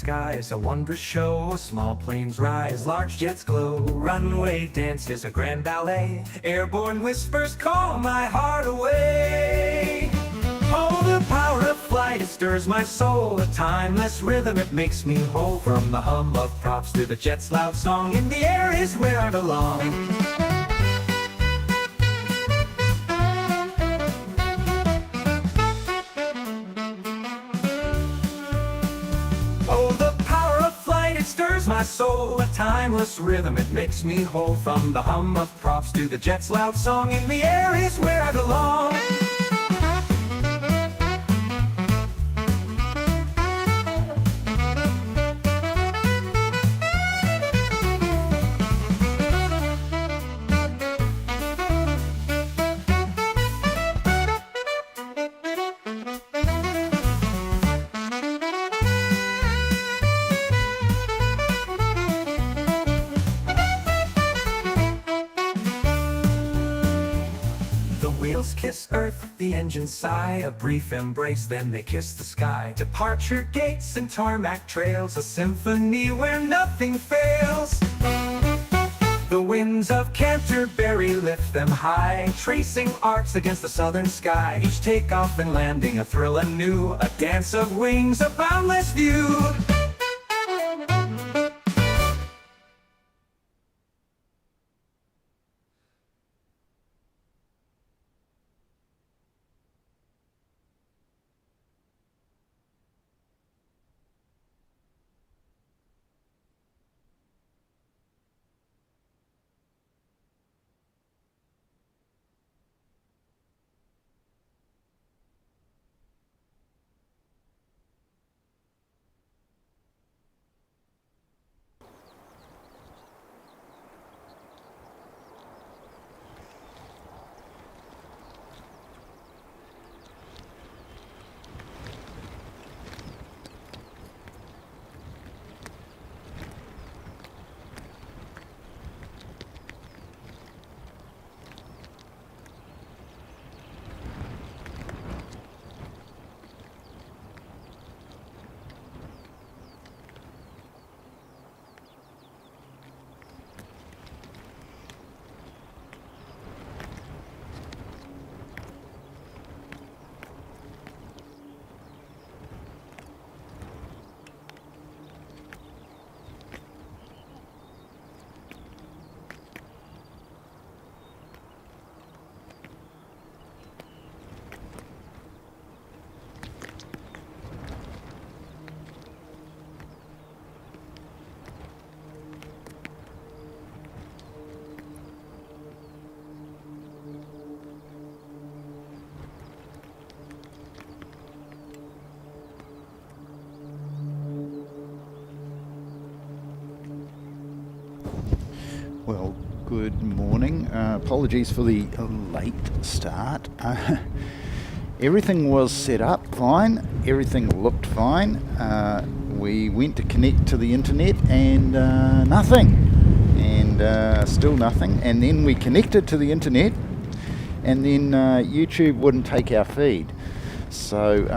sky is a wondrous show. Small planes rise, large jets glow. Runway dance is a grand ballet. Airborne whispers call my heart away. Oh, the power of flight, it stirs my soul. A timeless rhythm, it makes me whole. From the hum of props to the jet's loud song, in the air is where I belong. Oh, the power of flight, it stirs my soul. A timeless rhythm, it makes me whole. From the hum of props to the jet's loud song, in the air is where I belong. Kiss earth, the engines sigh, a brief embrace, then they kiss the sky. Departure gates and tarmac trails, a symphony where nothing fails. The winds of Canterbury lift them high, tracing arcs against the southern sky. Each takeoff and landing a thrill anew, a dance of wings, a boundless view. Well, good morning. Apologies for the late start. Everything was set up fine. Everything looked fine. We went to connect to the internet and nothing. And still nothing. And then we connected to the internet and then YouTube wouldn't take our feed. So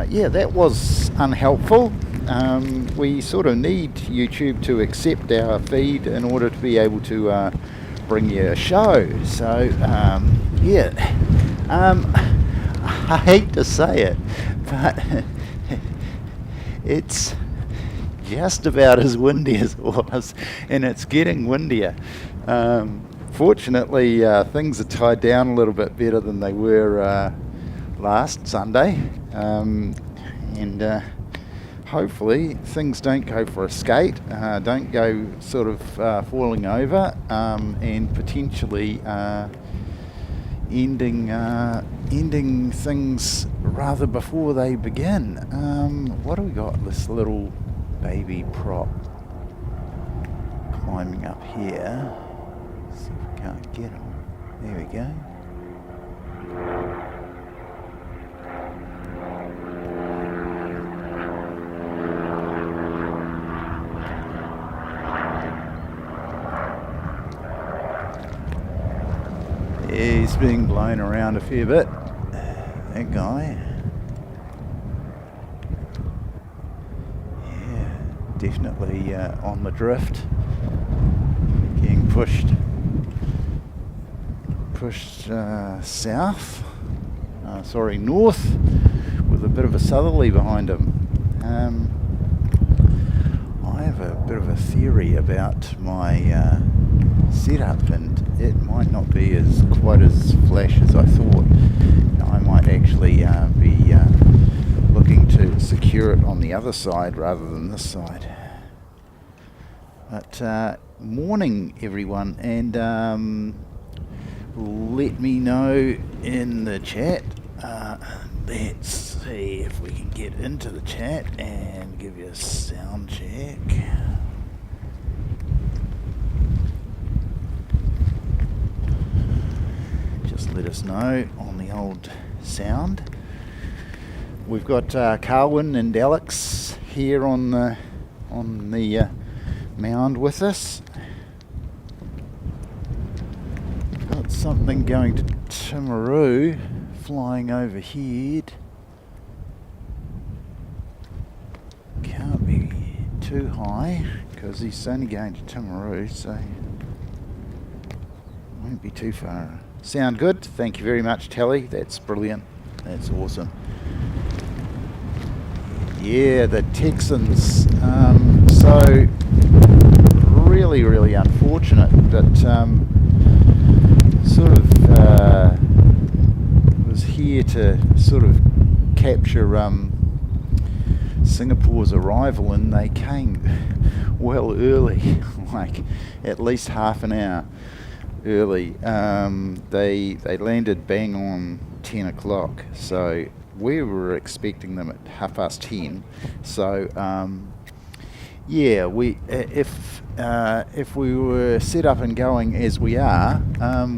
yeah, that was unhelpful. We sort of need YouTube to accept our feed in order to be able to bring you a show. So yeah, I hate to say it, but it's just about as windy as it was, and it's getting windier. Fortunately, things are tied down a little bit better than they were last Sunday, and hopefully things don't go for a skate, don't go sort of falling over, and potentially ending things rather before they begin. What do we got? This little baby prop climbing up here. See if we can't get him. There we go. He's being blown around a fair bit, that guy. Yeah, definitely on the drift, getting pushed south, north, with a bit of a southerly behind him. I have a bit of a theory about my setup, and it might not be quite as flash as I thought. I might actually be looking to secure it on the other side rather than this side. But morning everyone, and let me know in the chat. Let's see if we can get into the chat and give you a sound check. Just let us know on the old sound. We've got Carwyn and Alex here on the Mound with us. Got something going to Timaru flying overhead. Can't be too high because he's only going to Timaru, so won't be too far. Sound good? Thank you very much, Telly. That's brilliant. That's awesome. Yeah, the Texans. So really, really unfortunate, but sort of was here to sort of capture Singapore's arrival, and they came well early, like at least half an hour early. They landed bang on 10 o'clock, so we were expecting them at 10:30. So yeah, if we were set up and going as we are,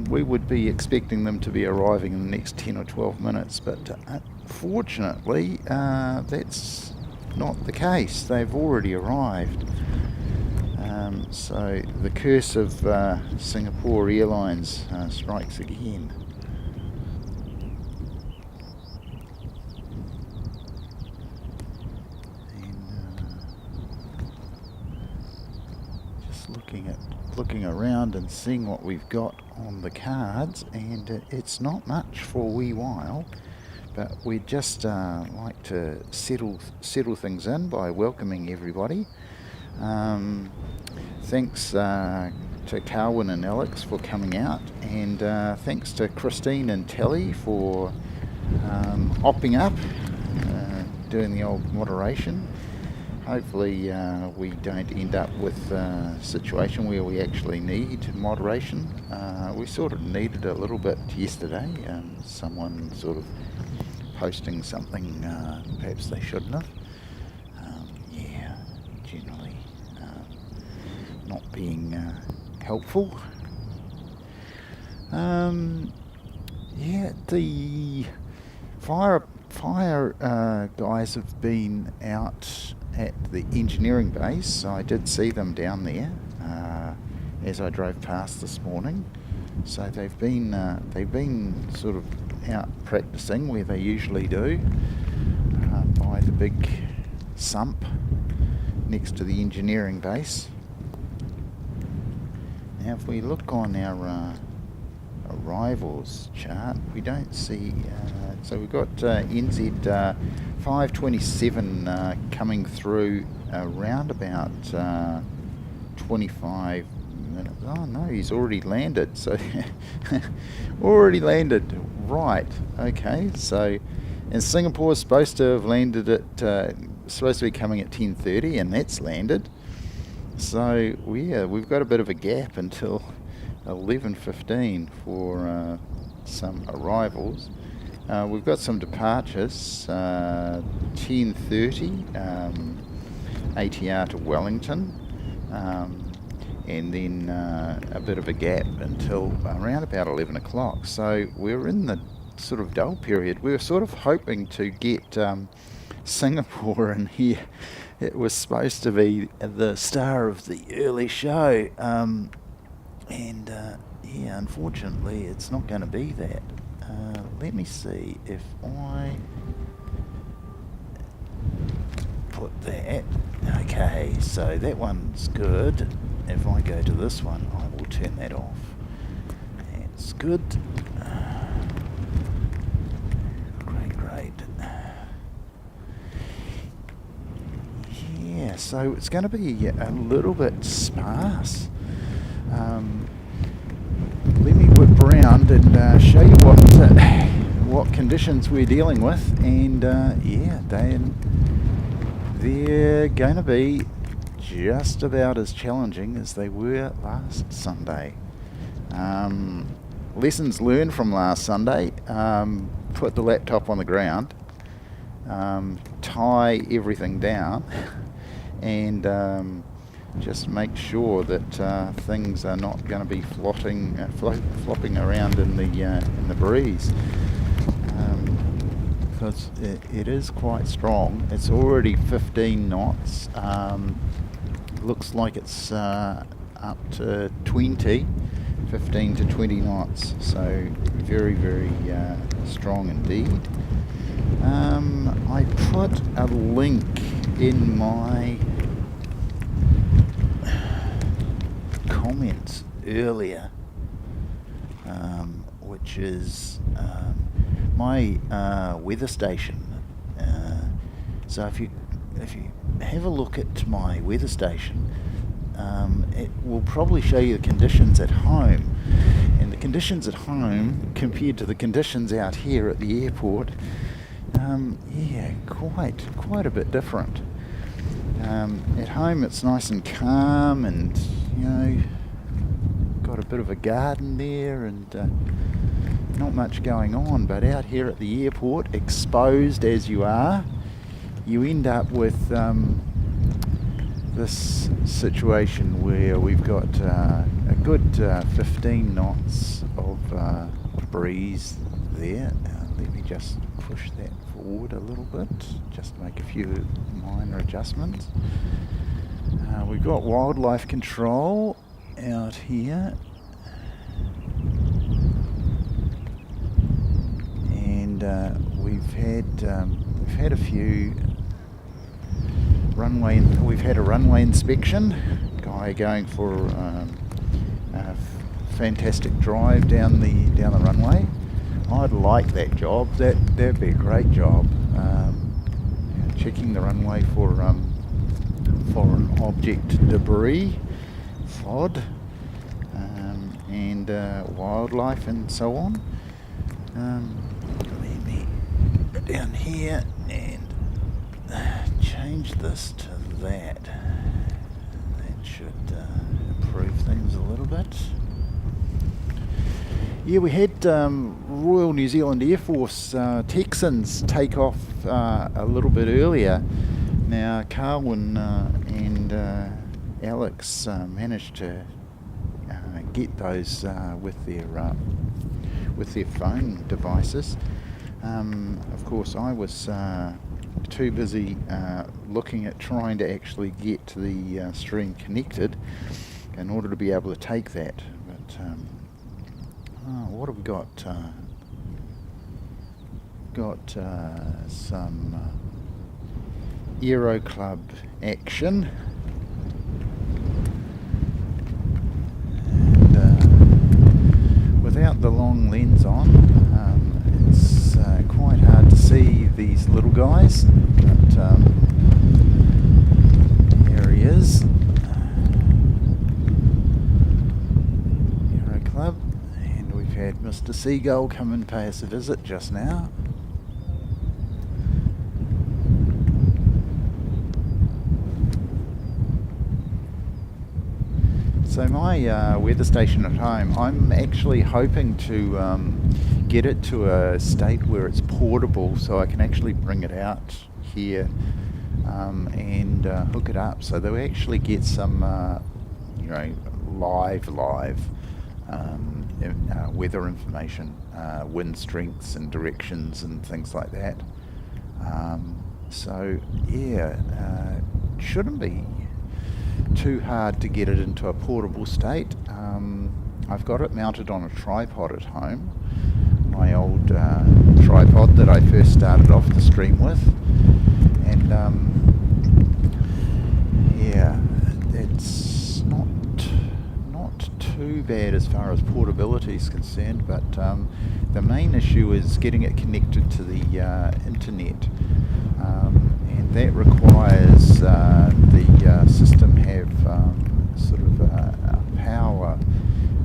we would be expecting them to be arriving in the next 10 or 12 minutes. But fortunately, that's not the case. They've already arrived. So the curse of Singapore Airlines strikes again. Looking around and seeing what we've got on the cards, and it's not much for a wee while, but we'd just like to settle things in by welcoming everybody. Thanks to Carwyn and Alex for coming out, and thanks to Christine and Telly for opting up, doing the old moderation. Hopefully we don't end up with a situation where we actually need moderation. We sort of needed a little bit yesterday, someone sort of posting something perhaps they shouldn't have. Yeah, generally not being helpful. Yeah, the fire guys have been out at the engineering base. I did see them down there as I drove past this morning. So they've been sort of out practicing where they usually do, by the big sump next to the engineering base. Now if we look on our arrivals chart, we don't see, so we've got NZ 527 coming through around about 25 minutes. Oh no, he's already landed, so already landed, right, okay. So, and Singapore's supposed to have landed at, supposed to be coming at 10:30, and that's landed. So yeah, we've got a bit of a gap until 11:15 for some arrivals. We've got some departures, 10:30 ATR to Wellington, and then a bit of a gap until around about 11 o'clock. So we're in the sort of dull period. We were sort of hoping to get Singapore in here. It was supposed to be the star of the early show, and yeah, unfortunately it's not going to be that. Let me see if I put that Okay, so that one's good. If I go to this one, I will turn that off. It's good. Great. Yeah, so it's going to be a little bit sparse. Let me whip around and show you what conditions we're dealing with, and yeah, they're going to be just about as challenging as they were last Sunday. Lessons learned from last Sunday: put the laptop on the ground, tie everything down, and just make sure that things are not going to be flopping around in the breeze, because it is quite strong. It's already 15 knots. Looks like it's up to 15 to 20 knots. So very strong indeed. I put a link in my comments earlier, which is my weather station. So if you have a look at my weather station, it will probably show you the conditions at home, and the conditions at home compared to the conditions out here at the airport, yeah, quite a bit different. At home it's nice and calm, and you know, got a bit of a garden there, and not much going on. But out here at the airport, exposed as you are, you end up with this situation where we've got a good 15 knots of breeze there. Let me just push that forward a little bit, just make a few minor adjustments. We've got wildlife control out here, and we've had a few we've had a runway inspection, guy going for a fantastic drive down the runway. I'd like that job. That'd be a great job. Checking the runway for an object debris, FOD, and wildlife and so on. Let me go down here and change this to that. That should improve things a little bit. Yeah, we had Royal New Zealand Air Force Texans take off a little bit earlier. Now, Carwin and Alex managed to get those with their phone devices. Of course, I was too busy looking at trying to actually get the stream connected in order to be able to take that. But what have we got? Got some Aero Club action, and without the long lens on, it's quite hard to see these little guys, but here he is, Aero Club, and we've had Mr. Seagull come and pay us a visit just now. So my weather station at home, I'm actually hoping to get it to a state where it's portable, so I can actually bring it out here and hook it up, so they'll actually get some live weather information, wind strengths and directions and things like that. So yeah, shouldn't be too hard to get it into a portable state. I've got it mounted on a tripod at home, my old tripod that I first started off the stream with, and too bad as far as portability is concerned, but the main issue is getting it connected to the internet, and that requires the system have sort of power.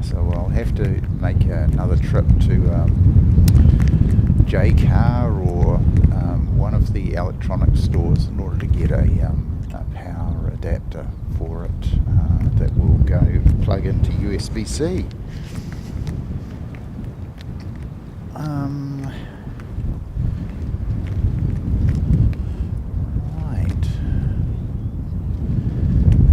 So I'll have to make another trip to JCar or one of the electronic stores in order to get a power adapter for it that will go plug into USB-C. Right.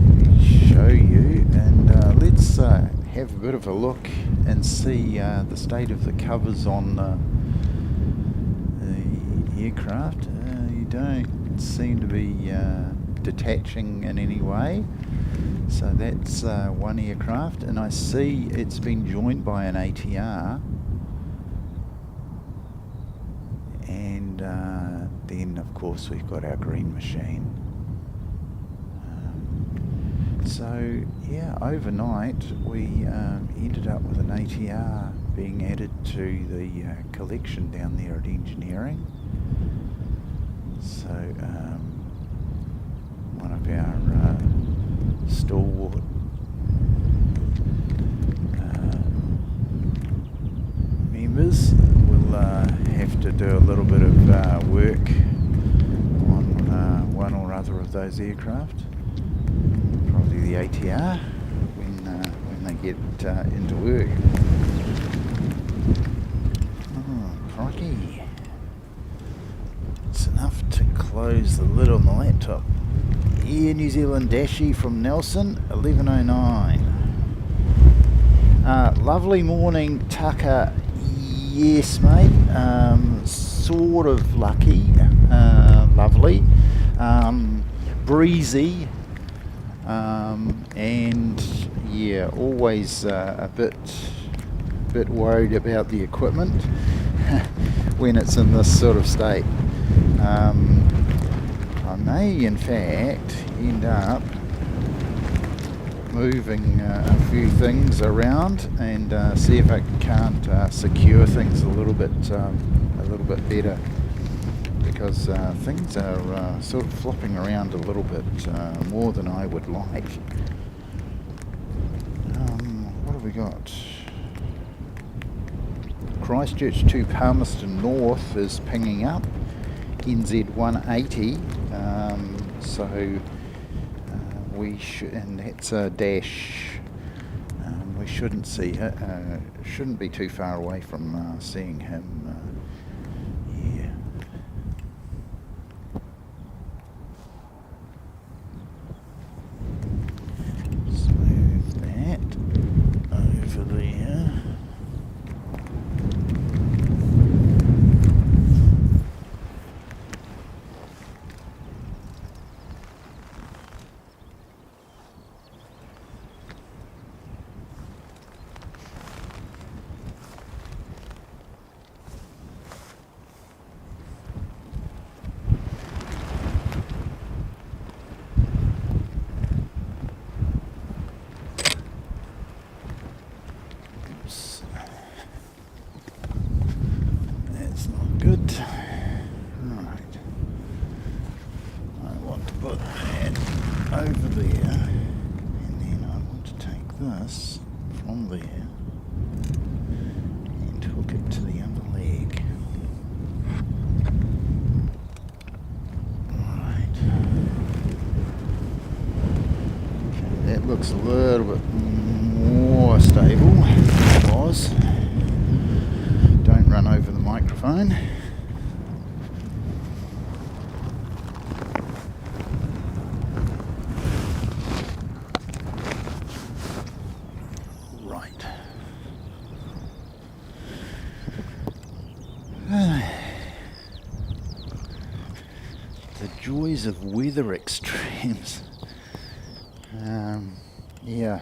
Let me show you, and let's have a bit of a look and see the state of the covers on the aircraft. You don't seem to be detaching in any way, so that's one aircraft, and I see it's been joined by an ATR, and then of course we've got our green machine. So yeah, overnight we ended up with an ATR being added to the collection down there at engineering. So one of our stalwart members will have to do a little bit of work on one or other of those aircraft. Probably the ATR when they get into work. Oh, crikey. It's enough to close the lid on the laptop. Air New Zealand Dashi from Nelson, 1109. Lovely morning, Tucker. Yes, mate. Sort of lucky. Lovely. Breezy. And yeah, always a bit worried about the equipment when it's in this sort of state. I may in fact end up moving a few things around and see if I can't secure things a little bit better, because things are sort of flopping around a little bit more than I would like. What have we got? Christchurch to Palmerston North is pinging up, NZ 180, so we should, and that's a dash. We shouldn't see it, shouldn't be too far away from seeing him. Yeah. Smooth that over there. That's not good. Right. I want to put that over there, and then I want to take this from there and hook it to the other leg. Right. Okay, that looks a little bit more stable than it was. Don't run over the microphone. Right. The joys of weather extremes. Yeah.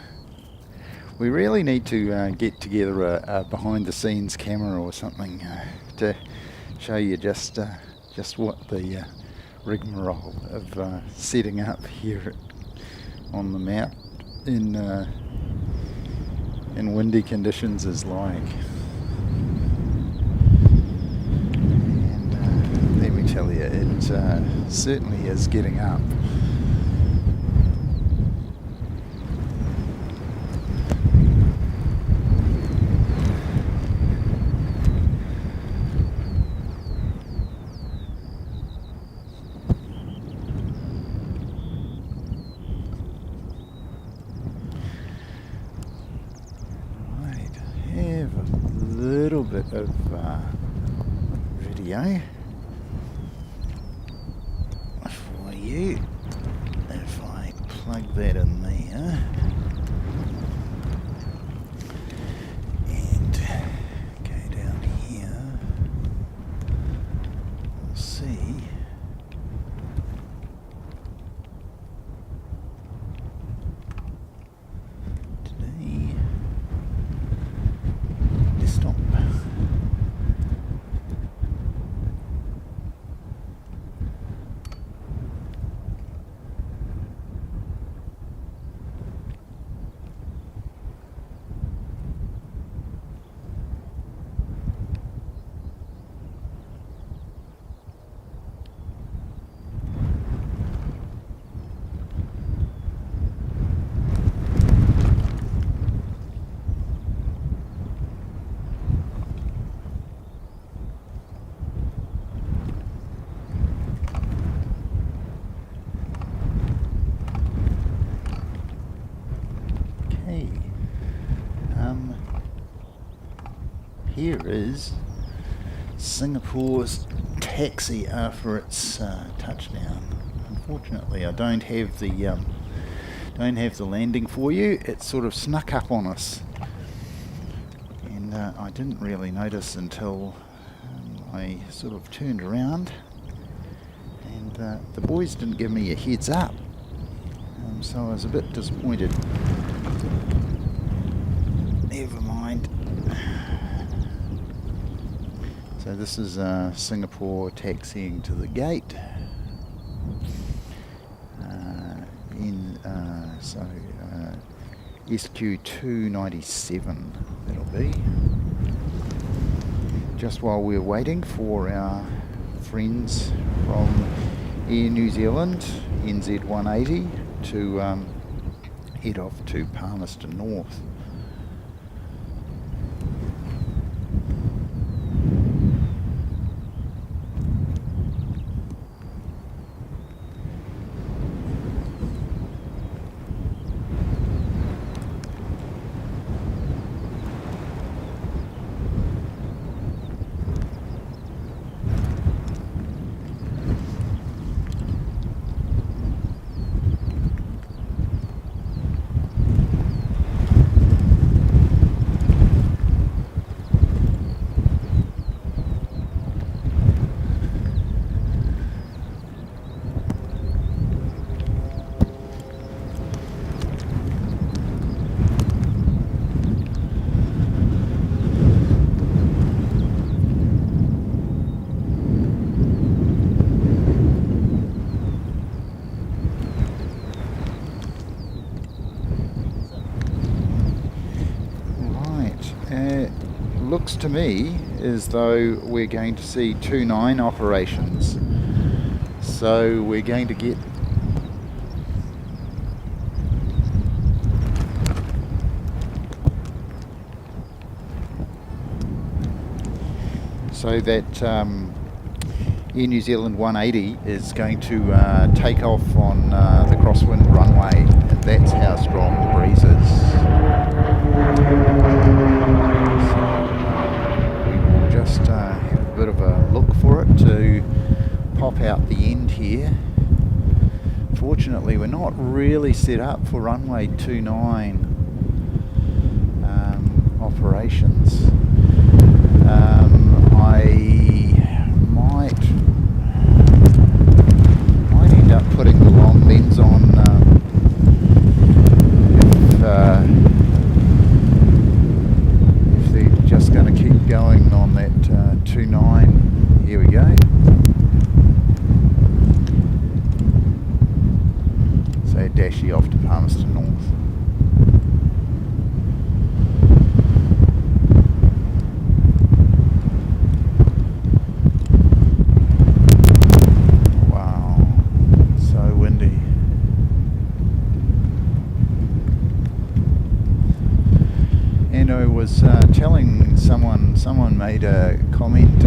We really need to get together a behind-the-scenes camera or something to show you just what the rigmarole of setting up here on the Mount in in windy conditions is like. And let me tell you, it certainly is getting up. Bit of video for you if I plug that in there and go down here. We'll see. Today, desktop. Here is Singapore's taxi after its touchdown. Unfortunately, I don't have the landing for you. It sort of snuck up on us, and I didn't really notice until I sort of turned around, and the boys didn't give me a heads up, so I was a bit disappointed. Never mind. So this is Singapore taxiing to the gate. SQ297, that'll be. Just while we're waiting for our friends from Air New Zealand, NZ180, to head off to Palmerston North. Looks to me as though we're going to see 2-9 operations. So we're going to get so that Air New Zealand 180 is going to take off on the crosswind runway, and that's how strong the breeze is. Just have a bit of a look for it to pop out the end here. Fortunately, we're not really set up for runway 29 operations. I might end up putting the long lens on if they're just going to keep going on that 29. Here we go. So dashi off to Palmerston North. was telling someone made a comment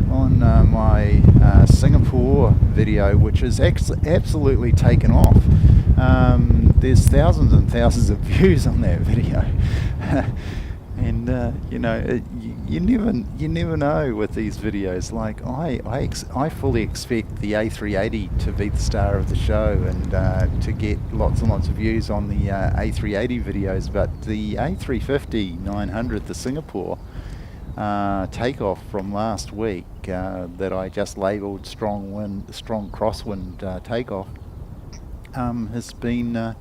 on my Singapore video, which is absolutely taken off. There's thousands and thousands of views on that video. And you know, you never know with these videos. Like I fully expect the A380 to be the star of the show and to get lots and lots of views on the A380 videos, but the A350-900, the Singapore takeoff from last week that I just labelled strong crosswind takeoff has been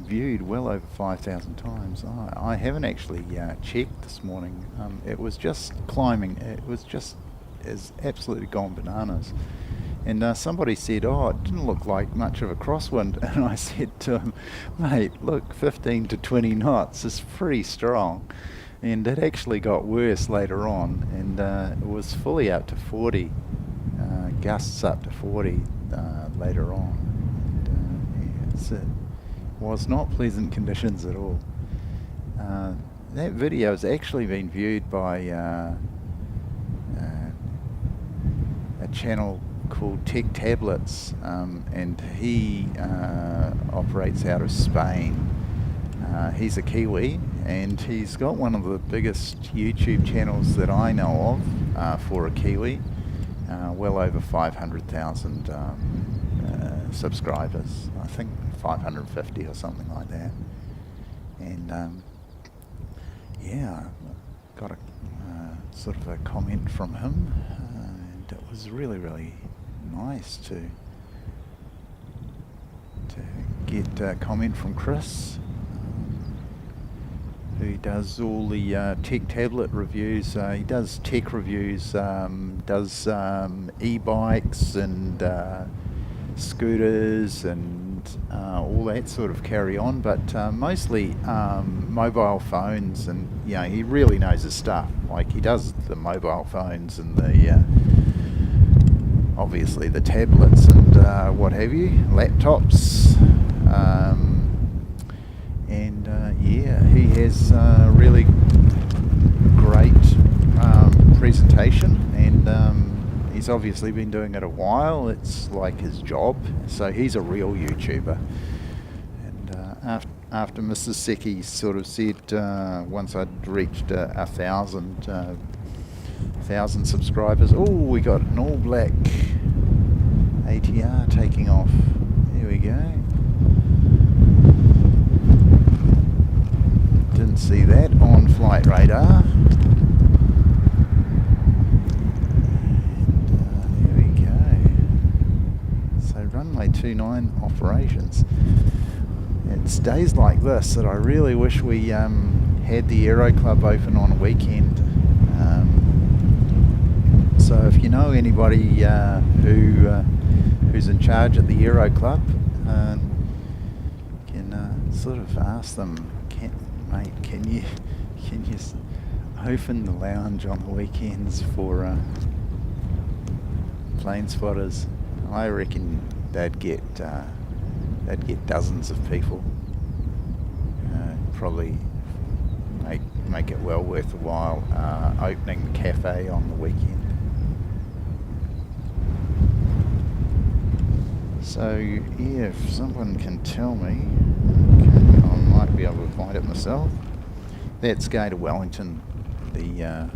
viewed well over 5,000 times. I haven't actually checked this morning. It was just climbing. It was just absolutely gone bananas. And somebody said, "Oh, it didn't look like much of a crosswind." And I said to him, "Mate, look, 15 to 20 knots is pretty strong." And it actually got worse later on, and it was fully up to 40, gusts up to 40 later on. And, it was not pleasant conditions at all. That video has actually been viewed by a channel called Tech Tablets, and he operates out of Spain. He's a Kiwi, and he's got one of the biggest YouTube channels that I know of for a Kiwi, well over 500,000 subscribers. I think 550 or something like that. And yeah, got a sort of a comment from him, and it was really, really nice to get a comment from Chris, who does all the tech tablet reviews. He does tech reviews, does e-bikes and scooters and all that sort of carry on, but mostly mobile phones, and he really knows his stuff. Like, he does the mobile phones and the obviously the tablets and what have you, laptops, and he has really great presentation, and he's obviously been doing it a while. It's like his job, so he's a real YouTuber. And after Mrs. Seki sort of said once I'd reached 1,000 subscribers, oh, we got an all black ATR taking off. There we go. Didn't see that on flight radar. And there we go. So runway 29 operations. It's days like this that I really wish we had the Aero Club open on a weekend. So if you know anybody who's in charge at the Aero Club, can sort of ask them, mate, can you open the lounge on the weekends for plane spotters? I reckon they'd get dozens of people. Probably make it well worth the while opening the cafe on the weekend. So yeah, if someone can tell me, okay, I might be able to find it myself. That's going to Wellington, the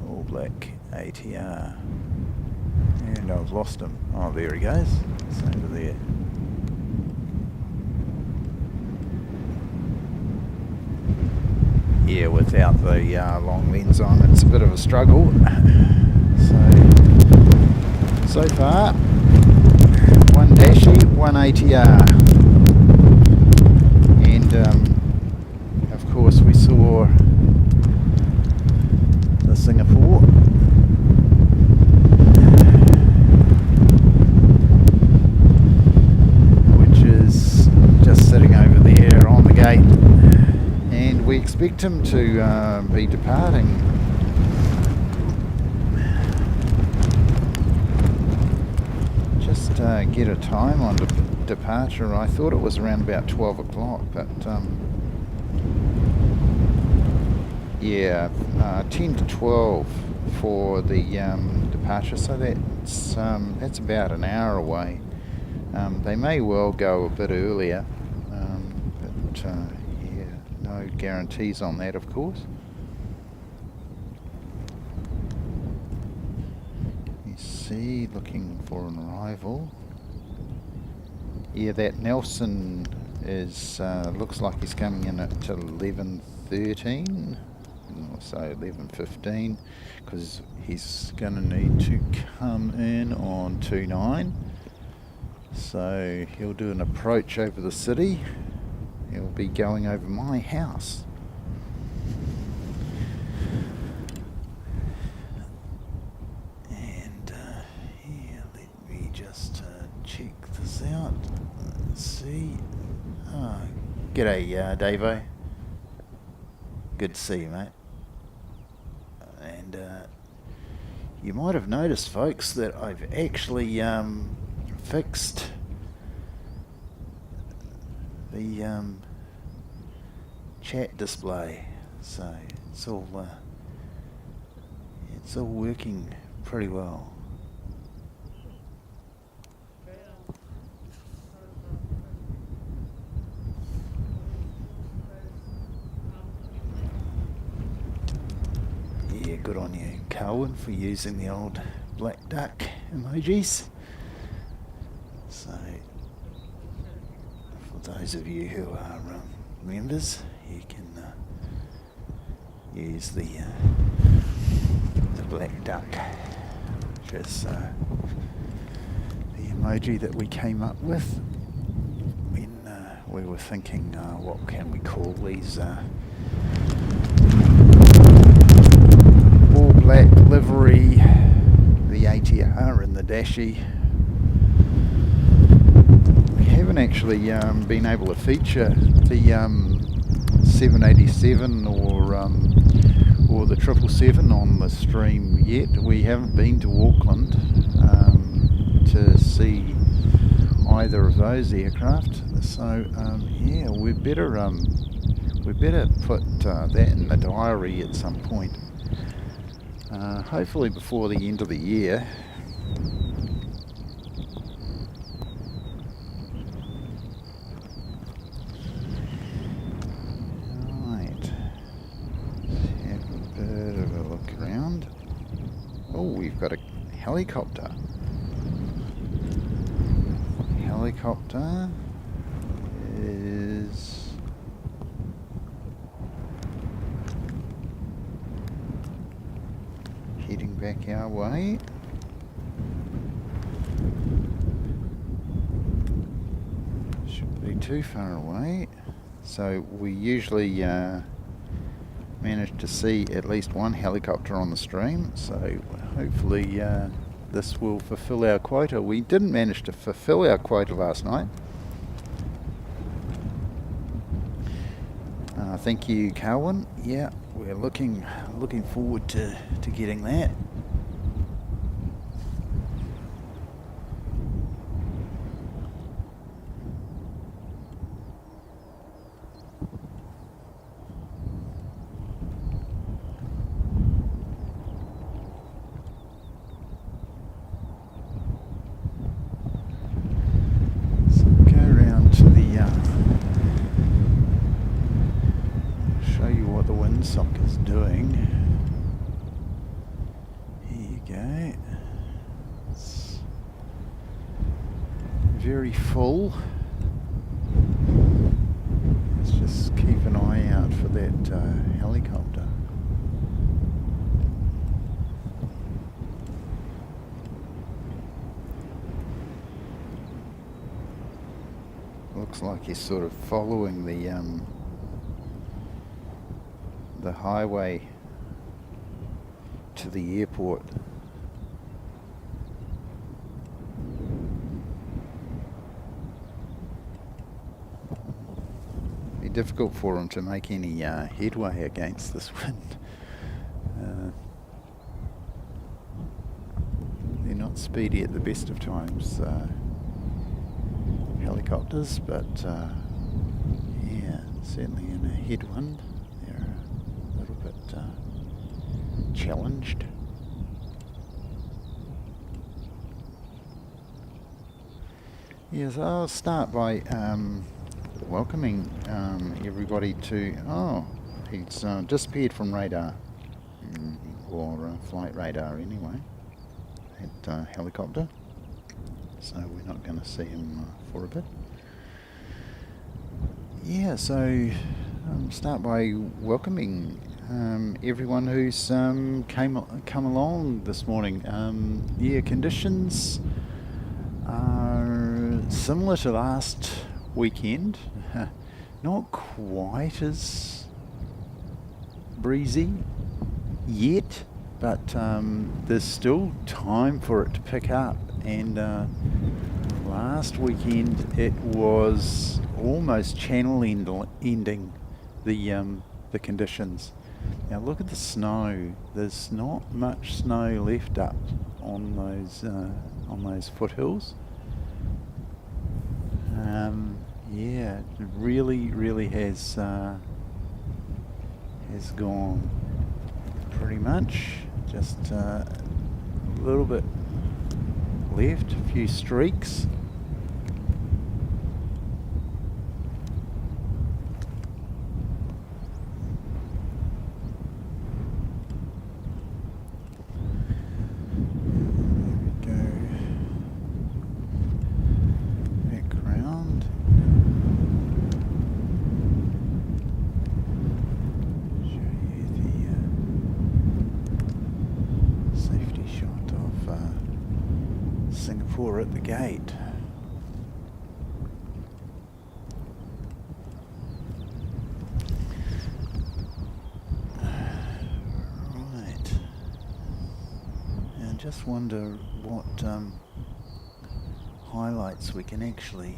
all black ATR, and I've lost him. Oh, there he goes. It's over there. Yeah, without the long lens on, it's a bit of a struggle. So far, one Dashi, one ATR, and of course we saw the Singapore, which is just sitting over there on the gate. And we expect him to be departing just get a time on departure. I thought it was around about 12 o'clock, but yeah, 10 to 12 for the departure, so that's about an hour away. They may well go a bit earlier, but yeah, no guarantees on that, of course. You see, looking for an arrival. Yeah, that Nelson is looks like he's coming in at 11:13. So 11:15, because he's going to need to come in on 29. So he'll do an approach over the city. He'll be going over my house. And yeah, let me just check this out. Let's see. Oh, g'day, Davo. Good to see you, mate. And you might have noticed, folks, that I've actually fixed the chat display, so it's all working pretty well. Yeah, good on you, Carwin, for using the old black duck emojis. So, for those of you who are members, you can use the black duck, which is the emoji that we came up with when we were thinking, what can we call these all black livery, the ATR and the Dashi. We haven't actually been able to feature the 787 or the 777 on the stream yet. We haven't been to Auckland to see either of those aircraft. So yeah, we better put that in the diary at some point. Hopefully before the end of the year. Right. Let's have a bit of a look around. Oh, we've got a helicopter. Helicopter is heading back our way. Shouldn't be too far away. So we usually manage to see at least one helicopter on the stream. So hopefully this will fulfill our quota. We didn't manage to fulfill our quota last night. Thank you, Carwin. Yeah, we're looking forward to getting that. So go around to the show you what the windsock is doing. Here you go. It's very full. Let's just keep an eye out for that helicopter. Looks like he's sort of following the highway to the airport. Be difficult for him to make any headway against this wind. They're not speedy at the best of times, helicopters, but yeah, certainly in a headwind they're a little bit challenged. Yes, I'll start by welcoming everybody to... Oh, he's disappeared from radar, or flight radar anyway, that helicopter, so we're not going to see him for a bit. Yeah, so start by welcoming everyone who's come along this morning. Yeah, conditions are similar to last weekend, not quite as breezy yet, but there's still time for it to pick up. And last weekend it was almost channel ending the conditions. Now look at the snow. There's not much snow left up on those foothills. Yeah, it really has gone pretty much. Just a little bit left, a few streaks. At the gate. Right. And just wonder what highlights we can actually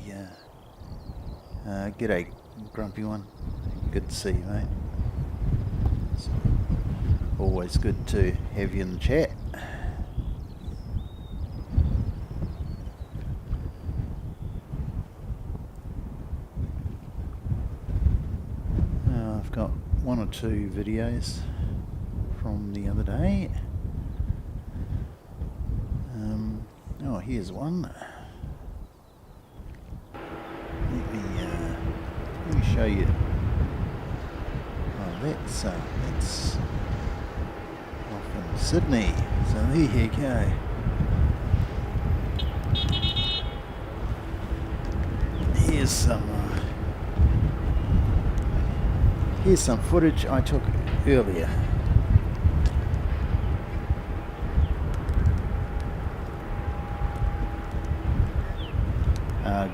g'day, Grumpy One. Good to see you, mate. It's always good to have you in the chat. One or two videos from the other day. Oh, here's one. Let me show you. Oh, that's off in Sydney. So there you go. Here's some footage I took earlier.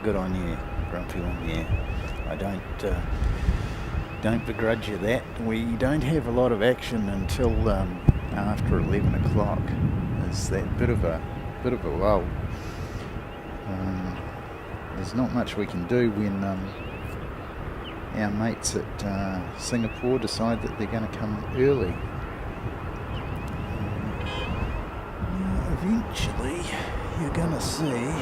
Good on you, Grumpy One. Yeah, I don't begrudge you that. We don't have a lot of action until after 11 o'clock. There's that bit of a lull. There's not much we can do when our mates at Singapore decide that they're going to come early. Eventually, you're going to see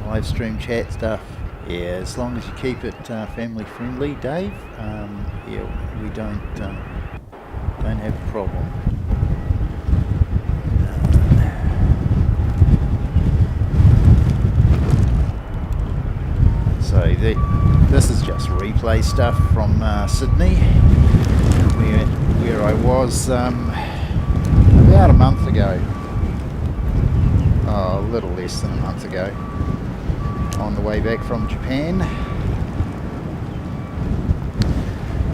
live stream chat stuff. Yeah, as long as you keep it family friendly, Dave. Yeah, we don't have a problem. So this is just replay stuff from Sydney, where I was about a month ago, a little less than a month ago, on the way back from Japan.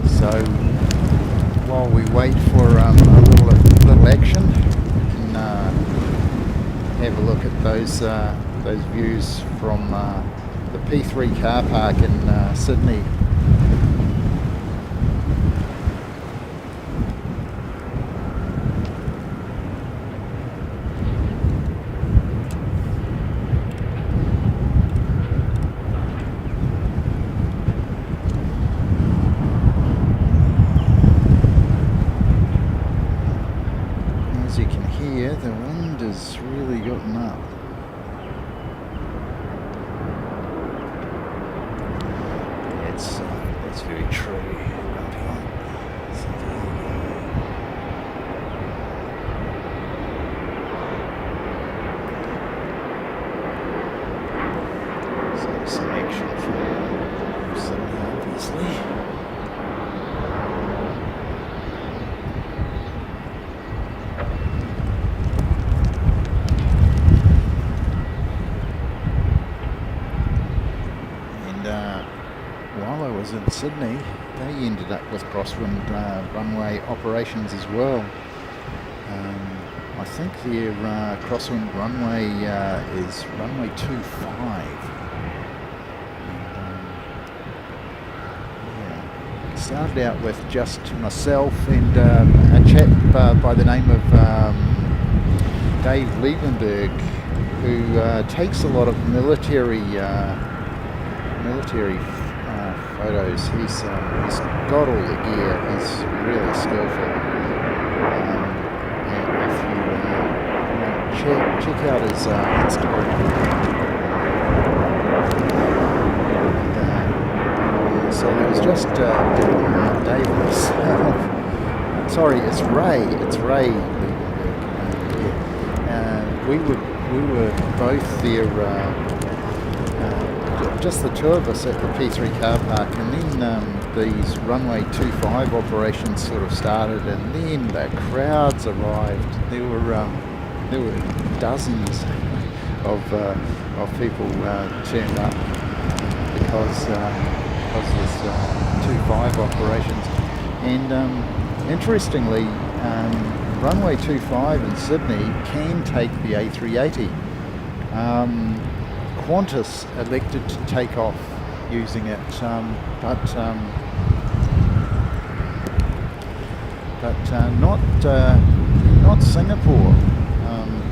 So while we wait for a little action, we can have a look at those views from the P3 car park in Sydney. Sydney, they ended up with crosswind runway operations as well. I think their crosswind runway is runway 25. Started out with just myself and a chap by the name of Dave Liebenberg, who takes a lot of military photos. He's got all the gear. He's really skillful. And if you check out his Instagram. So there was just Dave myself. Sorry, it's Ray. It's Ray. We were both there. Just the two of us at the P3 car park, and then these runway 25 operations sort of started, and then the crowds arrived. There were dozens of people turned up because this 25 operations. And interestingly, runway 25 in Sydney can take the A380. Qantas elected to take off using it, but not Singapore.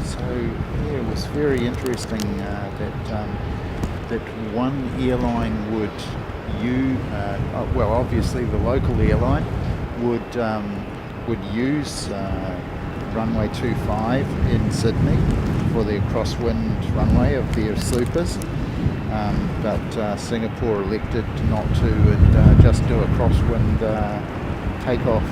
So yeah, it was very interesting that one airline would obviously the local airline would use runway 25 in Sydney for their crosswind runway of their sleepers, but Singapore elected not to and just do a crosswind takeoff.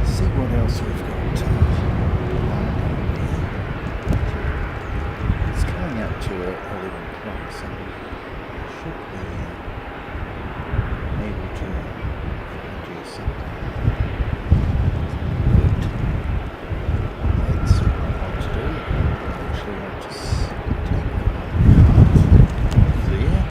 See what else we've got. It's coming up to 11 o'clock, so we should be able to do something good. That's what I want to do. I actually want to take the off there.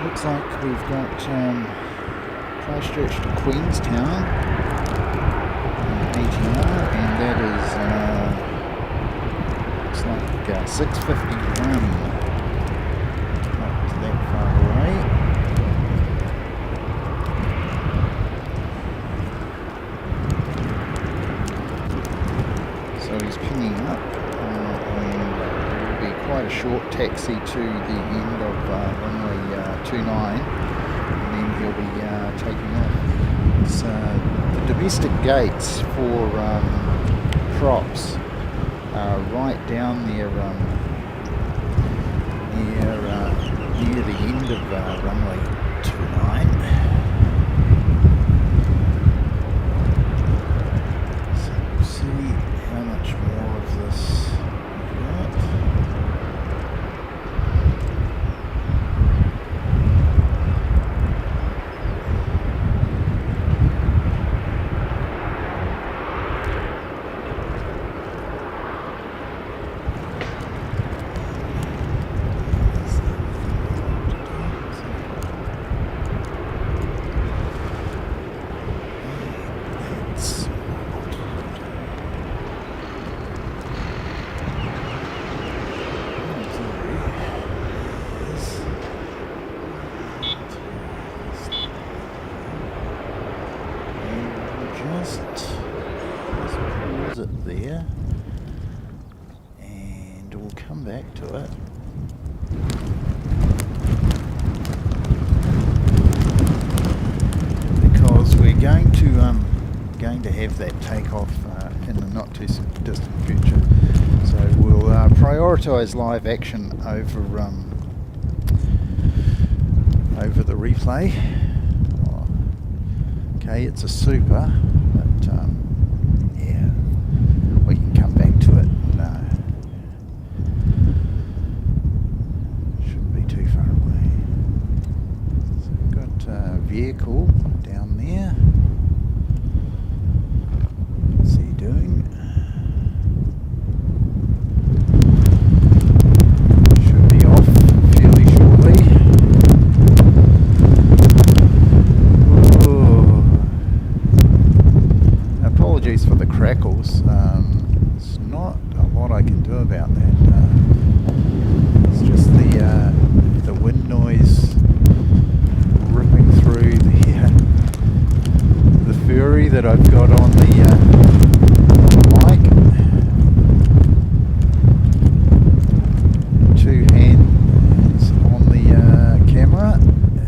Looks like we've got Christchurch to Queenstown, ATR, and that is looks like 6:51. Not that far away. So he's pinging up, and there will be quite a short taxi to the end of runway 29, and then he'll be taking off. It's the domestic gates for props are right down there near the end of runway 29. So we'll see how much more of this we've got. Just pause it there, and we'll come back to it. going to have that takeoff in the not too distant future. So we'll prioritise live action over the replay. Okay, it's a super, but yeah, we can come back to it. No, shouldn't be too far away. So we've got a vehicle down there. What's he doing? Should be off fairly shortly. Apologies for the crackles. There's not a lot I can do about that. It's just the wind noise ripping through the furry that I've got on the mic. Two hands on the camera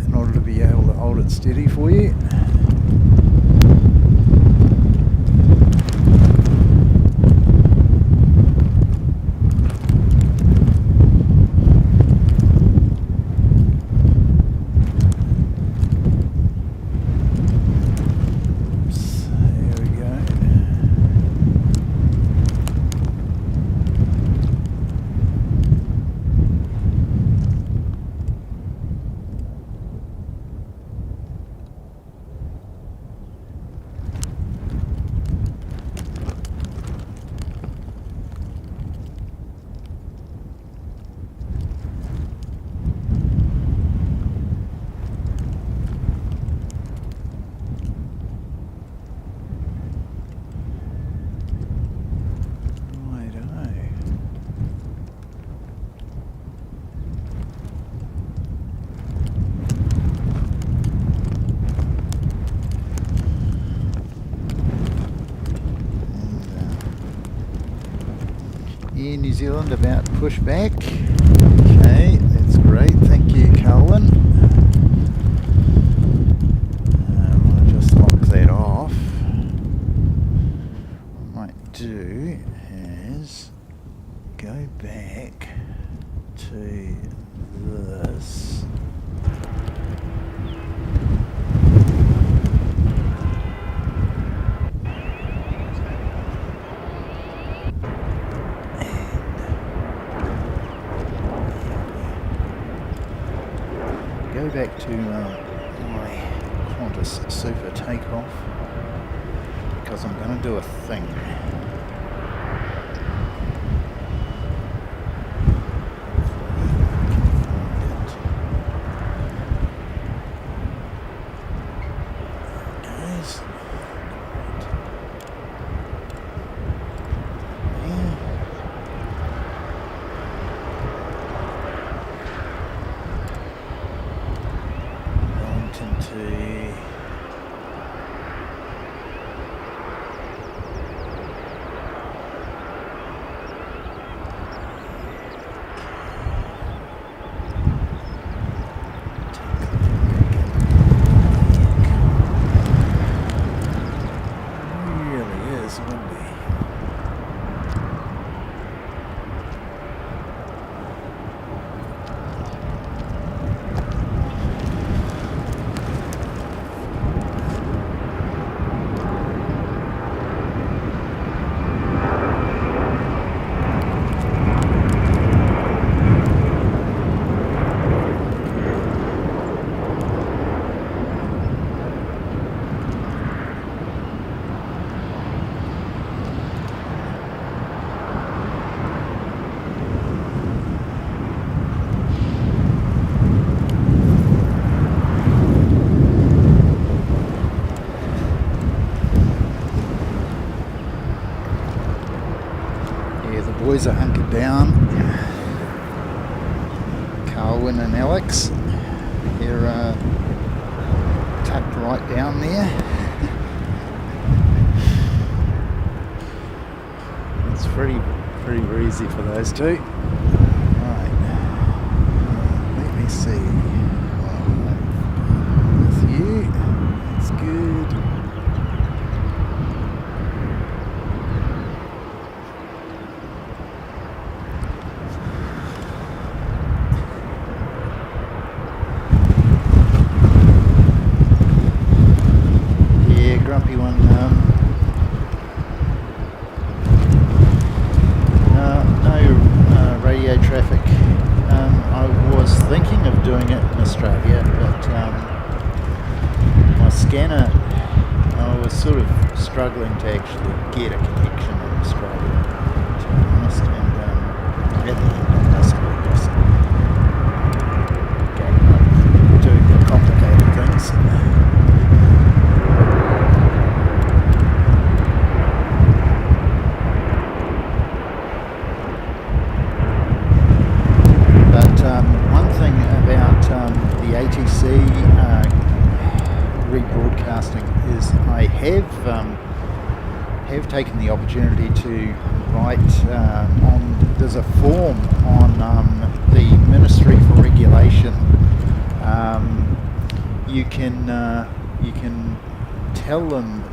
in order to be able to hold it steady for you. Air New Zealand about to push back. Okay, that's great. Thank you, Colin. I'll just lock that off. What I might do is go back to this. Go back to my Qantas Super takeoff because I'm going to do a thing. Boys are hunkered down. Carwin and Alex, they're tucked right down there. It's pretty breezy for those two. Right, let me see. With you, that's good. scanner, I was sort of struggling to actually get a connection in Australia, to be honest, and at the end I basically just gave up doing the complicated things. But one thing about the ATC rebroadcasting is I have taken the opportunity to write there's a form on the Ministry for Regulation. You can tell them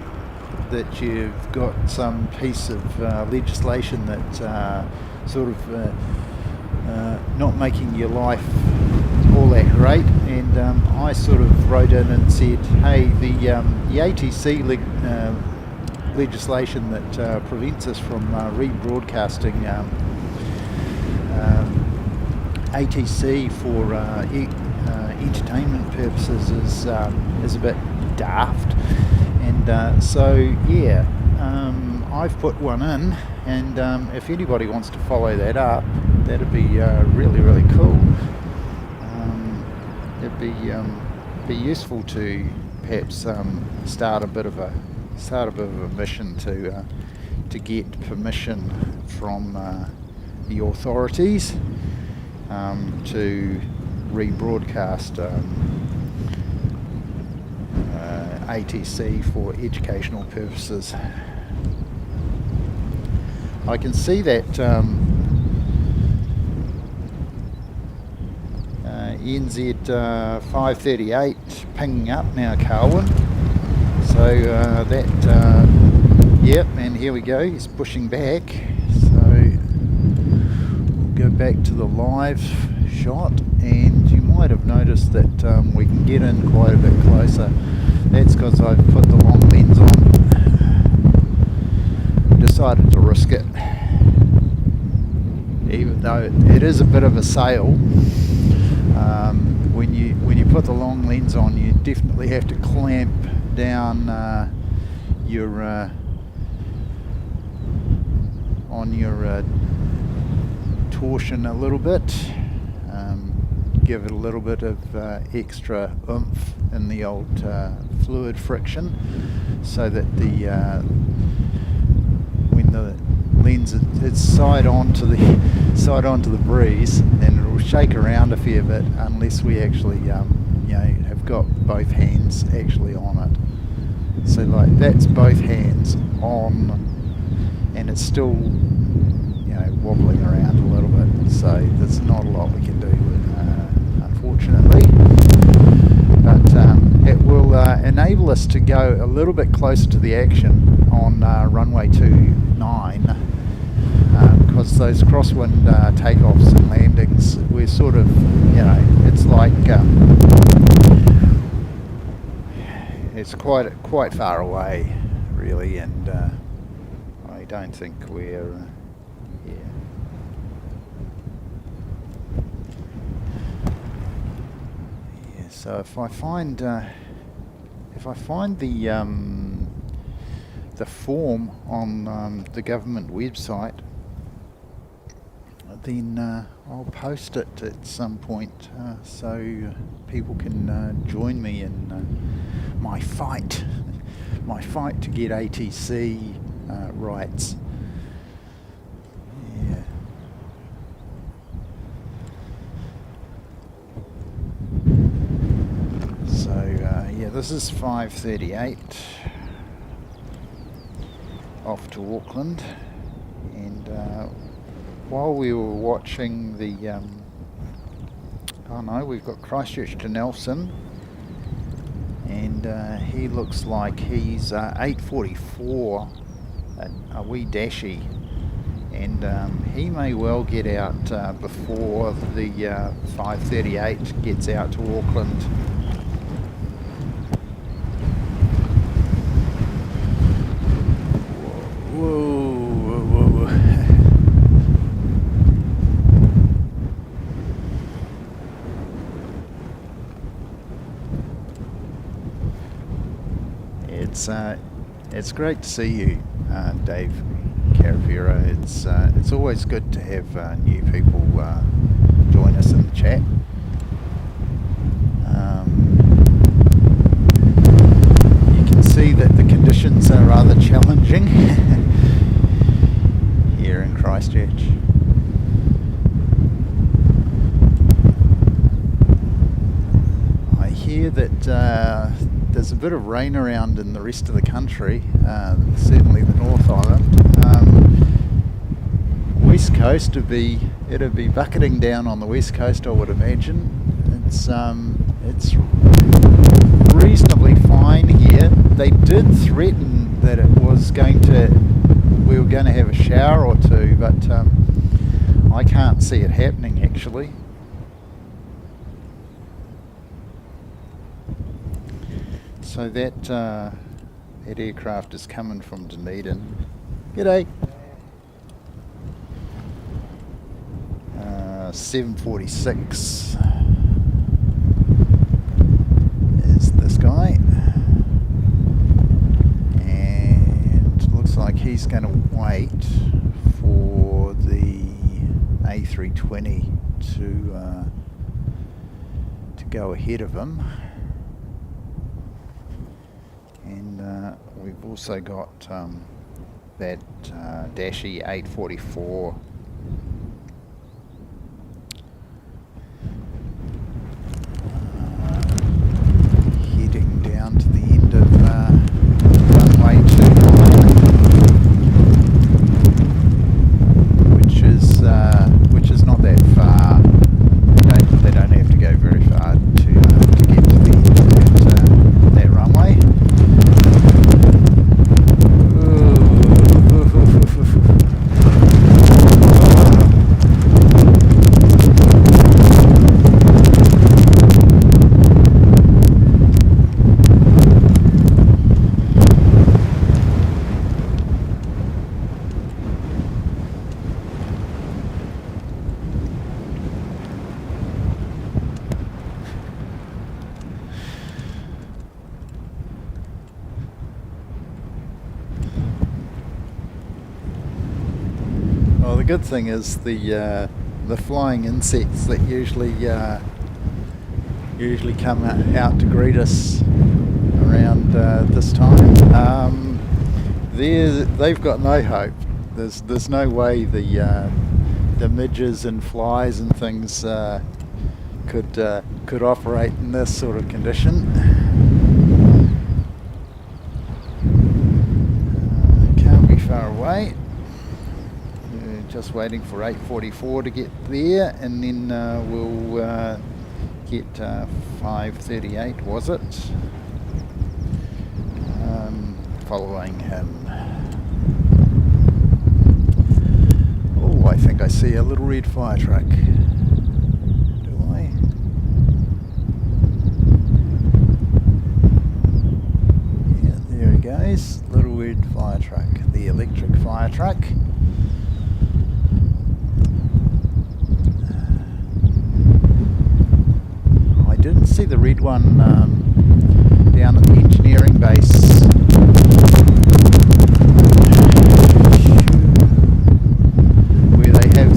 that you've got some piece of legislation that sort of not making your life all that great, and I sort of wrote in and said, hey, the ATC legislation that prevents us from rebroadcasting ATC for entertainment purposes is a bit daft, and so yeah, I've put one in, and if anybody wants to follow that up, that'd be really, really cool. It'd be useful to perhaps start a bit of a mission to get permission from the authorities to rebroadcast ATC for educational purposes. I can see that NZ 538 pinging up now, Carwin. So yep, and here we go, he's pushing back. So we'll go back to the live shot, and you might have noticed that we can get in quite a bit closer. That's because I've put the long lens on. Decided to risk it, even though it is a bit of a sail. When you put the long lens on, you definitely have to clamp down your torsion a little bit, give it a little bit of extra oomph in the old fluid friction, so that when the lens it's side onto the breeze, then it will shake around a fair bit unless we actually have got both hands actually on it. So like that's both hands on, and it's still wobbling around a little bit. So there's not a lot we can do with unfortunately, but it will enable us to go a little bit closer to the action on runway 29, because those crosswind takeoffs and landings, we're sort of, it's like it's quite far away really, and I don't think we're so if I find the form on the government website, then I'll post it at some point so people can join me in my fight to get ATC rights. Yeah. So yeah, this is 538 off to Auckland, and while we were watching the we've got Christchurch to Nelson, and he looks like he's 8:44, a wee dashy, and he may well get out before the 538 gets out to Auckland. It's great to see you, Dave Caravera. It's always good to have new people join us in the chat. You can see that the conditions are rather challenging here in Christchurch. I hear that there's a bit of rain around in the rest of the country, certainly the North Island. West Coast it'd be bucketing down on the West Coast, I would imagine. It's reasonably fine here. They did threaten that we were going to have a shower or two, but I can't see it happening actually. So that aircraft is coming from Dunedin. G'day. 746 is this guy, and looks like he's going to wait for the A320 to go ahead of him. And we've also got that Dashi 844 heading down to the end of runway 29, which is not that far. They don't have to go very far to get to the end of that runway. Well, the good thing is the flying insects that usually come out to greet us around this time. They've got no hope. There's no way the midges and flies and things could operate in this sort of condition. Can't be far away. Just waiting for 844 to get there, and then we'll get 538, was it? Following him. Oh, I think I see a little red fire truck. Do I? Yeah, there he goes. Little red fire truck. The electric fire truck. Didn't see the red one down at the engineering base. Where they have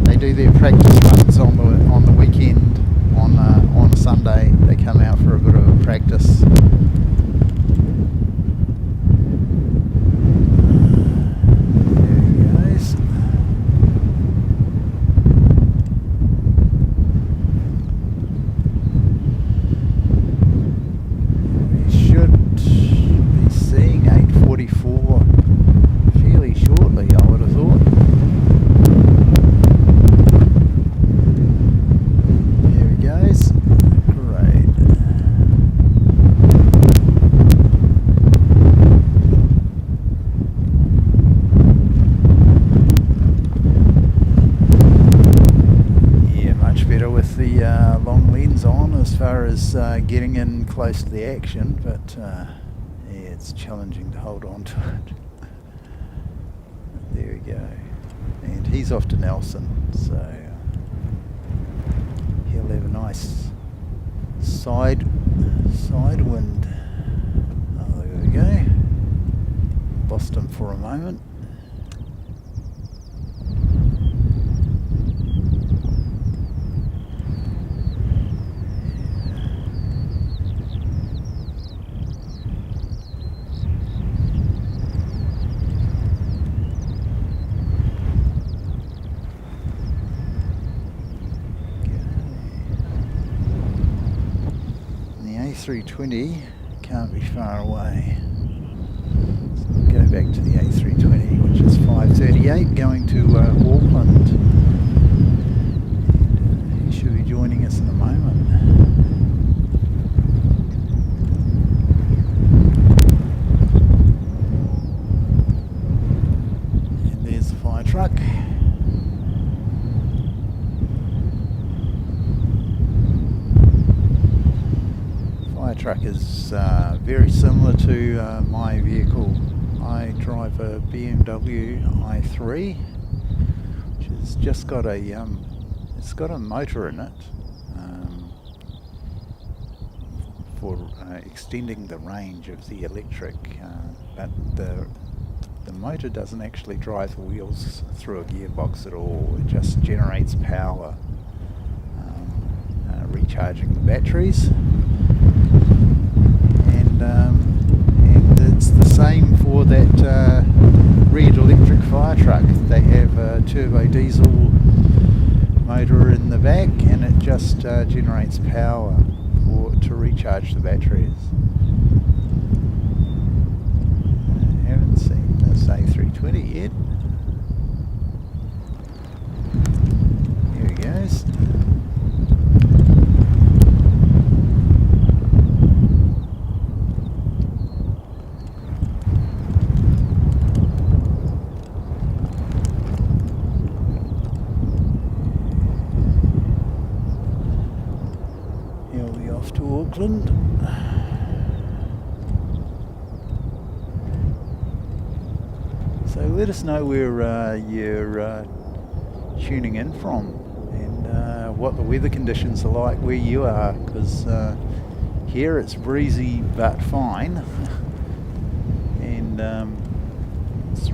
they do their practice runs on the weekend. On a Sunday, they come out for a bit of a practice. Getting in close to the action, but yeah, it's challenging to hold on to it. There we go, and he's off to Nelson, so he'll have a nice side wind. lost him for a moment. The A320 can't be far away. So we'll go back to the A320, which is 5:38, going to Auckland. And, he should be joining us in a moment. And there's the fire truck. Truck is very similar to my vehicle. I drive a BMW i3, which has just got a it's got a motor in it for extending the range of the electric, but the motor doesn't actually drive the wheels through a gearbox at all. It just generates power, recharging the batteries. And it's the same for that red electric fire truck. They have a turbo diesel motor in the back, and it just generates power to recharge the batteries. I haven't seen this A320 yet. Here he goes. To Auckland. So let us know where you're tuning in from, and what the weather conditions are like where you are, because here it's breezy but fine, and it's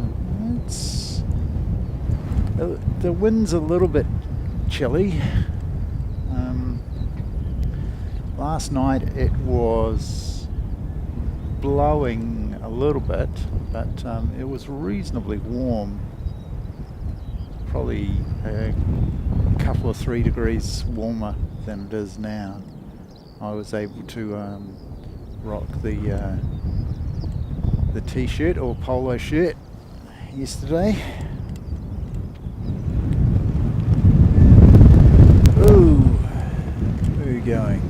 the wind's a little bit chilly. Last night it was blowing a little bit, but it was reasonably warm, probably a couple of 3 degrees warmer than it is now. I was able to rock the t-shirt or polo shirt yesterday. Ooh, where are you going?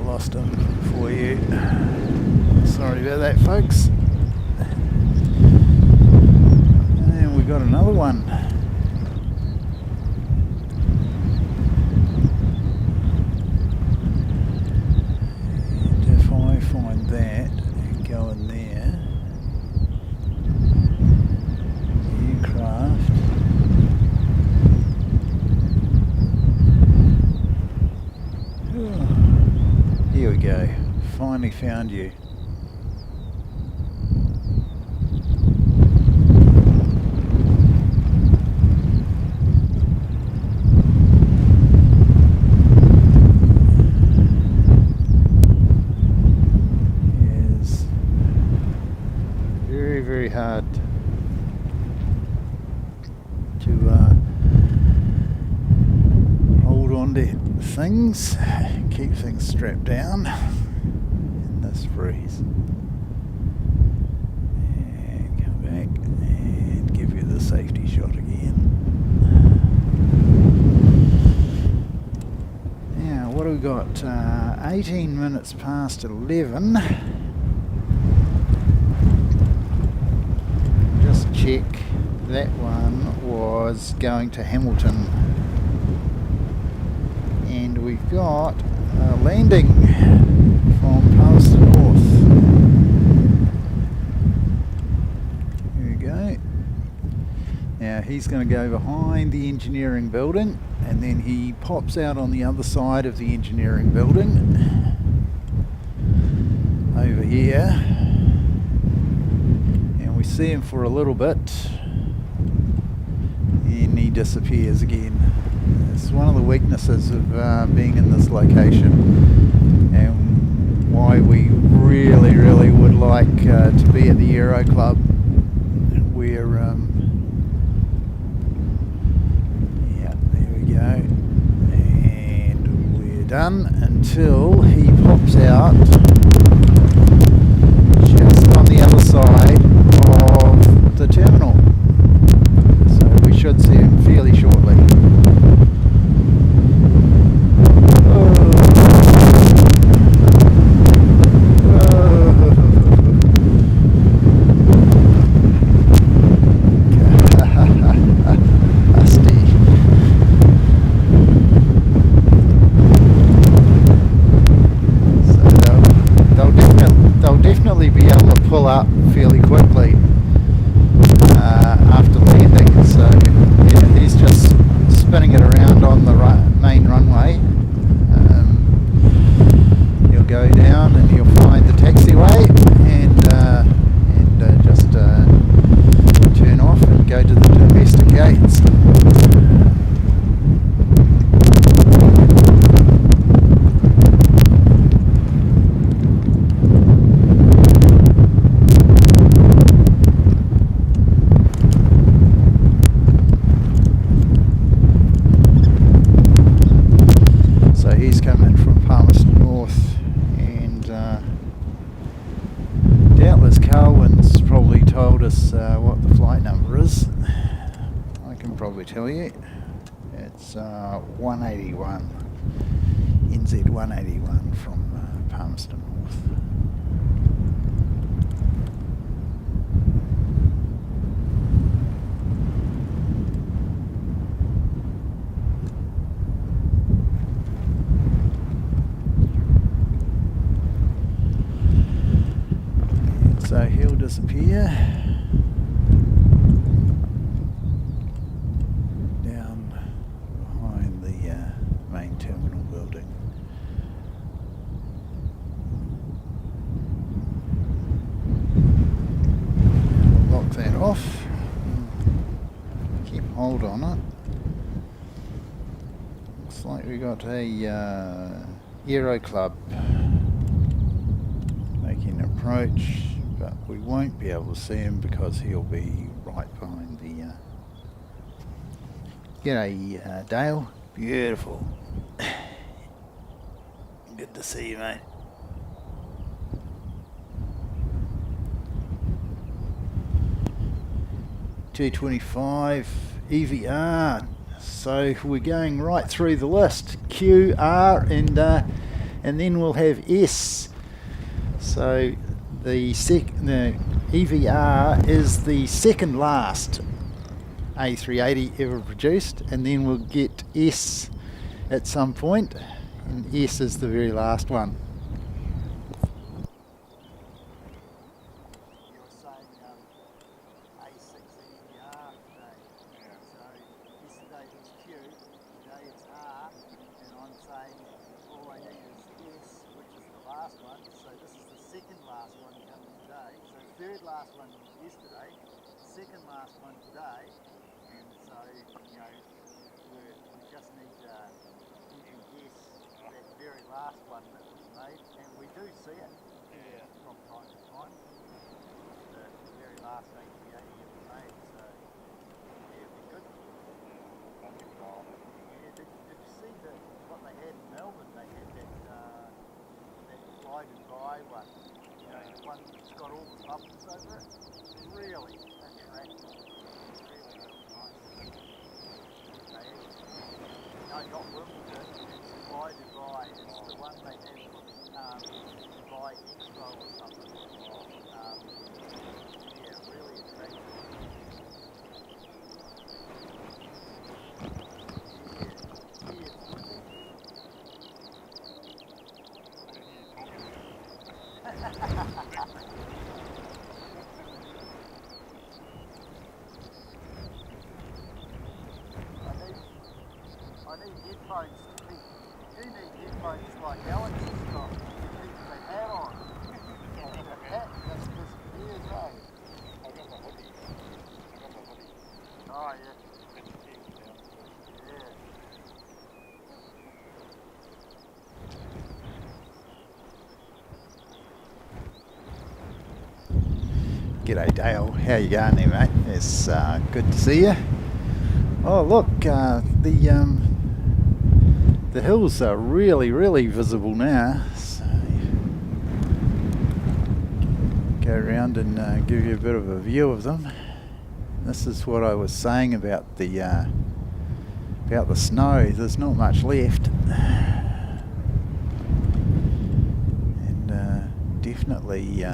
Lost them for you. Sorry about that, folks. And we got another one. And if I find that and go in there, aircraft. Here we go. Finally found you. It's very, very hard to hold on to things. Keep things strapped down in this breeze. And come back and give you the safety shot again. Now, what have we got? 18 minutes past 11. Just check. That one was going to Hamilton. And we've got landing from Palmerston North. Here we go. Now he's going to go behind the engineering building, and then he pops out on the other side of the engineering building over here, and we see him for a little bit, and he disappears again. It's one of the weaknesses of being in this location, and why we really would like to be at the Aero Club, where yeah, there we go, and we're done until he pops out just on the other side of the terminal. So we should see him fairly shortly. Be able to pull up fairly quickly after landing, so yeah, he's just spinning it around on the main runway. He'll go down and he'll find the taxiway and just turn off and go to the domestic gates. What the flight number is. I can probably tell you. It's 181, NZ 181 from Palmerston North. And so he'll disappear. Off. Keep hold on it. Looks like we got a Aero Club making an approach, but we won't be able to see him because he'll be right behind the G'day Dale. Beautiful. Good to see you, mate. T25 EVR, so we're going right through the list. Q, R, and then we'll have S. So the EVR is the second last A380 ever produced, and then we'll get S at some point, and S is the very last one. need headphones to keep. You need headphones like Alex has got to keep the hat on. The hat just disappears, eh? Oh, yeah. Yeah. G'day Dale, how you going there, mate? It's good to see you. Oh look, the hills are really visible now. So go around and give you a bit of a view of them. This is what I was saying about the snow. There's not much left, and definitely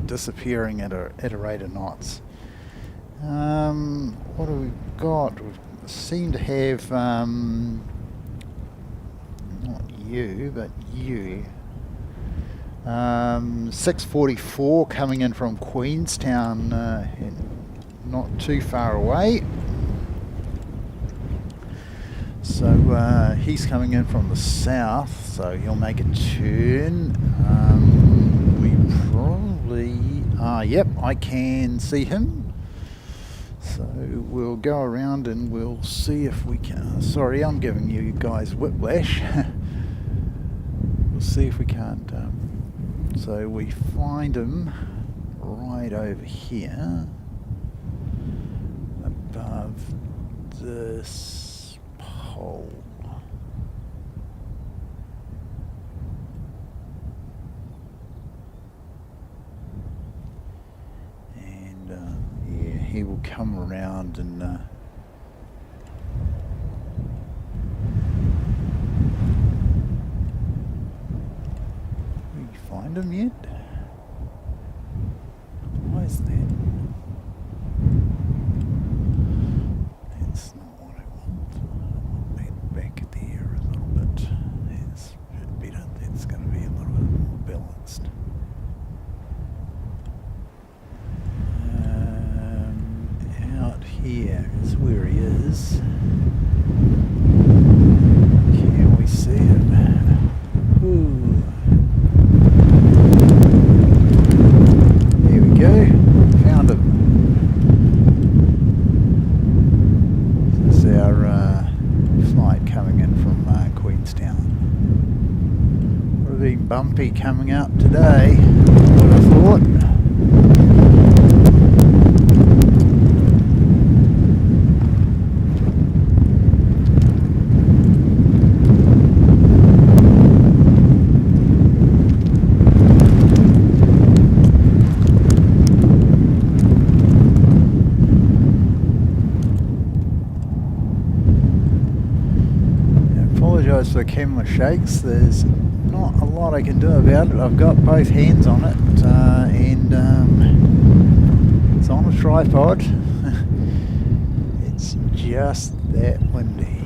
disappearing at a rate of knots. What have we got? We seem to have not you, but you. 6:44 coming in from Queenstown, not too far away. So he's coming in from the south, so he'll make a turn. We probably, yep, I can see him. So we'll go around and we'll see if we can. Sorry, I'm giving you guys whiplash. We'll see if we can't. So we find him right over here, above this pole. And yeah, he will come around and we find him yet? Why is that? That's not what I want. I want that back there a little bit. That's better. That's going to be a little bit more balanced. Out here is where he is. Can we see him? Ooh. Here we go. Found him. This is our flight coming in from Queenstown. Would have been bumpy coming out today, what I thought. So the camera shakes. There's not a lot I can do about it. I've got both hands on it, and it's on a tripod. It's just that windy.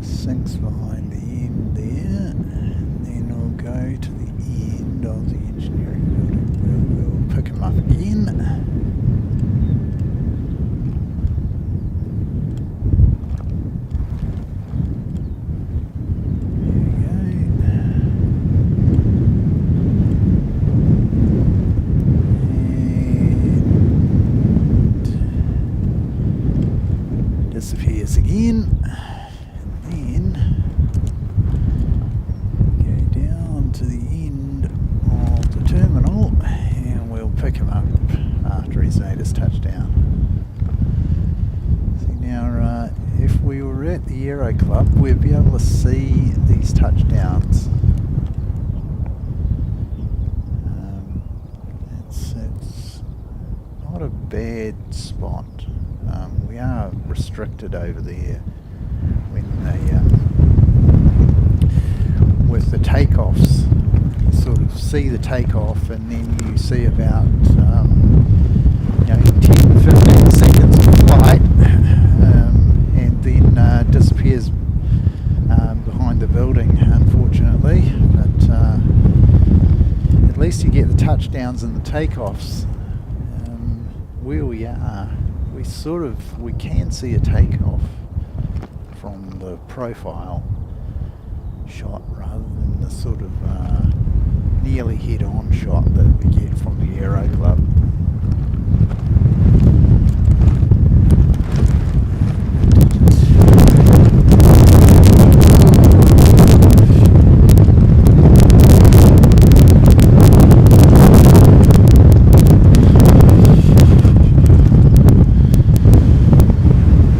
Sinks behind the end there, and then we'll go to the end of the engineering building where we'll pick him up again. And disappears again. Pick him up after he's made his touchdown. See now, if we were at the Aero Club, we'd be able to see these touchdowns. bad spot. We are restricted over there when they with the takeoffs. You sort of see the takeoff, and then you see about 10-15 seconds of flight, and then disappears behind the building, unfortunately. But at least you get the touchdowns and the takeoffs. Where we are, we can see a takeoff from the profile shot rather than the sort of nearly head-on shot that we get from the Aero Club.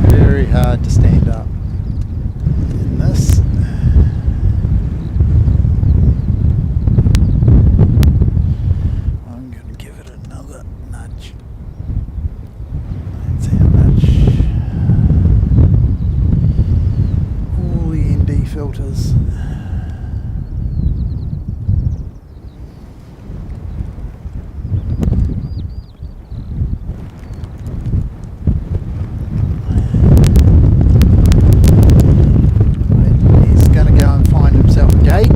Very hard to stand up in this. I'm going to give it another nudge. That's how much. All the ND filters. He's going to go and find himself a gate.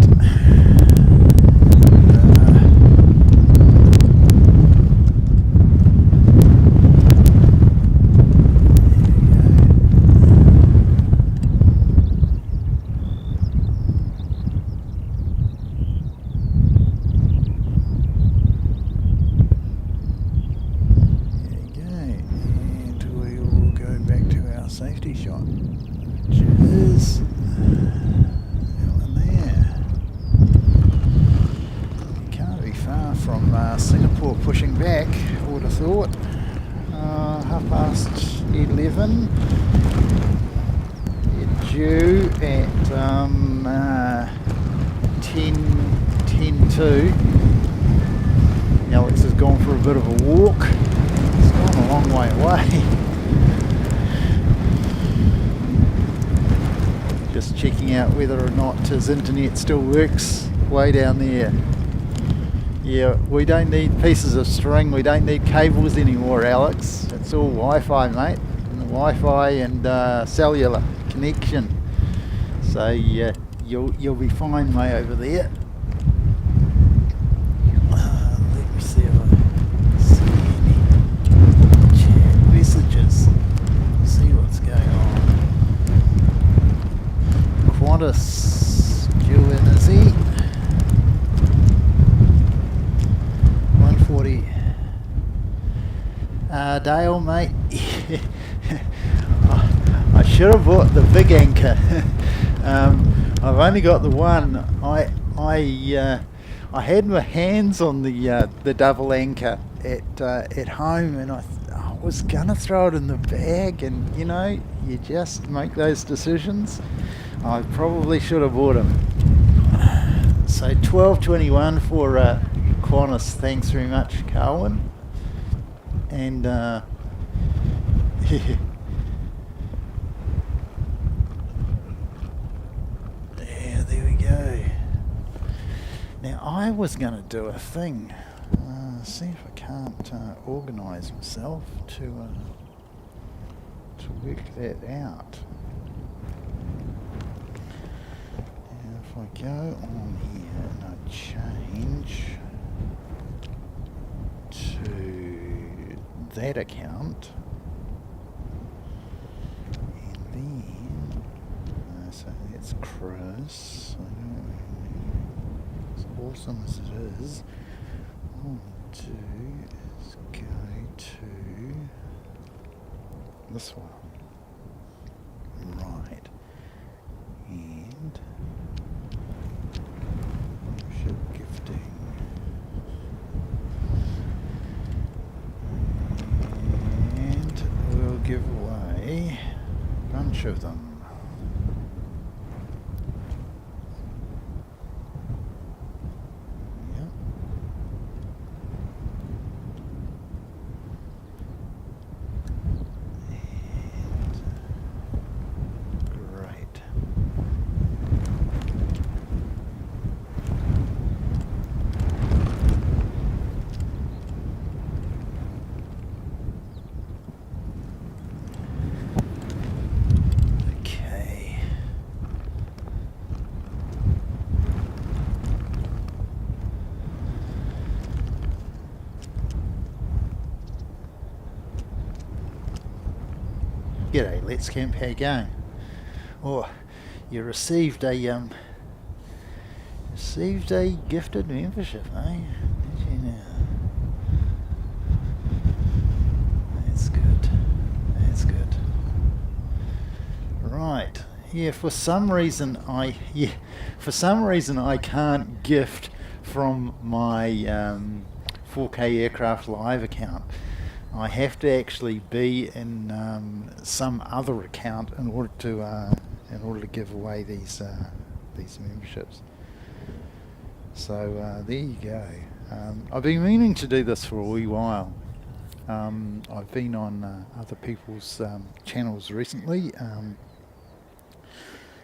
Safety shot, which is that one there. You can't be far from Singapore pushing back, I would have thought. 11:30. You're due at 10:02. Alex has gone for a bit of a walk. He's gone a long way away. Just checking out whether or not his internet still works way down there. Yeah, we don't need pieces of string, we don't need cables anymore, Alex. It's all Wi-Fi, mate. And Wi-Fi and cellular connection. So yeah, you'll be fine, mate, over there. Let me see if I see any chat messages. See what's going on. Qantas due in, is he? 140. Dale, mate. I should have bought the big anchor. I've only got the one. I had my hands on the double anchor at home, and I was gonna throw it in the bag, and you just make those decisions. I probably should have bought them. So 12.21 for Qantas. Thanks very much, Carwin. And yeah, there we go. Now I was going to do a thing. See if I can't organise myself to work that out. If I go on here and I change to that account, and then so that's Chris. As awesome as it is, all I want to do is go to this one, right, and gifting, and we'll give away a bunch of them. Yep. G'day, Let's Camp, how you going? Oh, you received a gifted membership, eh? Did you know? That's good. That's good. Right. Yeah, for some reason I can't gift from my 4K Aircraft Live account. I have to actually be in some other account in order to give away these memberships. So there you go. I've been meaning to do this for a wee while. I've been on other people's channels recently,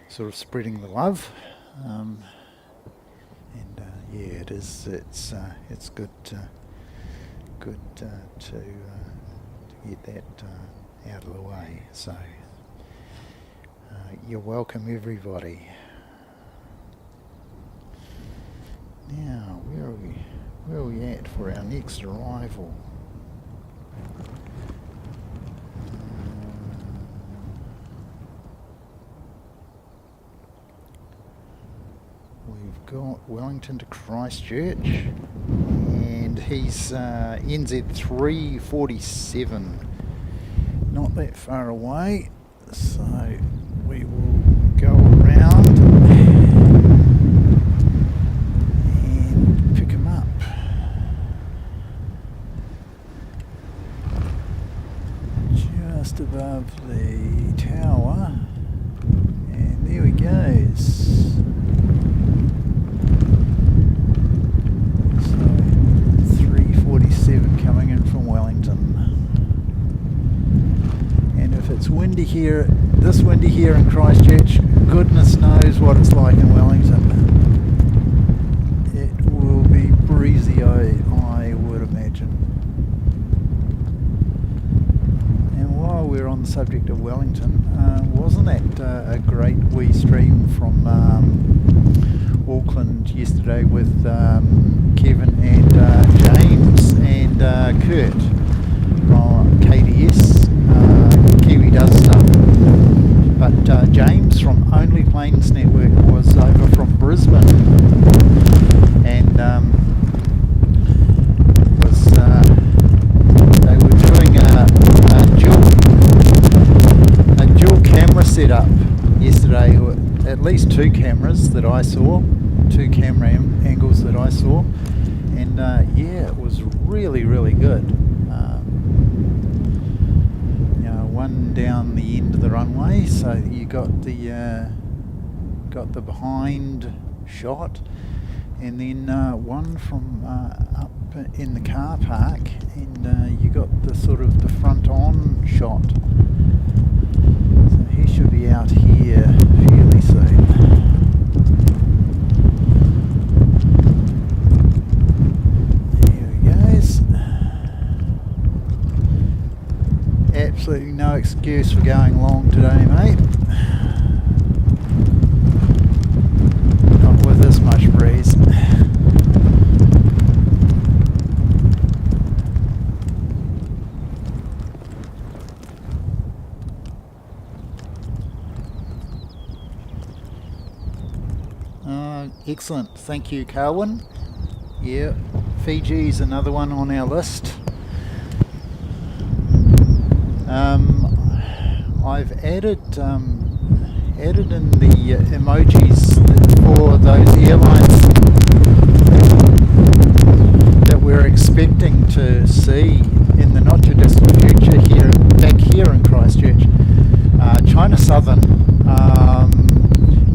sort of spreading the love, and yeah, it's good to get that out of the way. So you're welcome, everybody. Now, where are we at for our next arrival? We've got Wellington to Christchurch, and he's NZ 347, not that far away, so we will go around and pick him up. Just above the tower, and there he goes. 347 coming in from Wellington. And if it's windy here, this windy here in Christchurch, goodness knows what it's like in Wellington. It will be breezy, I would imagine. And while we're on the subject of Wellington, wasn't that a great wee stream from Auckland yesterday with Kevin and James and Kurt from KDS, Kiwi Does Stuff. But James from Only Planes Network was over from Brisbane, and they were doing a dual camera setup yesterday, or at least two cameras that I saw, two camera angles that I saw, and yeah, it was really good. One down the end of the runway, so you got the behind shot, and then one from up in the car park, and you got the sort of the front on shot. So he should be out here fairly soon. Absolutely no excuse for going long today, mate. Not with this much breeze. Excellent, thank you, Carwin. Yeah, Fiji's another one on our list. I've added in the emojis for those airlines that we're expecting to see in the not too distant future back here in Christchurch. China Southern,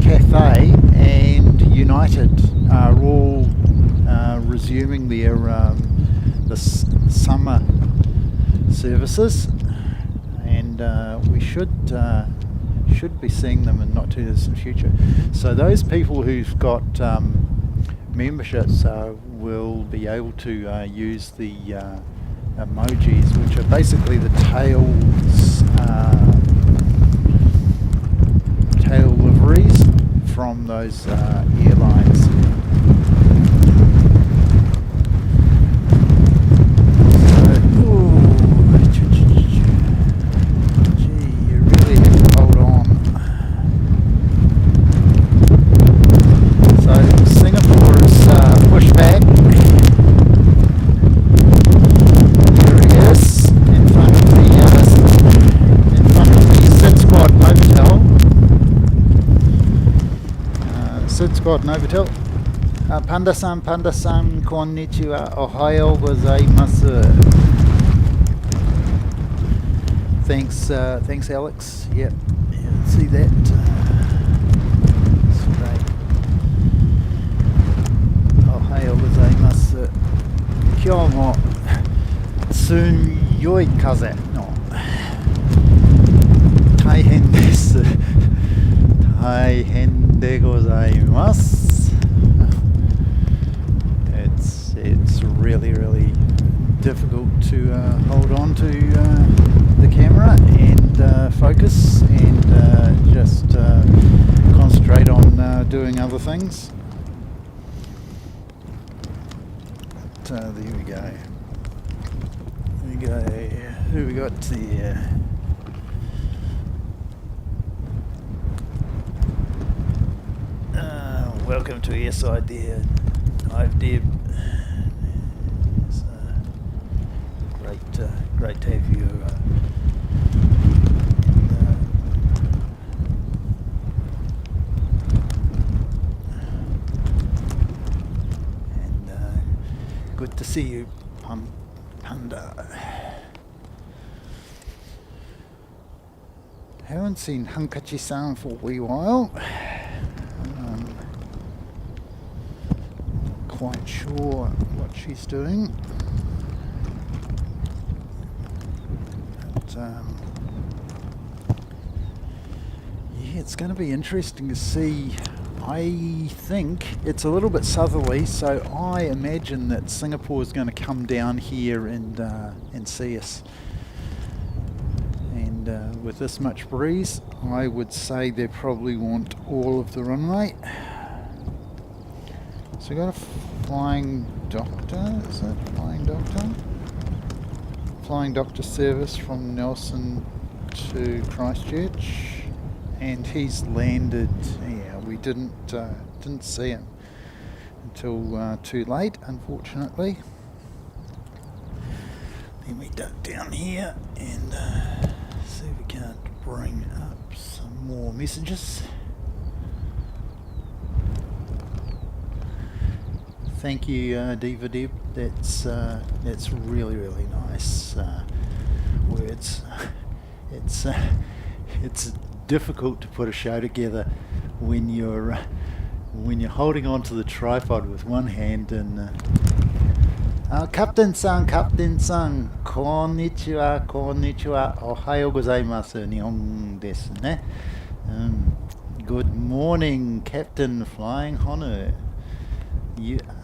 Cathay and United are all resuming their the summer services, and we should be seeing them in not too distant future. So those people who've got memberships will be able to use the emojis, which are basically the tail liveries from those airlines. tripod, Novotel. Panda-san, konnichiwa, ohayo gozaimasu. Thanks, Alex. Yep, yeah, see that. That's great. Ohayo gozaimasu. Kyou mo tsuyoi kaze no taihen desu. Taihen de gozaimasu. It's really difficult to hold on to the camera and focus and just concentrate on doing other things. But there we go. Who we got there? Welcome to Airside there. I've Deb. It's great to have you. Good to see you, Panda. Haven't seen Hankachi-san for a wee while. Quite sure what she's doing. But, yeah, it's going to be interesting to see. I think it's a little bit southerly, so I imagine that Singapore is going to come down here and see us. And with this much breeze, I would say they probably want all of the runway. So we got a Flying Doctor, is it Flying Doctor? Flying Doctor service from Nelson to Christchurch, and he's landed. Yeah, we didn't see him until too late, unfortunately. Then we duck down here and see if we can't bring up some more messages. Thank you, Diva Deb. That's really nice words. It's difficult to put a show together when you're holding onto the tripod with one hand and. Captain-san, konnichiwa, ohayo gozaimasu, nihon desu ne. Good morning, Captain Flying Honu.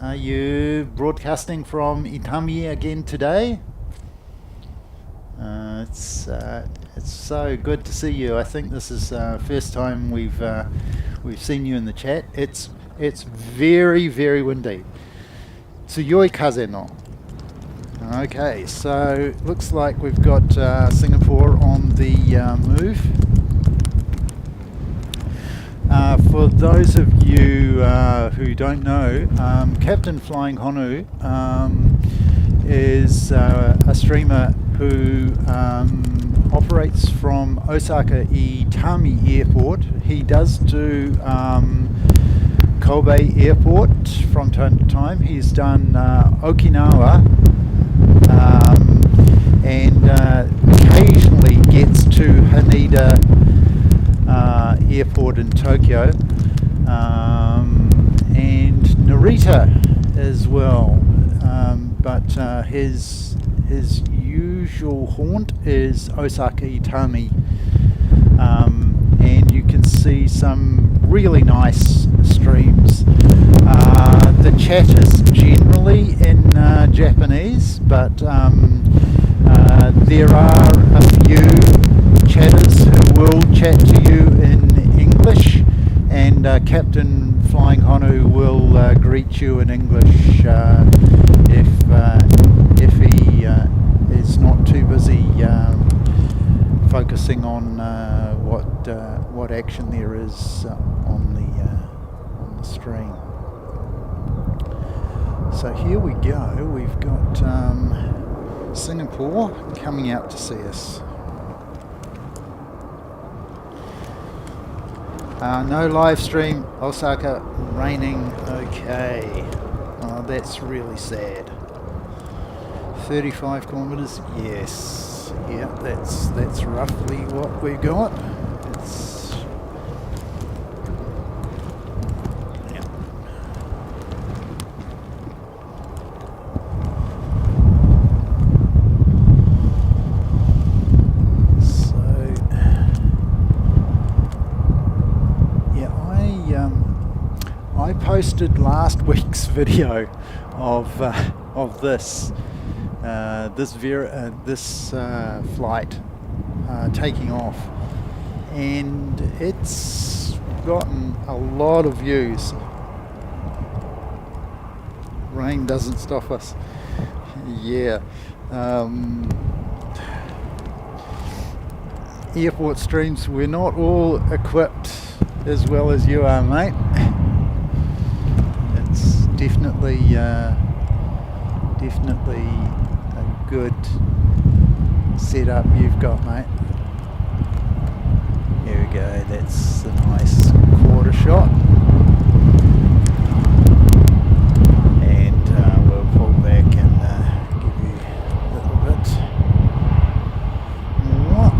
Are you broadcasting from Itami again today? It's so good to see you. I think this is first time we've seen you in the chat. It's very windy. Tsuyoi kaze no. Okay, so looks like we've got Singapore on the move. For those of you who don't know, Captain Flying Honu is a streamer who operates from Osaka Itami Airport. He does do Kobe Airport from time to time. He's done Okinawa and occasionally gets to Haneda Airport in Tokyo, and Narita as well, but his usual haunt is Osaka Itami, and you can see some really nice streams. The chat is generally in Japanese, but there are a few chatters who will chat to you in English, and Captain Flying Honu will greet you in English if he is not too busy focusing on what action there is on the stream. So here we go. We've got Singapore coming out to see us. No live stream. Osaka, raining. Okay. Oh, that's really sad. 35 kilometers. Yes. Yeah, that's roughly what we got. It's yeah. I posted last week's video of this flight taking off, and it's gotten a lot of views. Rain doesn't stop us. Yeah. Airport streams, we're not all equipped as well as you are, mate. It's definitely a good setup you've got, mate. Here we go, that's a nice quarter shot. And we'll pull back and give you a little bit more.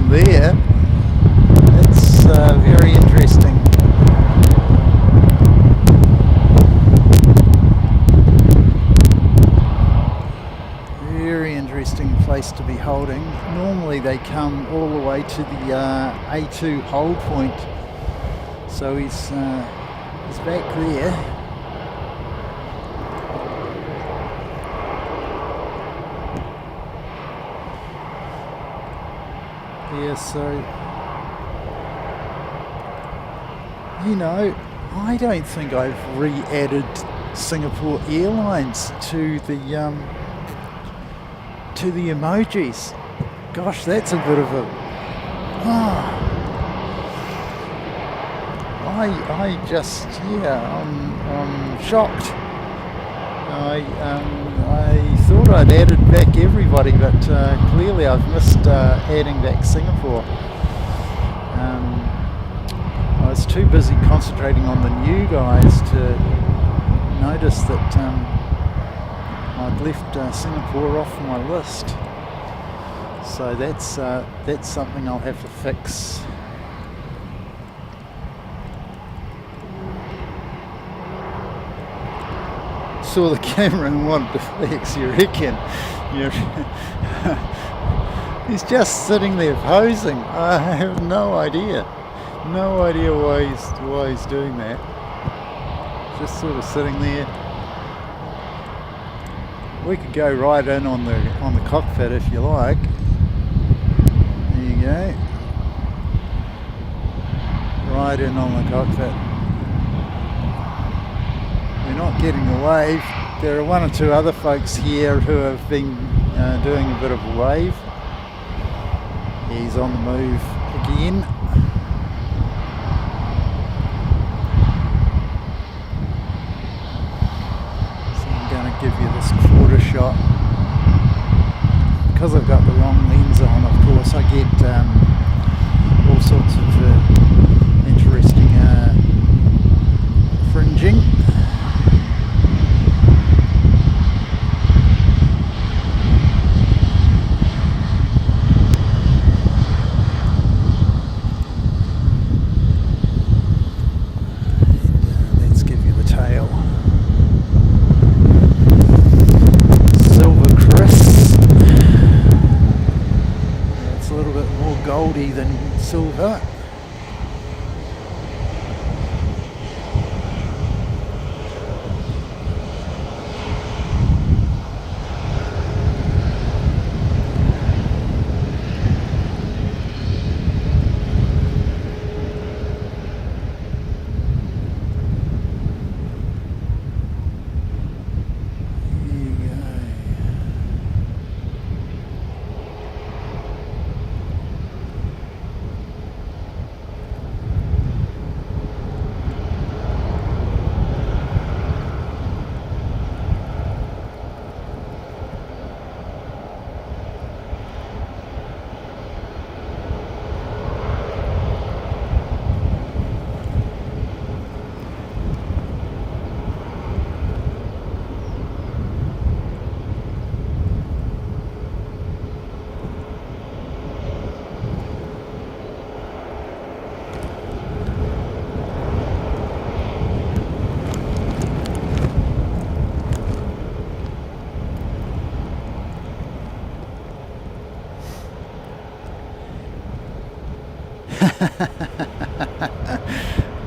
There, it's very interesting. Very interesting place to be holding. Normally they come all the way to the A2 hold point, so he's back there. Yeah, so, you know, I don't think I've re-added Singapore Airlines to the emojis. Gosh, that's a bit of a... I just, yeah, I'm shocked. I thought I'd added back everybody, but clearly I've missed adding back Singapore. I was too busy concentrating on the new guys to notice that I'd left Singapore off my list. So that's something I'll have to fix. Saw the camera and wanted to flex, you reckon? He's just sitting there posing. I have no idea why he's doing that. Just sort of sitting there. We could go right in on the cockpit if you like. There you go. Right in on the cockpit. We're not getting a wave. There are one or two other folks here who have been doing a bit of a wave. He's on the move again. So I'm going to give you this quarter shot. Because I've got the wrong lens on, of course, I get all sorts of interesting fringing. Than silver.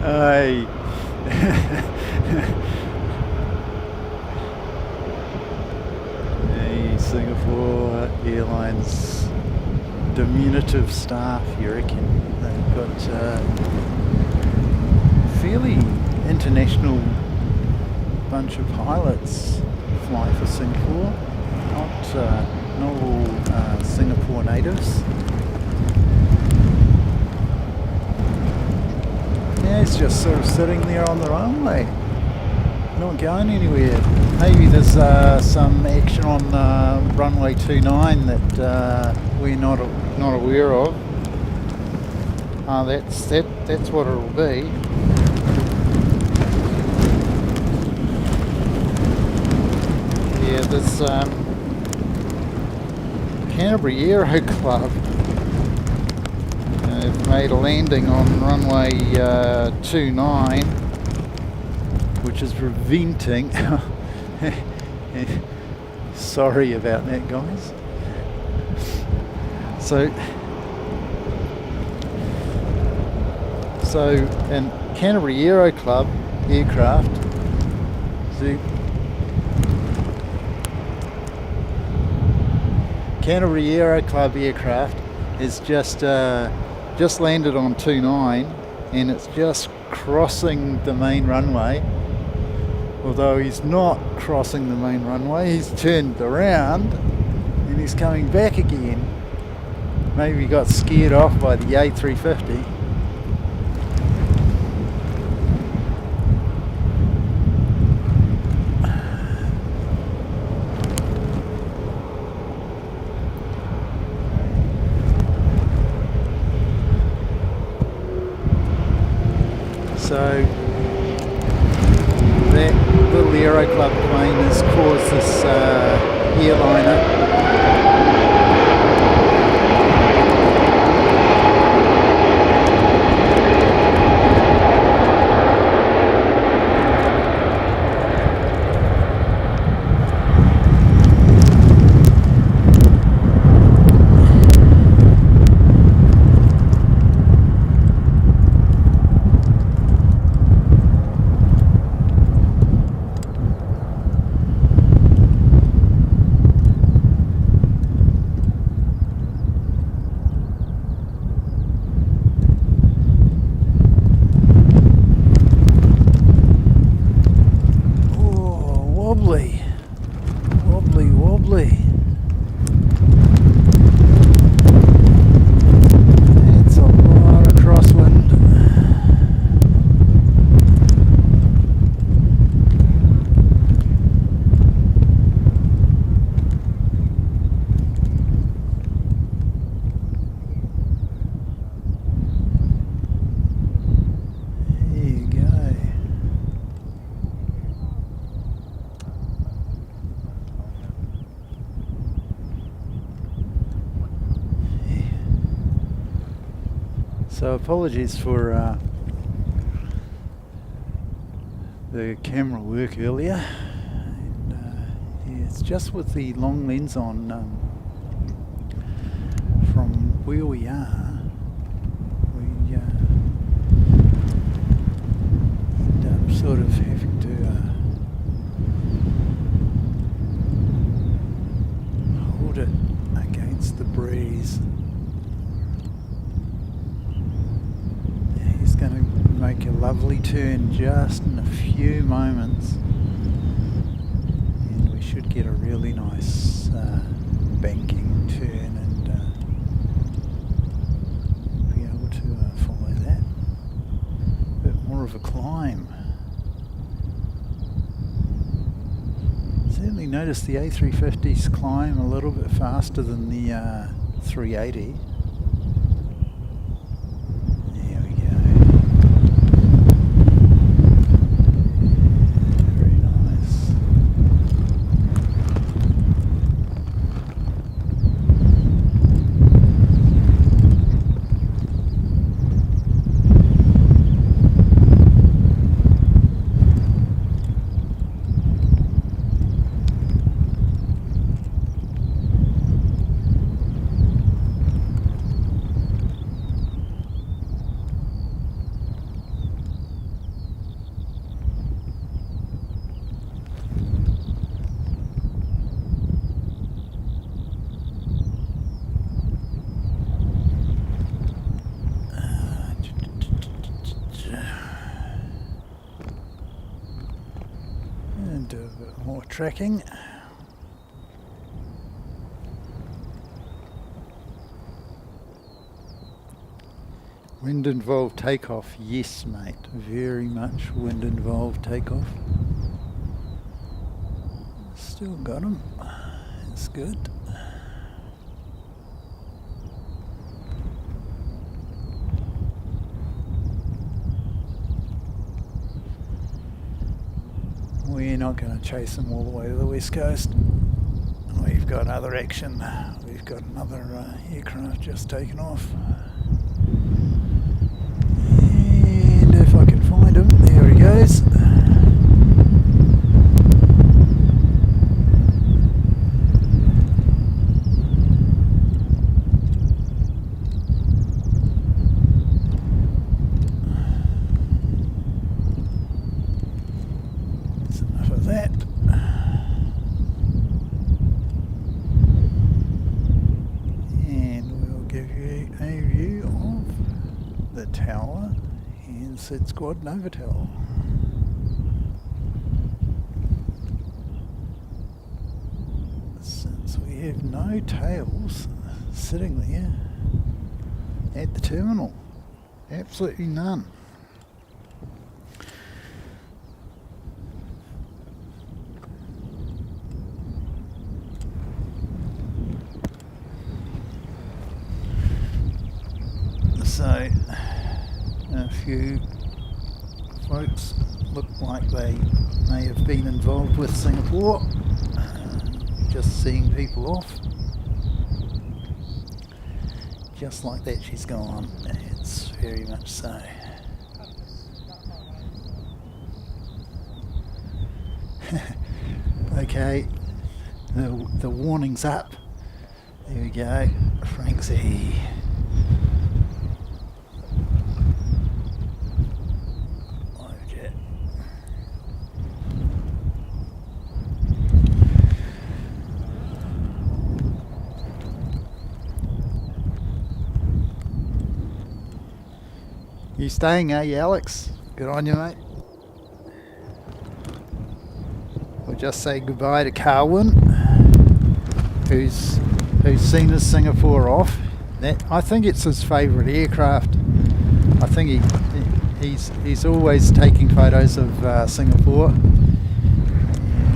Aye. Hey, Singapore Airlines diminutive staff, you reckon? They've got fairly international bunch of pilots fly for Singapore, not all Singapore natives. Yeah, it's just sort of sitting there on the runway, not going anywhere. Maybe there's some action on runway 29 that we're not aware of. That's what it'll be. Yeah, there's Canterbury Aero Club. They've made a landing on runway 29, which is preventing. Sorry about that, guys. So in Canterbury Aero Club aircraft, Canterbury Aero Club aircraft is just landed on 29, and it's just crossing the main runway. Although he's not crossing the main runway, he's turned around and he's coming back again. Maybe he got scared off by the A350. So that little Aero Club plane has caused this airliner wobbly. It's a lot of crosswind. There you go. So apologies for the camera work earlier. And, yeah, it's just with the long lens on from where we are. We end up sort of having to hold it against the breeze. Going to make a lovely turn just in a few moments, and we should get a really nice banking turn and be able to follow that. A bit more of a climb. Certainly noticed the A350s climb a little bit faster than the 380. tracking. Wind involved takeoff, yes mate, very much wind involved takeoff. Still got him, that's good. We're not going to chase them all the way to the west coast. We've got other action. We've got another aircraft just taken off. And if I can find him, there he goes. It's Squad Novotel. Since we have no tails sitting there at the terminal, absolutely none. So a few folks look like they may have been involved with Singapore, just seeing people off. Just like that she's gone, it's very much so. Okay, the warning's up. There we go, Franksy. You staying, eh, Alex? Good on you, mate. We'll just say goodbye to Carwin, who's seen his Singapore off. I think it's his favourite aircraft. I think he's always taking photos of Singapore.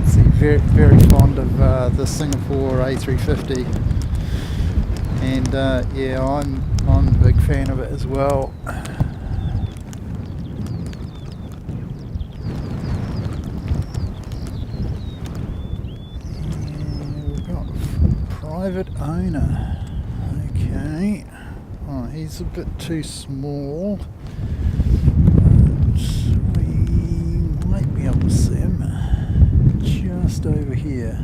He's very very fond of the Singapore A350, and yeah, I'm a big fan of it as well. Private owner. Okay. Oh, he's a bit too small. But we might be able to see him just over here.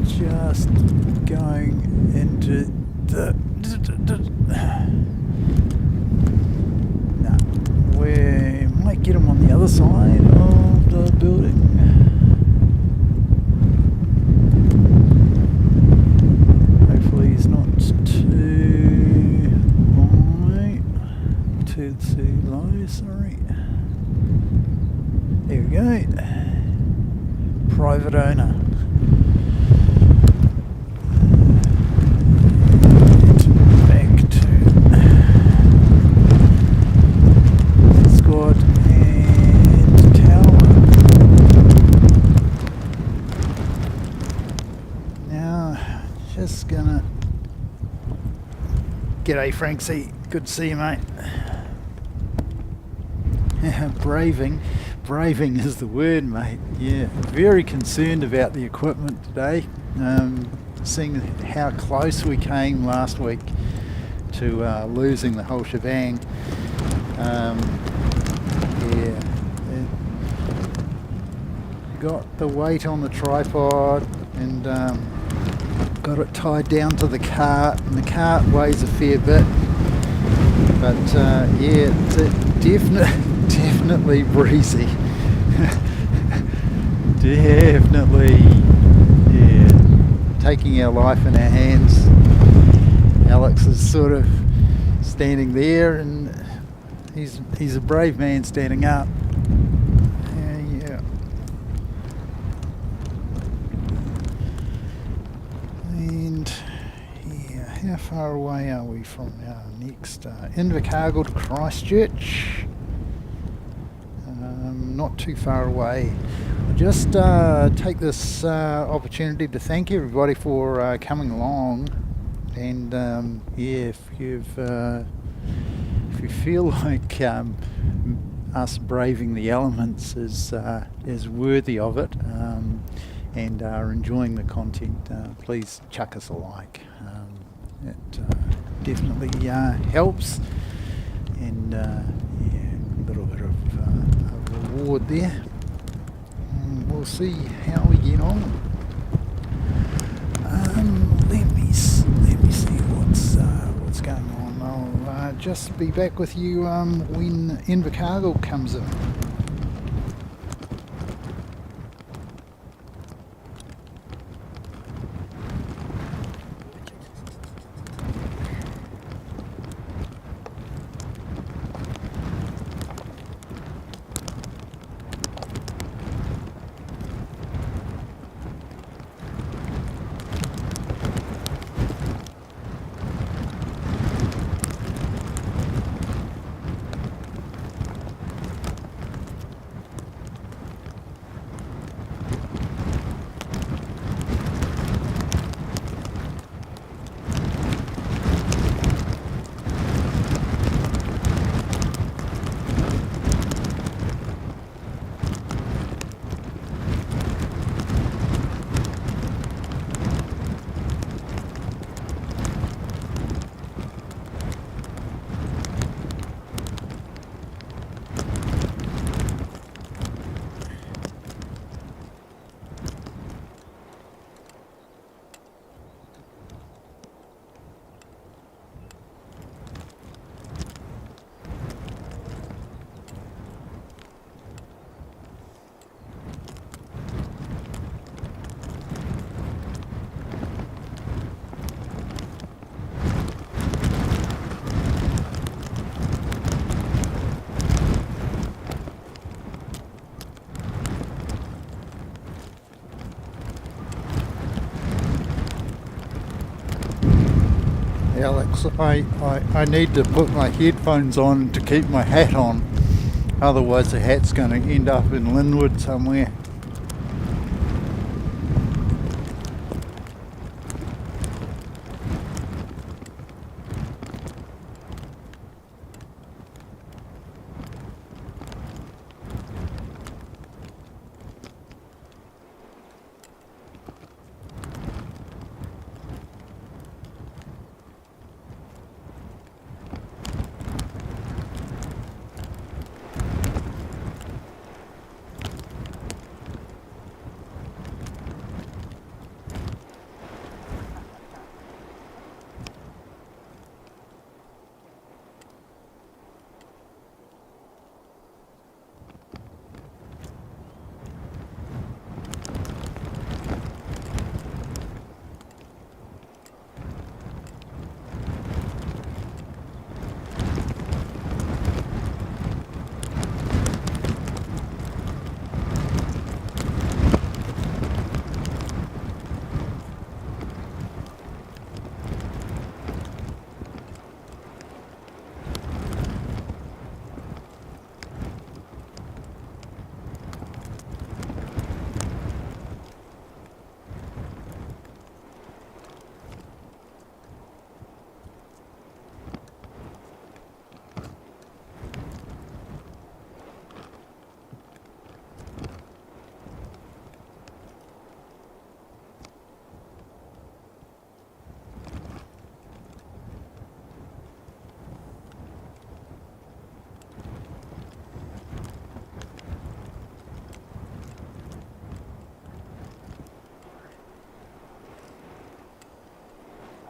Just going into the... No, we might get him on the other side of the building. Too low, sorry. There we go. Private owner. Back to squad and tower. Now, just gonna... G'day Franksy, good to see you, mate. Braving is the word, mate. Yeah, very concerned about the equipment today. Seeing how close we came last week to losing the whole shebang. Yeah, got the weight on the tripod and got it tied down to the cart, and the cart weighs a fair bit. But yeah, it's definitely breezy. Definitely, yeah, taking our life in our hands. Alex is sort of standing there, and he's a brave man standing up. far away are we from our next Invercargill to Christchurch? Not too far away. I'll just take this opportunity to thank everybody for coming along, and yeah, if you feel like us braving the elements is worthy of it, and are enjoying the content, please chuck us a like. It definitely helps, and yeah, a little bit of a reward there. We'll see how we get on. Let me see what's going on. I'll just be back with you when Invercargill comes in. Alex, I need to put my headphones on to keep my hat on, otherwise the hat's going to end up in Linwood somewhere.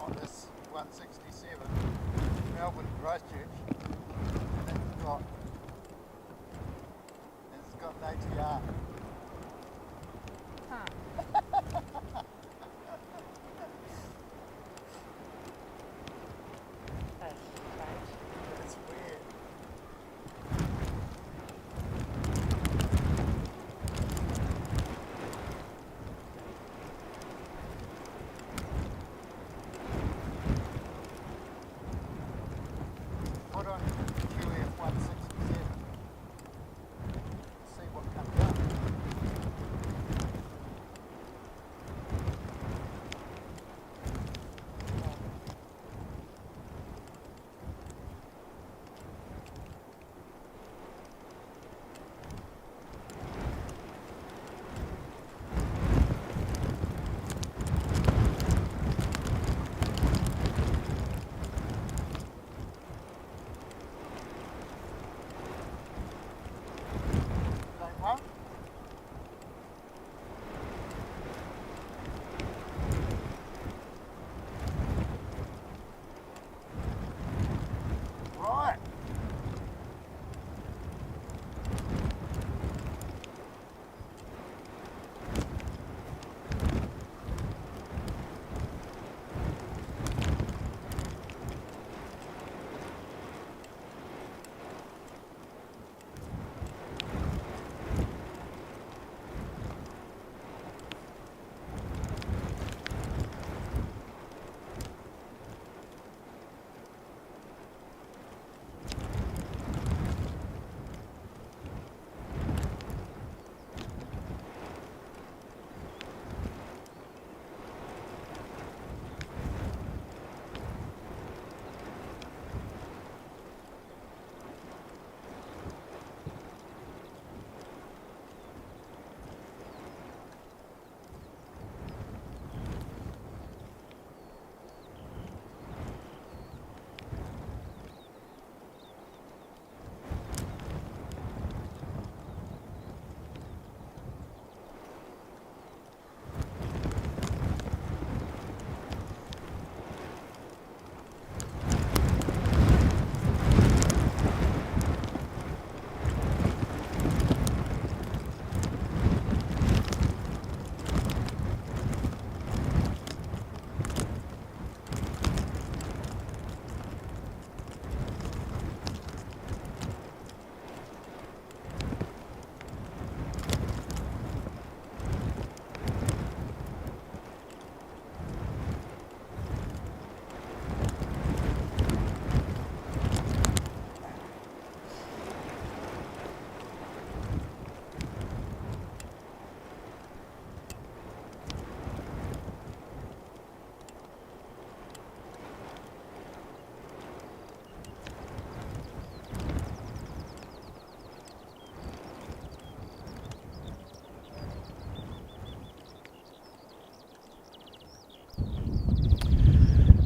On this 167, Melbourne to Christchurch, and it's got an ATR. It's weird.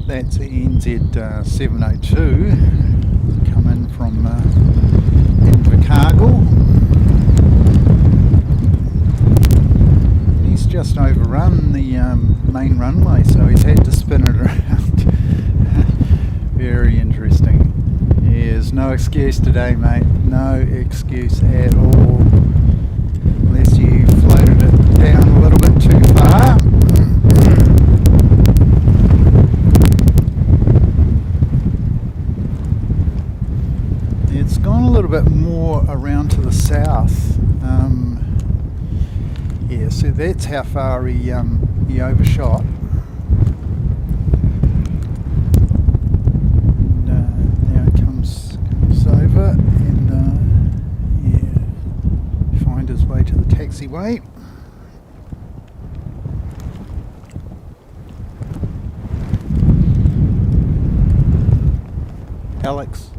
That's NZ 702 coming from Invercargill. He's just overrun the main runway, so he's had to spin it around. Very interesting. There's no excuse today, mate. No excuse at all. Unless you floated it down a little bit too far. It's gone a little bit more around to the south. Yeah, so that's how far he overshot. And now it comes over and yeah, find his way to the taxiway. Alex.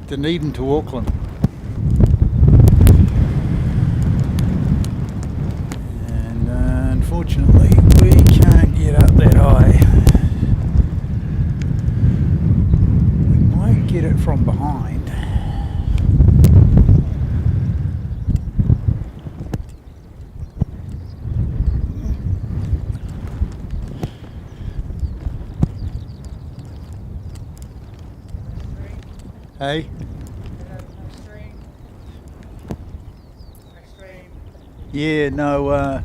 Dunedin to Auckland. And unfortunately we can't get up that high. We might get it from behind. Hey? Yeah, no,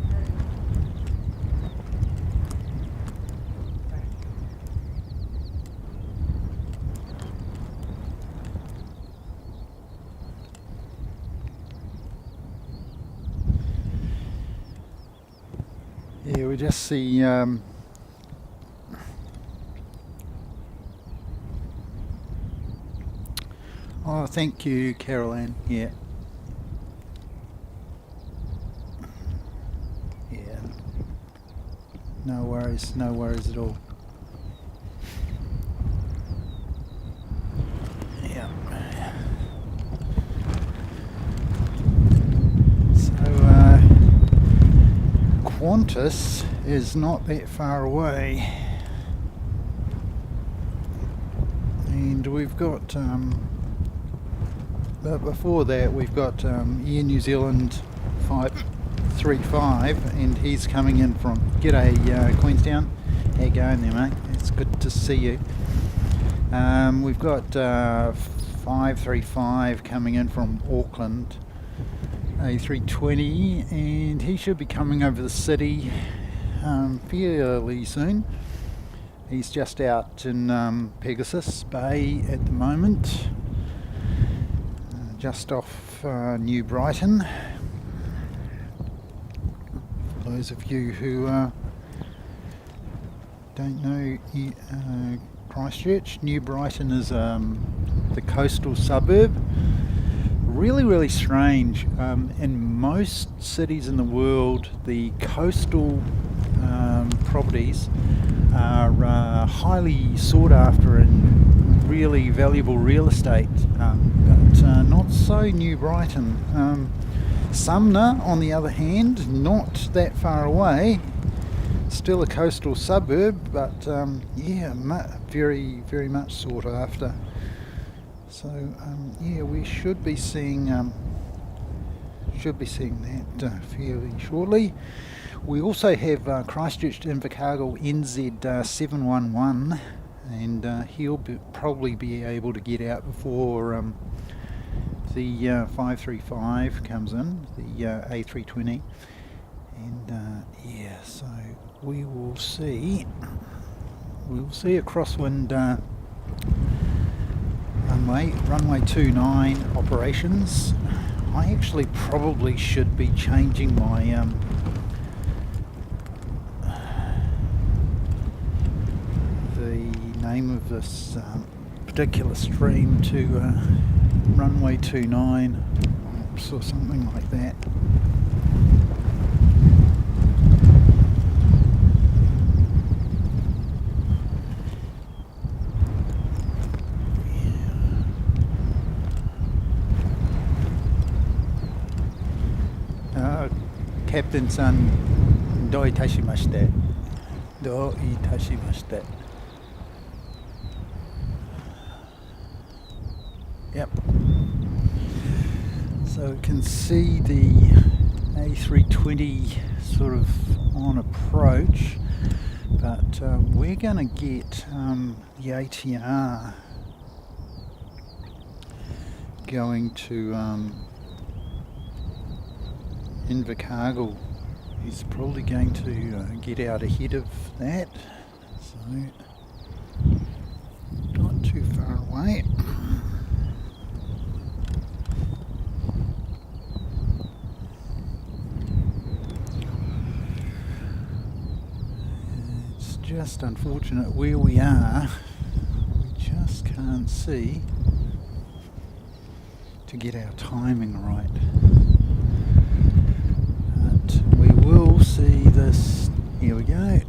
yeah, we just see, oh, thank you, Caroline, yeah. No worries at all. Yeah. So, Qantas is not that far away. And we've got, but before that we've got Air New Zealand 535, and he's coming in from G'day Queenstown. How you going there, mate? It's good to see you. We've got 535 coming in from Auckland, A320, and he should be coming over the city fairly soon. He's just out in Pegasus Bay at the moment, just off New Brighton. For those of you who don't know Christchurch, New Brighton is the coastal suburb. Really strange. In most cities in the world, the coastal properties are highly sought after and really valuable real estate, but not so New Brighton. Sumner, on the other hand, not that far away, still a coastal suburb, but yeah, very much sought after. So yeah, we should be seeing that fairly shortly. We also have Christchurch to Invercargill NZ 711, and he'll probably be able to get out before the 535 comes in, the A320, and yeah, so we will see a crosswind runway 29 operations. I actually probably should be changing my the name of this particular stream to runway 29 ops or something like that. Captain san, do itashimashite. Do itashimashite. Yep. So we can see the A320 sort of on approach, but we're going to get the ATR going to Invercargill. He's probably going to get out ahead of that, so not too far away. It's just unfortunate where we are, we just can't see to get our timing right. But we will see this. Here we go.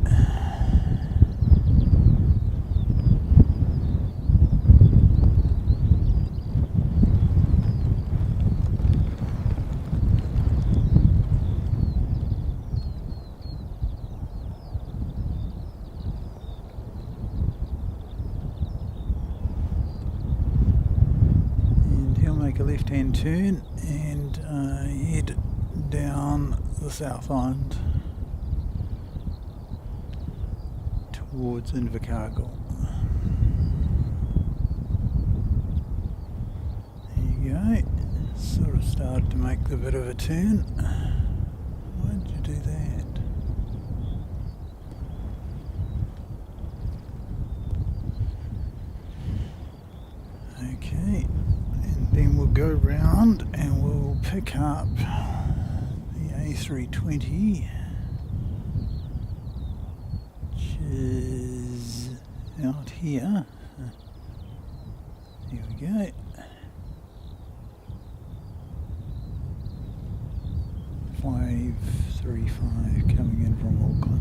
A left-hand turn and head down the South Island towards Invercargill. There you go. Sort of started to make the bit of a turn. Why did you do that? Okay. Then we'll go round and we'll pick up the A320, which is out here. Here we go. 535 coming in from Auckland.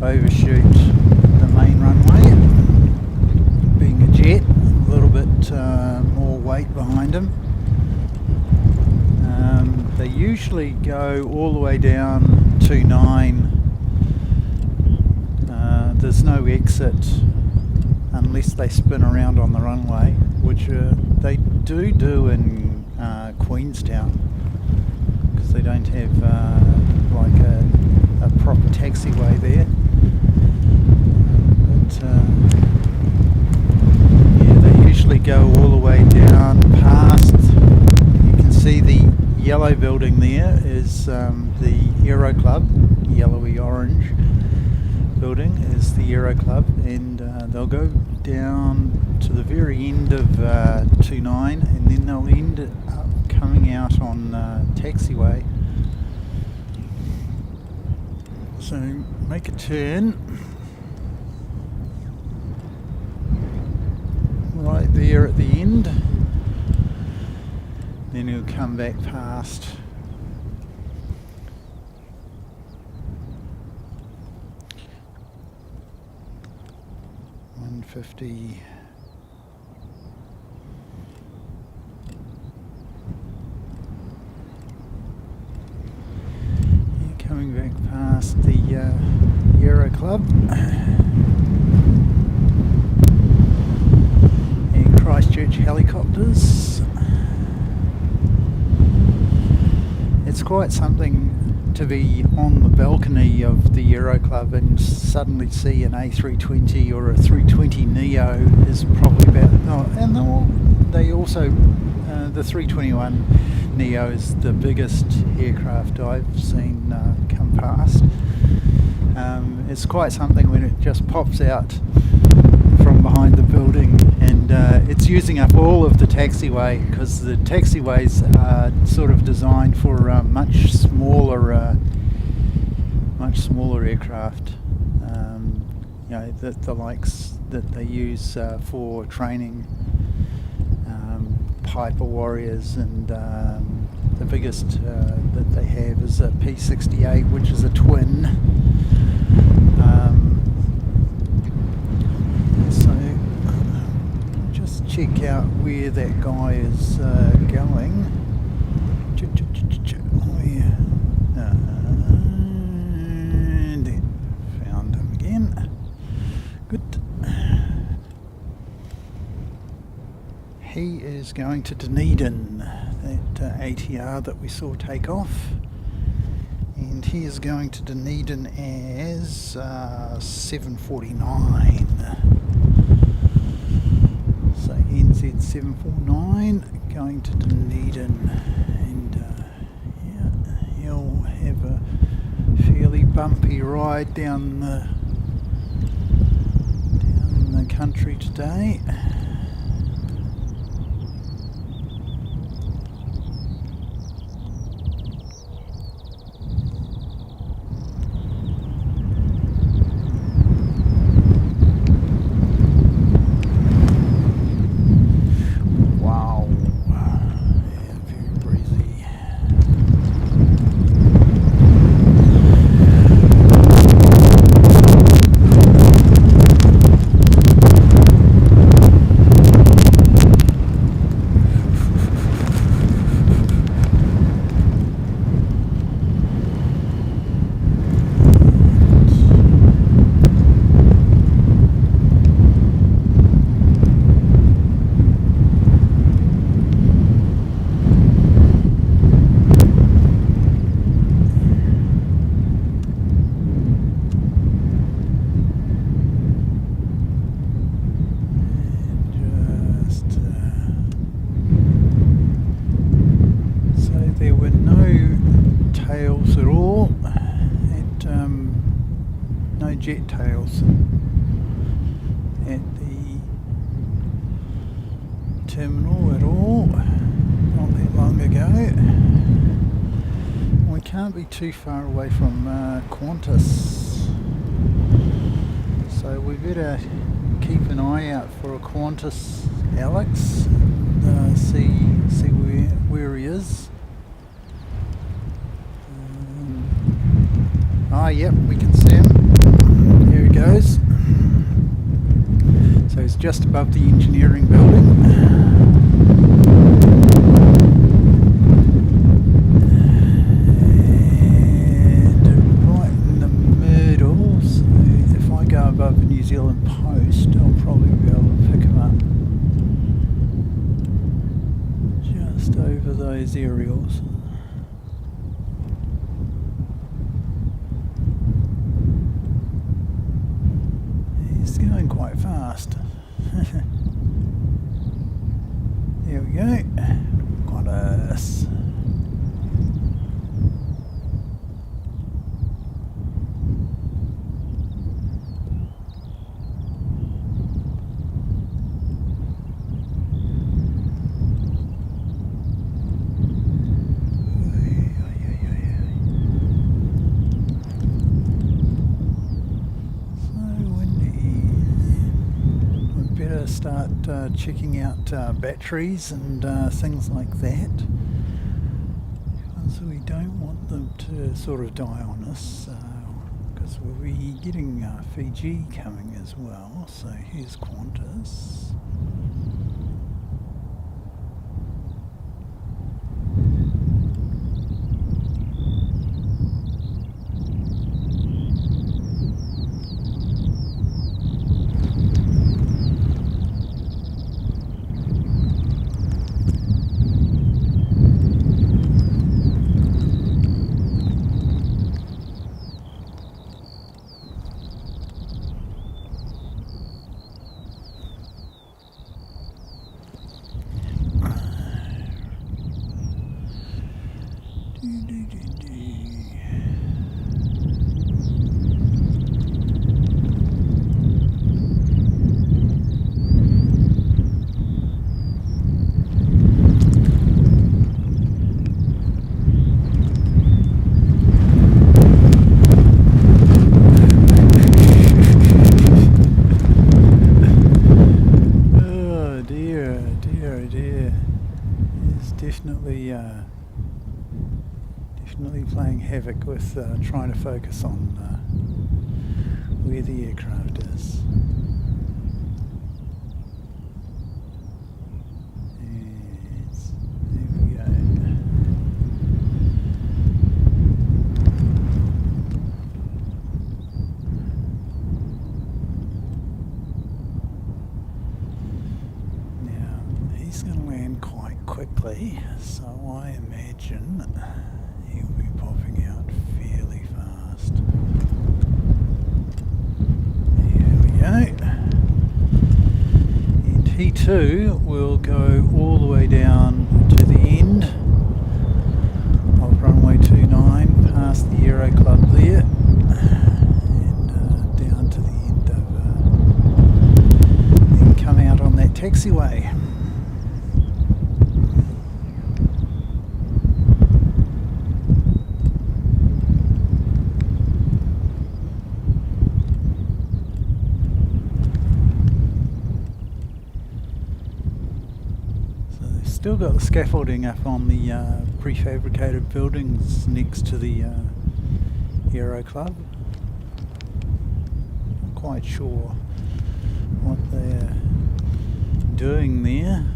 Overshoot the main runway, being a jet, a little bit more weight behind him. They usually go all the way down to 9. There's no exit unless they spin around on the runway, which they do in Queenstown, because they don't have like a proper taxiway there. Yeah, they usually go all the way down past. You can see the yellow building there is the Aero Club. Yellowy orange building is the Aero Club, and they'll go down to the very end of 29, and then they'll end up coming out on taxiway. So make a turn right there at the end, then he'll come back past 350. Coming back past the Euro Club and Christchurch helicopters. It's quite something to be on the balcony of the Euro Club and suddenly see an A320 or a 320neo is probably about, and they also, the 321neo is the biggest aircraft I've seen come past. It's quite something when it just pops out from behind the building, and it's using up all of the taxiway, because the taxiways are sort of designed for much smaller aircraft. The likes that they use for training Piper Warriors, and the biggest that they have is a P68, which is a twin. So just check out where that guy is going. Oh yeah. And found him again. Good. He is going to Dunedin, that ATR that we saw take off. And he is going to Dunedin as 749. So NZ 749 going to Dunedin, and yeah, he'll have a fairly bumpy ride down the country today. Jet tails at the terminal at all, not that long ago. We can't be too far away from Qantas, so we better keep an eye out for a Qantas Alex, and see where he is. Yep, we can see him. There he goes. So he's just above the engineering building. And right in the middle, so if I go above New Zealand Post, I'll probably be able to pick him up. Just over those aerials. Going quite fast. There we go. Qantas. Start checking out batteries and things like that, because we don't want them to sort of die on us, because So we'll be getting Fiji coming as well. So here's Qantas. Definitely playing havoc with trying to focus on where the aircraft is. Yes, there we go. Now, he's going to land quite quickly, so I imagine he'll be popping out fairly fast. There we go. And he too will go all the way down to the end of runway 29, past the Aero Club there, and down to the end of then come out on that taxiway. Still got the scaffolding up on the prefabricated buildings next to the Aero Club. Not quite sure what they're doing there.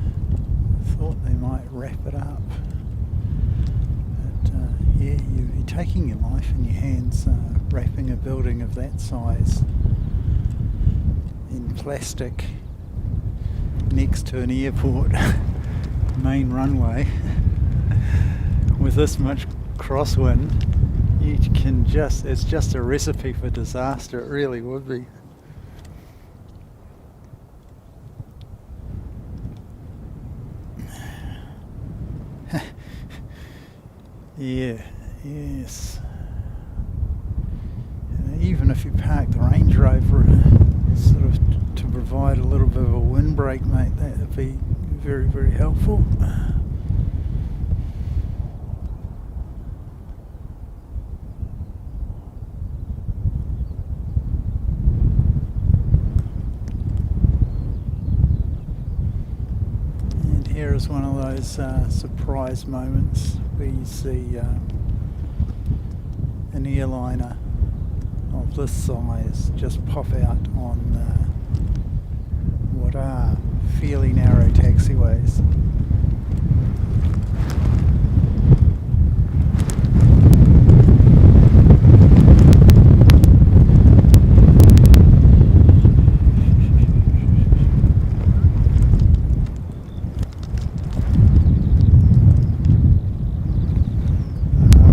Thought they might wrap it up. But yeah, you're taking your life in your hands, wrapping a building of that size in plastic next to an airport. Main runway with this much crosswind, you can it's just a recipe for disaster. It really would be. Yeah, yes. Even if you park the Range Rover sort of to provide a little bit of a windbreak, mate, that would be very, very helpful. And here is one of those surprise moments where you see an airliner of this size just pop out on what are fairly narrow taxiways.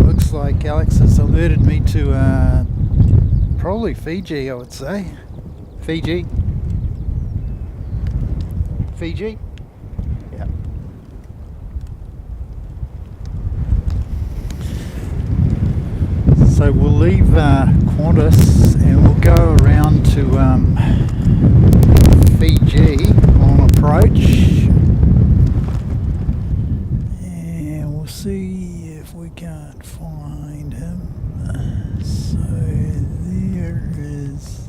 Looks like Alex has alerted me to probably Fiji, I would say. Fiji? Yeah. So we'll leave Qantas and we'll go around to Fiji on approach, and we'll see if we can't find him. So there is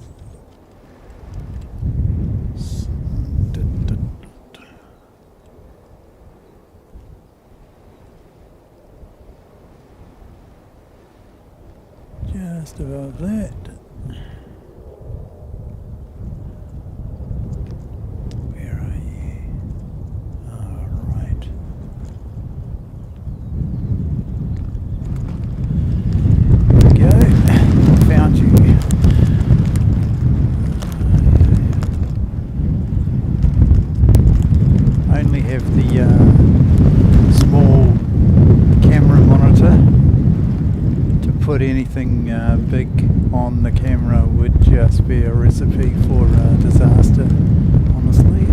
just above that. put anything big on the camera would just be a recipe for disaster, honestly.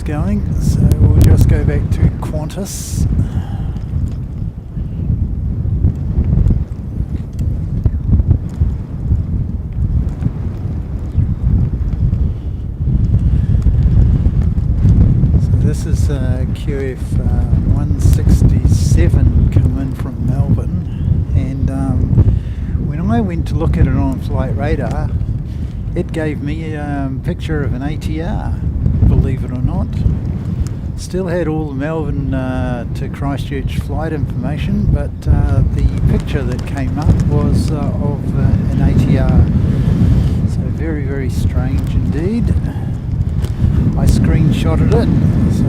Going, so we'll just go back to Qantas. So this is QF 167 coming from Melbourne, and when I went to look at it on Flight Radar, it gave me a picture of an ATR. Believe it or not. Still had all the Melbourne to Christchurch flight information, but the picture that came up was of an ATR. So very, very strange indeed. I screenshotted it, so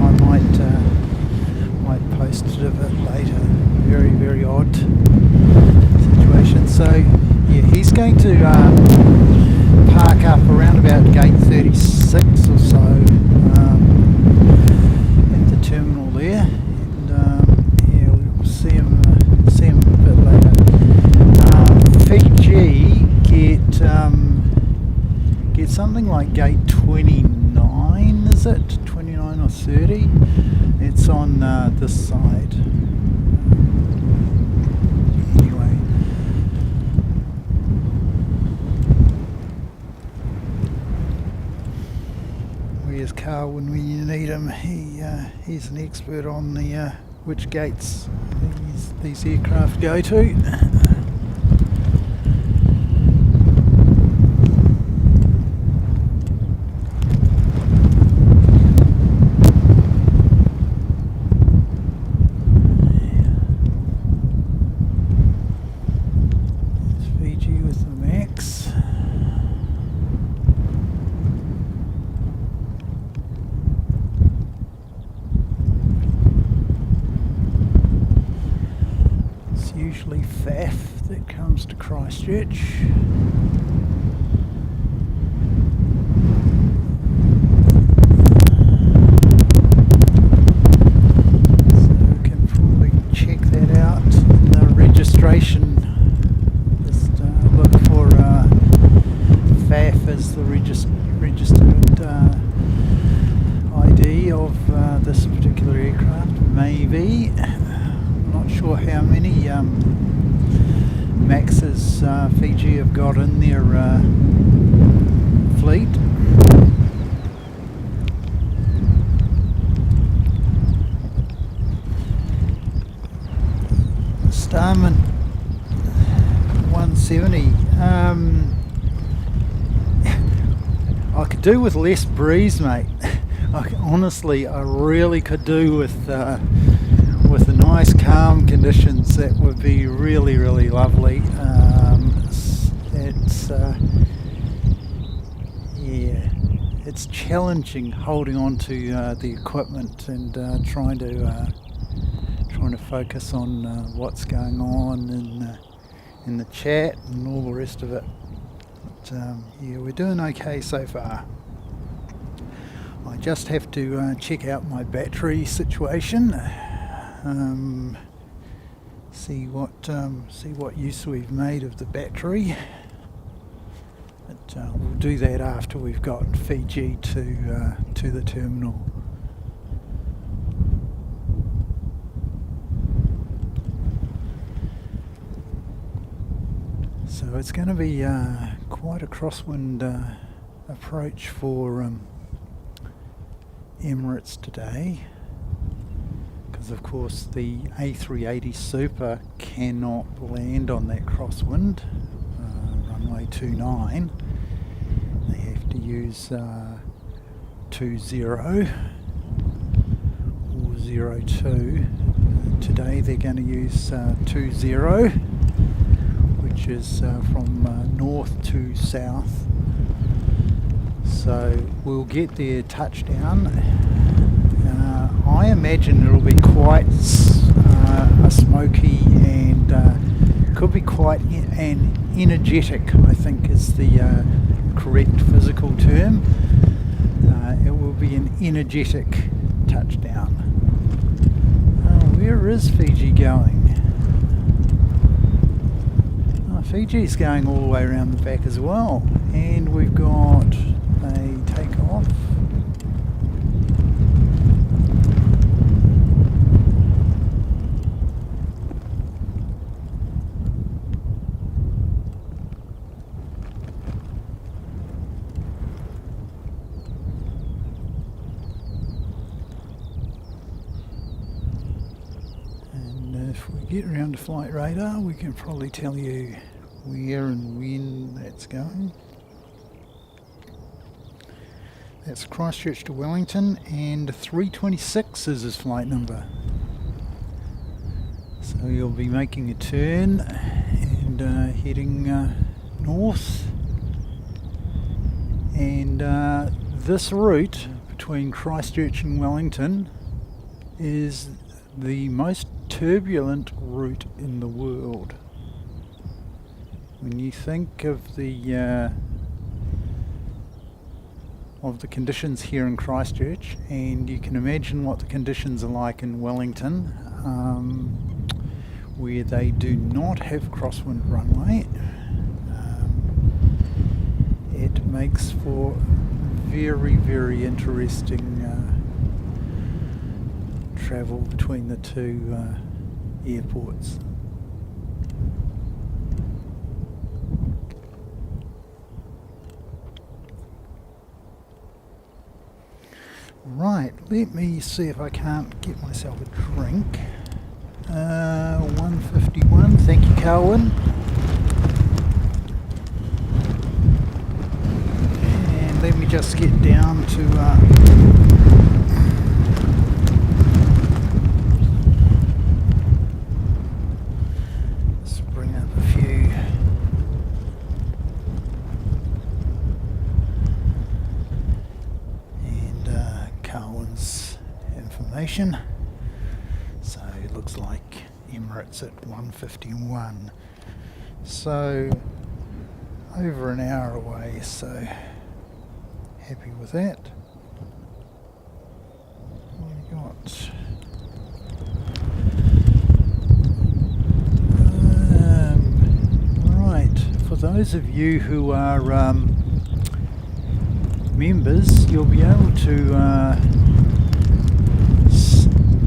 I might post it a bit later. Very, very odd situation. So yeah, he's going to park up around about gate 36 or so at the terminal there, and yeah, we'll see him a bit later. Fiji get something like gate 29, is it? 29 or 30? It's on this side. Where's Carl when we need him? He's an expert on the which gates these aircraft go to. Usually FAF that comes to Christchurch. So we can probably check that out in the registration. Just look for FAF as the registered ID of this particular aircraft. Maybe. Not sure how many Maxes Fiji have got in their fleet. Starman 170. I could do with less breeze, mate. Honestly, I really could do with the nice calm conditions. That would be really, really lovely. Yeah, it's challenging holding on to the equipment and trying to focus on what's going on in the chat and all the rest of it. But yeah, we're doing okay so far. I just have to check out my battery situation. See what use we've made of the battery. But we'll do that after we've got Fiji to the terminal. So it's going to be quite a crosswind approach for Emirates today, because of course the A380 Super cannot land on that crosswind, runway 29. They have to use 20 or 02. Today they're going to use 20, which is from north to south. So we'll get their touchdown. I imagine it'll be quite a smoky and could be quite an energetic, I think is the correct physical term. It will be an energetic touchdown. Where is Fiji going? Fiji's going all the way around the back as well, and we've got a takeoff. And if we get around to flight radar, we can probably tell you where and when that's going. That's Christchurch to Wellington, and 326 is his flight number. So you'll be making a turn and heading north. And this route between Christchurch and Wellington is the most turbulent route in the world. When you think of the conditions here in Christchurch, and you can imagine what the conditions are like in Wellington, where they do not have crosswind runway, it makes for very, very interesting travel between the two airports. Right, let me see if I can't get myself a drink. 151, thank you, Carwin. And let me just get down to let's bring up a few. Carwin's information. So it looks like Emirates at 151. So over an hour away, so happy with that. What have we got? Right, for those of you who are members, you'll be able to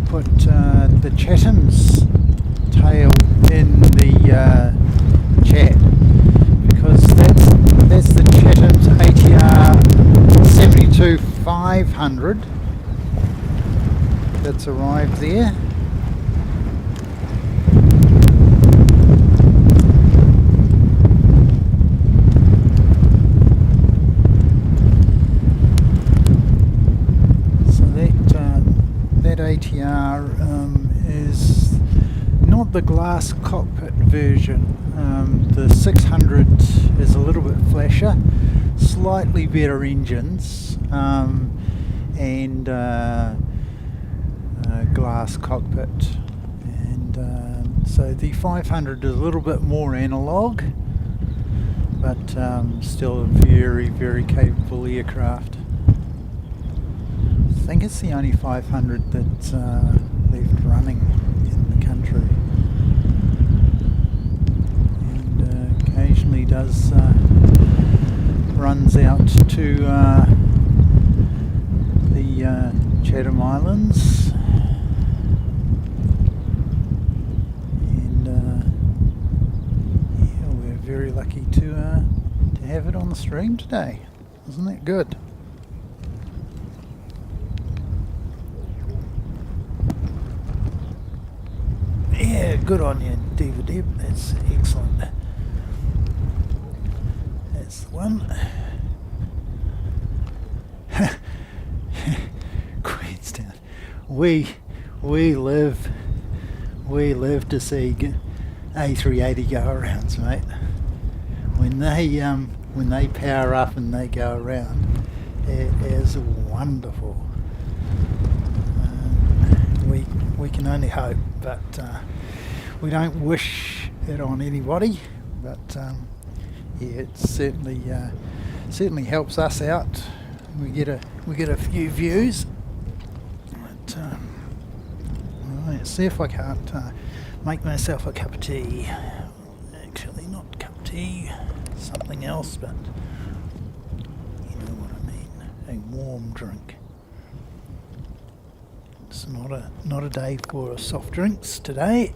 put the Chatham's tail in the chat, because that's the Chatham's ATR 72-500 that's arrived there. ATR is not the glass cockpit version. The 600 is a little bit flasher, slightly better engines, and glass cockpit. And so the 500 is a little bit more analog, but still a very, very capable aircraft. I think it's the only 500 that's left running in the country, and occasionally does runs out to the Chatham Islands, and yeah, we're very lucky the stream today. Isn't that good? Yeah, good on you, Diva Deb. That's excellent. That's the one. Queenstown. We live to see A380 go arounds, mate. When they power up and they go around, it is wonderful. We can only hope, but we don't wish it on anybody. But yeah, it certainly helps us out. We get a few views. But right, see if I can't make myself a cup of tea. Actually, not cup of tea, something else, but you know what I mean. A warm drink. It's not a day for soft drinks today.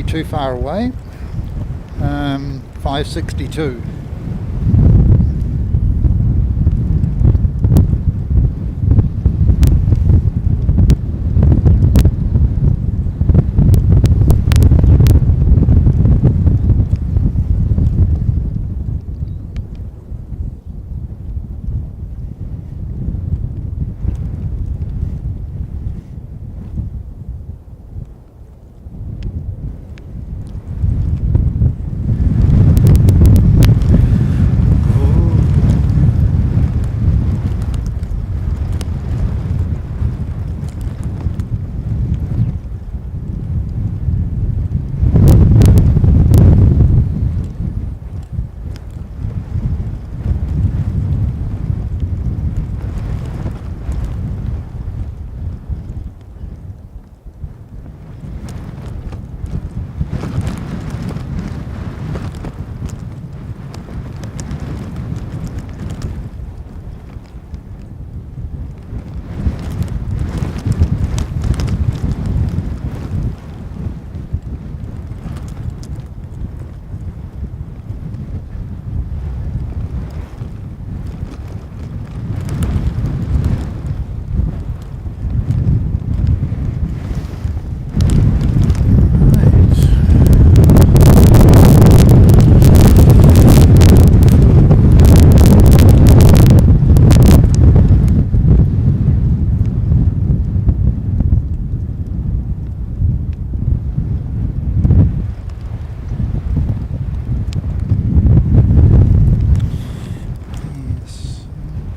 Too far away. 562.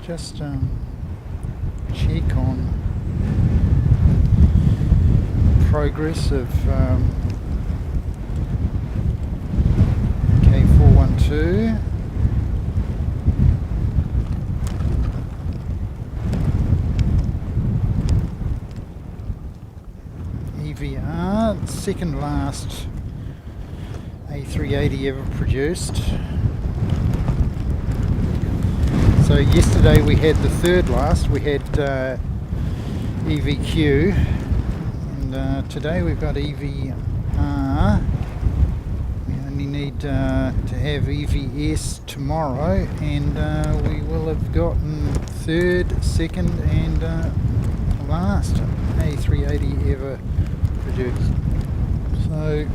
just check on progress of K412. EVR, second last A380 ever produced. So yesterday we had the third last, we had EVQ, and today we've got EVR. We only need to have EVS tomorrow, and we will have gotten third, second and last A380 ever produced. So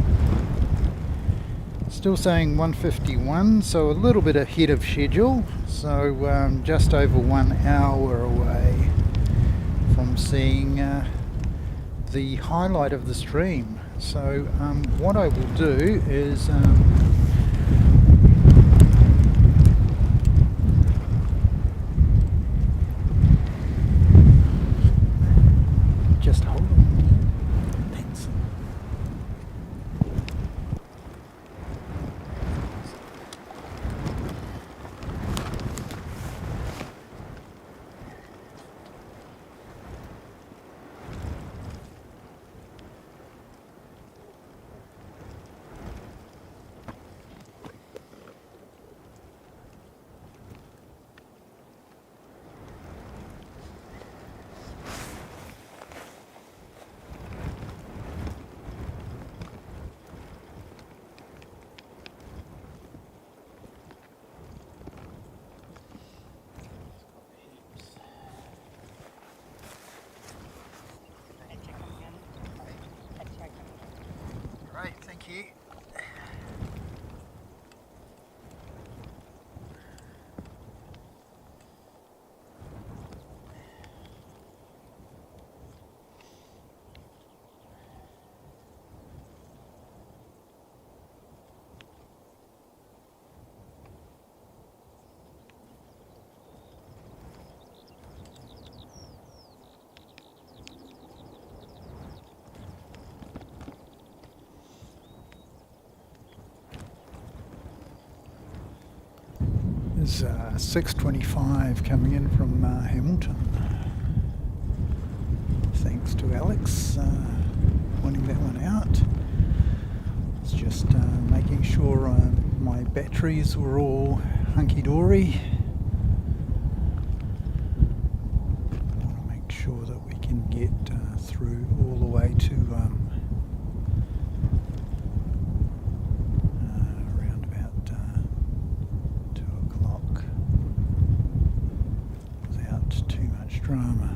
still saying 151, so a little bit ahead of schedule, so just over 1 hour away from seeing the highlight of the stream. So what I will do is just hold on. Thanks. Great, thank you. There's 625 coming in from Hamilton. Thanks to Alex pointing that one out. It's just making sure my batteries were all hunky-dory. I want to make sure that we can get through all the way to around about 2 o'clock without too much drama.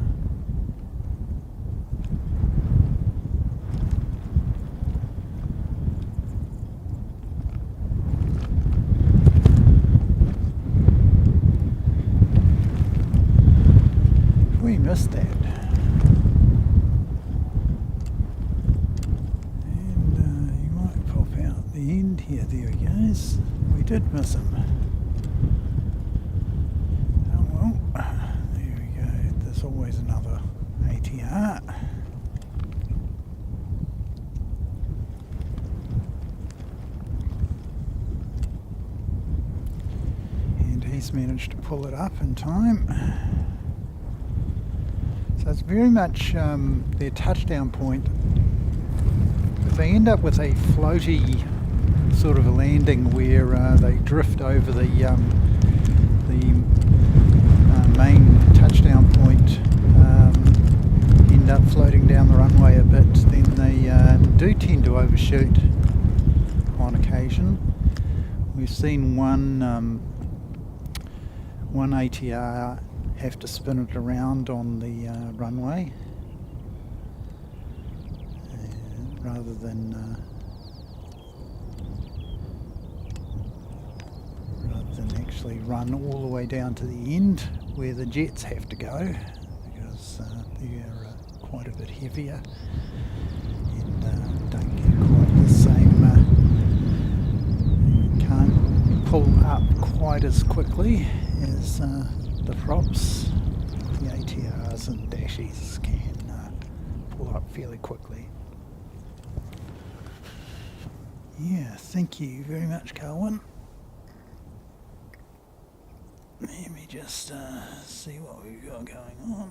We missed that. And you might pop out the end here. There he goes. We did miss him. Oh well. There we go. There's always another ATR. And he's managed to pull it up in time. So it's very much their touchdown point. If they end up with a floaty sort of a landing where they drift over the main touchdown point, end up floating down the runway a bit, then they do tend to overshoot on occasion. We've seen one ATR have to spin it around on the runway rather than actually run all the way down to the end where the jets have to go, because they're quite a bit heavier and don't get quite the same, can't pull up quite as quickly as the props, the ATRs and dashies can pull up fairly quickly. Yeah, thank you very much, Carwin. Let me just see what we've got going on.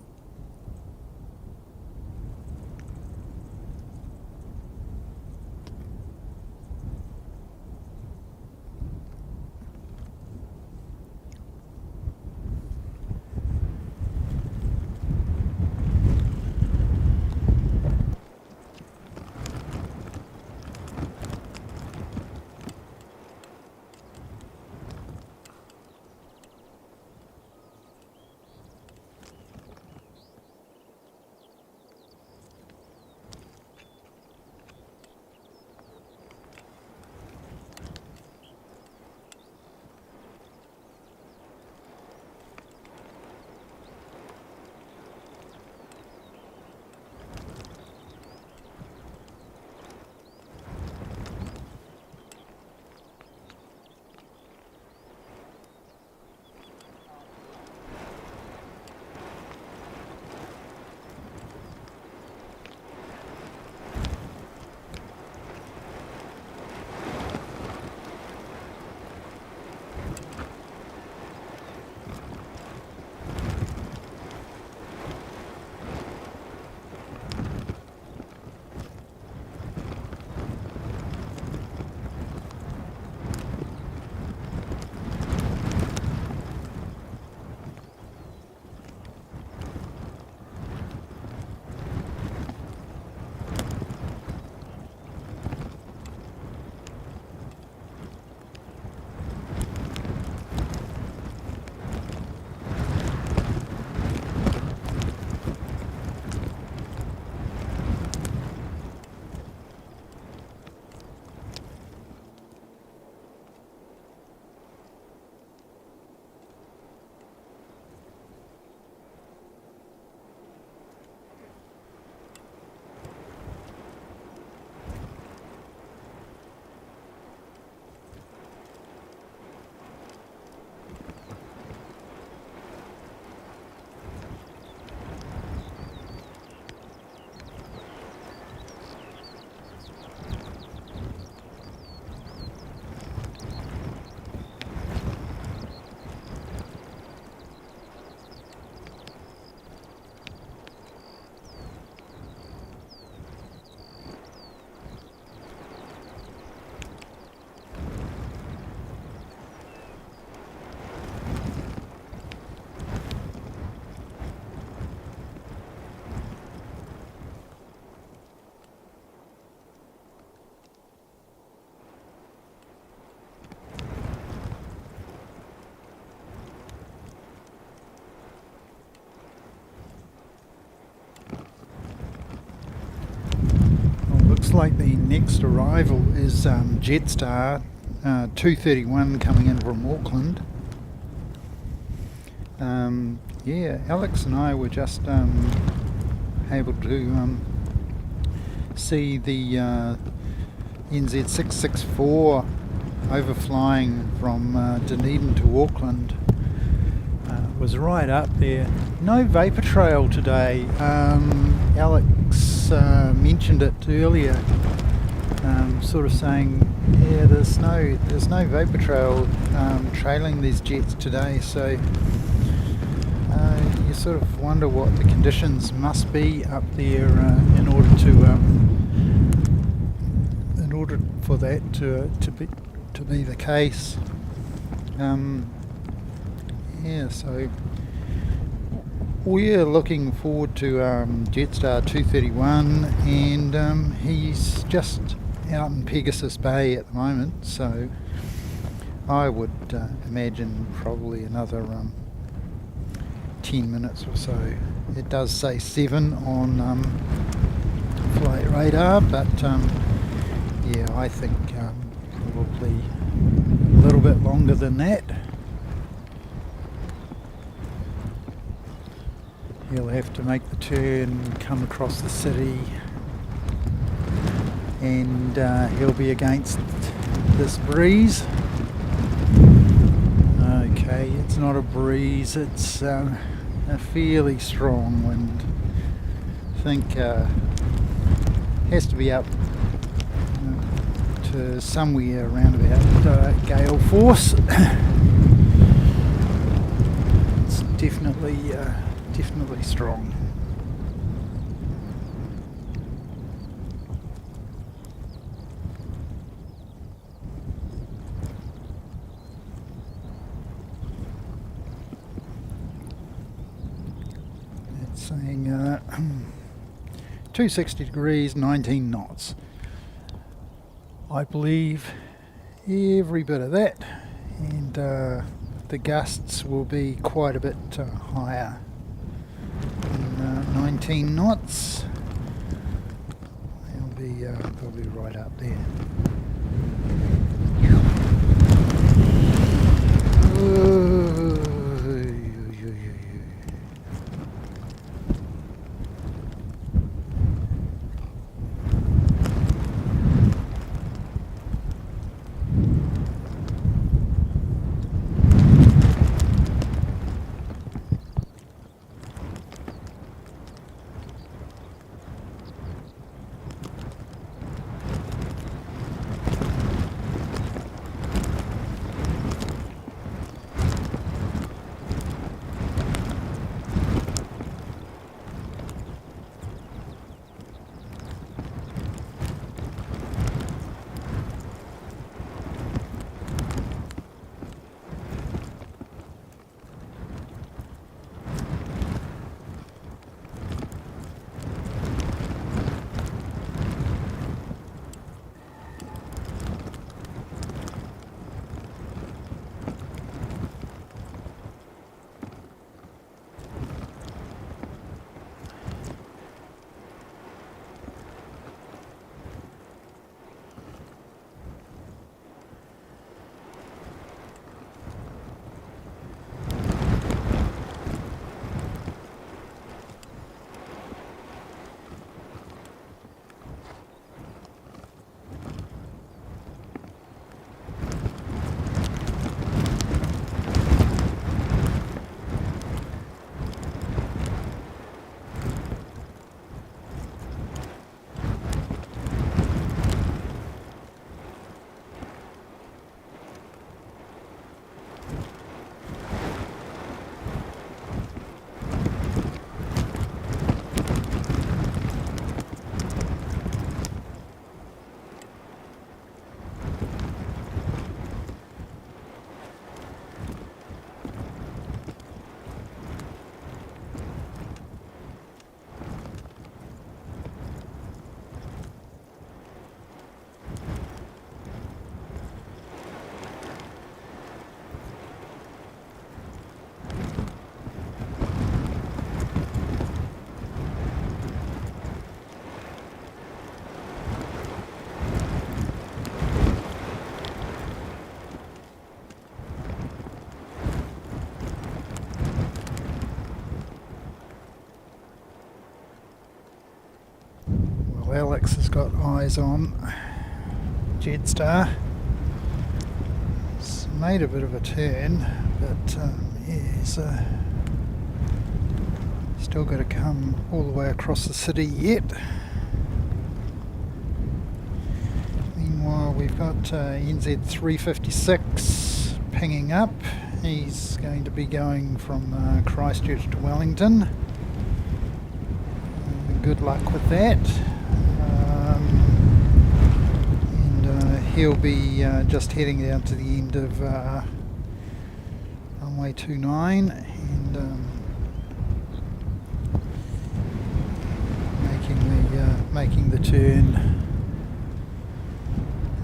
Looks like the next arrival is JetStar 231 coming in from Auckland. Yeah, Alex and I were just able to see the NZ 664 overflying from Dunedin to Auckland. Was right up there. No vapor trail today. Alex mentioned it earlier, sort of saying, yeah, there's no vapor trail trailing these jets today. So you sort of wonder what the conditions must be up there in order for that to be the case. Yeah, so we're looking forward to JetStar 231, and he's just out in Pegasus Bay at the moment, so I would imagine probably another 10 minutes or so. It does say 7 on flight radar, but yeah, I think probably a little bit longer than that. He'll have to make the turn, come across the city, and he'll be against this breeze. Okay, it's not a breeze, it's a fairly strong wind. I think has to be up to somewhere around about gale force. It's definitely strong. It's saying 260 degrees, 19 knots. I believe every bit of that, and the gusts will be quite a bit higher than 19 knots. They'll be right up there. Alex has got eyes on JetStar. It's made a bit of a turn, but yeah, he's still got to come all the way across the city yet. Meanwhile, we've got NZ 356 pinging up. He's going to be going from Christchurch to Wellington. Good luck with that. He'll be just heading down to the end of runway 29 and making the turn.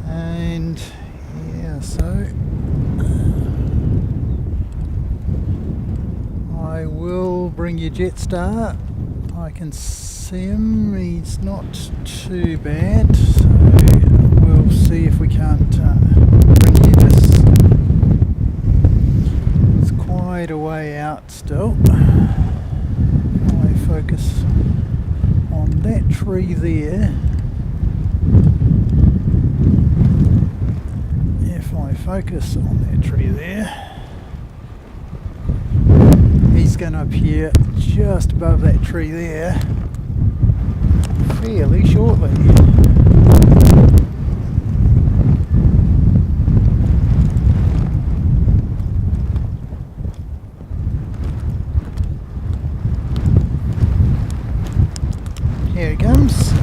And yeah, so I will bring you JetStar. I can see him. He's not too bad. So we'll see if we can't bring you this. It's quite a way out still. I focus on that tree there. If I focus on that tree there, going to appear just above that tree there fairly shortly. Here it comes.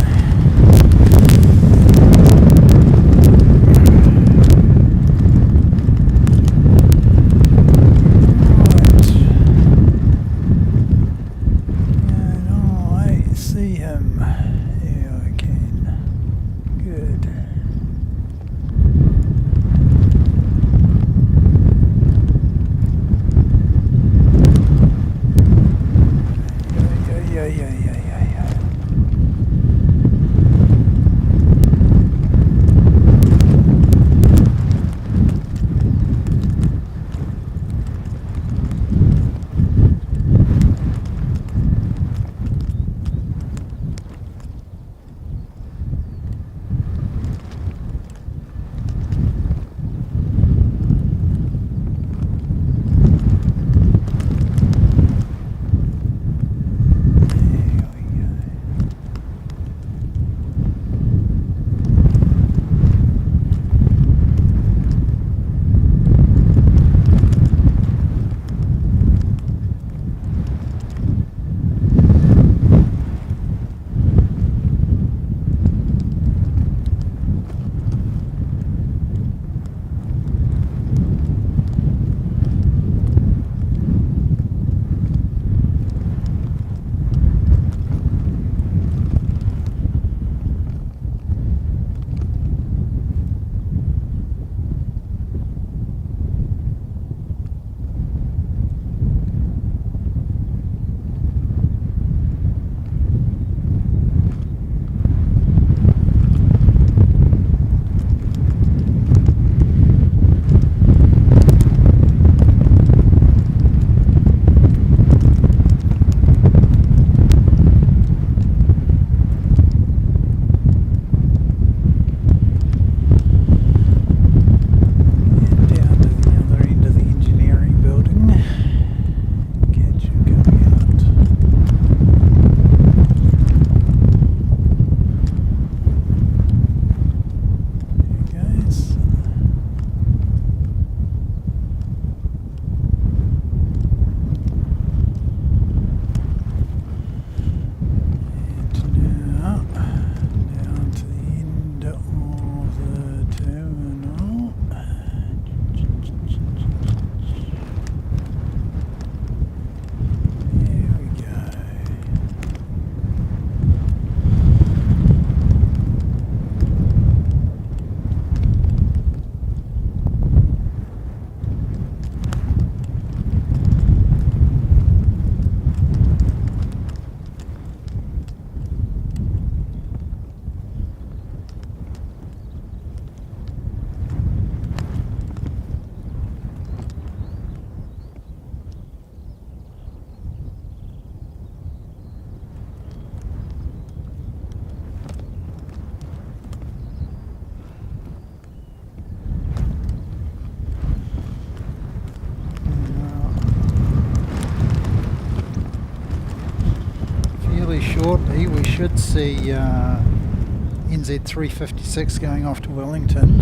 Shortly we should see NZ 356 going off to Wellington,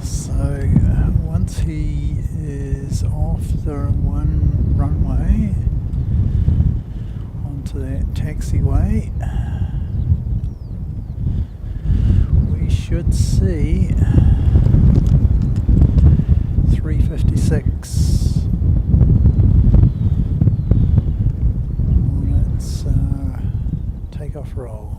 so once he is off the one runway onto that taxiway, we should see 356 on its takeoff roll.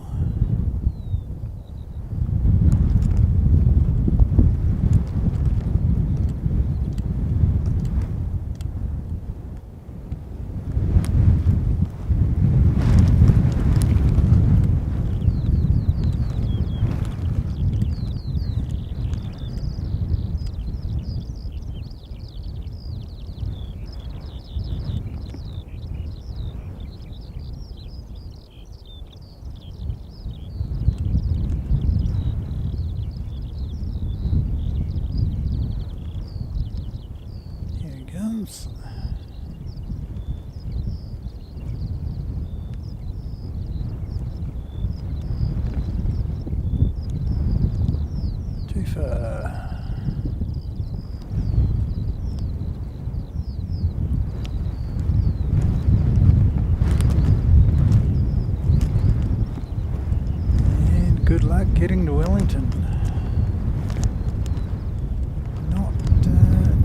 luck getting to Wellington.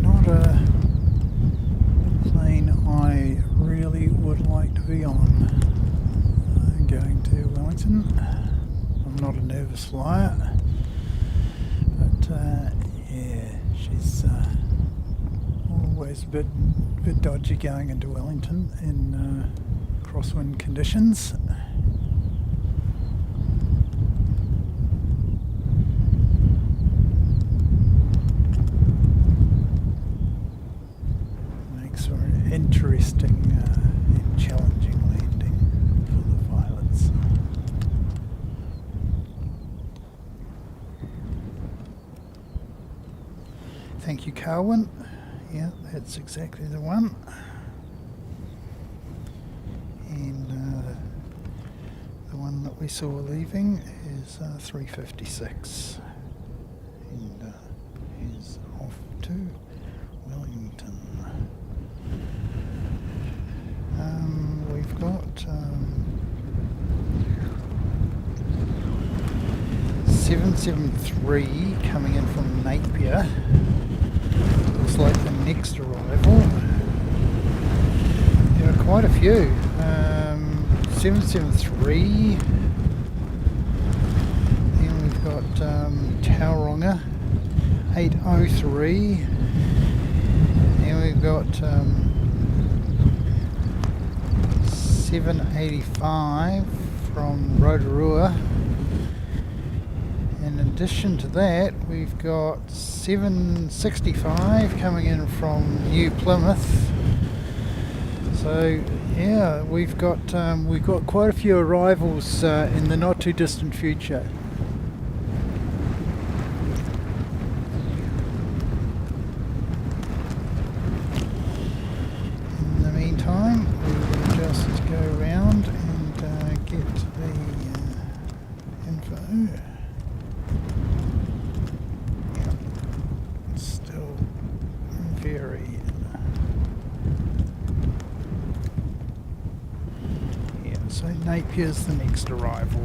Not a plane I really would like to be on. Going to Wellington. I'm not a nervous flyer, but yeah, she's always a bit dodgy going into Wellington in crosswind conditions. Makes for an interesting and challenging landing for the pilots. Thank you, Carwin. Yeah, that's exactly the one. And the one that we saw leaving is 356. And is off to Wellington. We've got 773 coming in from Napier. Looks like the next arrival. There are quite a few. 773. Then we've got Tauranga 803. Then we've got 785 from Rotorua. In addition to that, we've got 765 coming in from New Plymouth. So yeah, we've got quite a few arrivals in the not too distant future. In the meantime, we will just go around and get the info. Still very so Napier's the next arrival.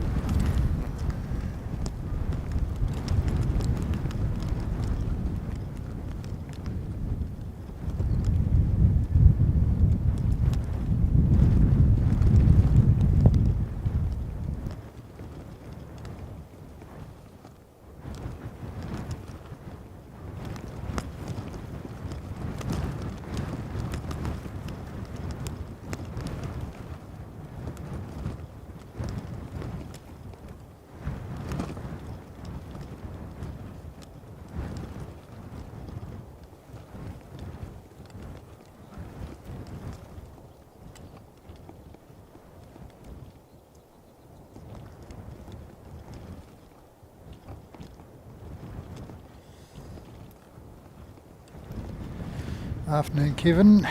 Afternoon, Kevin.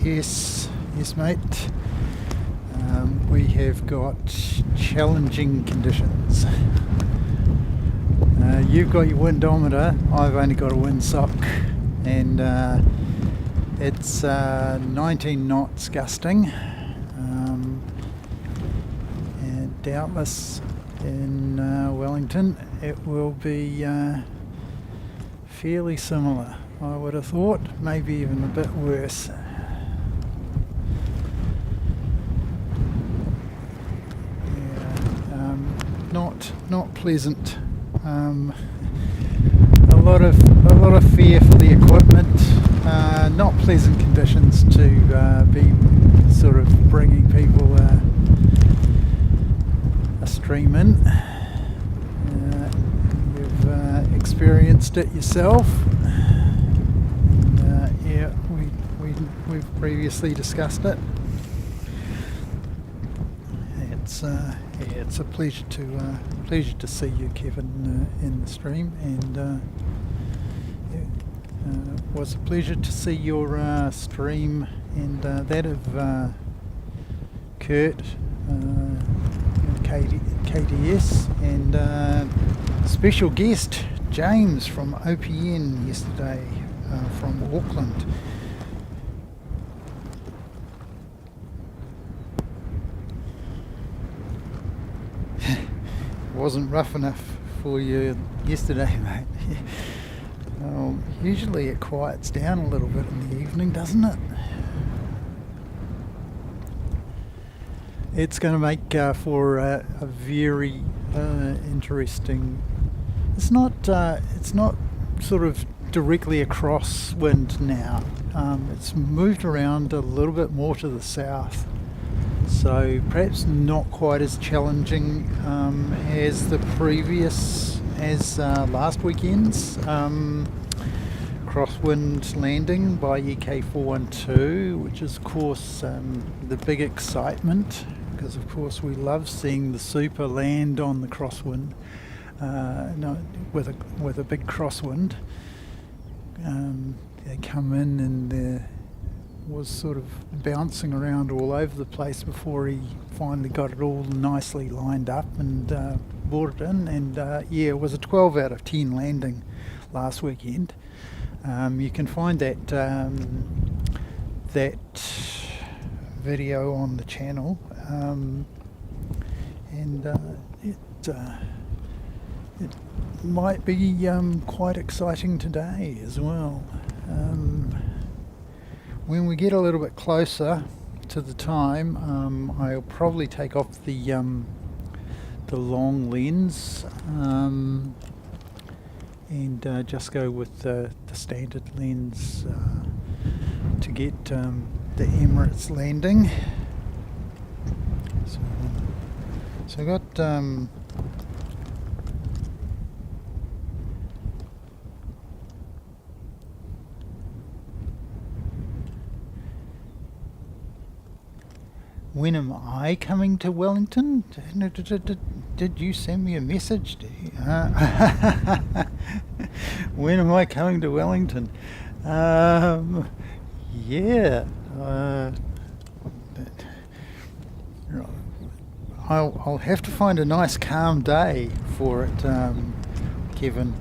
Yes, mate. We have got challenging conditions. You've got your windometer, I've only got a windsock, and it's 19 knots gusting, and doubtless in Wellington it will be fairly similar, I would have thought, maybe even a bit worse. Not pleasant. A lot of fear for the equipment. Not pleasant conditions to be sort of bringing people a stream in. You've experienced it yourself. Yeah, we've previously discussed it. It's a pleasure to see you, Kevin, in the stream, and it was a pleasure to see your stream and that of Kurt, KDS, and special guest James from OPN yesterday from Auckland. wasn't rough enough for you yesterday, mate. Usually it quiets down a little bit in the evening, doesn't it? It's going to make for a very interesting. It's not sort of directly across wind now. It's moved around a little bit more to the south, so perhaps not quite as challenging as the previous, as last weekend's crosswind landing by UK 412, which is of course the big excitement, because of course we love seeing the super land on the crosswind, with a big crosswind. They come in and there was sort of bouncing around all over the place before he finally got it all nicely lined up and brought it in, and yeah, it was a 12 out of 10 landing last weekend. You can find that video on the channel, and it might be quite exciting today as well. When we get a little bit closer to the time, I'll probably take off the long lens and just go with the standard lens to get the Emirates landing. So I got when am I coming to Wellington? Did you send me a message? When am I coming to Wellington? Yeah. I'll have to find a nice calm day for it, Kevin.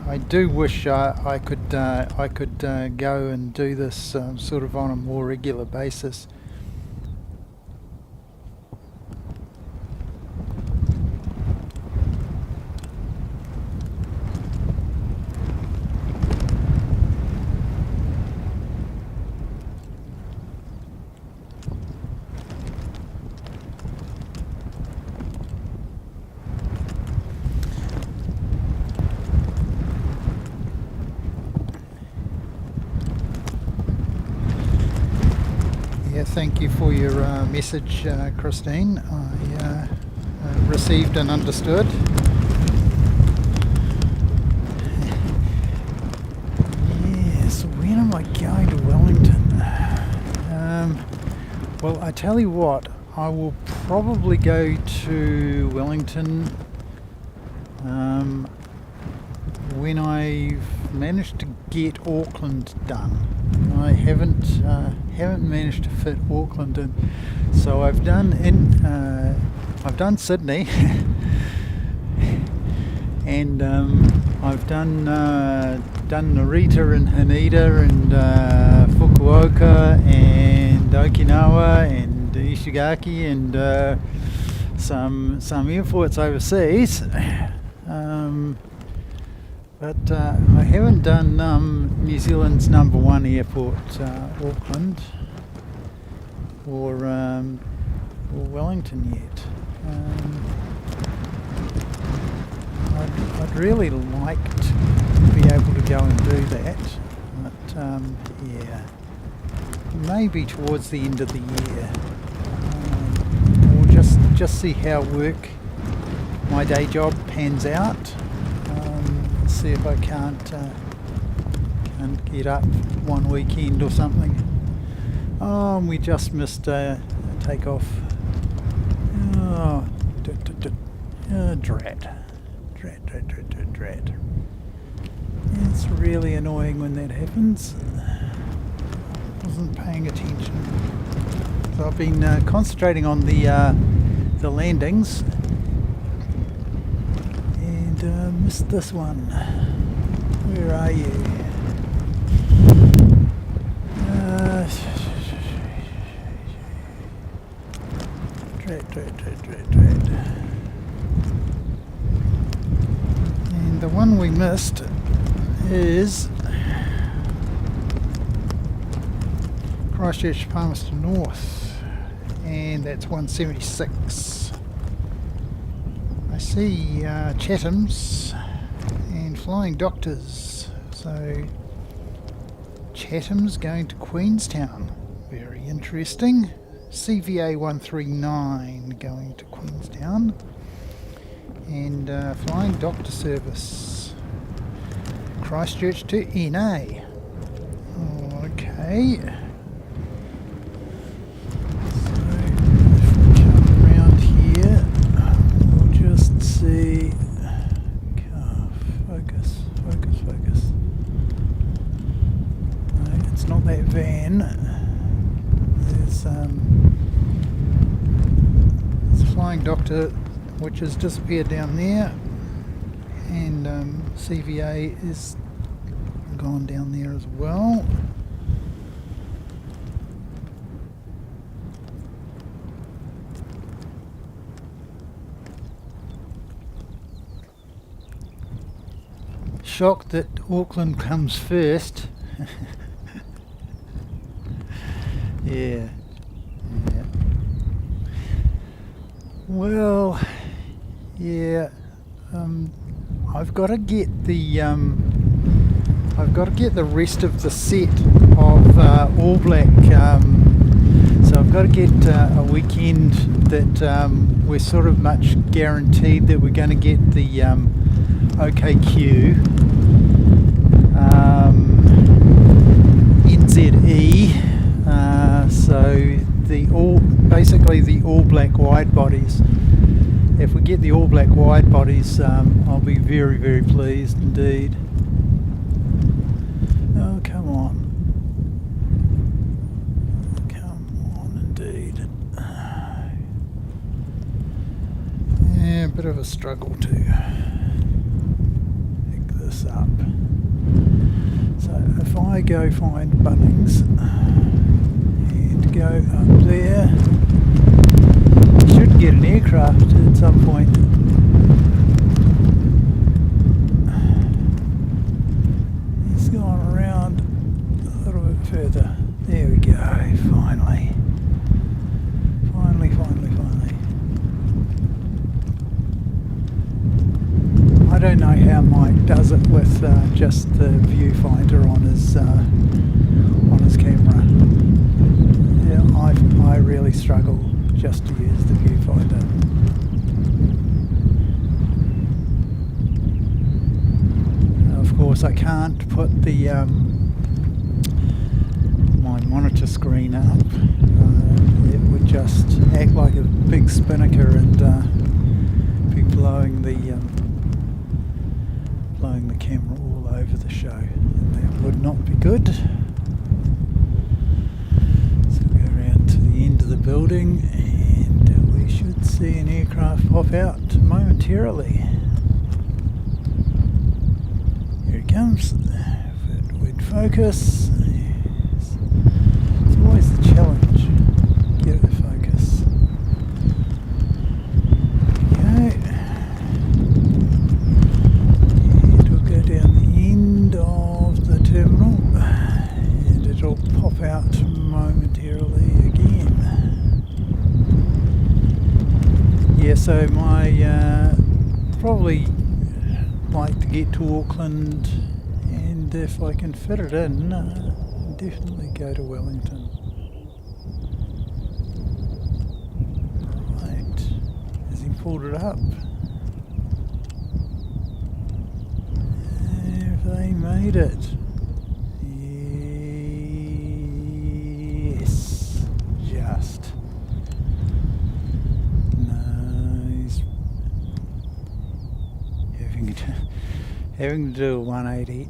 I do wish I could go and do this sort of on a more regular basis. Thank you for your message, Christine. I received and understood. Yes, when am I going to Wellington? Well, I tell you what, I will probably go to Wellington when I've managed to get Auckland done. I haven't managed to fit Auckland in, so I've done Sydney, and I've done Narita and Haneda and Fukuoka and Okinawa and Ishigaki and some airports overseas. But I haven't done New Zealand's #1 airport, Auckland, or Wellington yet. I'd really like to be able to go and do that, but yeah, maybe towards the end of the year. We'll just see how my day job pans out. See if I can't get up one weekend or something. Oh, and we just missed a takeoff. Oh, drat. It's really annoying when that happens. Wasn't paying attention. So I've been concentrating on the landings. Missed this one. Where are you? And the one we missed is Christchurch Palmerston North, and that's 176. I see Chatham's and Flying Doctors. So Chatham's going to Queenstown. Very interesting. CVA 139 going to Queenstown. And Flying Doctor Service. Christchurch to NA. Okay. See, focus. No, it's not that van. There's Flying Doctor, which has disappeared down there, and CVA is gone down there as well. Shocked that Auckland comes first. Yeah. Well, yeah. I've got to get the rest of the set of All Black. So I've got to get a weekend that we're sort of much guaranteed that we're going to get the OKQ, NZE, so basically the All Black wide bodies. If we get the All Black wide bodies, I'll be very, very pleased indeed. Oh, come on indeed. Yeah, a bit of a struggle to up. So if I go find Bunnings and go up there, I should get an aircraft at some point. It's gone around a little bit further. There we go, finally. I don't know how Mike does it with just the viewfinder on his camera. Yeah, I really struggle just to use the viewfinder. Of course, I can't put the my monitor screen up. It would just act like a big spinnaker and be blowing the camera all over the show, and that would not be good. So go around to the end of the building and we should see an aircraft pop out momentarily. Here it comes. With focus. Yes. It's always the challenge. Get it to focus. Okay. Terminal, and it'll pop out momentarily again. Yeah, so my probably like to get to Auckland, and if I can fit it in, definitely go to Wellington. Right, has he pulled it up? Have they made it? Having to do a 180,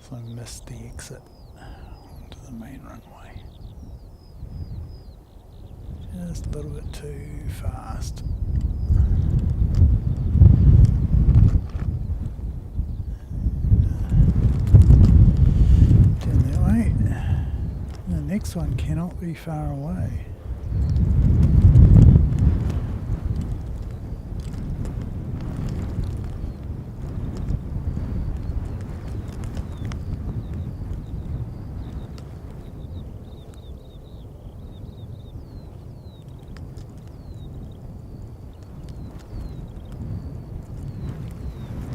so I missed the exit onto the main runway. Just a little bit too fast. Turn that way, and next one cannot be far away.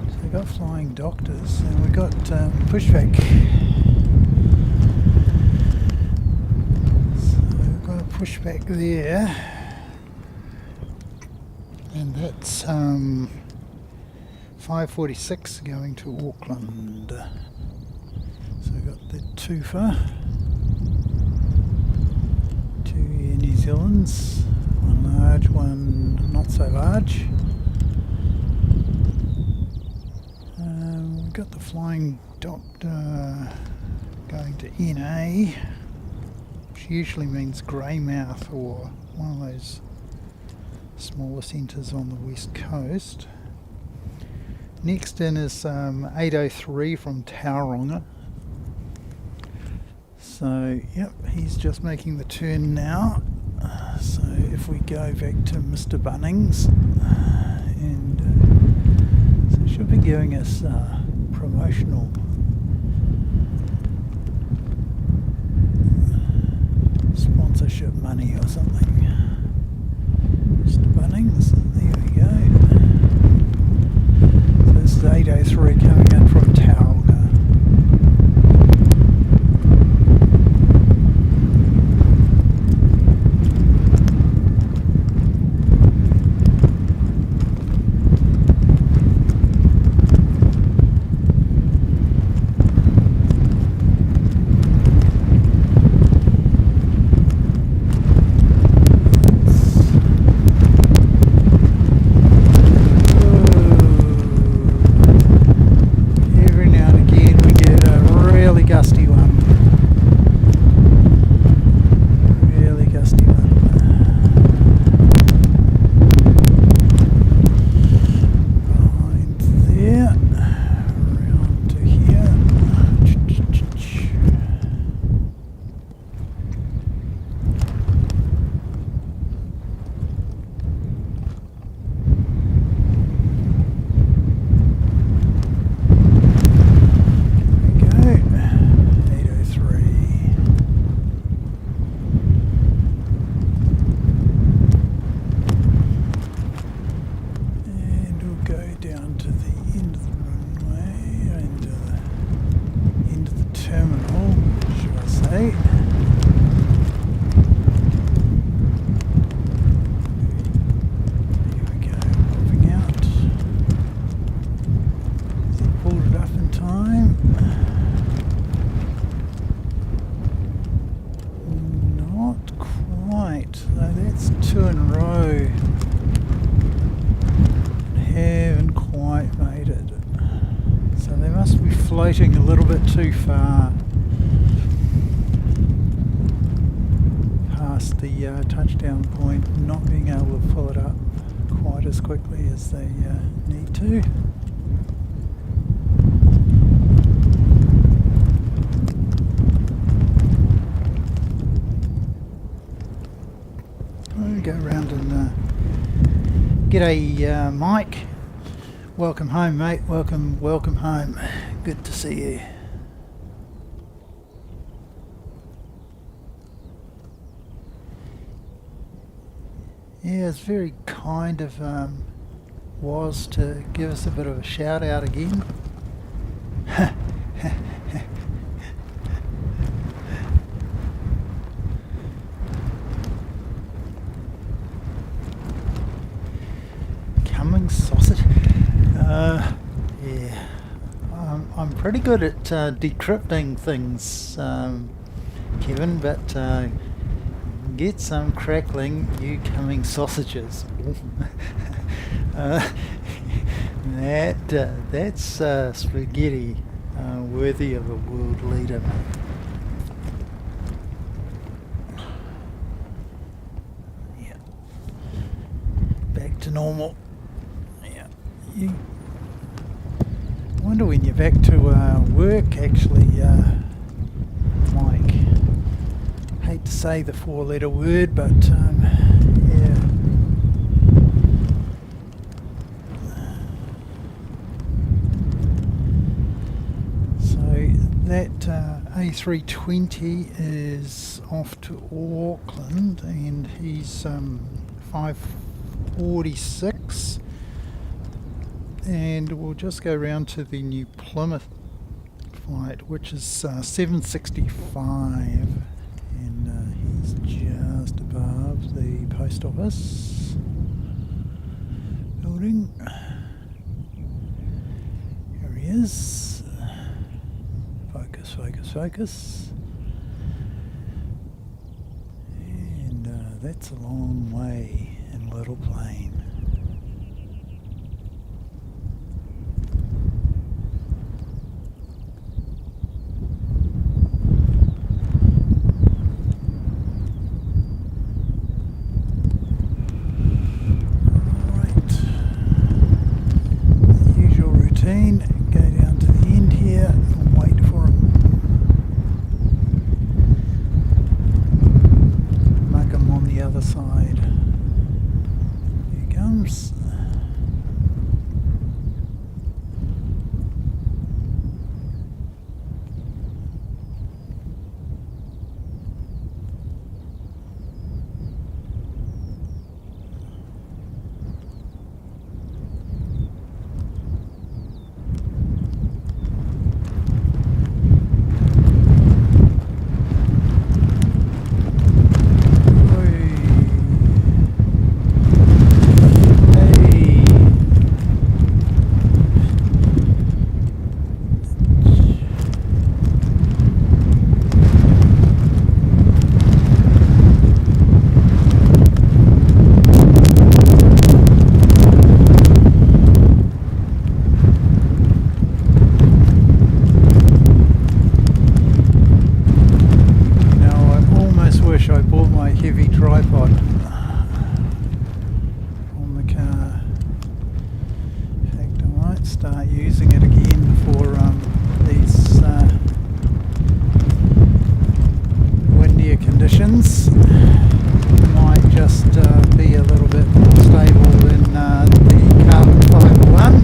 So we got flying doctors and we got pushback. Pushback there, and that's 5:46 going to Auckland. So we've got the twofer, 2 Air New Zealands, one large, one not so large. We've got the flying doctor going to NA. Usually means Greymouth or one of those smaller centres on the west coast. Next in is 803 from Tauranga. So yep, he's just making the turn now. So if we go back to Mr. Bunnings, and so it should be giving us promotional sponsorship money or something. Mr. Bunnings, there we go. So this is 803 coming in from Tauranga. Floating a little bit too far past the touchdown point, not being able to pull it up quite as quickly as they need to. I'll go around and get a mic. Welcome home, mate. Welcome home. Good to see you. Yeah, it's very kind of Was to give us a bit of a shout out again. Coming sausage. Yeah. I'm pretty good at decrypting things, Kevin, but get some crackling, you coming sausages. That's spaghetti worthy of a world leader. Yeah. Back to normal. Yeah. I wonder when you're back to work, actually, Mike. say the 4-letter word, but yeah. So that A320 is off to Auckland, and he's 5:46, and we'll just go round to the New Plymouth flight, which is 7:65, and he's just above the post office building. Here he is. Focus, focus, focus. And that's a long way in a little plane. Go down to the end here and wait for him. Mug him on the other side. Here he comes. Heavy tripod on the car. In fact, I might start using it again for these windier conditions. Might just be a little bit more stable than the carbon fibre one.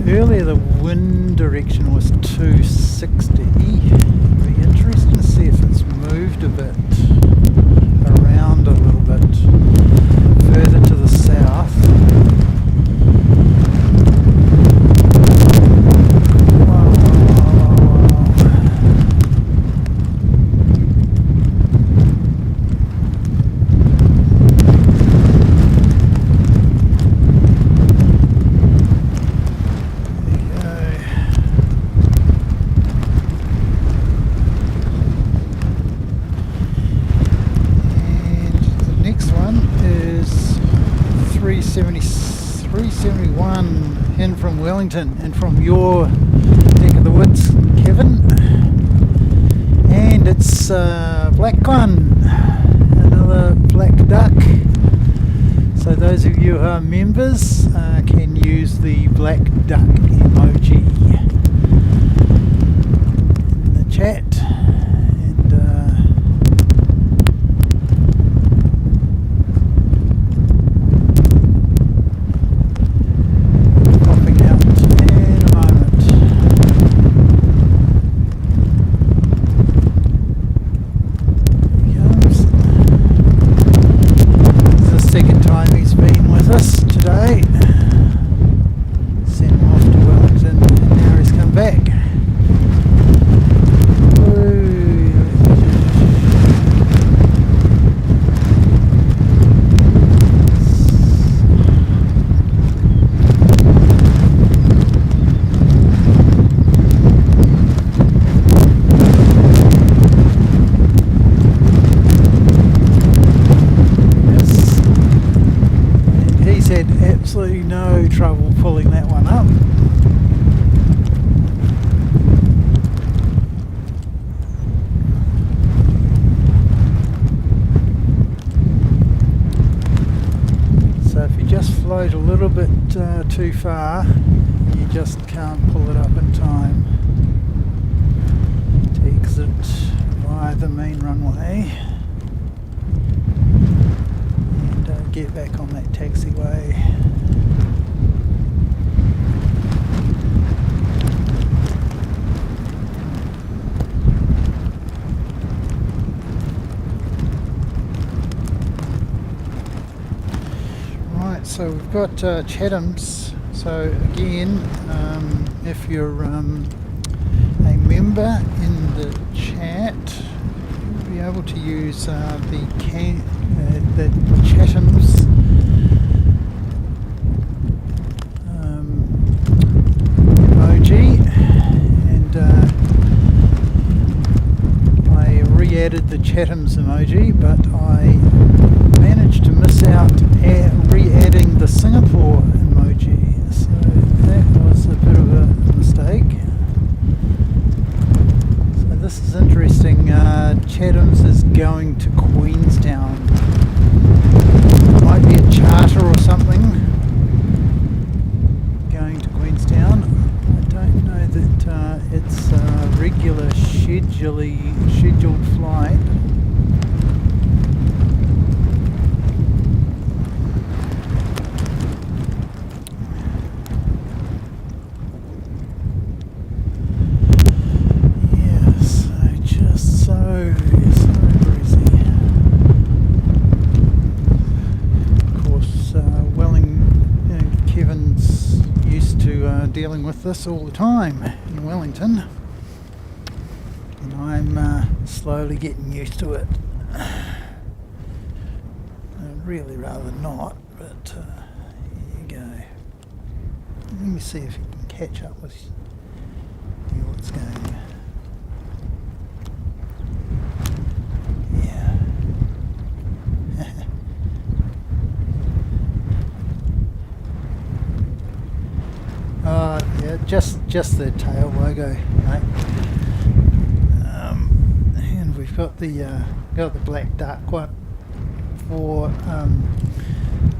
Earlier the wind direction was 260. It'll be interesting to see if it's moved a bit around a little bit further to the south. Next one is 371 in from Wellington and from your neck of the woods, Kevin. And it's black one, another black duck. So those of you who are members can use the black duck emoji in the chat. Today, sent him off to Wellington, and now little bit too far. You just can't pull it up in time to exit via the main runway and get back on that taxiway. So we've got Chatham's. So again, if you're a member in the chat, you'll be able to use the Chatham's emoji, and I re-added the Chatham's emoji, but I managed to miss out re-adding the Singapore emoji, so that was a bit of a mistake. So this is interesting. Chatham's is going to Queenstown. Might be a charter or something going to Queenstown. I don't know that it's a regular scheduled flight. Dealing with this all the time in Wellington, and I'm slowly getting used to it. Really rather not, but here you go. Let me see if you can catch up with you what's going. Yeah. Yeah, just the tail logo, mate. And we've got the black dark one for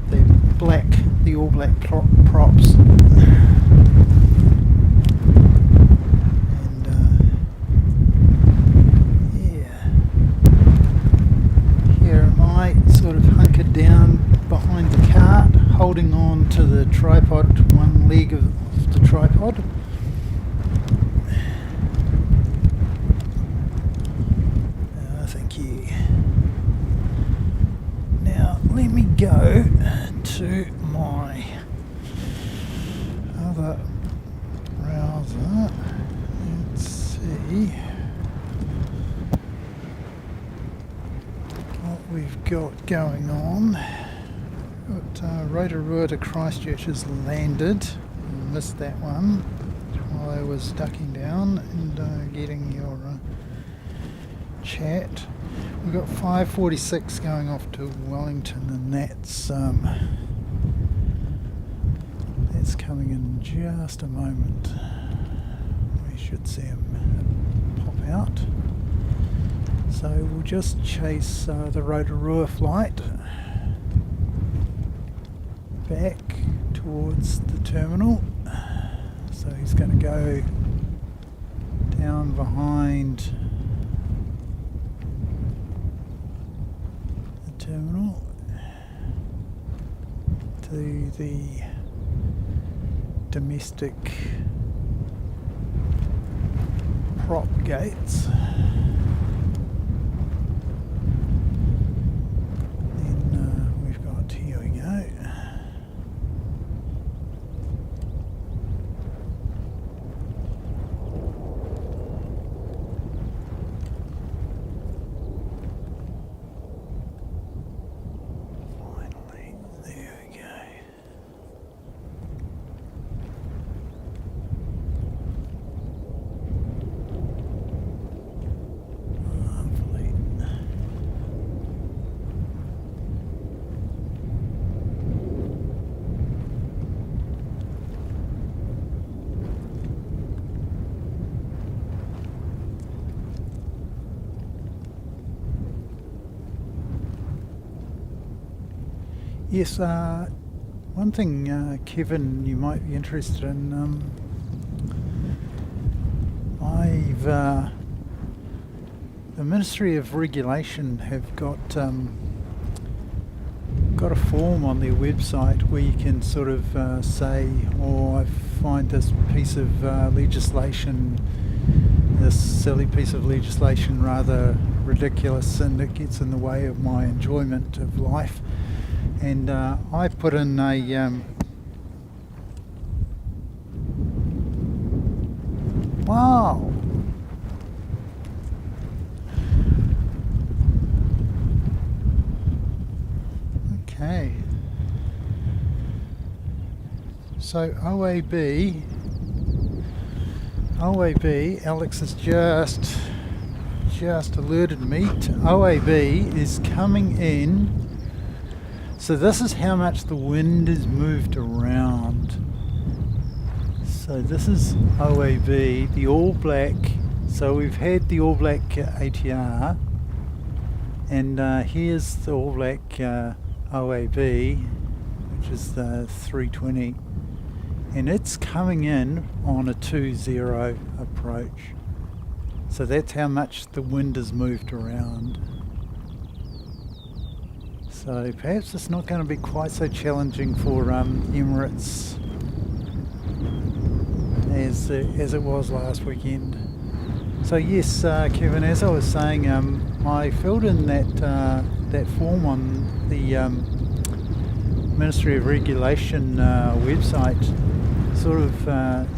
the all black props. And yeah, here am I, sort of hunkered down behind the cart, holding on to the tripod, one leg of the tripod. Thank you. Now let me go to my other browser. Let's see what we've got going on. Rotorua to Christchurch has landed. Missed that one while I was ducking down and getting your chat. We've got 5:46 going off to Wellington, and that's coming in just a moment. We should see him pop out. So we'll just chase the Rotorua flight back towards the terminal. So he's going to go down behind the terminal to the domestic prop gates. Then we've got, here we go. Yes, One thing, Kevin, you might be interested in. The Ministry of Regulation have got a form on their website where you can sort of say, "Oh, I find this piece of legislation, this silly piece of legislation, rather ridiculous, and it gets in the way of my enjoyment of life." And I put in a wow. Okay. So OAB, Alex has just alerted me to OAB is coming in. So this is how much the wind has moved around. So this is OAB, the All Black. So we've had the All Black ATR, and here's the All Black OAB, which is the 320, and it's coming in on a 2-0 approach. So that's how much the wind has moved around. So perhaps it's not going to be quite so challenging for Emirates as it was last weekend. So yes, Kevin, as I was saying, I filled in that form on the Ministry of Regulation website. Sort of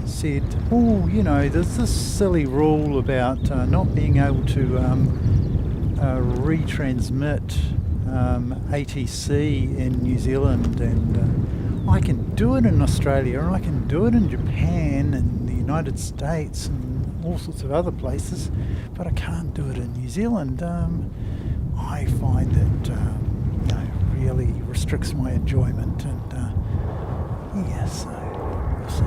said, oh, you know, there's this silly rule about not being able to retransmit ATC in New Zealand, and I can do it in Australia, and I can do it in Japan and the United States and all sorts of other places, but I can't do it in New Zealand. I find that really restricts my enjoyment, and yeah, so we'll see.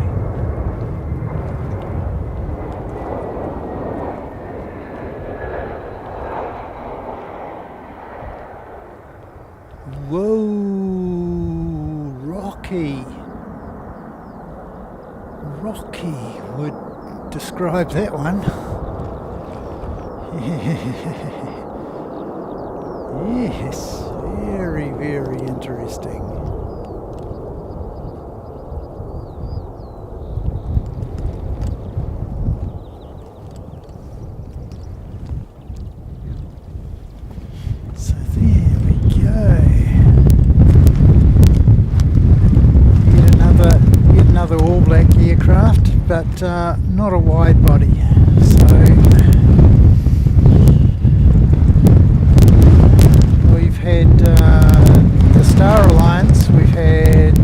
Whoa, Rocky would describe that one. Yes, very, very interesting. So there we go. Yet another All Black aircraft, but not a wide body. So we've had the Star Alliance, we've had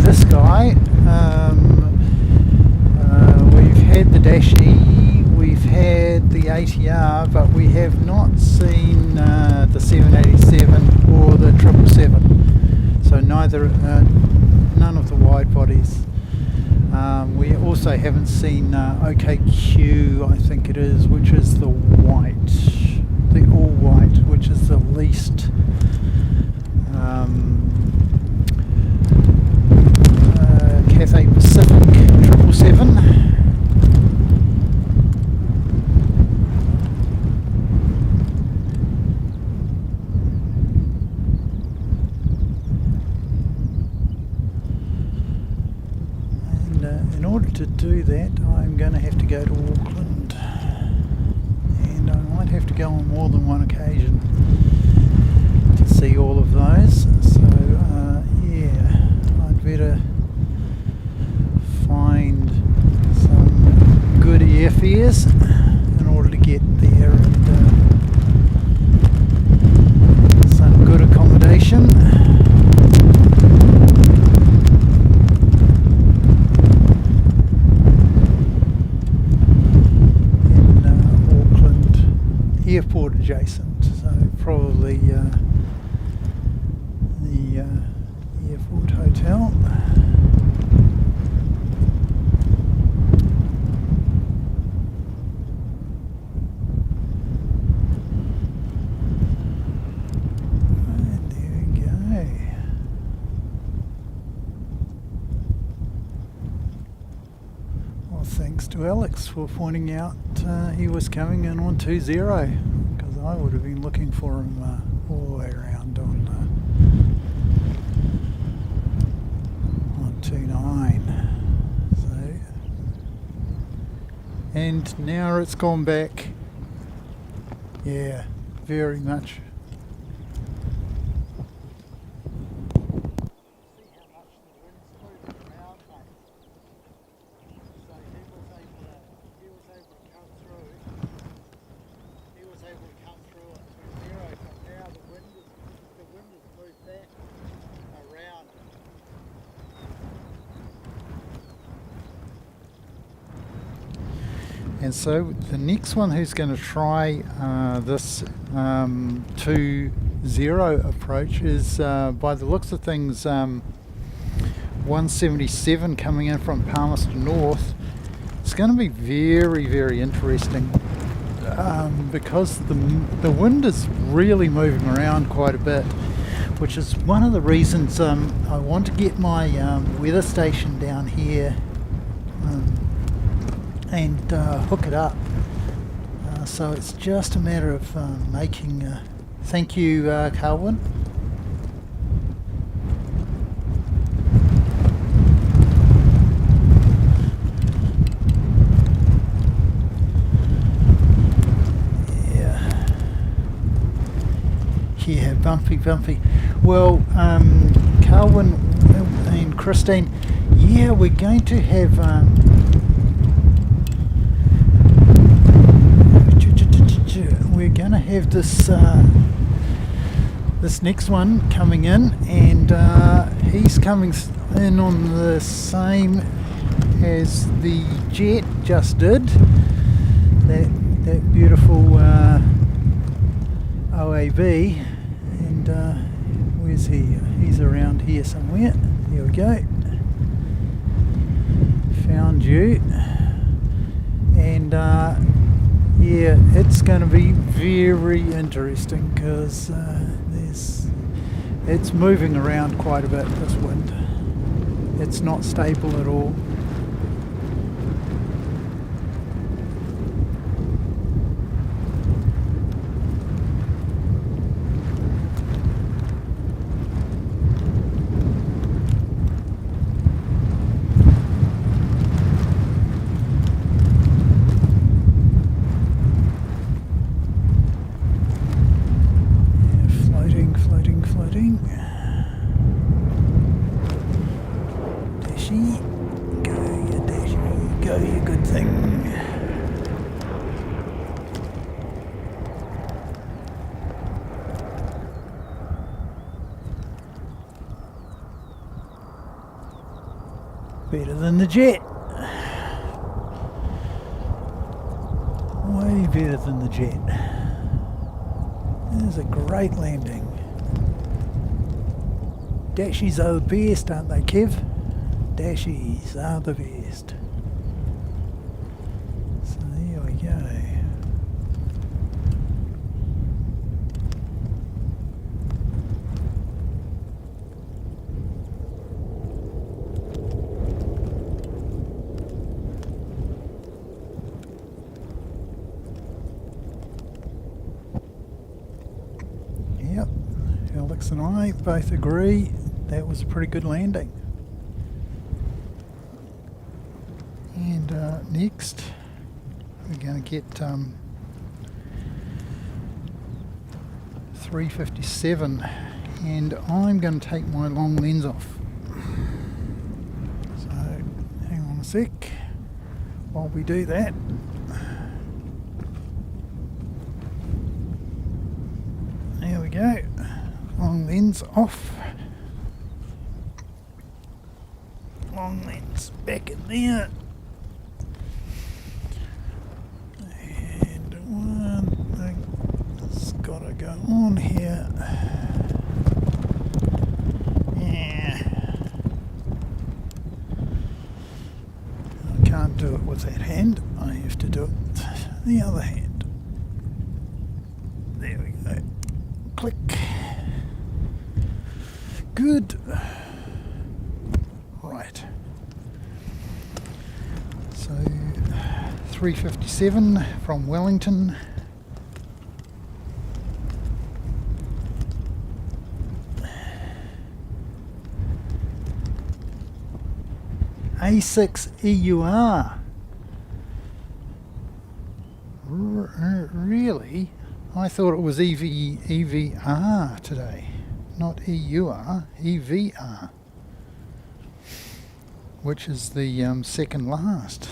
this guy, we've had the Dash E, we've had the ATR, but we have not seen the 787 or the 777. So none of the wide bodies. We also haven't seen OKQ, I think it is, which is the white, the all white, which is the least Cathay Pacific 777. In order to do that, I'm going to have to go to Auckland, and I might have to go on more than one occasion to see all of those. So yeah, I'd better find some good airfares in order to get there, and some good accommodation. Airport adjacent, so probably the airport hotel. And there we go. to Alex for pointing out he was coming in on 2-0, because I would have been looking for him all the way around on 2-9. So, and now it's gone back. Yeah, very much. See how much the wind's moving around, mate. So he was able to come through. He was able to come through at 2-0, but now the wind has moved back around. And so the next one who's going to try this 2-0 approach is, by the looks of things, 177 coming in from Palmerston North. It's going to be very, very interesting because the wind is really moving around quite a bit, which is one of the reasons I want to get my weather station down here and hook it up. So it's just a matter of making... thank you, Harewood. Yeah, bumpy. Well, Carwin and Christine, yeah, we're going to have... we're going to have this this next one coming in, and he's coming in on the same as the Jet just did. That beautiful OAV, and where's he? He's around here somewhere. Here we go. Found you, and yeah, it's going to be very interesting because it's moving around quite a bit, this wind. It's not stable at all. Go, you good thing. Better than the Jet. Way better than the Jet. There's a great landing. Dashies are the best, aren't they, Kev? Dashies are the best. So there we go. Yep, Alex and I both agree that was a pretty good landing. And next we're going to get 357, and I'm going to take my long lens off. So hang on a sec while we do that. There we go, long lens off. Long lens back in there. And one thing that's got to go on here. Yeah. I can't do it with that hand. I have to do it with the other hand. There we go. Click. Good. Right. So 3:57 from Wellington. A6 EUR. Really? I thought it was EVR today, not EUR, EVR, which is the second last.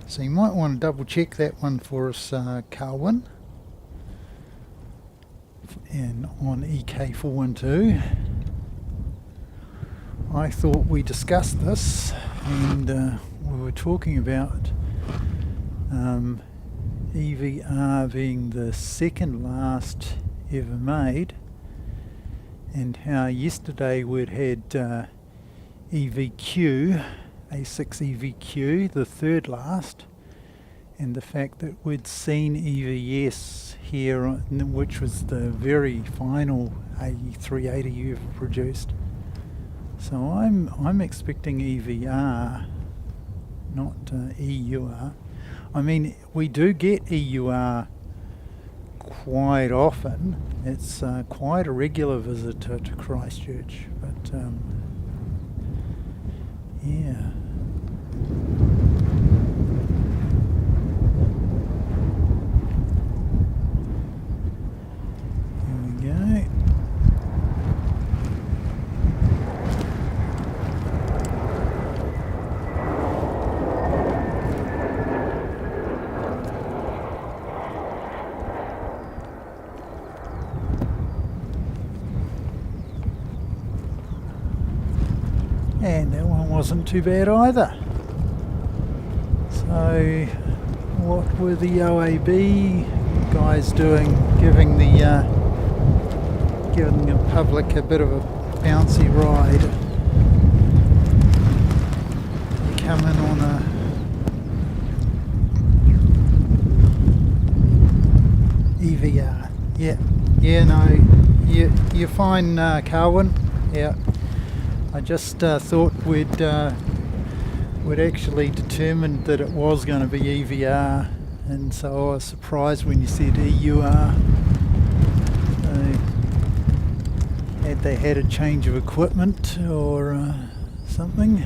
So you might want to double check that one for us, Carwin, and on EK412. I thought we discussed this, and we were talking about EVR being the second last ever made, and how yesterday we'd had EVQ, A6 EVQ, the third last, and the fact that we'd seen EVS here, which was the very final A380 you've produced. So I'm expecting EVR, not EUR. I mean, we do get EUR quite often. It's quite a regular visitor to Christchurch, but yeah. Here we go. And that one wasn't too bad either. So what were the OAB guys doing, giving the public a bit of a bouncy ride? They come in on a EVR. Yeah, no, you're fine, Carwin. Yeah. I just thought we'd actually determined that it was going to be EVR, and so I was surprised when you said EUR. Had they had a change of equipment or something?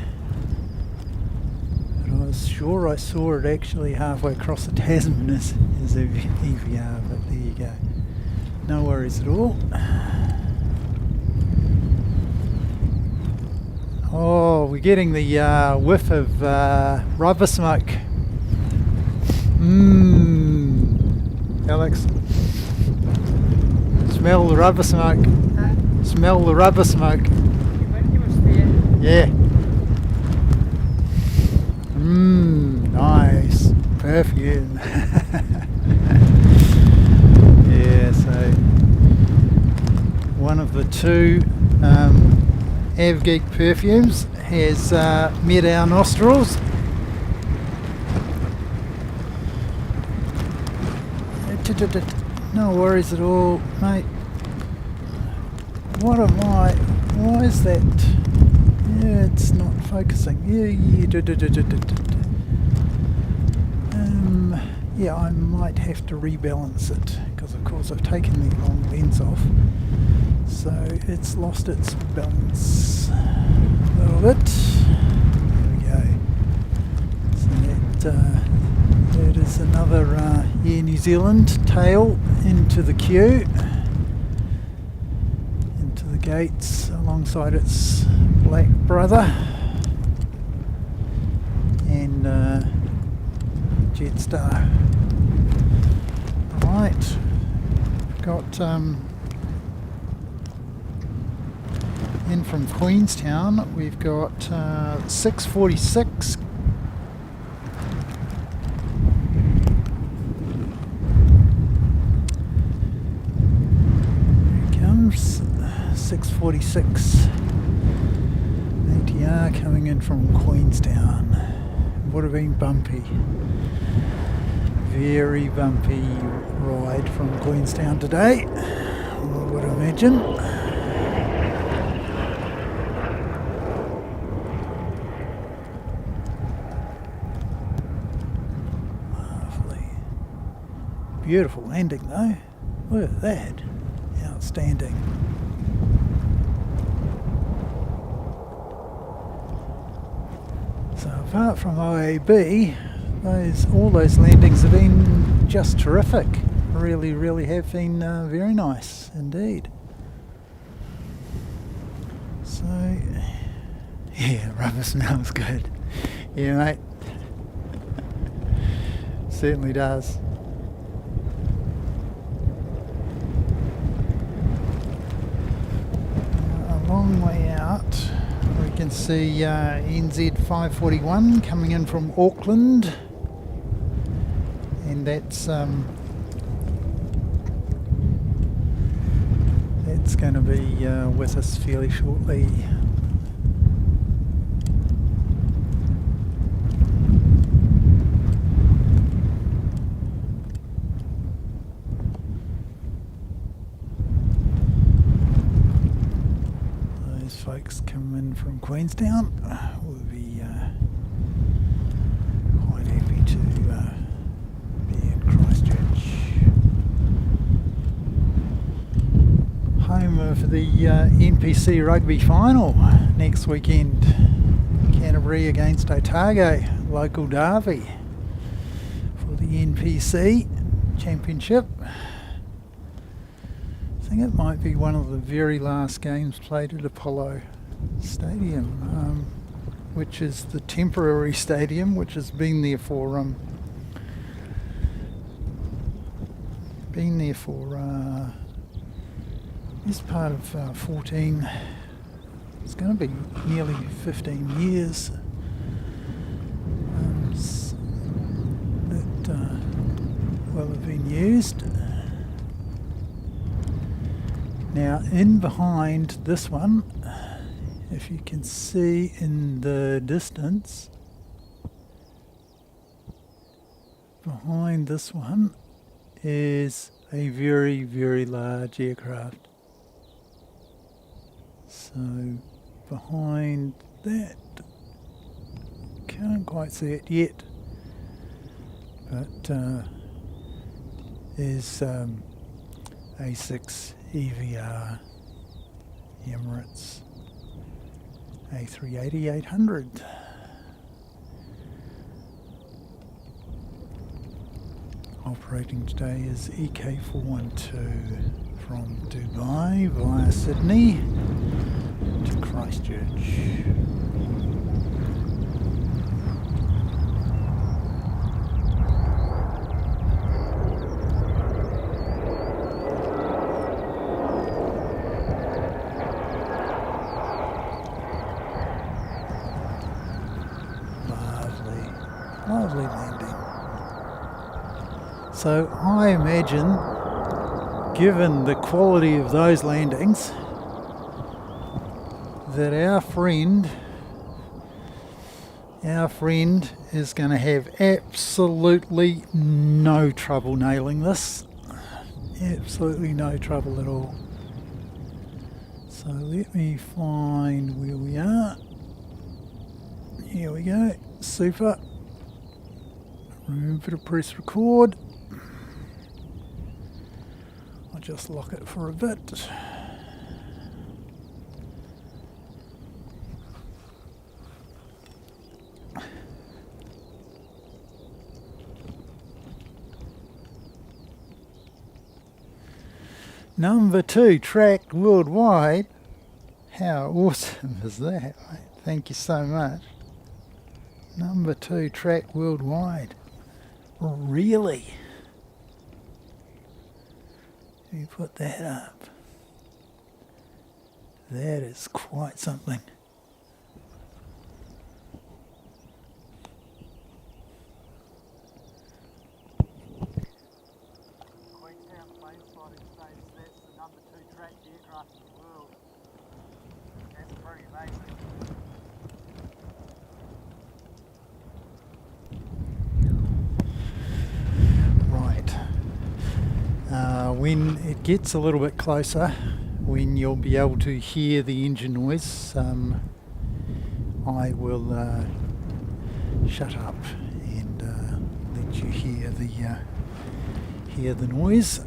But I was sure I saw it actually halfway across the Tasman as EVR, but there you go. No worries at all. Oh, we're getting the whiff of rubber smoke. Alex, smell the rubber smoke. Huh? Smell the rubber smoke. You must be it. Yeah. Nice perfume. Yeah, so one of the two Avgeek perfumes has met our nostrils. No worries at all, mate. Why is that? Yeah, it's not focusing. Yeah, I might have to rebalance it, because of course I've taken the long lens off. So it's lost its balance a little bit. There we go. So that is another Air New Zealand tail into the queue, into the gates alongside its black brother, and JetStar. Right, got in from Queenstown, we've got 6:46. Here it comes, 6:46. ATR coming in from Queenstown. Would have been bumpy. Very bumpy ride from Queenstown today, I would imagine. beautiful landing though. Look at that. Outstanding. So apart from OAB, all those landings have been just terrific. Really have been very nice indeed. So, yeah, rubber smells good. Yeah, mate. Certainly does. A long way out, we can see NZ 541 coming in from Auckland, and that's going to be with us fairly shortly. Those folks come in from Queenstown. We'll be quite happy to be in Christchurch. Home of the NPC rugby final next weekend. Canterbury against Otago, local derby for the NPC Championship. I think it might be one of the very last games played at Apollo Stadium, which is the temporary stadium which has been there for this part of 14, it's going to be nearly 15 years that will have been used. Now in behind this one, if you can see in the distance, behind this one is a very large aircraft. So behind that, can't quite see it yet, but is A6 EVR Emirates A380-800. Operating today is EK412 from Dubai via Sydney to Christchurch. Lovely landing. So I imagine, given the quality of those landings, that our friend is going to have absolutely no trouble nailing this. Absolutely no trouble at all. So let me find where we are. Here we go. Super. Remember to press record. I'll just lock it for a bit. Number 2 tracked worldwide. How awesome is that, mate? Thank you so much. Number 2 tracked worldwide. Really? You put that up. That is quite something. Queenstown plane spotting states that's the number 2 tracked aircraft in the world. That's pretty amazing. When it gets a little bit closer, when you'll be able to hear the engine noise, I will shut up and let you hear hear the noise.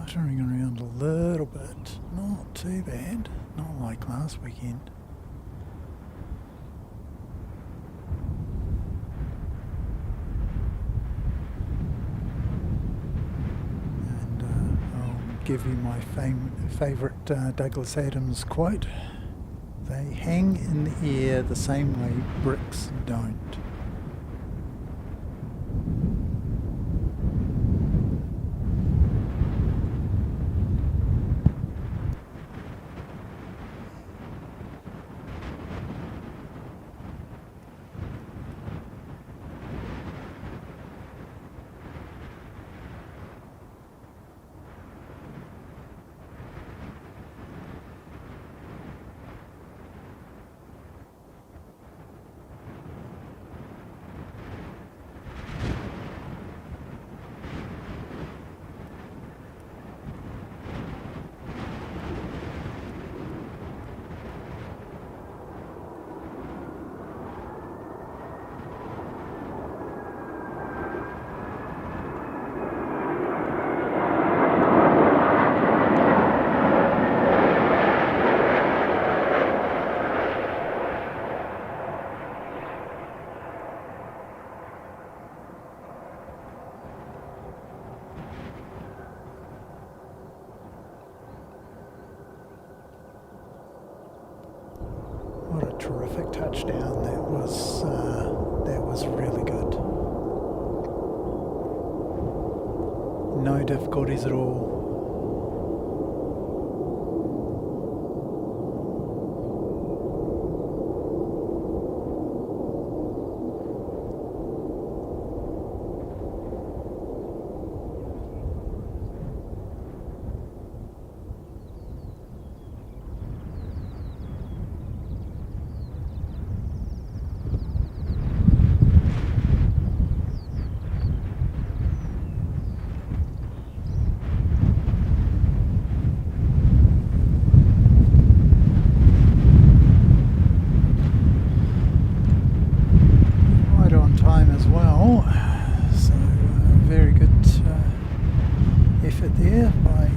Fluttering around a little bit, not too bad, not like last weekend. And I'll give you my favourite Douglas Adams quote. They hang in the air the same way bricks don't. What a terrific touchdown. That was really good. No difficulties at all. There by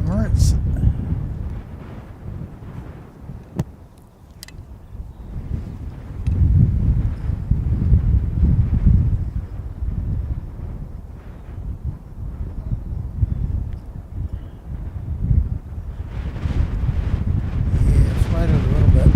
Emirates. Yeah, floated a little bit.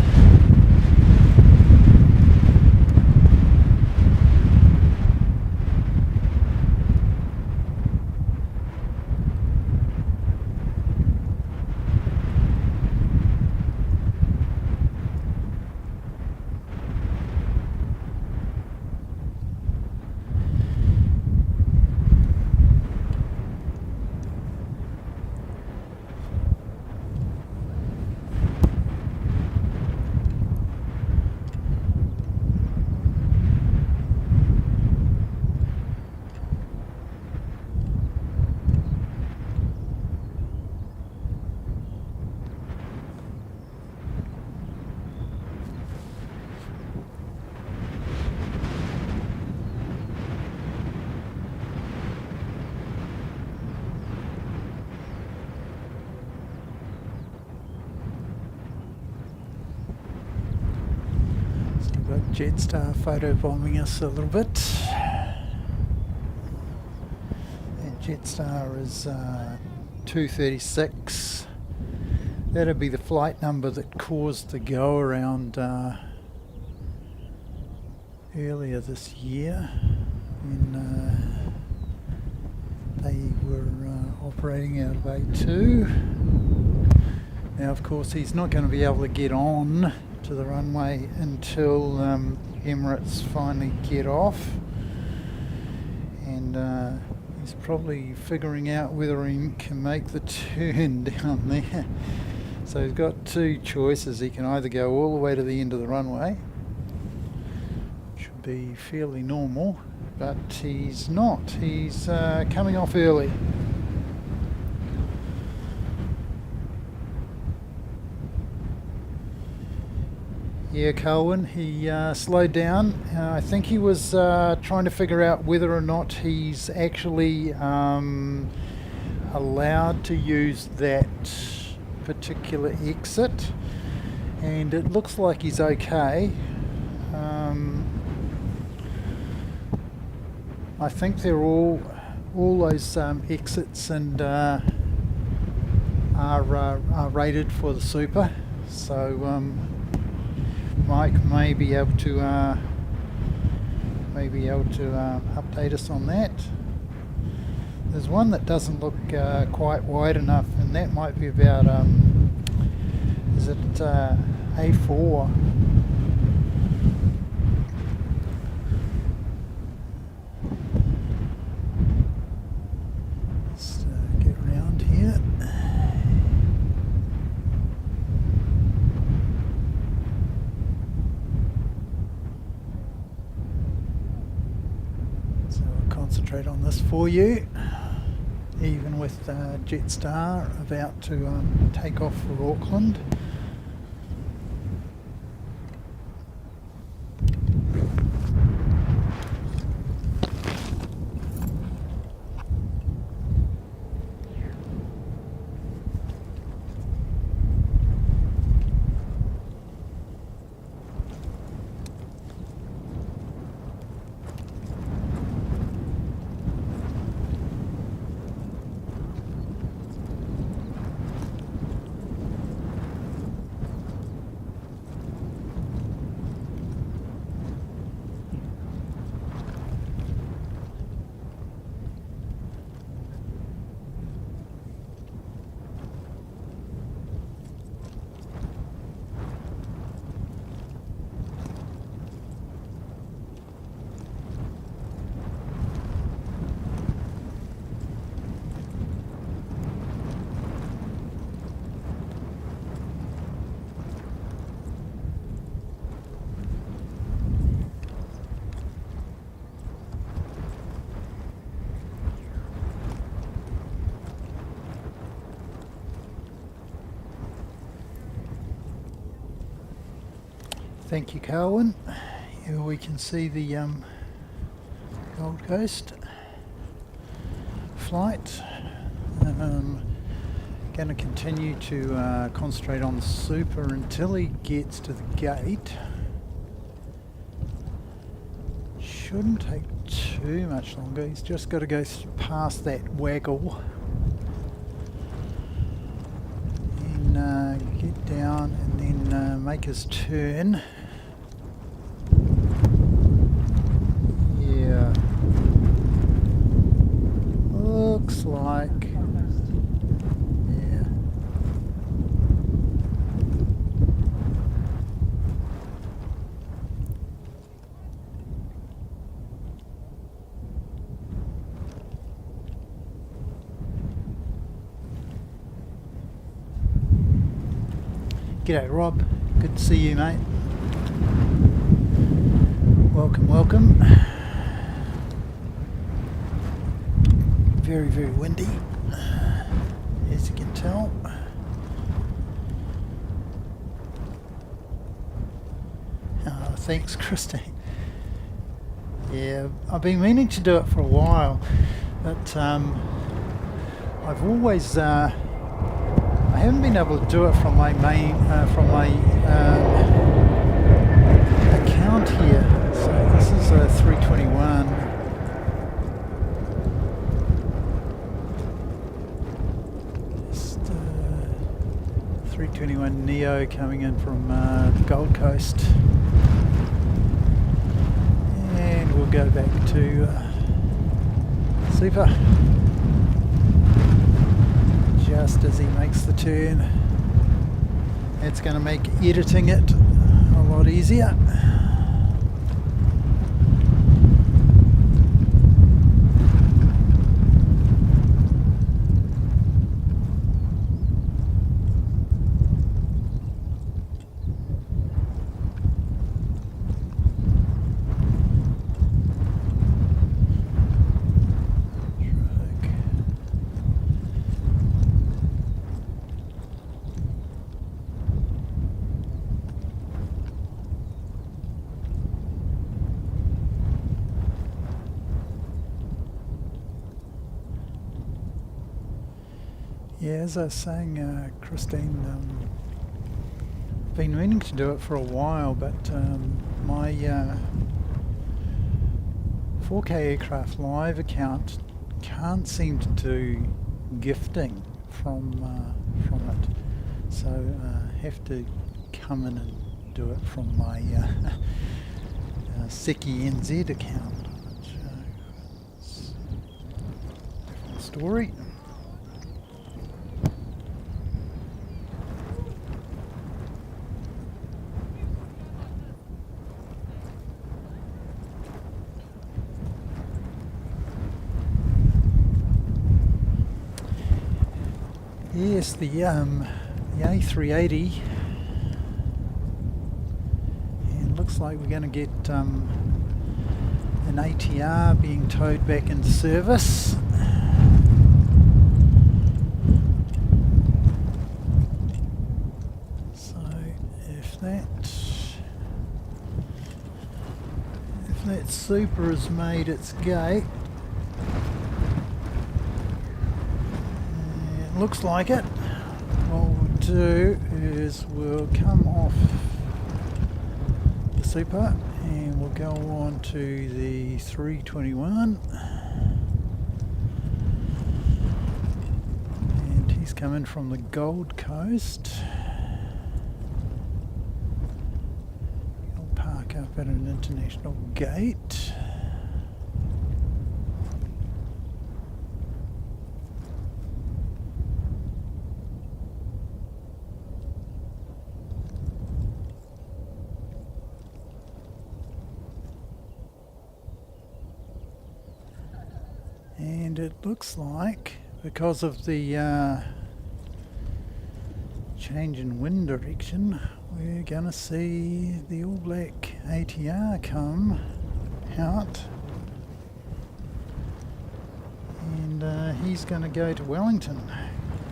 JetStar photobombing us a little bit. And JetStar is 236. That'll be the flight number that caused the go around earlier this year when they were operating out of A2. Now of course he's not going to be able to get on onto the runway until Emirates finally get off, and he's probably figuring out whether he can make the turn down there. So he's got two choices. He can either go all the way to the end of the runway, which would be fairly normal, but he's not. He's coming off early. Yeah, Colwyn, he slowed down. I think he was trying to figure out whether or not he's actually allowed to use that particular exit, and it looks like he's okay. I think they're all those exits and are rated for the super, so Mike may be able to update us on that. There's one that doesn't look quite wide enough, and that might be about is it A4? Let's get around here. Concentrate on this for you, even with JetStar about to take off for Auckland. Thank you, Colwyn. Here we can see the Gold Coast flight. Going to continue to concentrate on the super until he gets to the gate. Shouldn't take too much longer. He's just got to go past that waggle and get down and then make his turn. Yeah, looks like, yeah. G'day Rob, good to see you mate. Welcome, welcome. Very, very windy, as you can tell. Oh, thanks Christine. Yeah, I've been meaning to do it for a while, but I've always I haven't been able to do it from my main account here. So this is a 321. Just 321 Neo coming in from the Gold Coast, and we'll go back to Super. Just as he makes the turn. It's going to make editing it lot easier. Yeah, as I was saying, Christine, been meaning to do it for a while, but my 4K Aircraft Live account can't seem to do gifting from it, so have to come in and do it from my Seki NZ account, which is a different story. Yes, the A380, and looks like we're going to get an ATR being towed back into service. So if that Super has made its gate, looks like it. What we'll do is we'll come off the Super and we'll go on to the 321, and he's coming from the Gold Coast. He'll park up at an international gate. And it looks like, because of the change in wind direction, we're going to see the All Black ATR come out, and he's going to go to Wellington.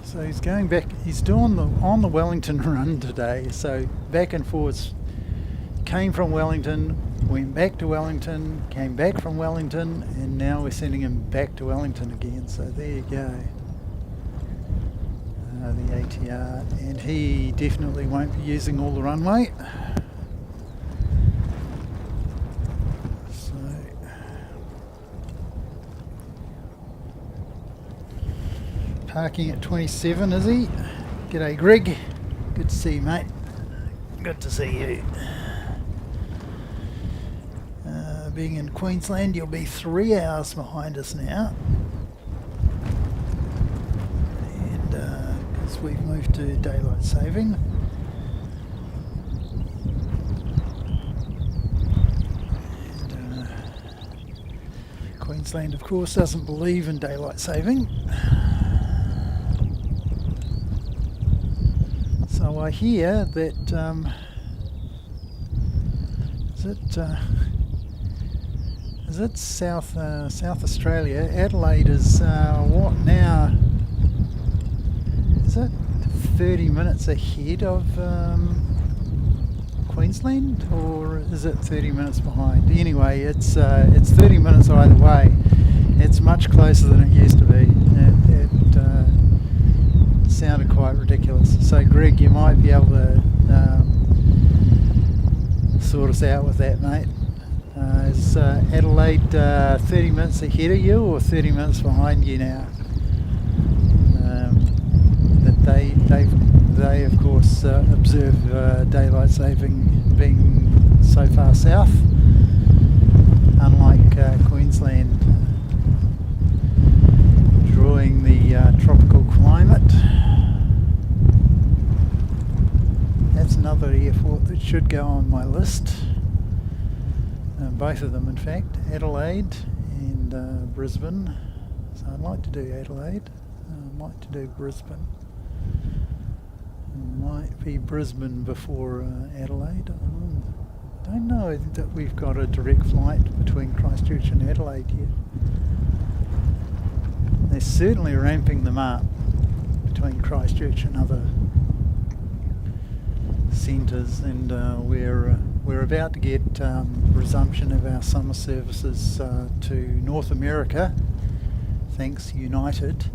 So he's going back. He's still on the Wellington run today. So back and forwards. Came from Wellington, went back to Wellington, came back from Wellington, and now we're sending him back to Wellington again. So there you go, the ATR, and he definitely won't be using all the runway. So parking at 27, is he? G'day Greg, good to see you, mate. Good to see you. Being in Queensland, you'll be 3 hours behind us now, and because we've moved to daylight saving. And Queensland, of course, doesn't believe in daylight saving. So I hear that is it South Australia? Adelaide is what now? Is it 30 minutes ahead of Queensland, or is it 30 minutes behind? Anyway, it's 30 minutes either way. It's much closer than it used to be. It sounded quite ridiculous. So Greg, you might be able to sort us out with that, mate. Is Adelaide 30 minutes ahead of you or 30 minutes behind you now? That they of course observe daylight saving being so far south, unlike Queensland, drawing the tropical climate. That's another airport that should go on my list. Both of them, in fact, Adelaide and Brisbane. So I'd like to do Adelaide. I'd like to do Brisbane. Might be Brisbane before Adelaide. I don't know that we've got a direct flight between Christchurch and Adelaide yet. They're certainly ramping them up between Christchurch and other centres, and we're about to get resumption of our summer services to North America, thanks United,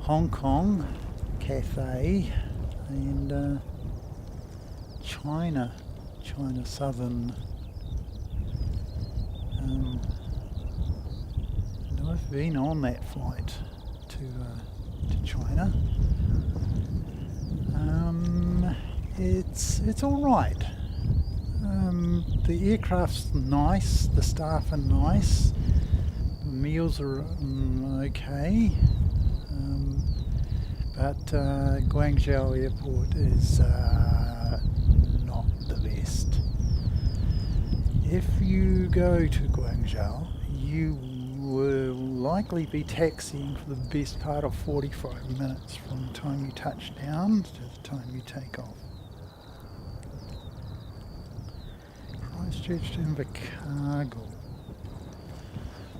Hong Kong, Cathay, and China Southern. And I've been on that flight to China. It's all right. The aircraft's nice, the staff are nice, the meals are okay, but Guangzhou Airport is not the best. If you go to Guangzhou, you will likely be taxiing for the best part of 45 minutes from the time you touch down to the time you take off. Christchurch to Invercargill.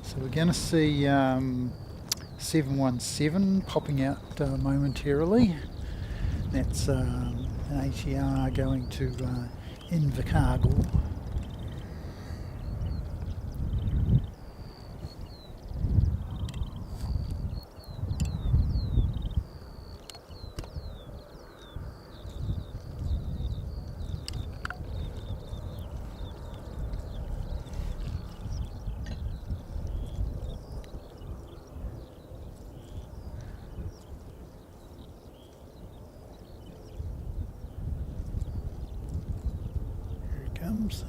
So we're going to see 717 popping out momentarily. That's an ATR going to Invercargill. Comes.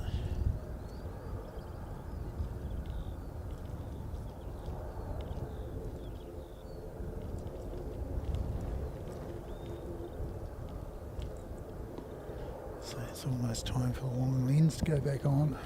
So it's almost time for the long lens to go back on.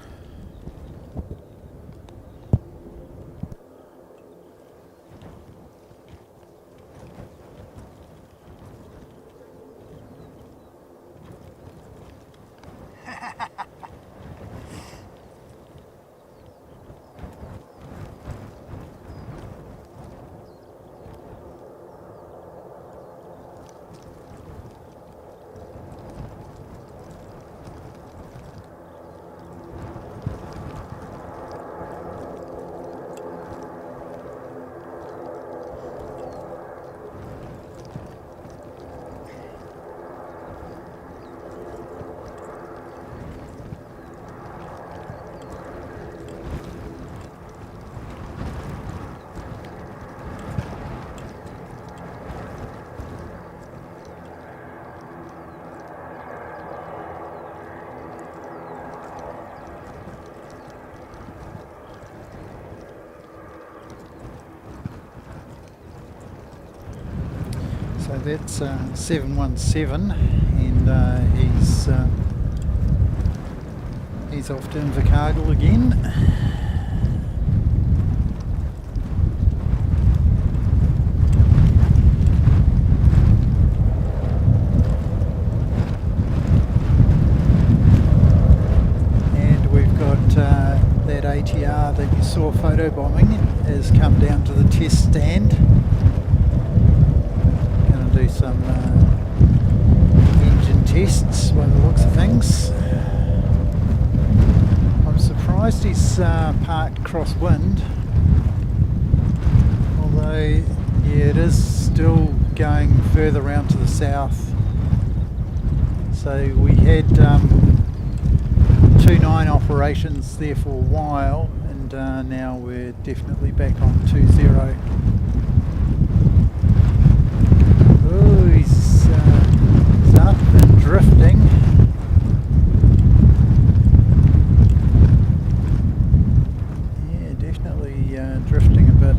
So that's 717, and he's off to Invercargill again. And we've got that ATR that you saw photobombing has come down to the test stand. Do some engine tests by the looks of things. I'm surprised he's parked crosswind, although yeah, it is still going further around to the south. So we had 2-9 operations there for a while, and now we're definitely back on 2-0. Oh, he's up and drifting. Yeah, definitely drifting a bit.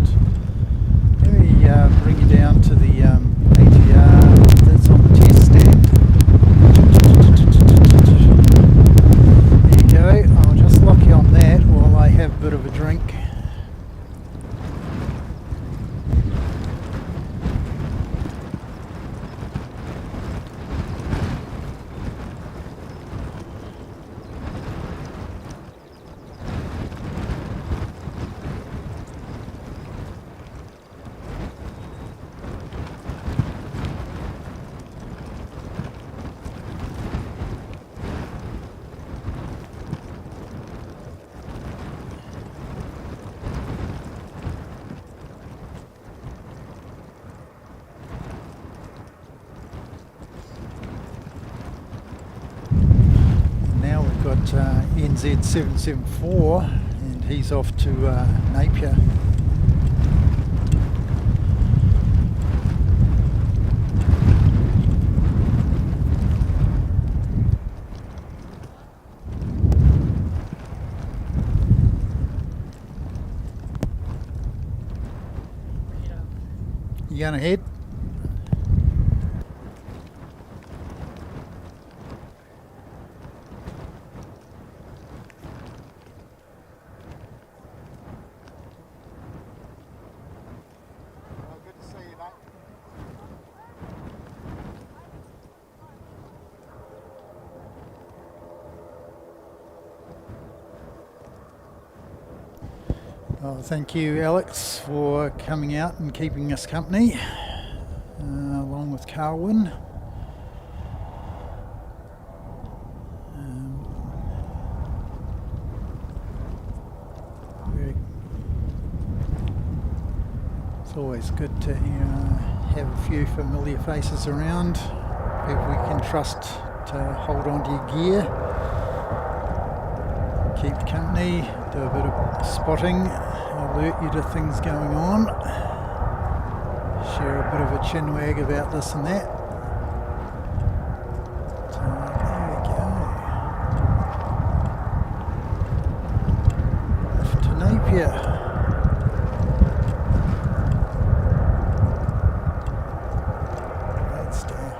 Let me bring you down to the ATR that's on the test stand. NZ774, and he's off to Napier. You going ahead? Well, good to see you, mate. Oh, thank you, Alex, for coming out and keeping us company, along with Carwin. It's always good to have a few familiar faces around, people we can trust to hold on to your gear, keep company, do a bit of spotting, alert you to things going on, share a bit of a chinwag about this and that. So there we go. Off to Napier. Great stuff.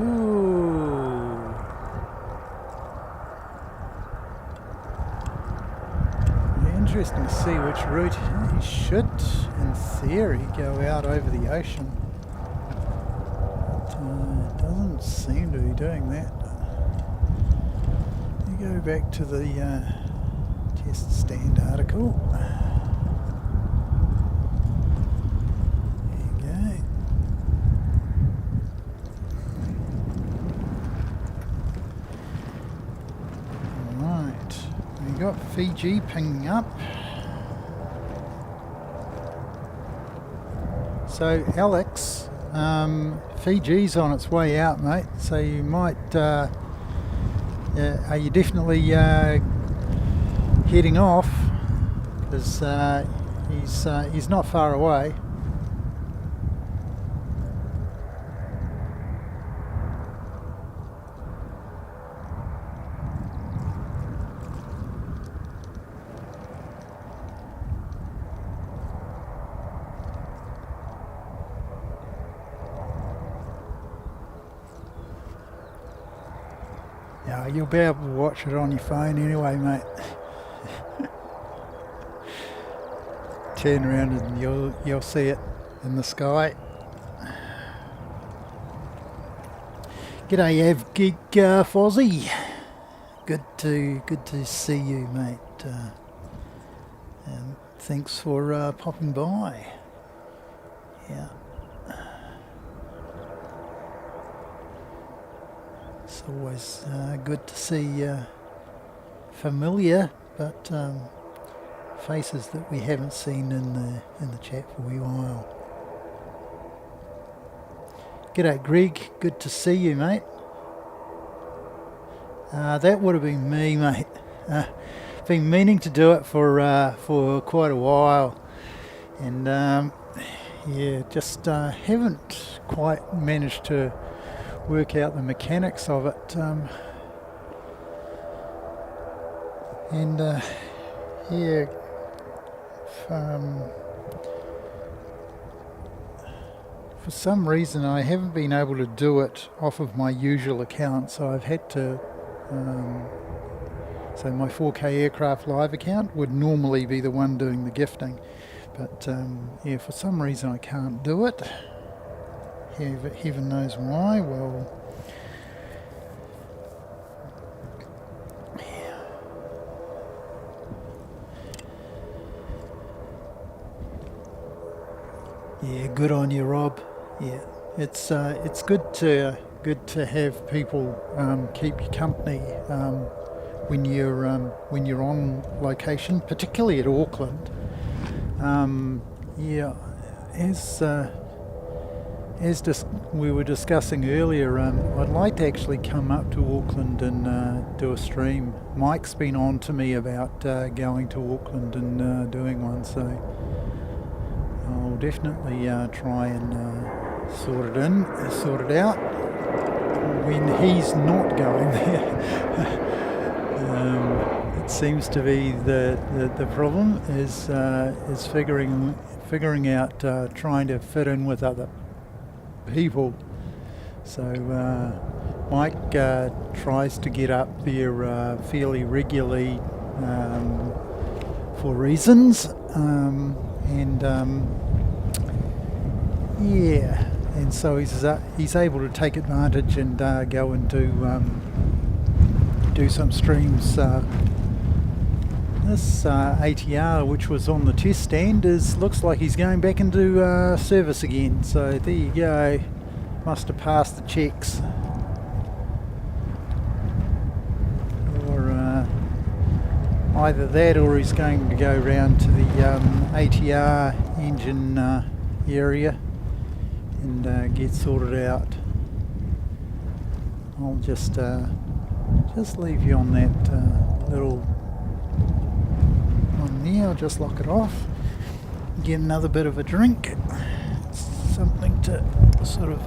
Ooh. Interesting to see which route he should, in theory, go out over the ocean. But it doesn't seem to be doing that. You go back to the test stand article. There you go. Alright, we got Fiji pinging up. So Alex, Fiji's on its way out, mate. So you might, are you definitely heading off? Because he's not far away. Yeah, you'll be able to watch it on your phone anyway, mate. Turn around and you'll see it in the sky. G'day, Avgig Fozzie. Good to see you, mate. And thanks for popping by. Yeah. It's always good to see familiar but faces that we haven't seen in the chat for a wee while. G'day, Greg. Good to see you, mate. That would have been me, mate. Been meaning to do it for quite a while, and yeah, just haven't quite managed to work out the mechanics of it, and yeah, for some reason I haven't been able to do it off of my usual account, so I've had to so my 4K Aircraft Live account would normally be the one doing the gifting, but yeah, for some reason I can't do it. Heaven knows why. Well, yeah, good on you, Rob. Yeah, it's good to have people keep you company when you're on location, particularly at Auckland. Yeah, as as we were discussing earlier, I'd like to actually come up to Auckland and do a stream. Mike's been on to me about going to Auckland and doing one, so I'll definitely try and sort it out when he's not going there. It seems to be the problem is figuring out trying to fit in with other people. So Mike tries to get up there fairly regularly for reasons, and so he's able to take advantage and go and do some streams. This ATR, which was on the test stand, looks like he's going back into service again. So there you go. Must have passed the checks. Or either that, or he's going to go round to the ATR engine area and get sorted out. I'll just leave you on that little one there. I'll just lock it off. Get another bit of a drink. Something to sort of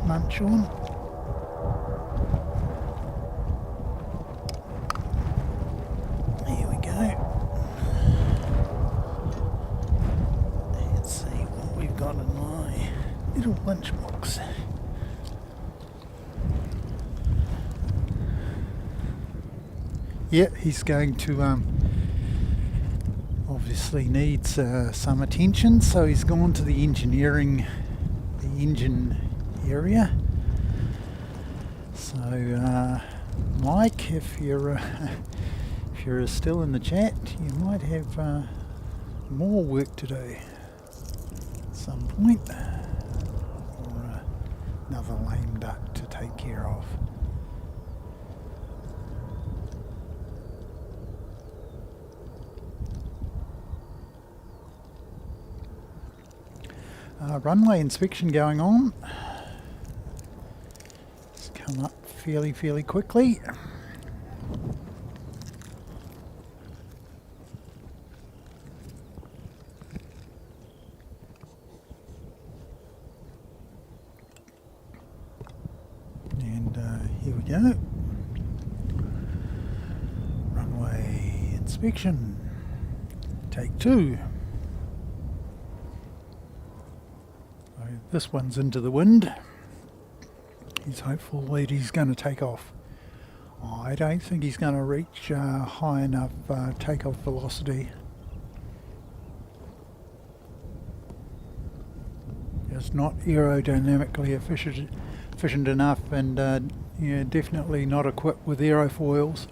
munch on. Here we go. Let's see what we've got in my little lunchbox. Yeah, he's going to obviously needs some attention, so he's gone to the engine area. So Mike, if you're still in the chat, you might have more work to do at some point, or another lame duck to take care of. Runway inspection going on. It's come up fairly quickly. And here we go. Runway inspection. Take 2. This one's into the wind. He's hopeful that he's going to take off. I don't think he's going to reach high enough takeoff velocity. It's not aerodynamically efficient enough, and definitely not equipped with aerofoils.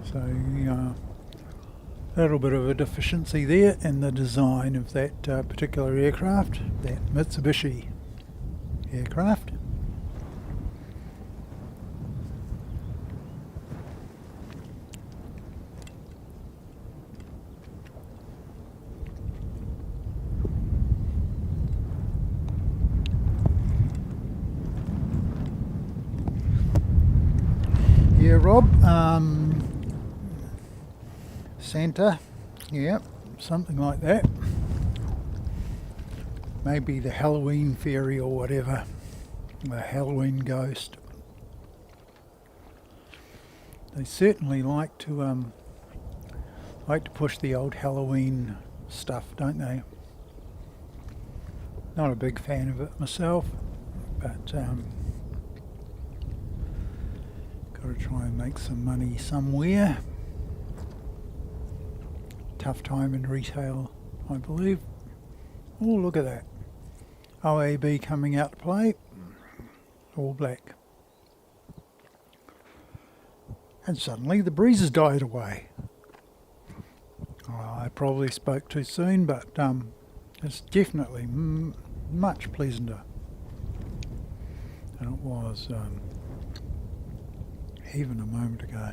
So a little bit of a deficiency there in the design of that particular aircraft, that Mitsubishi aircraft. Yeah, Rob. Santa, yeah, something like that. Maybe the Halloween fairy or whatever, the Halloween ghost. They certainly like to push the old Halloween stuff, don't they? Not a big fan of it myself, but got to try and make some money somewhere. Tough time in retail, I believe. Oh, look at that. OAB coming out to play. All black. And suddenly the breeze has died away. I probably spoke too soon, but it's definitely much pleasanter than it was even a moment ago.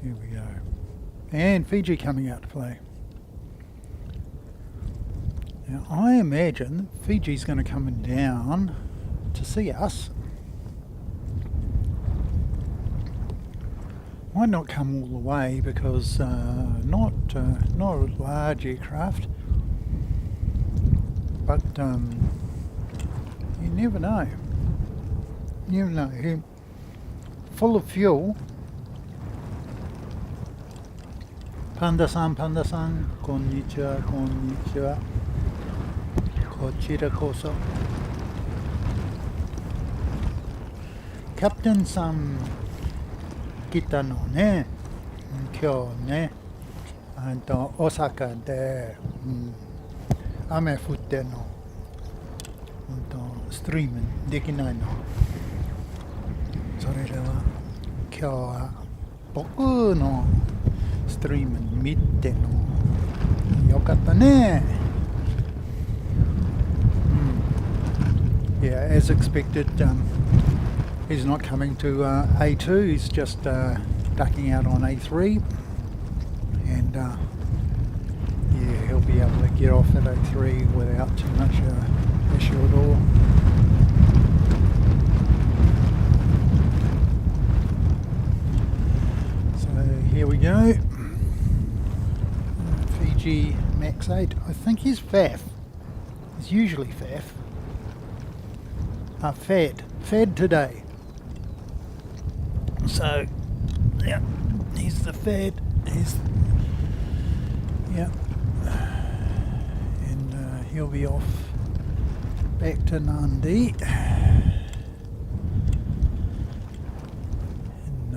Here we go. And Fiji coming out to play. Now, I imagine Fiji's going to come down to see us. Might not come all the way because not a large aircraft, but you never know. You never know. Full of fuel. Panda-san, konnichiwa, konnichiwa. Kochira koso. Captain-san 来たのね、今日ね、大阪で、雨降ってんの、ストリームできないの。それでは今日は僕のストリーム見てのよかったね。Yeah, as expected, he's not coming to A2, he's just ducking out on A3, and yeah, he'll be able to get off at A3 without too much issue at all. So here we go, Fiji Max 8, I think he's FAF, he's usually FAF, fed today. So, yeah, he's the Fed. Yeah, and he'll be off back to Nandi, in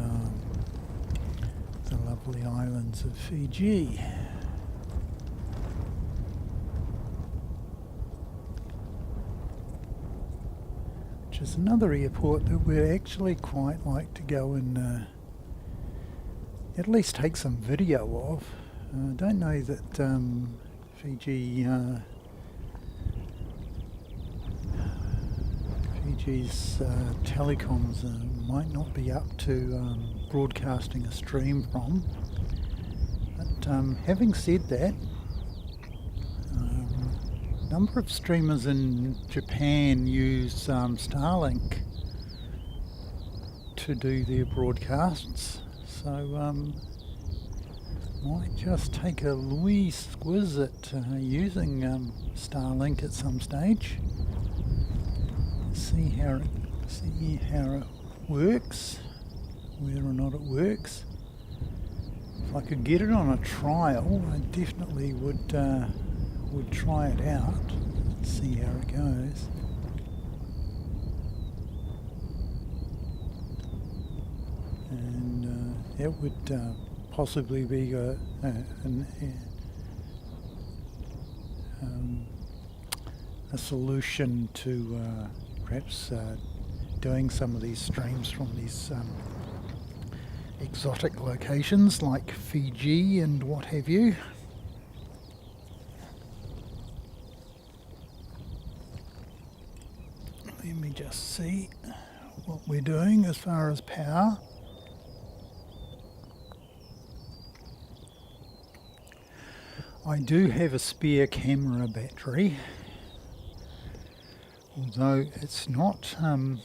the lovely islands of Fiji. Which is another airport that we'd actually quite like to go and at least take some video of. I don't know that Fiji's telecoms might not be up to broadcasting a stream from, but having said that, a number of streamers in Japan use Starlink to do their broadcasts, so might just take a wee squiz at using Starlink at some stage. See how it works, whether or not it works. If I could get it on a trial, I definitely would try it out, see how it goes. And it would possibly be a solution to perhaps doing some of these streams from these exotic locations like Fiji and what have you. Let me just see what we're doing as far as power. I do have a spare camera battery, although it's not a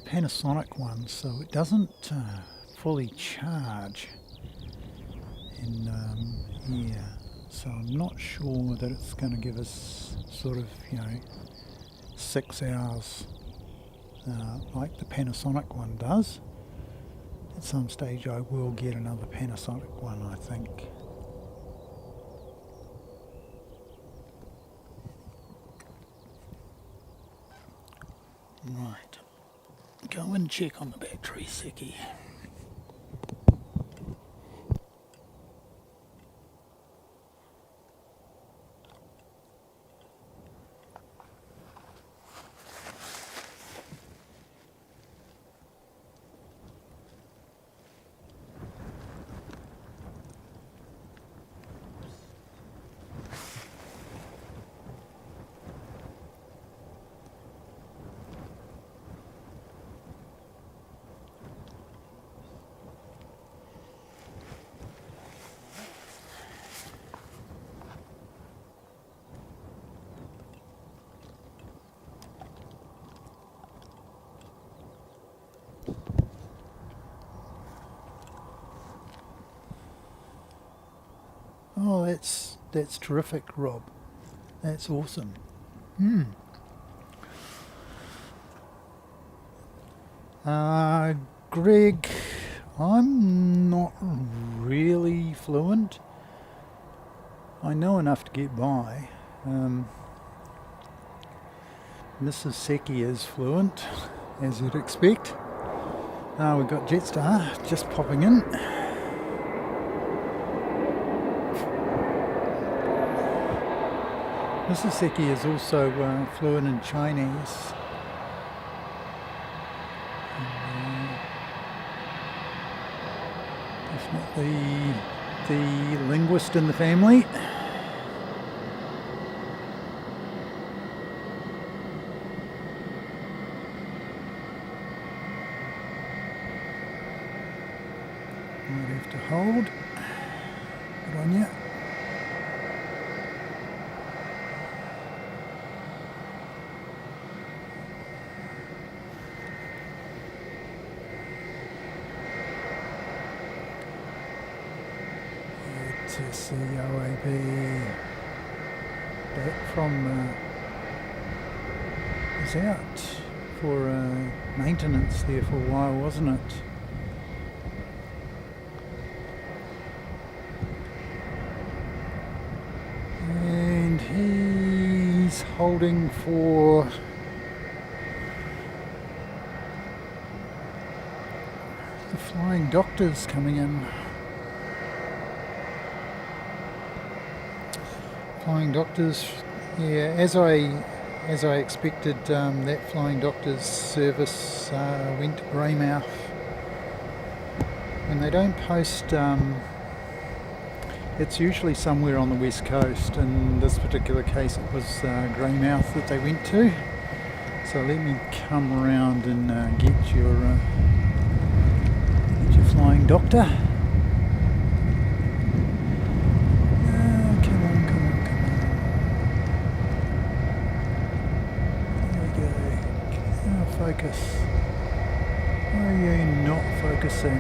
Panasonic one, so it doesn't fully charge. And yeah, so I'm not sure that it's going to give us sort of 6 hours like the Panasonic one does. At some stage I will get another Panasonic one, I think. Right, go and check on the battery, Seki. that's terrific, Rob. That's awesome. Greg, I'm not really fluent. I know enough to get by. Mrs. Seki is fluent, as you'd expect. We've got JetStar just popping in. Mrs. Seki is also fluent in Chinese. Definitely the linguist in the family. Might have to hold. Good on you. To see OAB back from was out for maintenance there for a while, wasn't it? And he's holding for the Flying Doctors coming in. Flying Doctors, yeah, as I expected, that Flying Doctors service went to Greymouth. When they don't post, it's usually somewhere on the west coast. In this particular case, it was Greymouth that they went to. So let me come around and get your Flying Doctor. Focus. Why are you not focusing?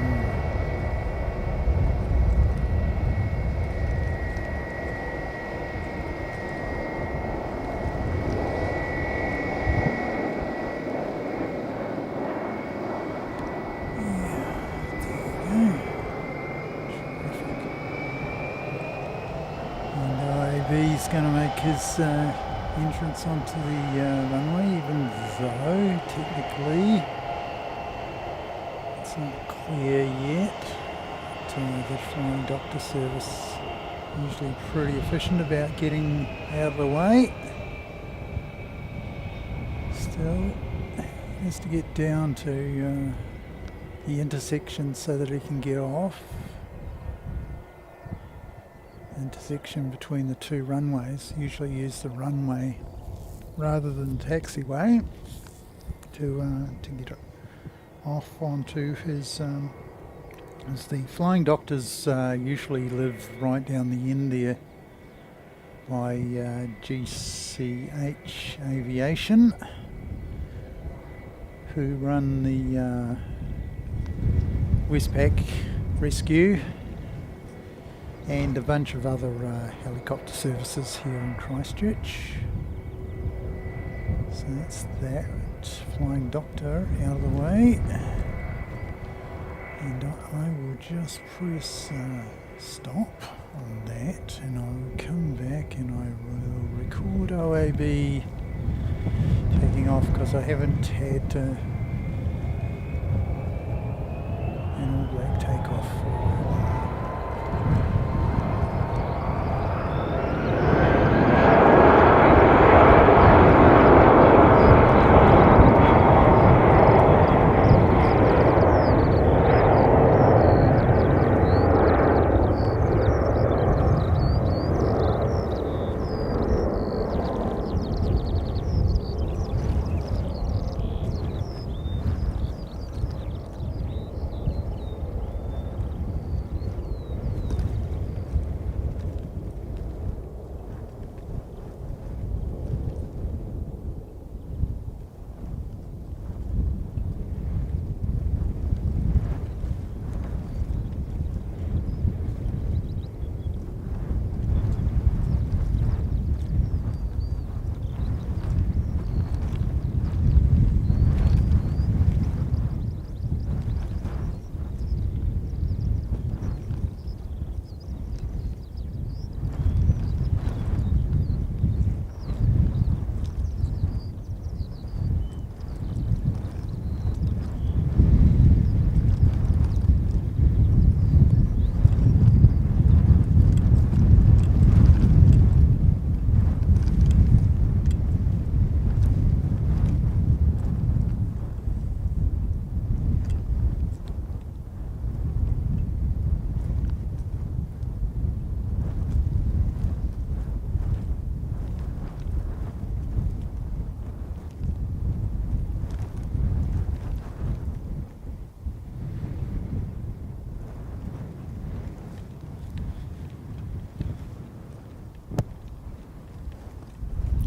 He's going to make his entrance onto the runway, even though technically it's not clear yet. But, the Flying Doctor service usually pretty efficient about getting out of the way. Still has to get down to the intersection so that he can get off. Intersection between the two runways. Usually use the runway rather than the taxiway to get it off onto his. As the Flying Doctors usually live right down the end there by GCH Aviation, who run the Westpac Rescue and a bunch of other helicopter services here in Christchurch. So that's that Flying Doctor out of the way. And I will just press stop on that, and I will come back and I will record OAB taking off, because I haven't had an all-black takeoff for a while.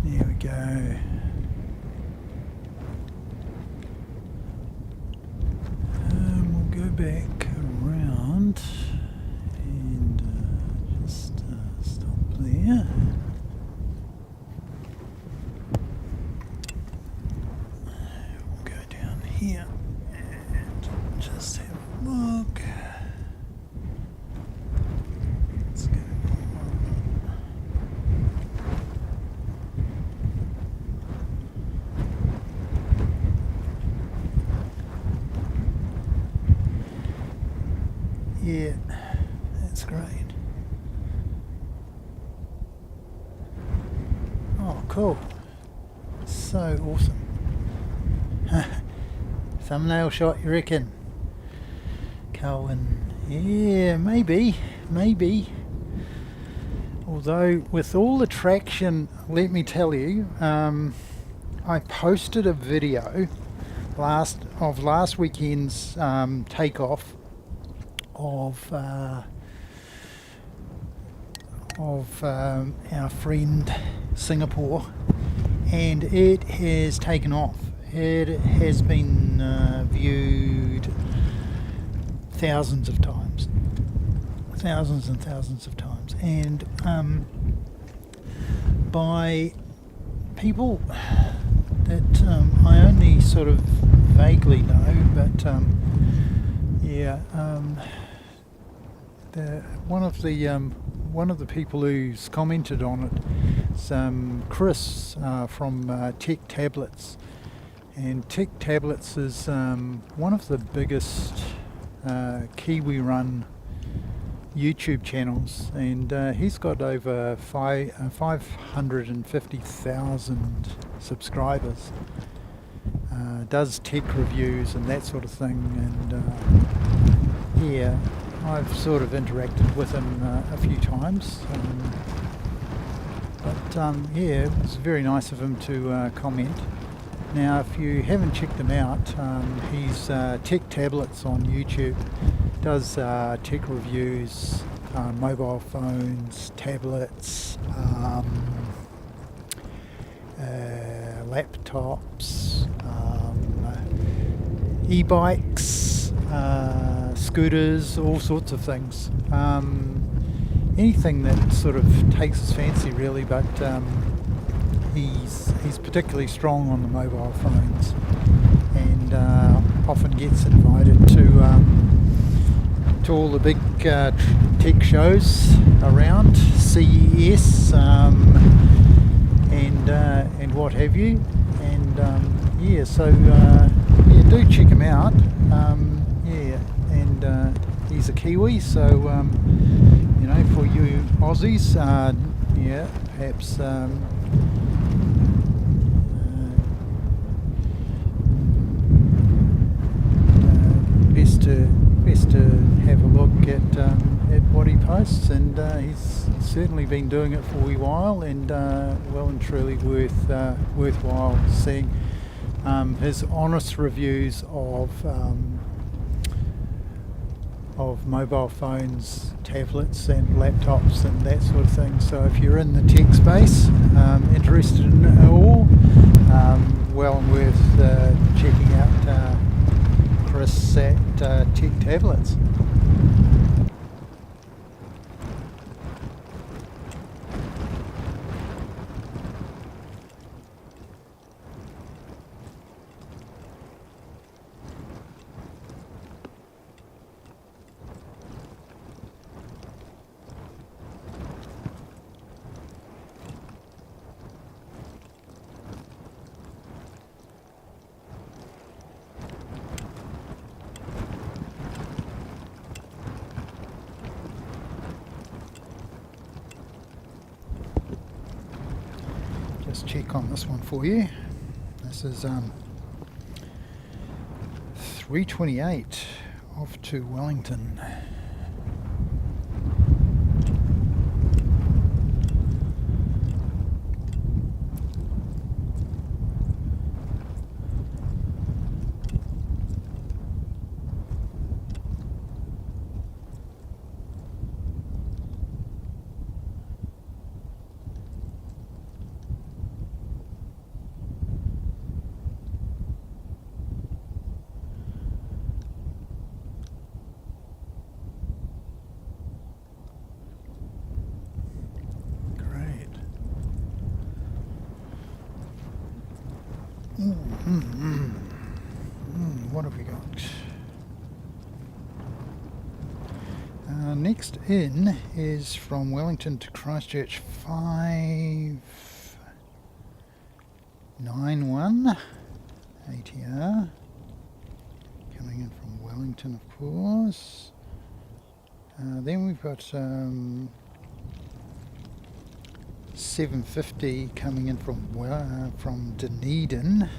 There we go. We'll go back around and just stop there. We'll go down here and just have a look. What's going on? Yeah, that's great. Oh, cool. So awesome. Thumbnail shot, you reckon? Cohen. Yeah, maybe. Although, with all the traction, let me tell you, I posted a video last weekend's takeoff of our friend Singapore, and it has taken off. It has been viewed thousands and thousands of times, and by people that I only sort of vaguely know, but one of the people who's commented on it is Chris from Tech Tablets, and Tech Tablets is one of the biggest Kiwi-run YouTube channels, and he's got over 550,000 subscribers. Does tech reviews and that sort of thing, and yeah, I've sort of interacted with him a few times, but yeah, it was very nice of him to comment. Now, if you haven't checked him out, he's Tech Tablets on YouTube. Does tech reviews, mobile phones, tablets, laptops, e-bikes, scooters, all sorts of things. Anything that sort of takes his fancy, really, but he's particularly strong on the mobile phones, and often gets invited to all the big tech shows around, CES, and what have you, and yeah, so yeah, do check him out. Yeah, and he's a Kiwi, so you know, for you Aussies, yeah, perhaps best to have a look at what he posts, and he's certainly been doing it for a wee while, and well and truly worthwhile seeing his honest reviews of mobile phones, tablets and laptops and that sort of thing. So if you're in the tech space, interested in it all, well and worth checking out Chris at Tech Tablets. Just check on this one for you. This is 3:28 off to Wellington. What have we got? Next in is from Wellington to Christchurch 591 ATR. Coming in from Wellington, of course. Then we've got 750 coming in from Dunedin.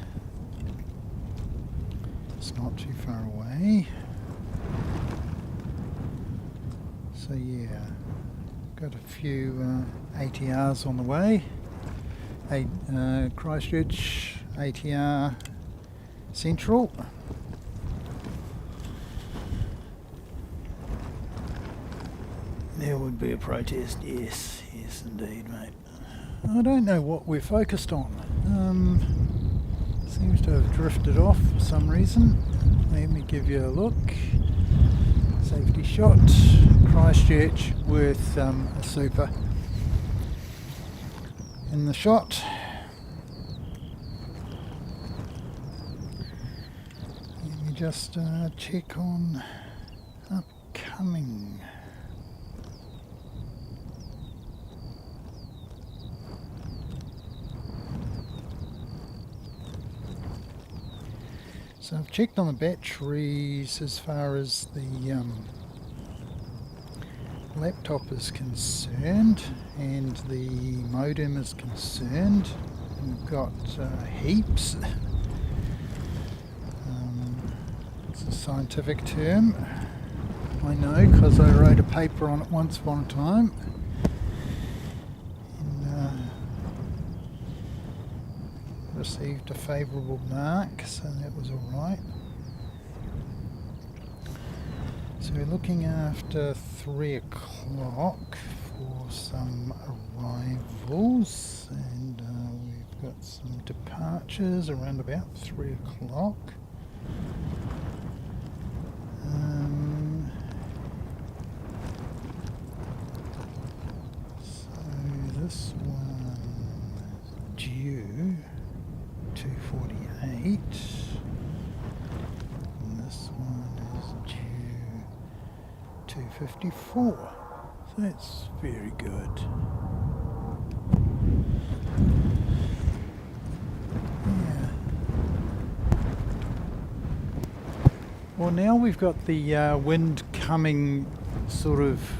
It's not too far away. So yeah, got a few ATRs on the way. Christchurch ATR Central. There would be a protest, yes indeed, mate. I don't know what we're focused on. Seems to have drifted off for some reason. Let me give you a look. Safety shot. Christchurch with a super in the shot. Let me just check on upcoming. So I've checked on the batteries as far as the laptop is concerned and the modem is concerned. We've got heaps. It's a scientific term. I know because I wrote a paper on it once upon a time. Received a favourable mark, so that was alright. So we're looking after 3 o'clock for some arrivals, and we've got some departures around about 3 o'clock. So this one is due 2:48, and this one is due 2:54. So that's very good. Yeah. Well, now we've got the wind coming sort of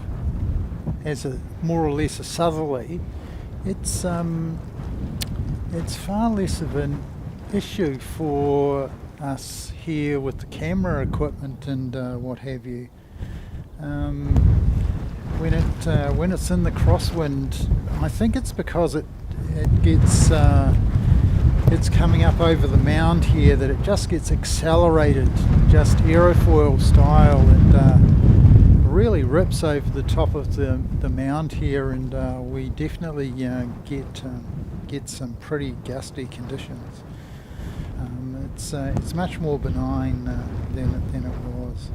as a more or less a southerly. It's far less of an issue for us here with the camera equipment and what have you. When it's in the crosswind, I think it's because it gets it's coming up over the mound here that it just gets accelerated, just aerofoil style, and really rips over the top of the mound here, and we definitely get some pretty gusty conditions. It's much more benign than it was.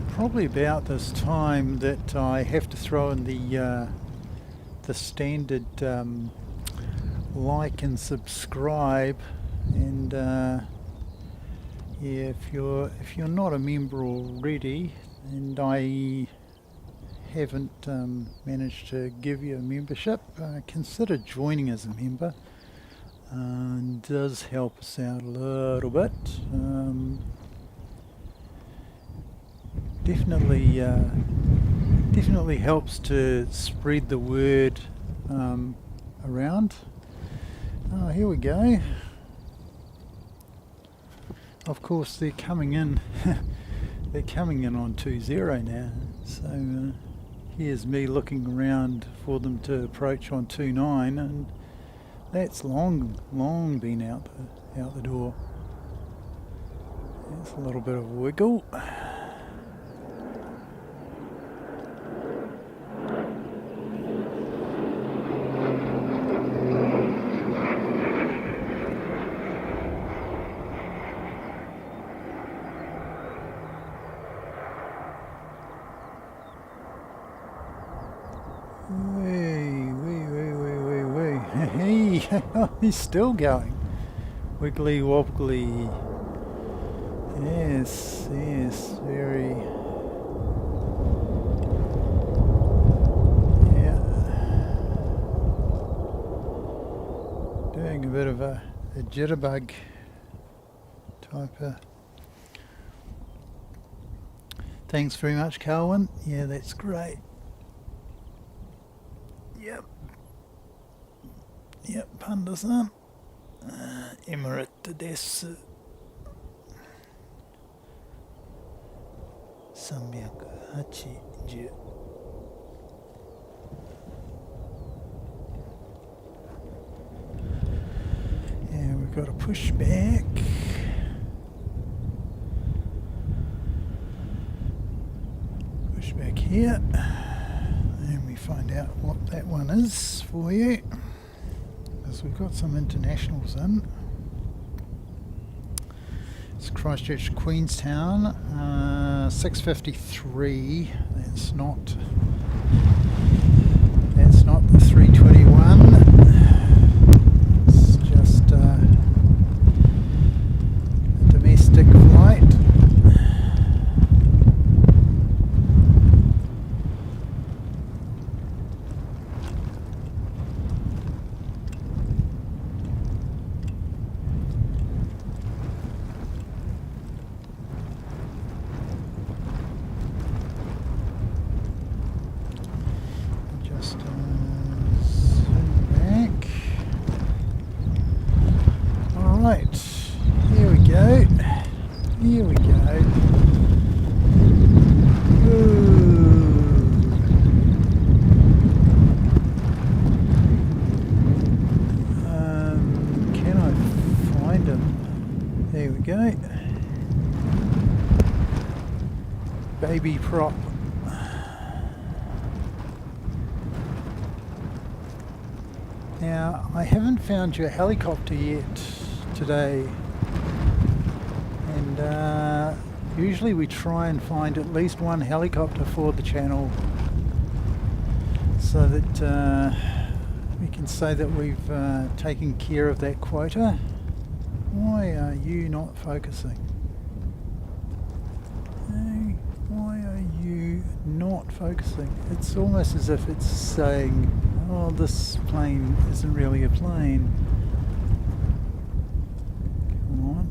Probably about this time that I have to throw in the standard like and subscribe, and yeah, if you're not a member already, and I haven't managed to give you a membership, consider joining as a member. It does help us out a little bit. Definitely helps to spread the word around. Oh, here we go. Of course, they're coming in. They're coming in on 2-0 now. So here's me looking around for them to approach on 2-9, and that's long been out the door. That's a little bit of a wiggle. Way. Hey, he's still going. Wiggly wobbly. Yes, very. Yeah. Doing a bit of a jitterbug type of. Thanks very much, Carwin. Yeah, that's great. Yep. Yep, Panda-san. Emirates desu. 380. And we've got a push back. Push back here. And we find out what that one is for you. Because we've got some internationals in. It's Christchurch, Queenstown, 6:53. That's not the 321. It's just a domestic flight. Baby prop. Now, I haven't found your helicopter yet today, and usually we try and find at least one helicopter for the channel so that we can say that we've taken care of that quota. Why are you not focusing? Why are you not focusing? It's almost as if it's saying, oh, this plane isn't really a plane. Come on.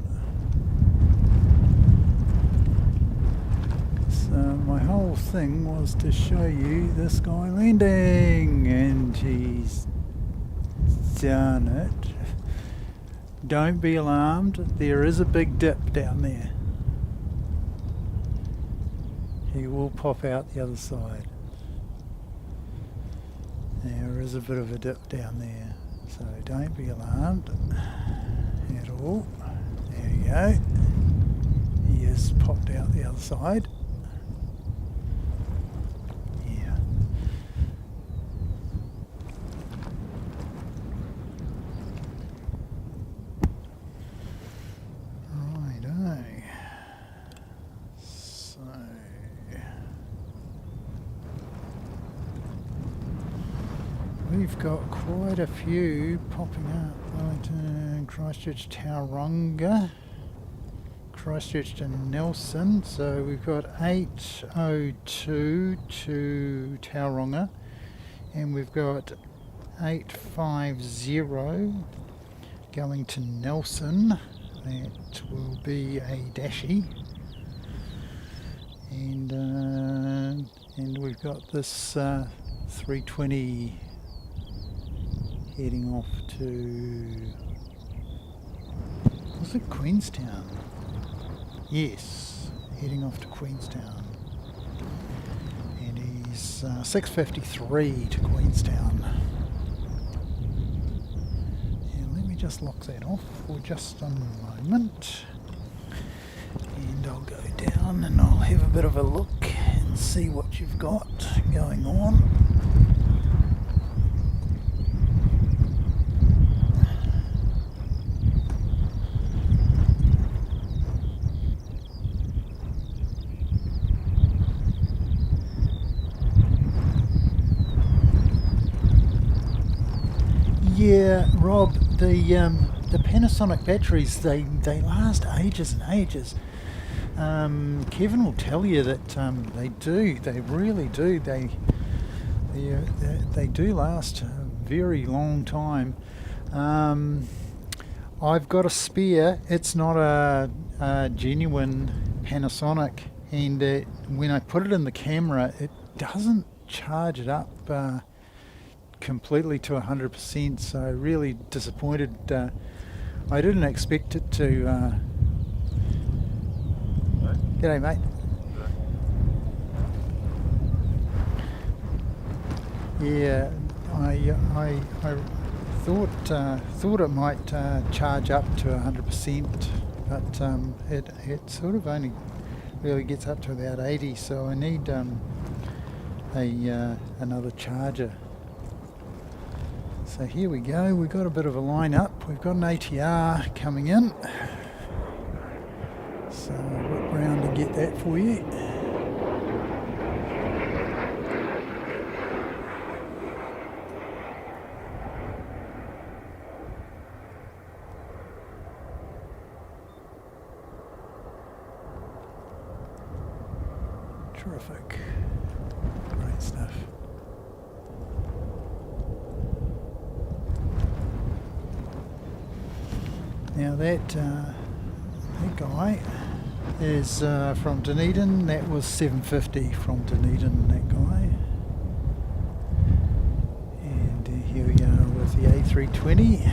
So my whole thing was to show you this guy landing, and he's done it. Don't be alarmed, there is a big dip down there. He will pop out the other side. There is a bit of a dip down there, so don't be alarmed at all. There you go. He has popped out the other side. Yeah. Righto. So we've got quite a few popping up. Wellington, Christchurch, Tauranga, Christchurch to Nelson. So we've got 802 to Tauranga, and we've got 850 going to Nelson. That will be a Dashi. And we've got this 320 heading off to, was it Queenstown? Yes, heading off to Queenstown. And he's 6:53 to Queenstown. And let me just lock that off for just a moment. And I'll go down and I'll have a bit of a look and see what you've got going on. Yeah, Rob, the Panasonic batteries, they last ages and ages. Kevin will tell you that they do. They really do. They do last a very long time. I've got a spare. It's not a genuine Panasonic, and when I put it in the camera, it doesn't charge it up completely to 100%. So really disappointed. I didn't expect it to. G'day, mate. Yeah, I thought it might charge up to 100%, but it sort of only really gets up to about 80. So I need another charger. So here we go. We've got a bit of a line up. We've got an ATR coming in. So I'll whip round and get that for you. Terrific. Great stuff. Now that guy is from Dunedin. That was 750 from Dunedin, that guy. And here we go with the A320.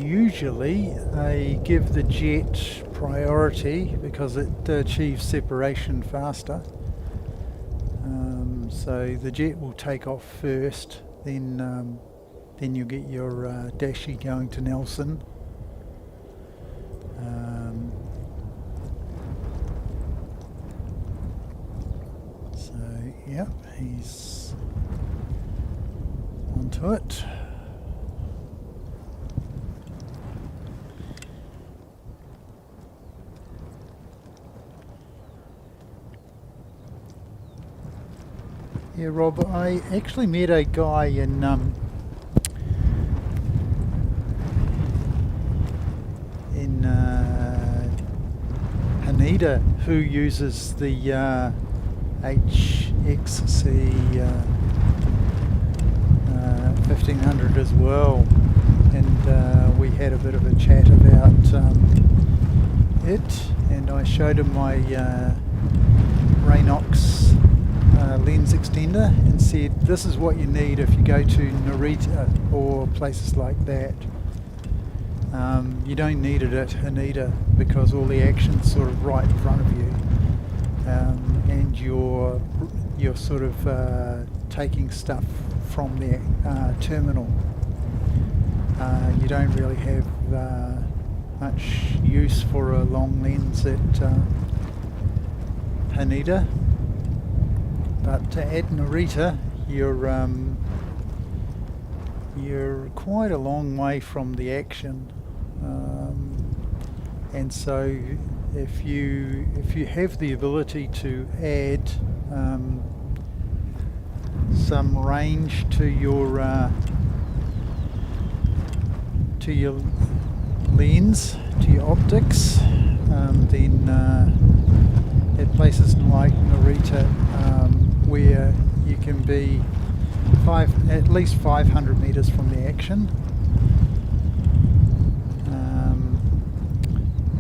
Usually I give the jet priority because it achieves separation faster. So the jet will take off first, then you'll get your Dashi going to Nelson. So yep, he's onto it. Yeah, Rob, I actually met a guy in Haneda who uses the HXC 1500 as well, and we had a bit of a chat about it, and I showed him my Raynox lens extender and said this is what you need if you go to Narita or places like that. You don't need it at Haneda because all the action's sort of right in front of you, and you're sort of taking stuff from the terminal. You don't really have much use for a long lens at Haneda, but at Narita you're quite a long way from the action. And so if you have the ability to add some range to your lens, to your optics, then at places like Narita, where you can be at least 500 meters from the action.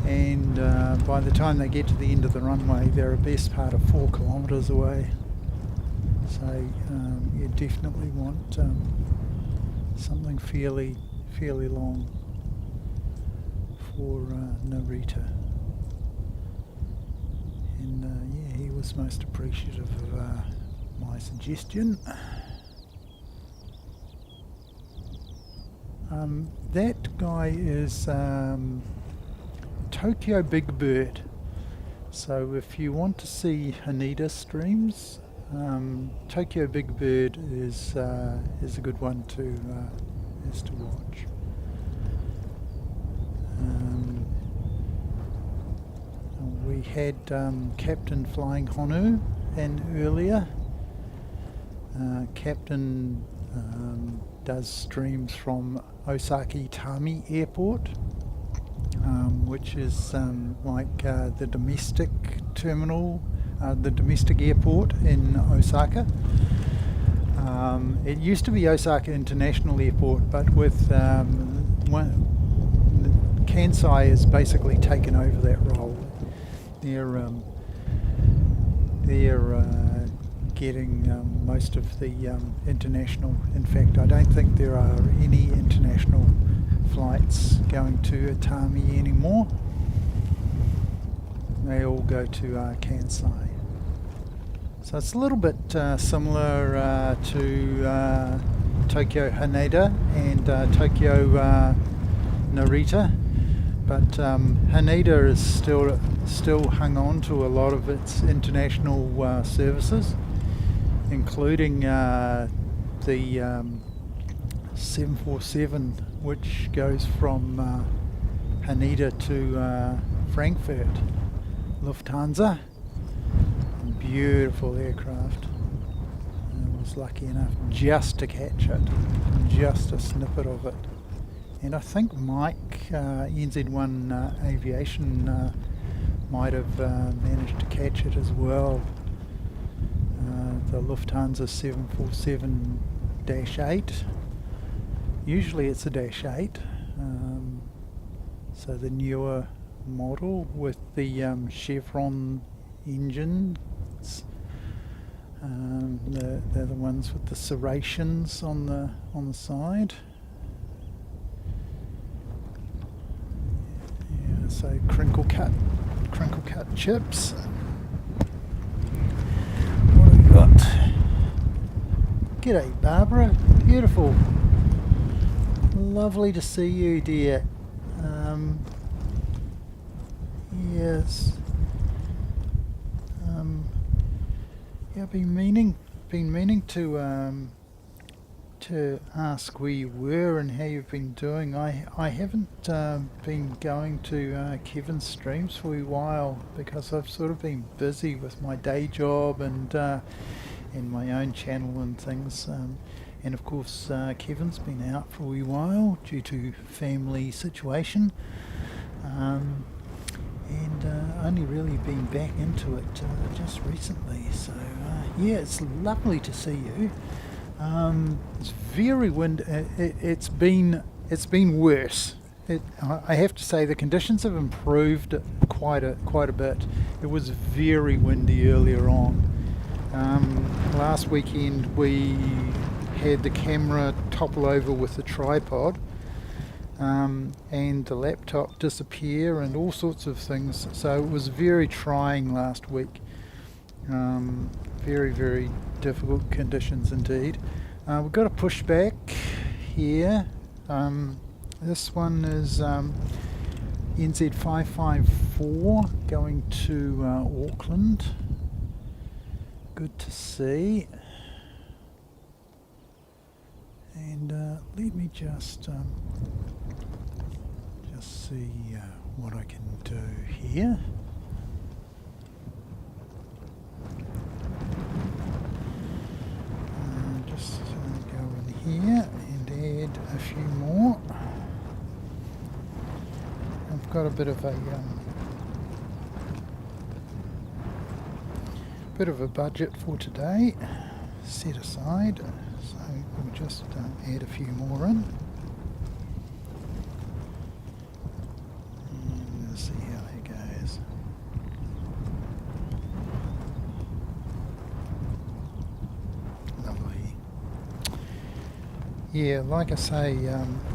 And by the time they get to the end of the runway, they're a best part of 4 kilometers away. So you definitely want something fairly long for Narita. And yeah, he was most appreciative of my suggestion. That guy is Tokyo Big Bird. So if you want to see Haneda streams, Tokyo Big Bird is a good one to watch. We had Captain Flying Honu in earlier. Captain does streams from Osaka Itami Airport, which is like the domestic terminal, the domestic airport in Osaka. It used to be Osaka International Airport, but with Kansai has basically taken over that role. They're getting most of the international. In fact, I don't think there are any international flights going to Itami anymore. They all go to Kansai. So it's a little bit similar to Tokyo Haneda and Tokyo Narita, but Haneda is still hung on to a lot of its international services, including the 747, which goes from Haneda to Frankfurt. Lufthansa. Beautiful aircraft. I was lucky enough just to catch it, just a snippet of it. And I think Mike, NZ1 Aviation, might have managed to catch it as well. The Lufthansa 747-8. Usually it's a -8. So the newer model with the Chevron engines. They're the ones with the serrations on the side. Yeah, so crinkle cut chips. What have we got? G'day, Barbara. Beautiful. Lovely to see you, dear. Yes. Yeah, I've been meaning to ask where you were and how you've been doing. I haven't been going to Kevin's streams for a while because I've sort of been busy with my day job and my own channel and things. And of course, Kevin's been out for a wee while due to family situation. And only really been back into it just recently. So yeah, it's lovely to see you. It's very windy. It's been worse. I have to say the conditions have improved quite a bit. It was very windy earlier on. Last weekend we had the camera topple over with the tripod. And the laptop disappear and all sorts of things. So it was very trying last week. Very, very difficult conditions indeed. We've got a pushback here. This one is NZ554 going to Auckland. Good to see. And let me just see what I can do here. Just go in here and add a few more. I've got a bit of a budget for today set aside, so we'll just add a few more in. See how that goes. Lovely. Yeah, like I say,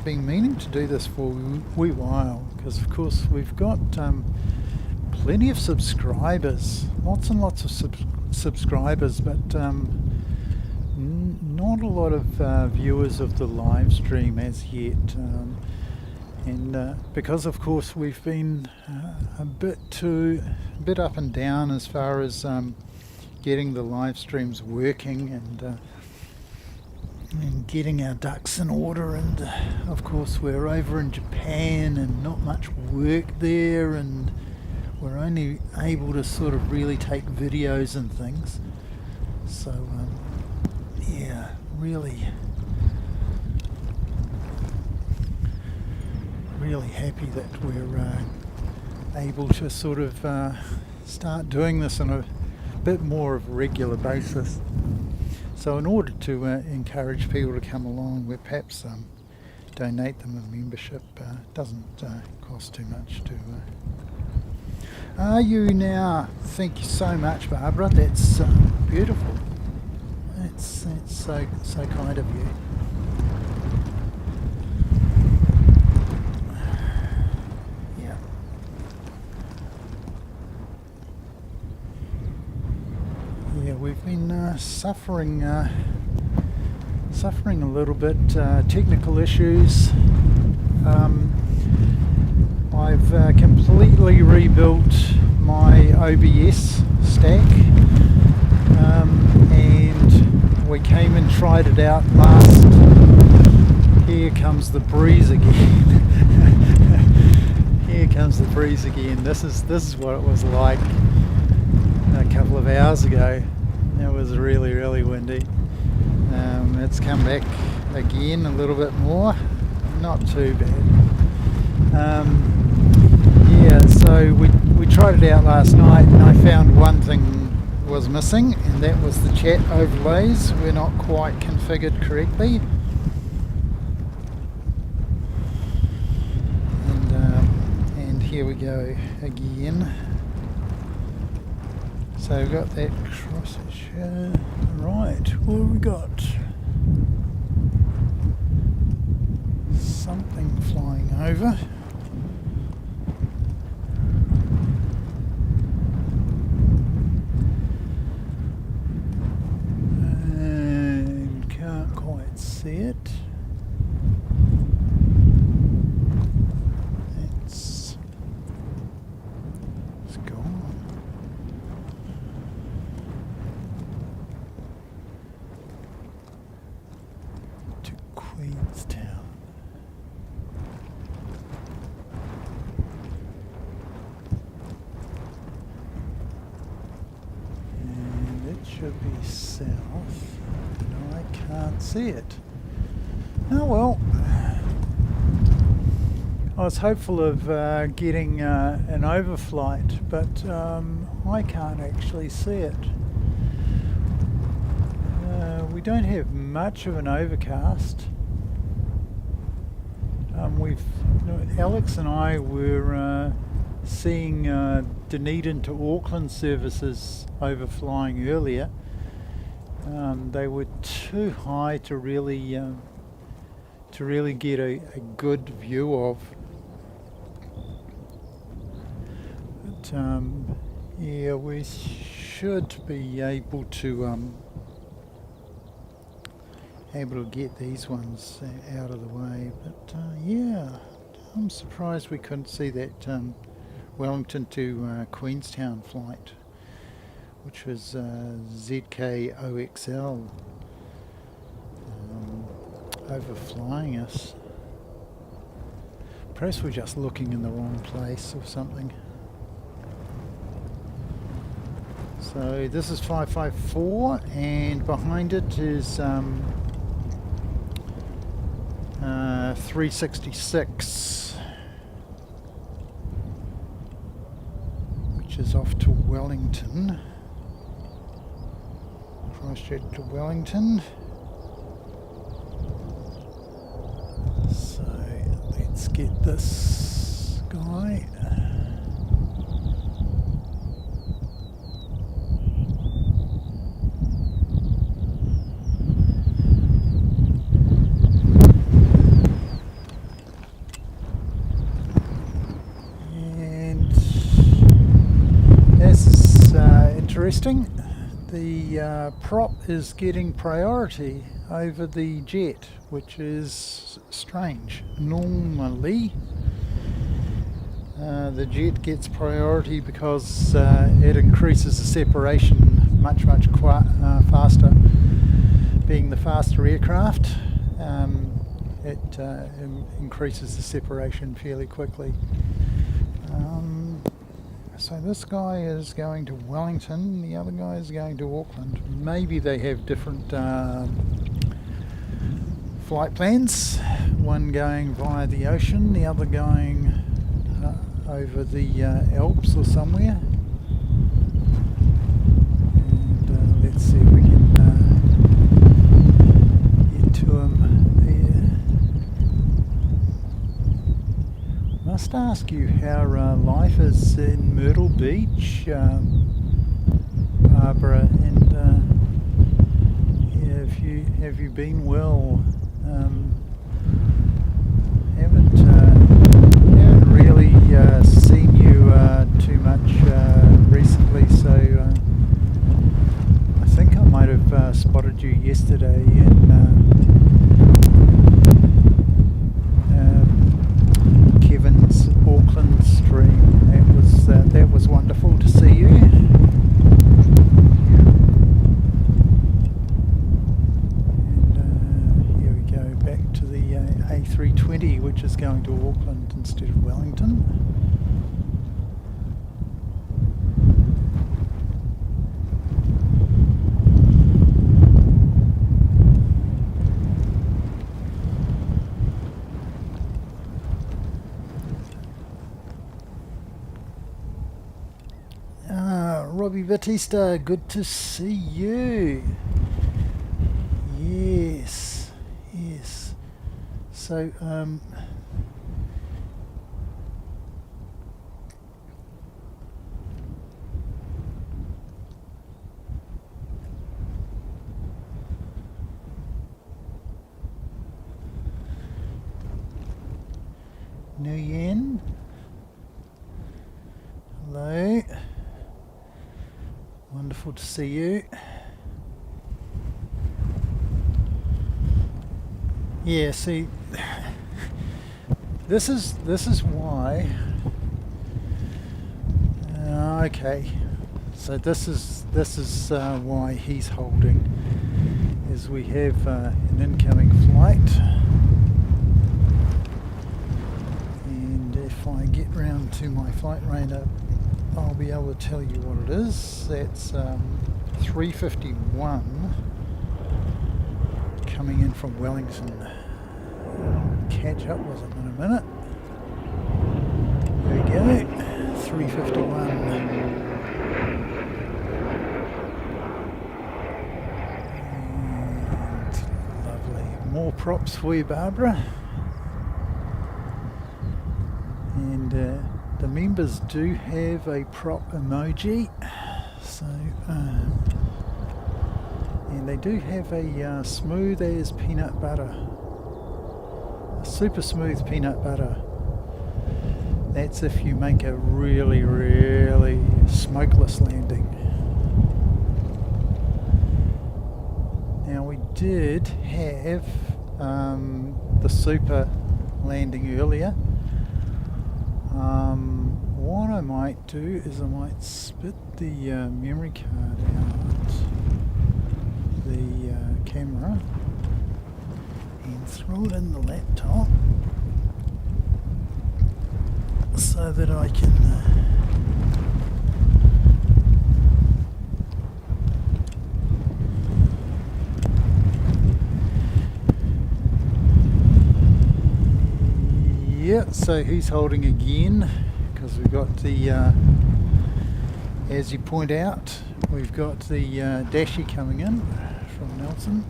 been meaning to do this for a wee while because, of course, we've got plenty of subscribers, lots and lots of subscribers, but not a lot of viewers of the live stream as yet. And because of course we've been a bit up and down as far as getting the live streams working and getting our ducks in order, and of course we're over in Japan and not much work there, and we're only able to sort of really take videos and things. So yeah, really really happy that we're able to sort of start doing this on a bit more of a regular basis. So in order to encourage people to come along, we perhaps donate them a membership. Doesn't cost too much to... Are you now? Thank you so much, Barbara. That's beautiful. That's so kind of you. Yeah. Yeah, we've been suffering a little bit, technical issues. I've completely rebuilt my OBS stack, and we came and tried it out last. Here comes the breeze again. Here comes the breeze again. This is what it was like a couple of hours ago. It was really, really windy. It's come back again a little bit more. Not too bad. Yeah, so we tried it out last night, and I found one thing was missing, and that was the chat overlays were not quite configured correctly. And here we go again. So we've got that crosshair. Right, what have we got? Something flying over. And can't quite see it. It's gone. To Queenstown. Should be south, and I can't see it. Oh well. I was hopeful of getting an overflight, but I can't actually see it. We don't have much of an overcast. Alex and I were seeing Dunedin to Auckland services overflying earlier. They were too high to really get a good view of. But yeah, we should be able to get these ones out of the way. But yeah, I'm surprised we couldn't see that Wellington to Queenstown flight, which was ZKOXL, overflying us. Perhaps we're just looking in the wrong place or something. So this is 554, and behind it is 366. Which is off to Wellington. Christchurch to Wellington. So let's get this guy. Interesting. The prop is getting priority over the jet, which is strange. Normally the jet gets priority because it increases the separation much faster. Being the faster aircraft, it increases the separation fairly quickly. So this guy is going to Wellington, the other guy is going to Auckland. Maybe they have different flight plans. One going via the ocean, the other going over the Alps or somewhere. And let's see if we can get to him there. Must ask you how life is in Myrtle Beach, Barbara, and yeah, have you been well? Haven't really seen you too much recently, so I think I might have spotted you yesterday in Kevin's Auckland stream. That was wonderful to see you. A320, which is going to Auckland instead of Wellington. Robbie Batista, good to see you. Yes, yes. So, Nguyen, hello, wonderful to see you. Yeah, see, this is why. Okay, so this is why he's holding, is we have an incoming flight, and if I get round to my flight radar, I'll be able to tell you what it is. That's 351. Coming in from Wellington. Catch up with him in a minute. There we go. 351. And lovely. More props for you, Barbara. And the members do have a prop emoji. So and they do have a smooth as peanut butter, a super smooth peanut butter. That's if you make a really, really smokeless landing. Now we did have the super landing earlier. What I might do is I might spit the memory card out the camera and throw it in the laptop so that I can yeah, so he's holding again because we've got the as you point out, we've got the Dashi coming in from Nelson.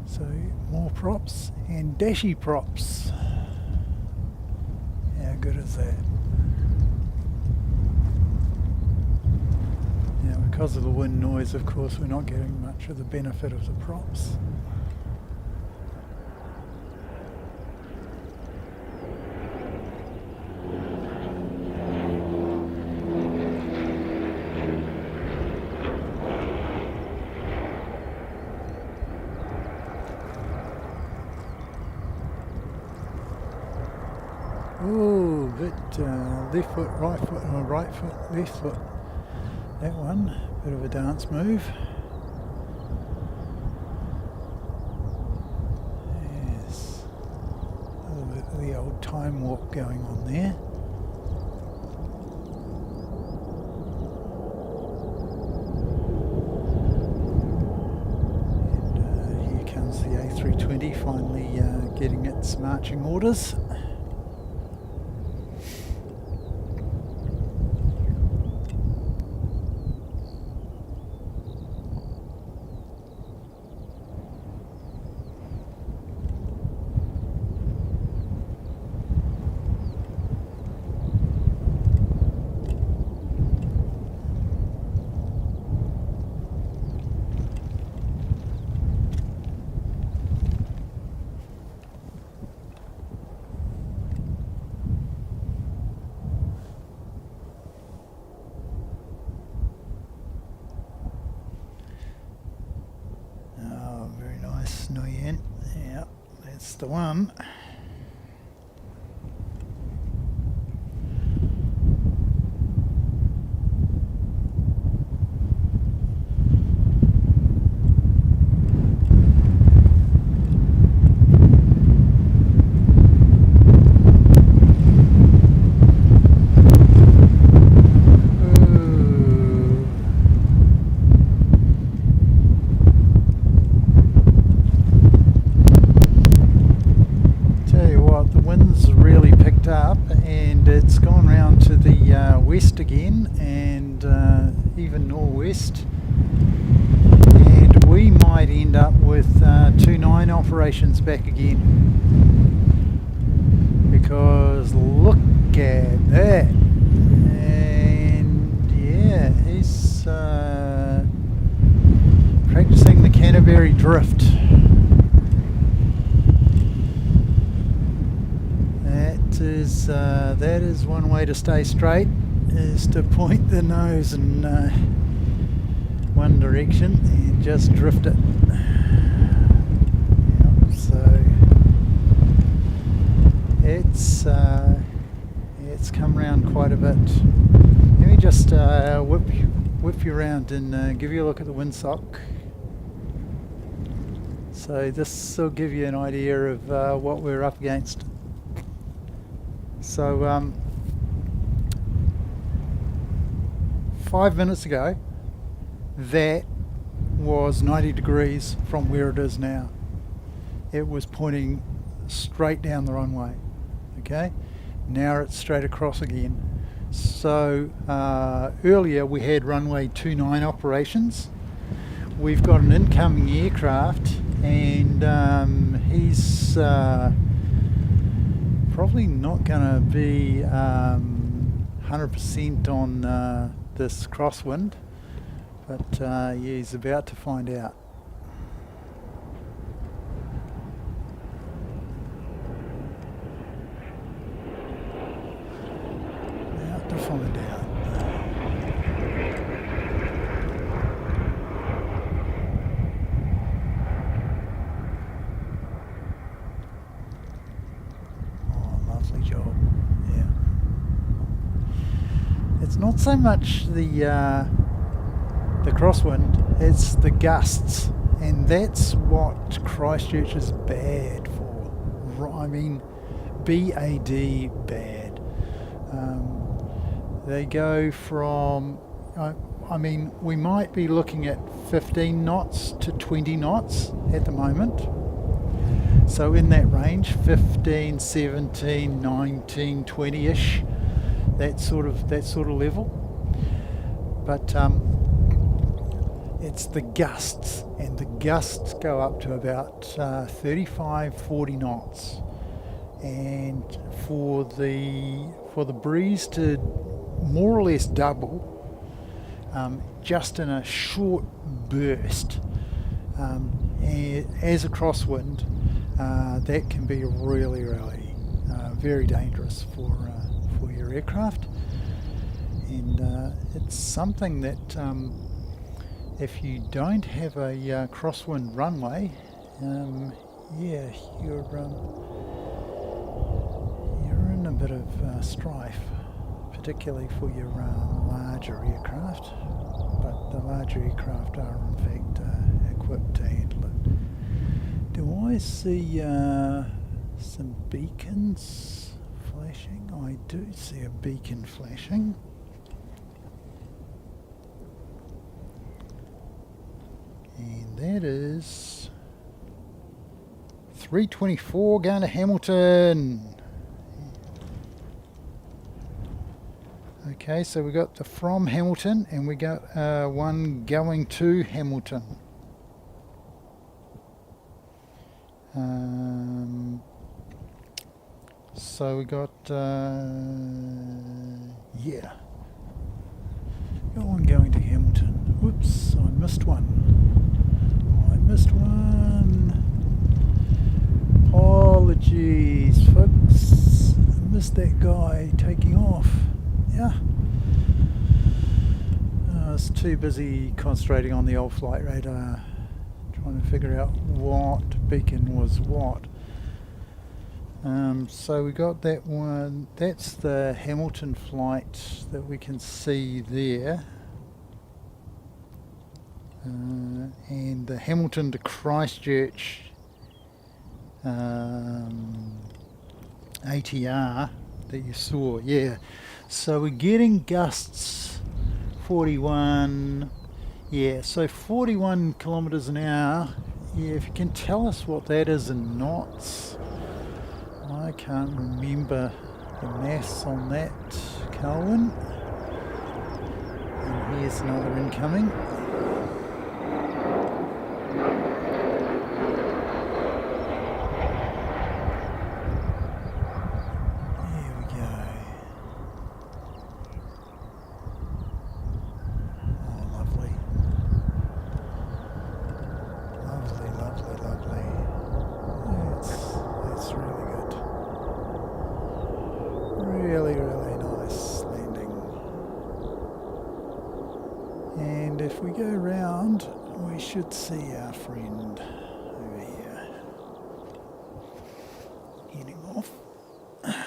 So more props and Dashi props. How good is that? Now because of the wind noise, of course, we're not getting much of the benefit of the props. left foot, right foot, or right foot, left foot. That one, bit of a dance move. Yes, a little bit of the old time walk going on there. The A320 finally getting its marching orders. Nguyen. Yeah, that's the one. Up and it's gone round to the west again and even northwest, and we might end up with 2-9 operations back again, because look at that. And yeah, he's practicing the Canterbury drift. That is one way to stay straight, is to point the nose in one direction and just drift it. Yep, so it's come round quite a bit. Let me just whip you around and give you a look at the windsock. So this will give you an idea of what we're up against. So 5 minutes ago, that was 90 degrees from where it is now. It was pointing straight down the runway. Okay, now it's straight across again. So earlier we had runway 29 operations. We've got an incoming aircraft, and he's probably not going to be 100% on this crosswind, but yeah, he's about to find out. About to find out. Job, yeah. It's not so much the crosswind, it's the gusts, and that's what Christchurch is bad for. I mean, BAD, bad. They go from, I mean, we might be looking at 15 knots to 20 knots at the moment. So in that range, 15, 17, 19, 20-ish, that sort of level. But it's the gusts, and the gusts go up to about 35, 40 knots. And for the breeze to more or less double, just in a short burst, as a crosswind, that can be really very dangerous for your aircraft. And it's something that if you don't have a crosswind runway, yeah, you're in a bit of strife, particularly for your larger aircraft, but the larger aircraft are in fact equipped to handle it. Do I see some beacons flashing? I do see a beacon flashing. And that is 324 going to Hamilton. Okay, so we got the from Hamilton and we got one going to Hamilton. So we got yeah, got one going to Hamilton. Whoops, I missed one. Apologies, folks. I missed that guy taking off. Yeah. I was too busy concentrating on the old flight radar, trying to figure out what beacon was what. So we got that one. That's the Hamilton flight that we can see there. And the Hamilton to Christchurch ATR that you saw, yeah. So we're getting gusts 41, yeah, so 41 kilometers an hour. Yeah, if you can tell us what that is in knots. I can't remember the maths on that, Colin. And here's another incoming. Really nice landing. And if we go round, we should see our friend over here heading off. Yeah,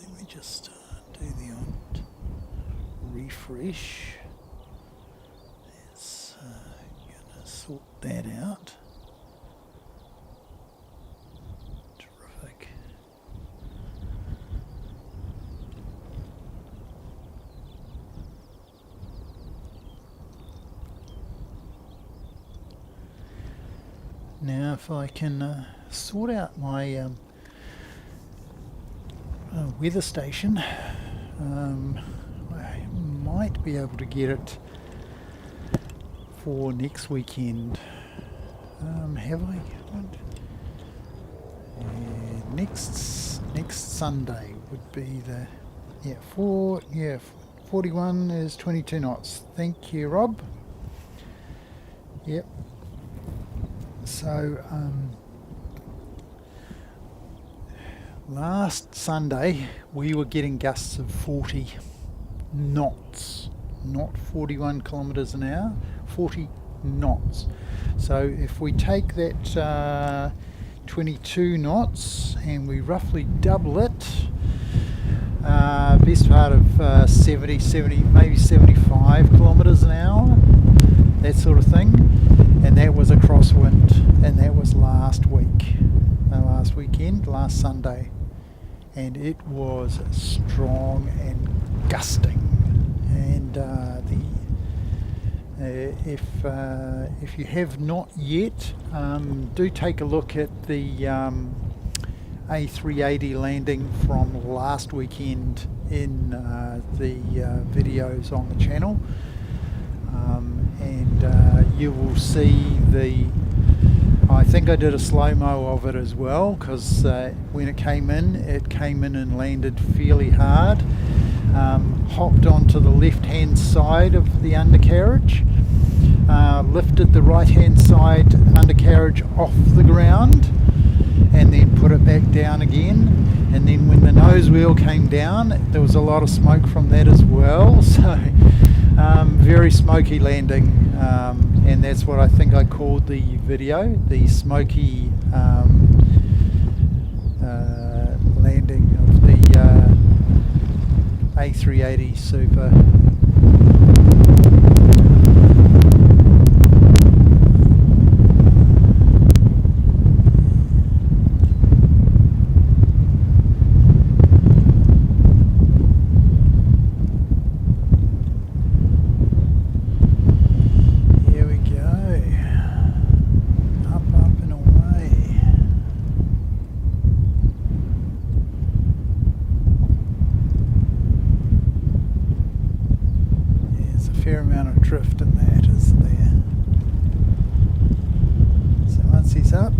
let me just do the odd refresh. Let's gonna sort that out. Now if I can sort out my weather station, I might be able to get it for next weekend. Have I? Next Sunday would be the 41 is 22 knots. Thank you, Rob. Yep. So last Sunday we were getting gusts of 40 knots, not 41 kilometers an hour, 40 knots. So if we take that 22 knots and we roughly double it, best part of 70, maybe 75 kilometers an hour, that sort of thing. And that was a crosswind, and that was last weekend, last Sunday, and it was strong and gusting. And if you have not yet, do take a look at the A380 landing from last weekend in the videos on the channel. And you will see I think I did a slow-mo of it as well, because when it came in and landed fairly hard, hopped onto the left-hand side of the undercarriage, lifted the right-hand side undercarriage off the ground, and then put it back down again. And then when the nose wheel came down, there was a lot of smoke from that as well. So Very smoky landing, and that's what I think I called the video, the smoky landing of the A380 Super. Fair amount of drift in that, is there? So once he's up,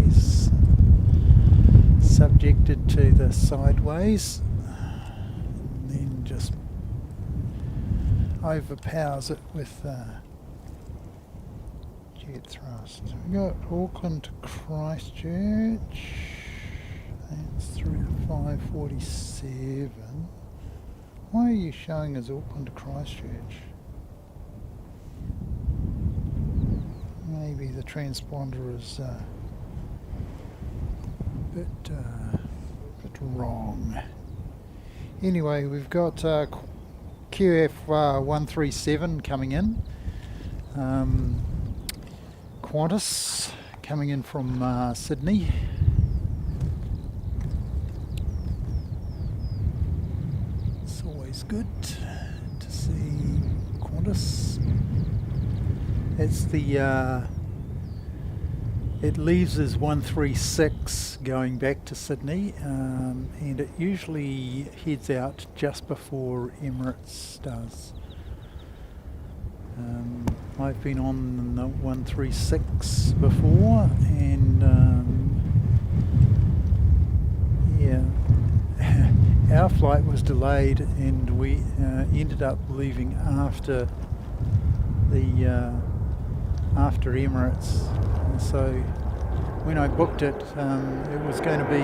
he's subjected to the sideways, and then just overpowers it with jet thrust. We got Auckland to Christchurch. That's through to 547. Why are you showing as Auckland to Christchurch? Maybe the transponder is a bit wrong. Anyway, we've got QF137 coming in. Qantas coming in from Sydney. It's always good to see Qantas. It's the it leaves as 136 going back to Sydney, and it usually heads out just before Emirates does. I've been on the 136 before, and yeah, our flight was delayed, and we ended up leaving after the after Emirates. So when I booked it, it was going to be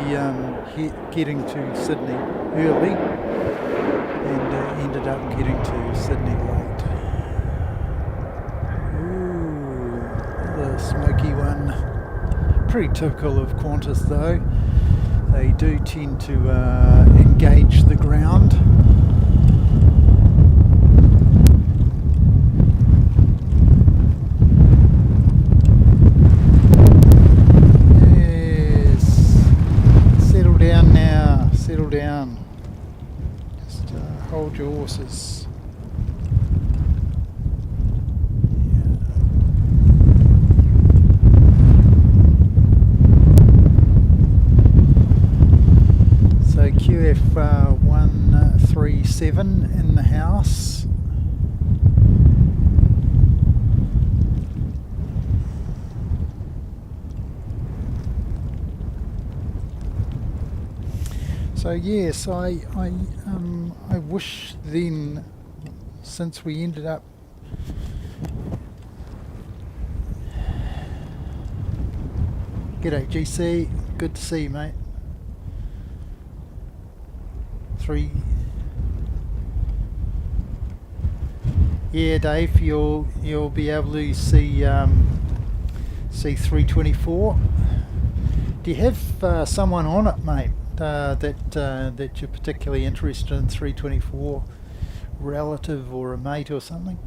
getting to Sydney early, and ended up getting to Sydney late. Ooh, the smoky one. Pretty typical of Qantas though. They do tend to engage the ground. Down. Just hold your horses. Yeah. So QF137 in the house. So yes, I wish then, since we ended up G'day GC, good to see you, mate. Yeah, Dave, you'll be able to see 324. Do you have someone on it, mate? That you're particularly interested in 324, relative or a mate or something.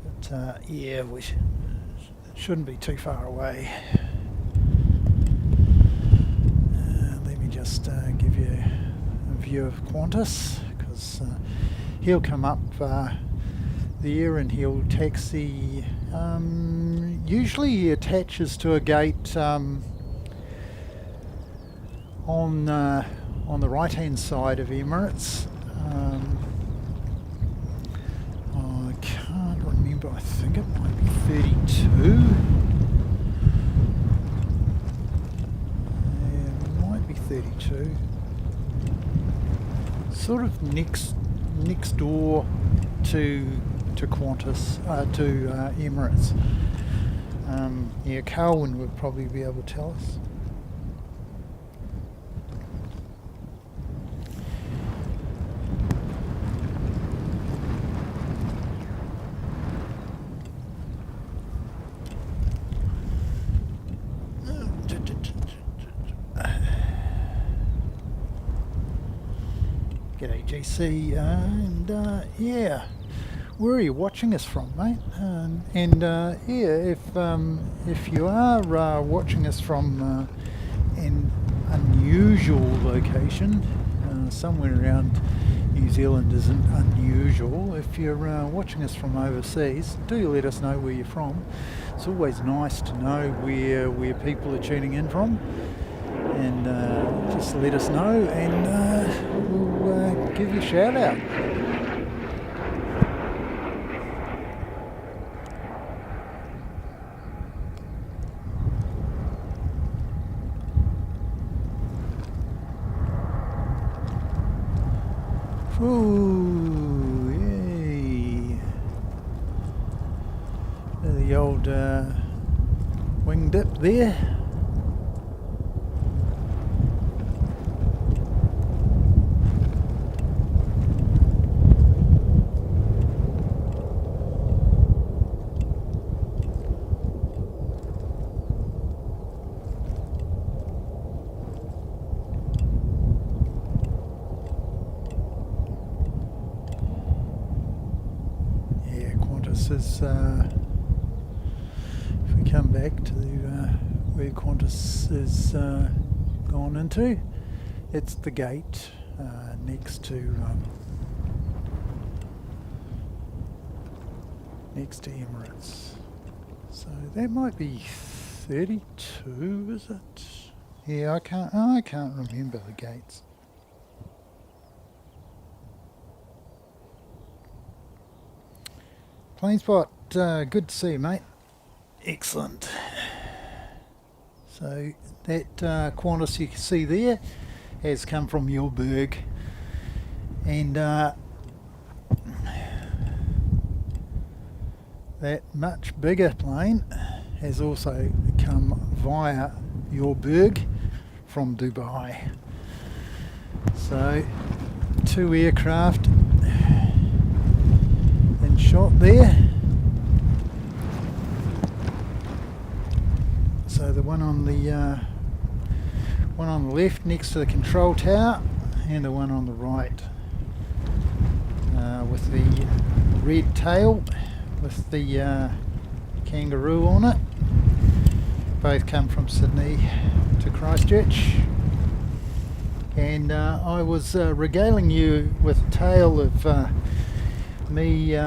But yeah, it shouldn't be too far away. Let me just give you a view of Qantas, because he'll come up there and he'll taxi. Usually he attaches to a gate on the right hand side of Emirates. I can't remember, I think it might be 32. Yeah, it might be 32. Sort of next door to Qantas, to Emirates. Yeah, Carwin would probably be able to tell us. UGC, yeah, where are you watching us from, mate? Yeah, if you are watching us from an unusual location, somewhere around New Zealand isn't unusual. If you're watching us from overseas, do let us know where you're from. It's always nice to know where people are tuning in from, and just let us know, and we'll give you a shout out. Ooh, yay. The old wing dip there. Is, if we come back to where Qantas is gone into, it's the gate next to Emirates. So that might be 32, is it? Yeah, I can't remember the gates. Plane spot, good to see you, mate. Excellent. So that Qantas you can see there has come from Joburg, and that much bigger plane has also come via Joburg from Dubai. So 2 aircraft shot there. So the one on the left next to the control tower, and the one on the right with the red tail with the kangaroo on it. Both come from Sydney to Christchurch, and I was regaling you with a tale of me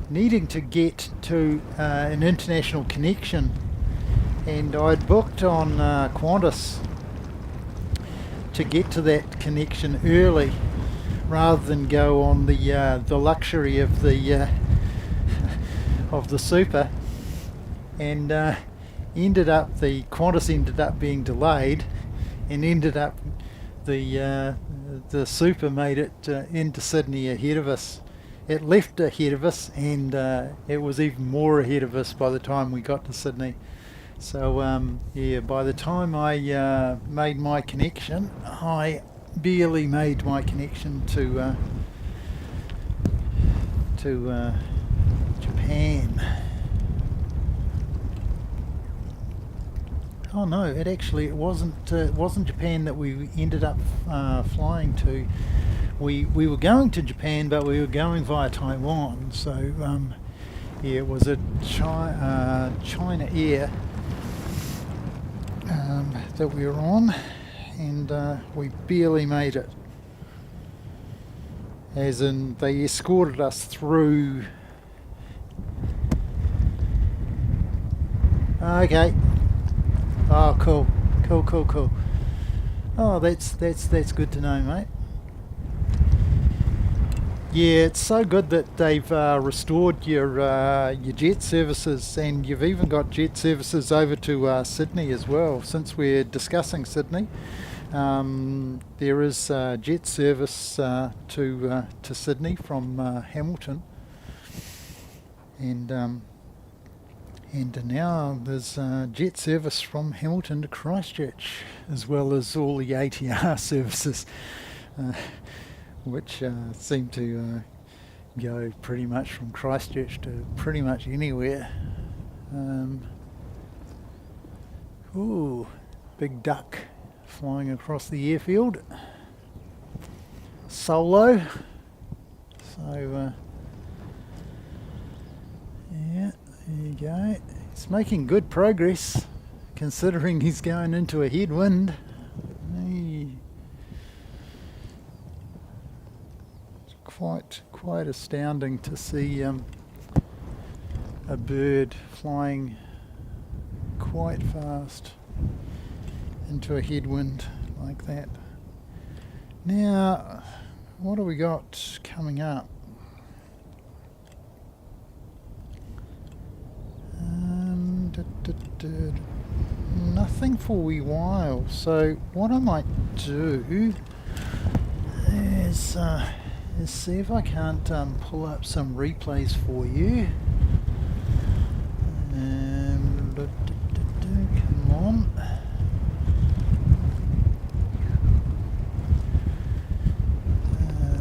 needing to get to an international connection, and I'd booked on Qantas to get to that connection early rather than go on the luxury of the super, and Qantas ended up being delayed, and the super made it into Sydney ahead of us. It left ahead of us, and it was even more ahead of us by the time we got to Sydney. So yeah, by the time I made my connection, I barely made my connection to Japan. Oh no, it wasn't Japan that we ended up flying to. We were going to Japan, but we were going via Taiwan. So yeah, it was a China Air that we were on, and we barely made it. As in, they escorted us through. Okay. Oh, cool. Oh, that's good to know, mate. Yeah, it's so good that they've restored your jet services, and you've even got jet services over to Sydney as well. Since we're discussing Sydney, there is jet service to Sydney from Hamilton, and now there's jet service from Hamilton to Christchurch, as well as all the ATR services, which seem to go pretty much from Christchurch to pretty much anywhere. Ooh, big duck flying across the airfield. solo. So, yeah, there you go. He's making good progress, considering he's going into a headwind. It's quite astounding to see a bird flying quite fast into a headwind like that. Now, what do we got coming up? Nothing for a wee while. So what I might do is see if I can't pull up some replays for you. Come on.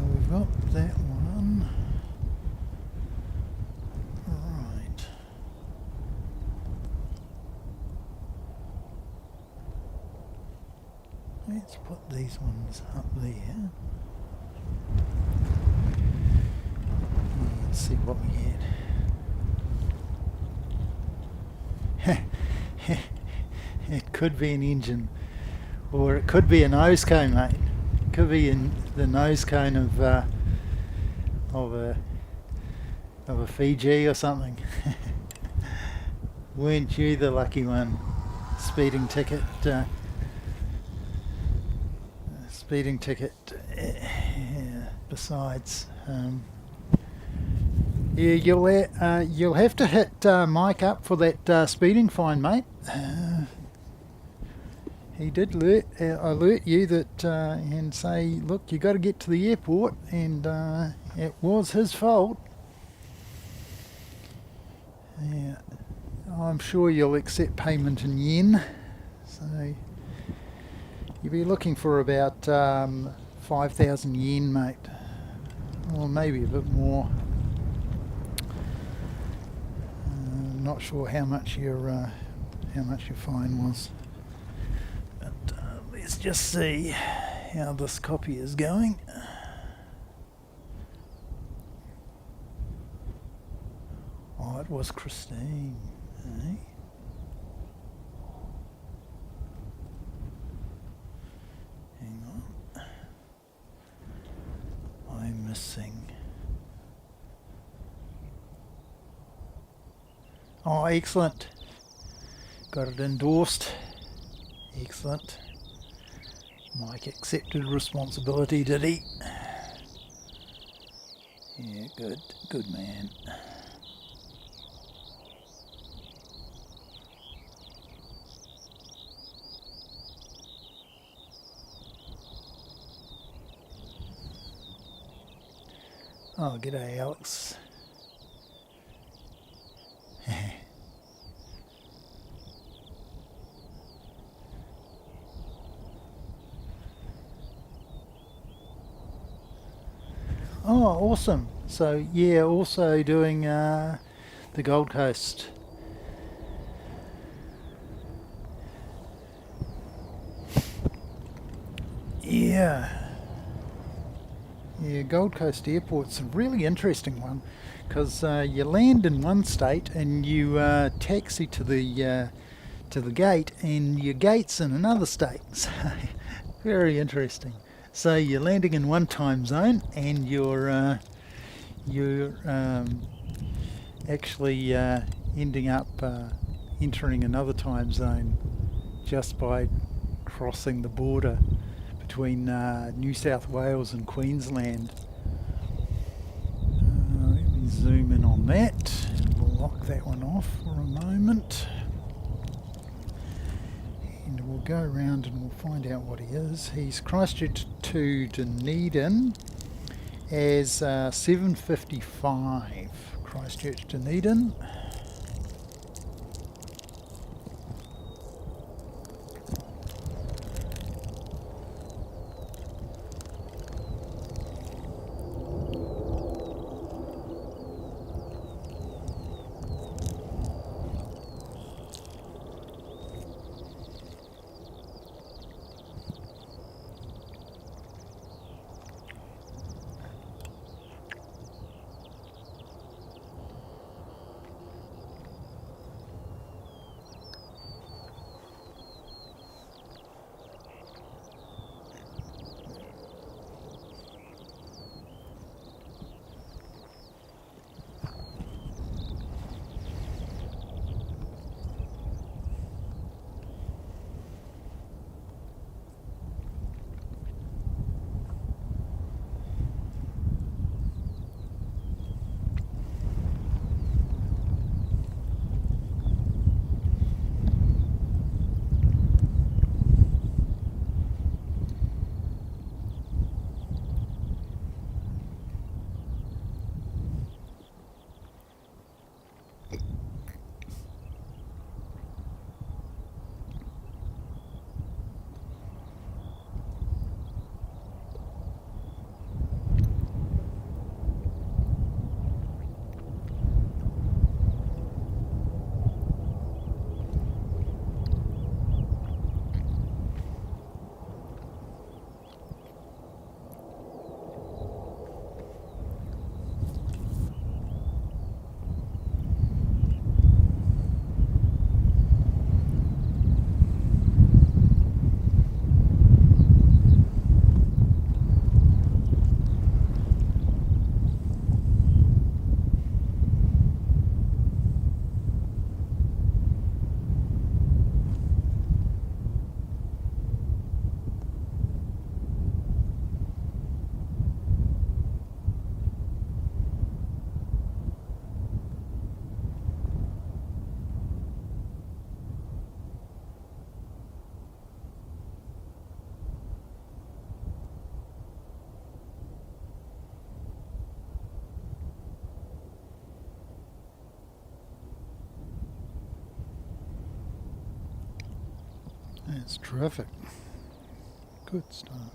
We've got that one. Right. Let's put these ones up there. Let's see what we get. It could be an engine, or it could be a nose cone, mate. It could be in the nose cone of a Fiji or something. Weren't you the lucky one? Speeding ticket. Speeding ticket. Besides. Yeah, you'll have to hit Mike up for that speeding fine, mate. He did alert you that and say, look, you got to get to the airport, and it was his fault. Yeah, I'm sure you'll accept payment in yen, so you'll be looking for about 5,000 yen, mate, or maybe a bit more. Not sure how much your fine was, but let's just see how this copy is going. Oh, it was Christine, eh? Hang on, I'm missing. Oh, excellent. Got it endorsed. Excellent. Mike accepted responsibility, did he? Yeah, good. Good man. Oh, g'day, Alex. Oh, awesome. So, yeah, also doing the Gold Coast. Yeah. Yeah, Gold Coast Airport's a really interesting one, because you land in one state and you taxi to the gate, and your gate's in another state. So, very interesting. So you're landing in one time zone, and you're actually ending up entering another time zone just by crossing the border between New South Wales and Queensland. Let me zoom in on that. We'll lock that one off for a moment. And we'll go around and we'll find out what he is. He's Christchurch to Dunedin as 7:55. Christchurch to Dunedin. That's terrific. Good stuff.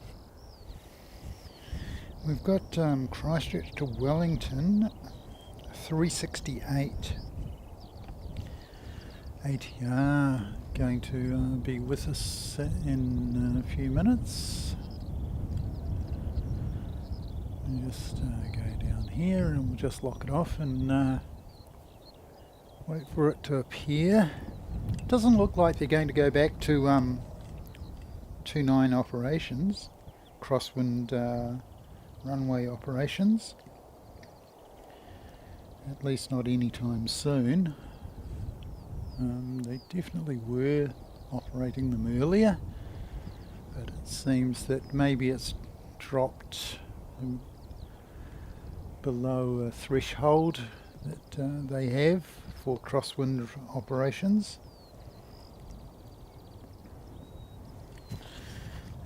We've got Christchurch to Wellington, 368 ATR, going to be with us in a few minutes. We'll just go down here and we'll just lock it off and wait for it to appear. It doesn't look like they're going to go back to 29 operations, crosswind runway operations, at least not anytime soon. They definitely were operating them earlier, but it seems that maybe it's dropped below a threshold that they have for crosswind operations.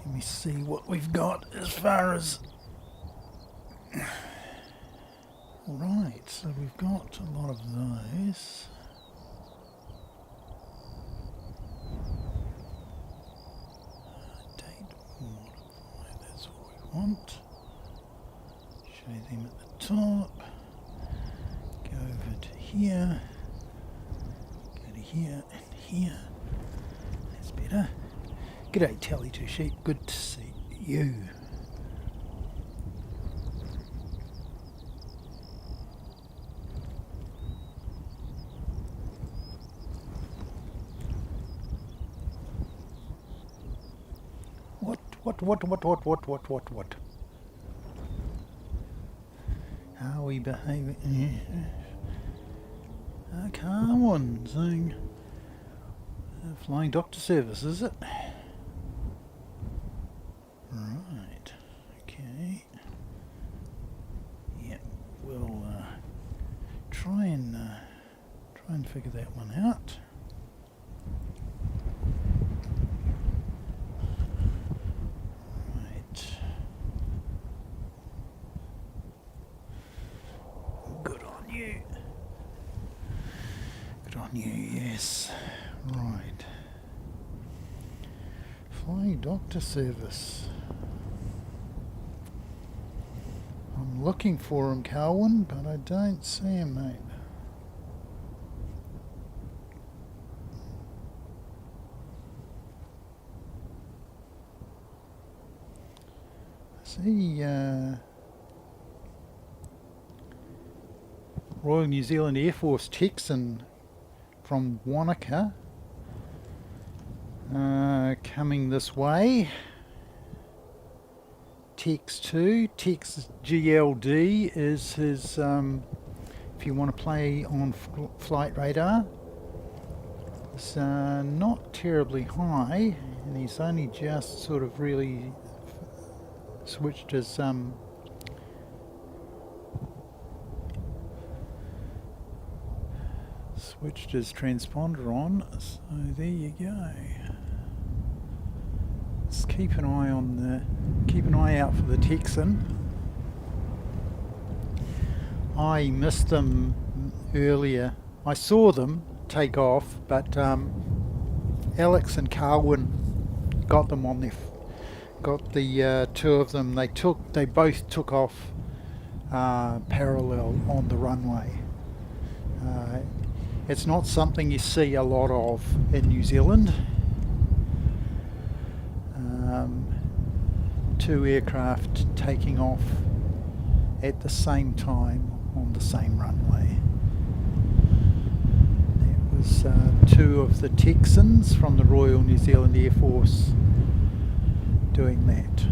Let me see what we've got as far as... Alright, so we've got a lot of those. Date modify, that's what we want. Show them at the top. Go over to here. Go to here and here. That's better. G'day Tally Two Sheep, good to see you. What? How are we behaving? Come on, saying flying doctor service, is it? Right. Okay. Yeah, we'll try and figure that one out. Yes, right. Flying doctor service. I'm looking for him, Carwin, but I don't see him, mate. I see Royal New Zealand Air Force Texan from Wanaka coming this way. Tex 2, Tex GLD is his, if you want to play on flight radar. It's not terribly high, and he's only just sort of really switched his transponder on, so there you go. Let's keep an eye out for the Texan. I missed them earlier. I saw them take off, but Alex and Carwin got them on got the two of them. They both took off parallel on the runway. It's not something you see a lot of in New Zealand. Two aircraft taking off at the same time on the same runway. That was two of the Texans from the Royal New Zealand Air Force doing that.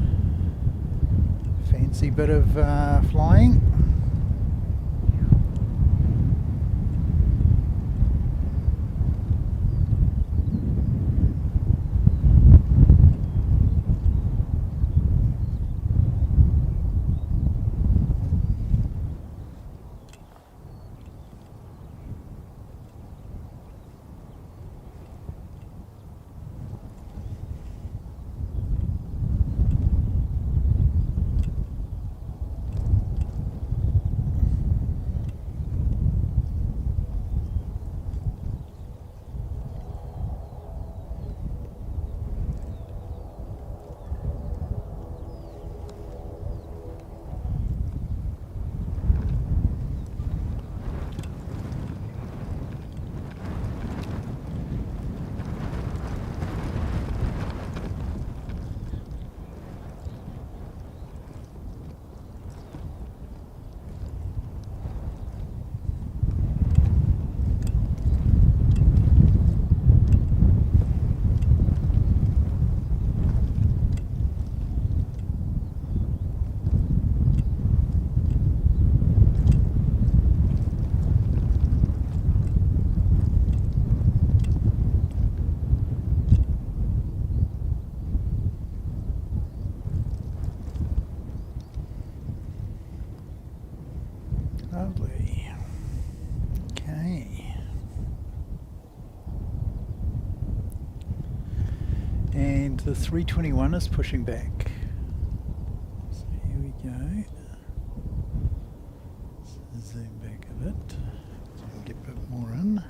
Fancy bit of flying. Lovely. Okay. And the 321 is pushing back. So here we go. Zoom back a bit so we can get a bit more in.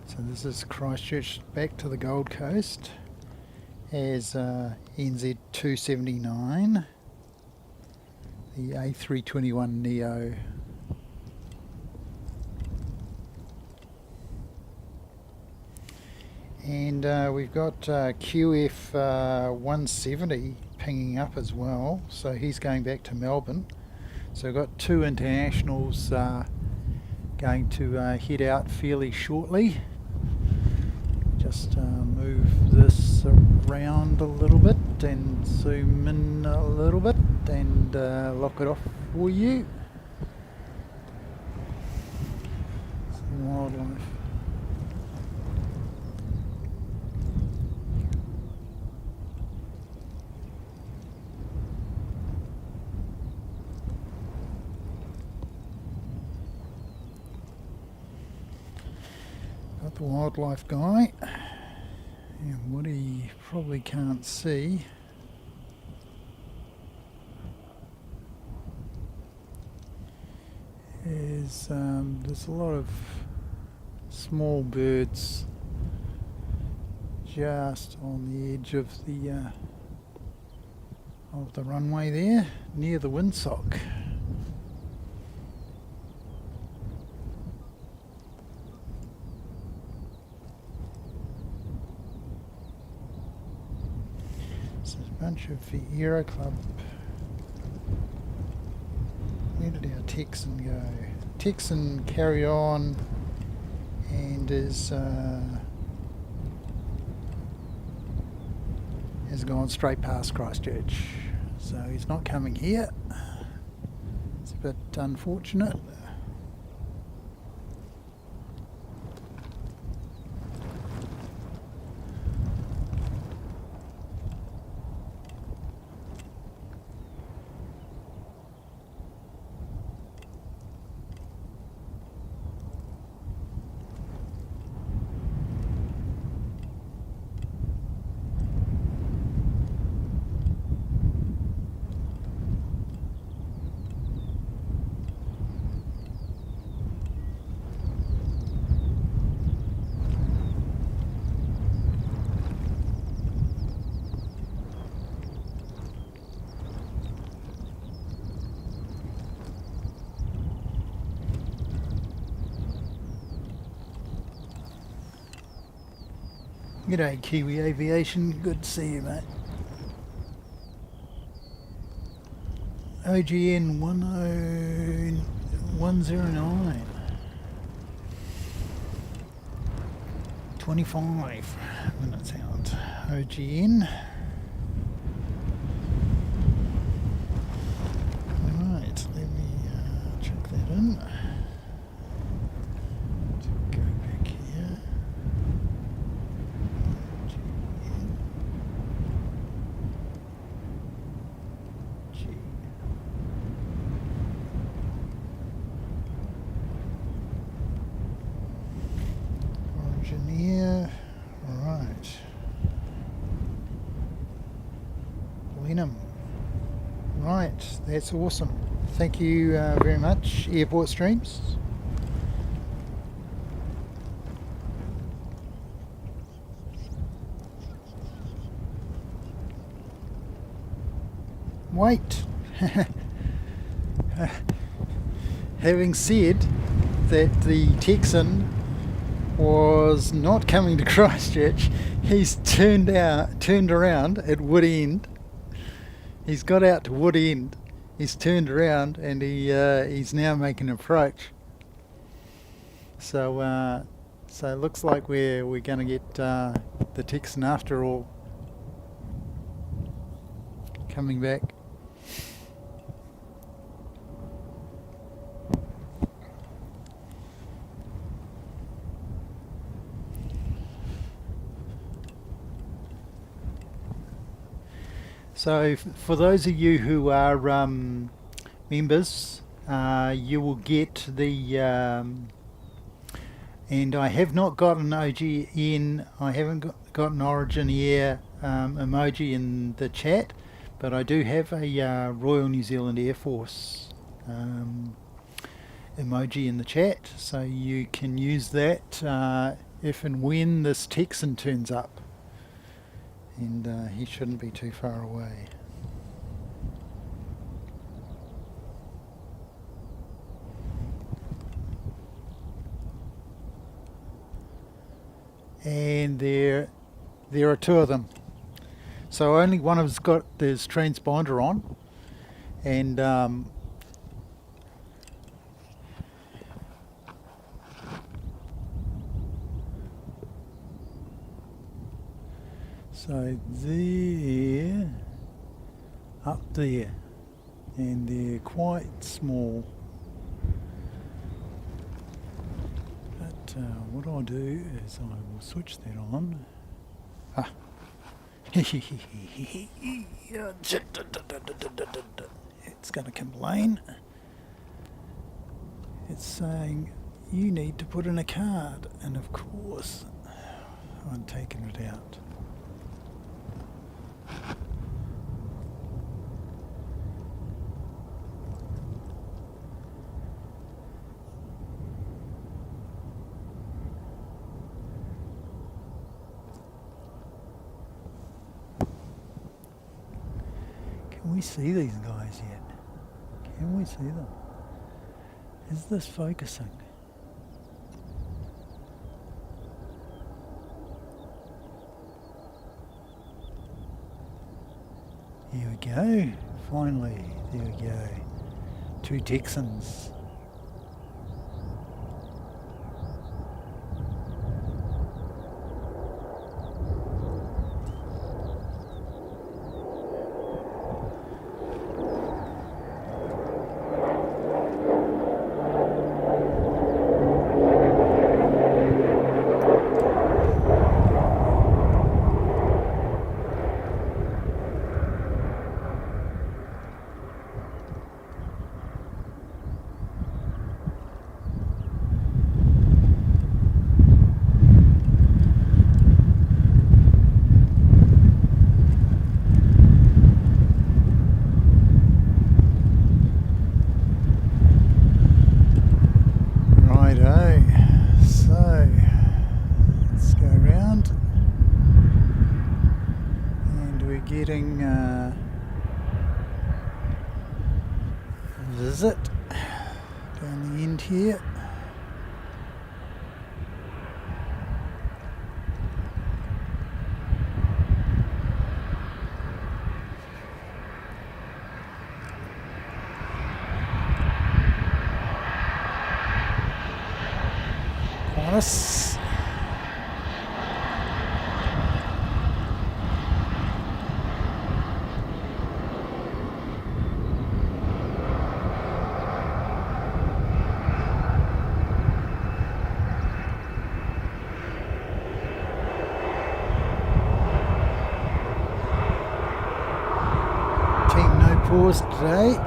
So this is Christchurch back to the Gold Coast as NZ 279, the A321 Neo. And we've got QF 170 pinging up as well, so he's going back to Melbourne. So we've got two internationals going to head out fairly shortly. Just move this around a little bit and zoom in a little bit and lock it off for you. Some wildlife. Got the wildlife guy, and what he probably can't see is there's a lot of small birds just on the edge of the runway there, near the windsock. Bunch of the Aero Club. Where did our Texan go? Texan carried on and has gone straight past Christchurch. So he's not coming here. It's a bit unfortunate. G'day Kiwi Aviation, good to see you mate. OGN 109 25 minutes out. OGN. Alright, let me check that in. Go back here. Engineer, right. Blenheim. Right, that's awesome. Thank you very much, Airport Streams. Wait. Having said that the Texan was not coming to Christchurch, he's turned around at Wood End. He's got out to Wood End, he's turned around and he's now making an approach. So it looks like we're going to get the Texan after all coming back. So for those of you who are members, you will get the and I have not got an OGN, I haven't got an Origin Air emoji in the chat, but I do have a Royal New Zealand Air Force emoji in the chat, so you can use that if and when this Texan turns up, and he shouldn't be too far away. And there are two of them. So only one of us got this transponder on, and so they're up there, and they're quite small. But what I'll do is I will switch that on. Ah. It's going to complain. It's saying you need to put in a card, and of course I'm taking it out. Can we see these guys yet? Can we see them? Is this focusing? Here we go. Finally, there we go. Two Texans. Getting visit down the end here. Qantas. Pause today.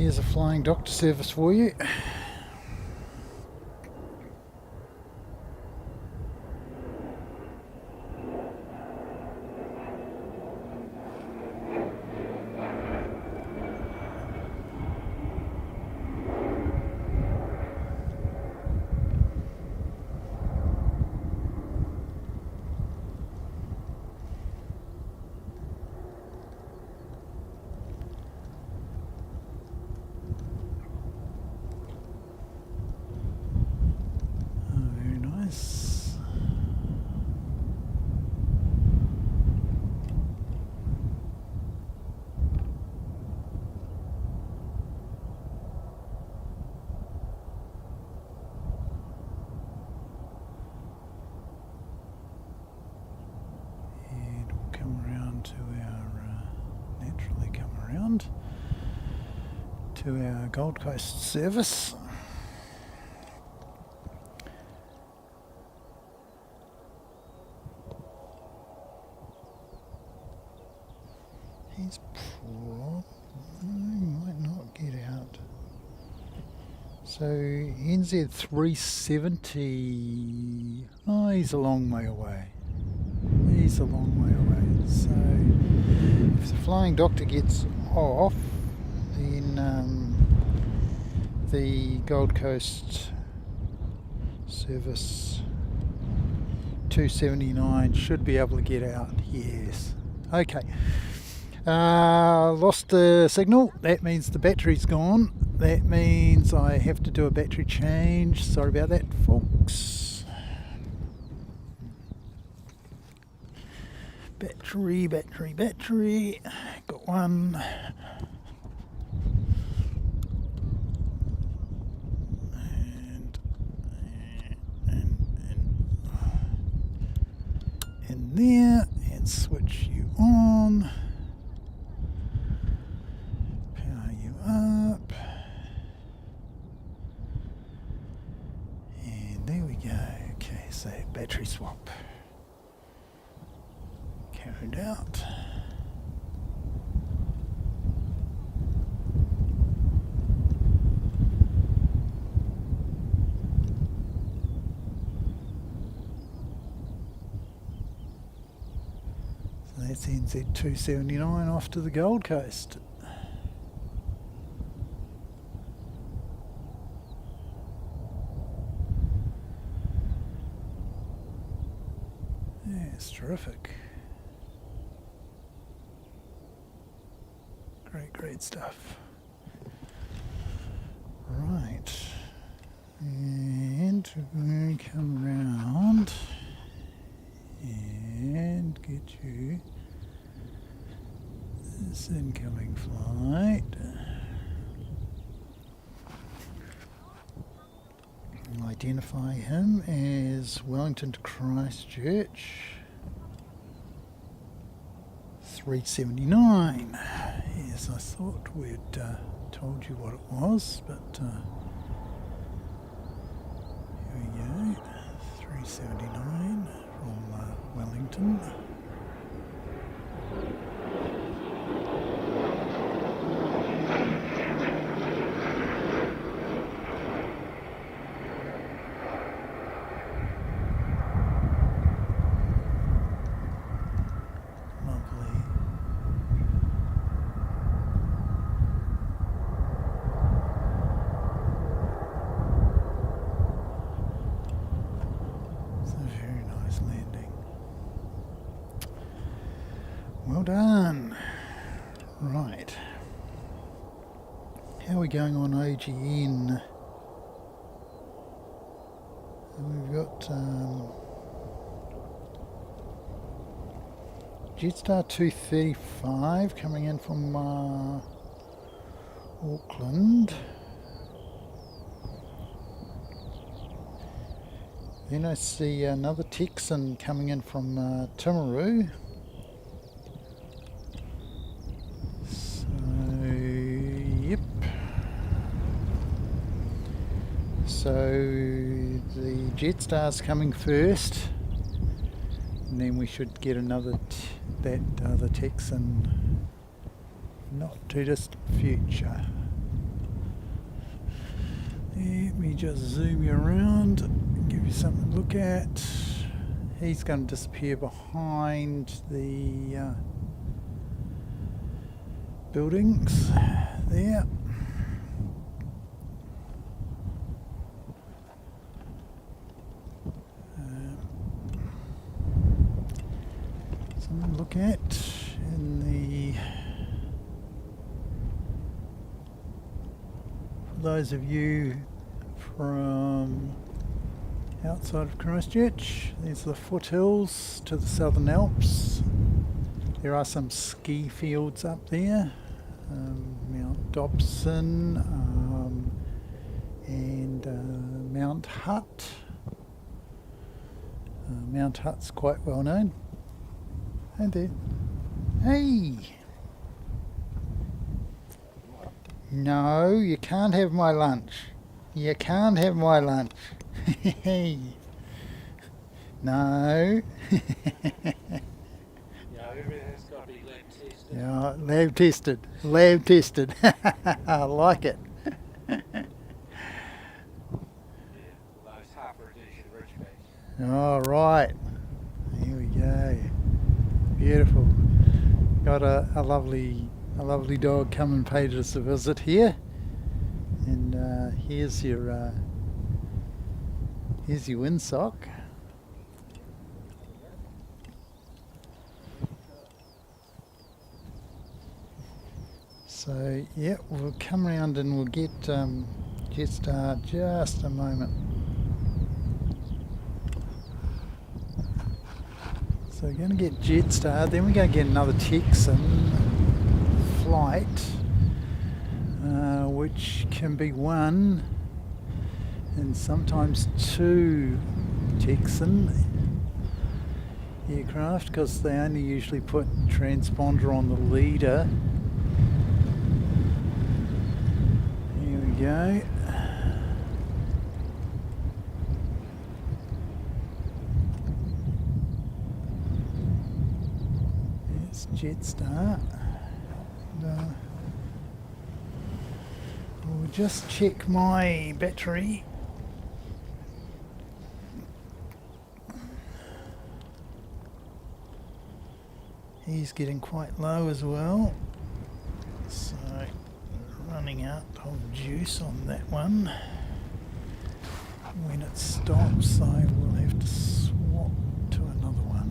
There's a flying doctor service for you. Very nice. And we'll come around to our, naturally come around to our Gold Coast service. He's might not get out. So NZ 370. Oh, he's a long way away. He's a long way away. So if the flying doctor gets off, then the Gold Coast service 279 should be able to get out. Yes. Okay. Lost the signal. That means the battery's gone. That means I have to do a battery change. Sorry about that, folks. Battery. Got one. And there, and switch you on. Power you up. And there we go. Okay, so battery swap carried out. So that's NZ 279 off to the Gold Coast. Yeah, it's terrific. Great stuff. Right. And we're going to come round and get you this incoming flight. Identify him as Wellington to Christchurch 379. Yes, I thought we'd told you what it was, but here we go. 379 from Wellington. Well done. Right. How are we going on OGN? We've got JetStar 235 coming in from Auckland. Then I see another Texan coming in from Timaru. So the JetStar's coming first, and then we should get another that other Texan not too distant future. Let me just zoom you around, give you something to look at. He's going to disappear behind the buildings there. Something to look at in the... For those of you from outside of Christchurch, these are the foothills to the Southern Alps. There are some ski fields up there, Mount Dobson and Mount Hutt. Mount Hutt's quite well known. Hey there. Hey! No, you can't have my lunch. You can't have my lunch. Hey. No. Yeah, everything's got to be lab tested. Yeah, lab tested. Lab tested. I like it. Yeah, those Harper edition Ridgebacks. All right. Here we go. Beautiful. Got a lovely dog come and paid us a visit here. And here's your windsock. So yeah, we'll come round and we'll get JetStar just a moment. So we're going to get JetStar, then we're going to get another Texan flight, which can be one and sometimes two Texan aircraft, because they only usually put transponder on the leader. Here we go. It's JetStar. And, we'll just check my battery. He's getting quite low as well, so running out of juice on that one. When it stops, I will have to swap to another one.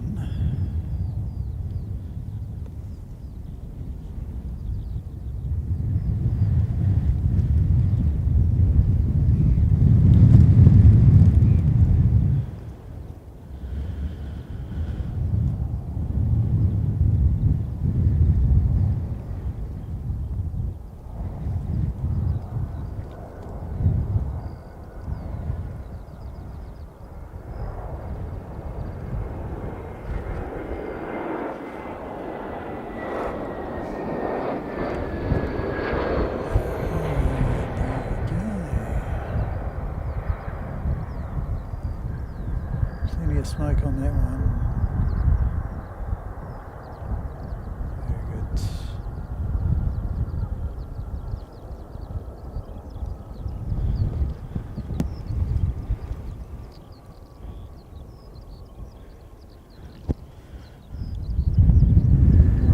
Plenty of smoke on that one. Very good.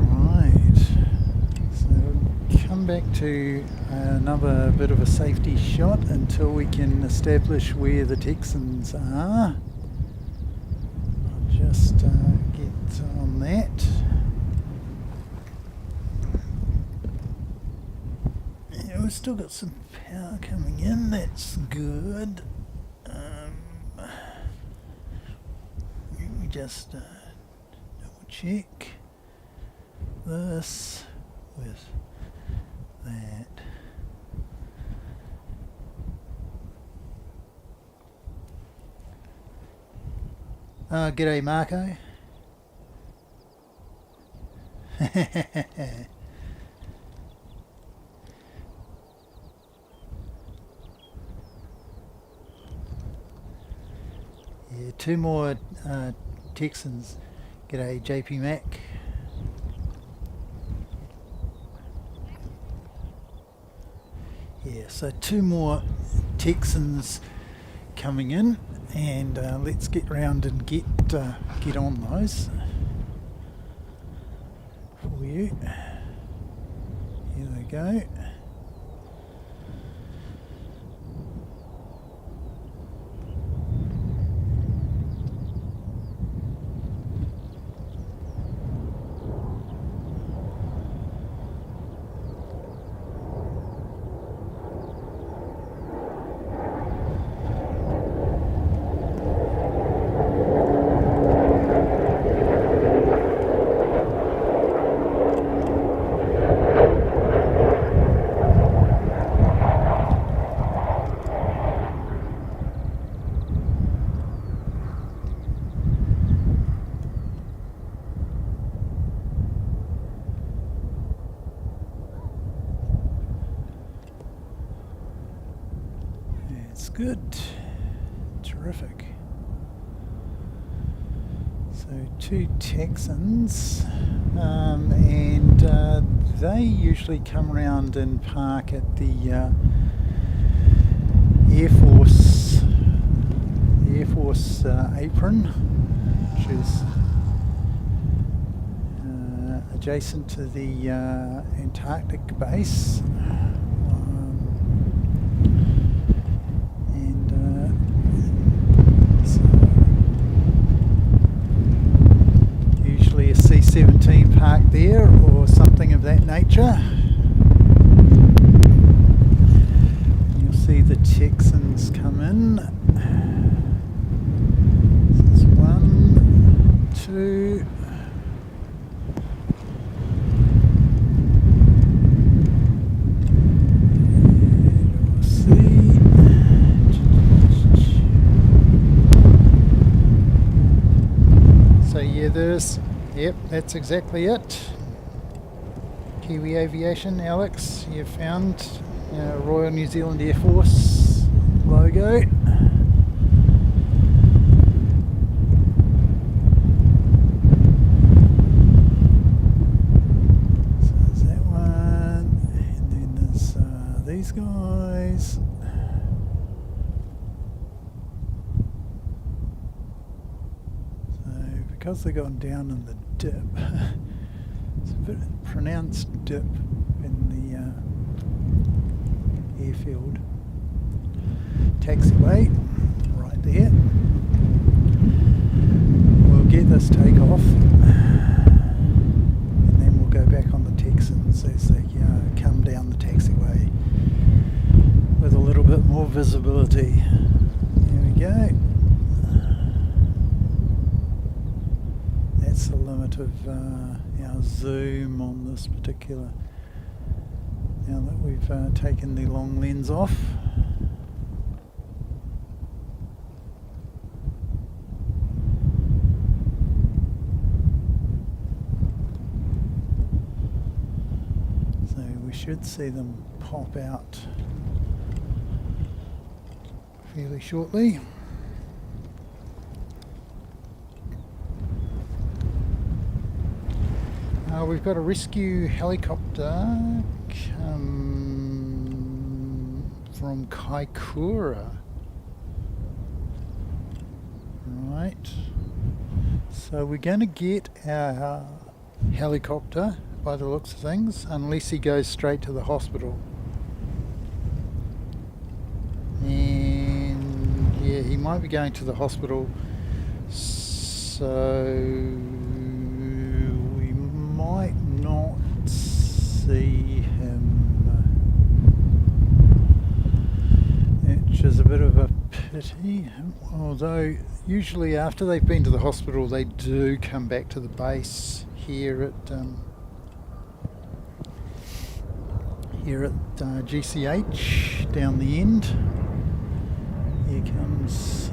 Right. So we'll come back to another bit of a safety shot until we can establish where the Texans are. Just get on that. Yeah, we've still got some power coming in, that's good. We just double check this with that. G'day, Marco. Yeah, two more Texans. G'day, JP Mac. Yeah, Yeah, so 2 more Texans coming in, and let's get round and get on those for you. Here they go. It's good. Terrific. So 2 Texans, and they usually come around and park at the Air Force apron, which is adjacent to the Antarctic base. Usually a C-17 parked there or something of that nature. And you'll see the Texans come in. This is 1, 2. Yep, that's exactly it. Kiwi Aviation, Alex, you found Royal New Zealand Air Force logo. So there's that one, and then there's these guys. Because they've gone down in the dip, it's a bit pronounced dip in the airfield. Taxiway, right there. We'll get this takeoff, and then we'll go back on the Texans as they come down the taxiway with a little bit more visibility. There we go. That's the limit of our zoom on this particular, now that we've taken the long lens off. So we should see them pop out fairly shortly. We've got a rescue helicopter from Kaikoura. Right. So we're going to get our helicopter by the looks of things, unless he goes straight to the hospital. And yeah, he might be going to the hospital, so might not see him, which is a bit of a pity, although usually after they've been to the hospital they do come back to the base here at GCH down the end. Here comes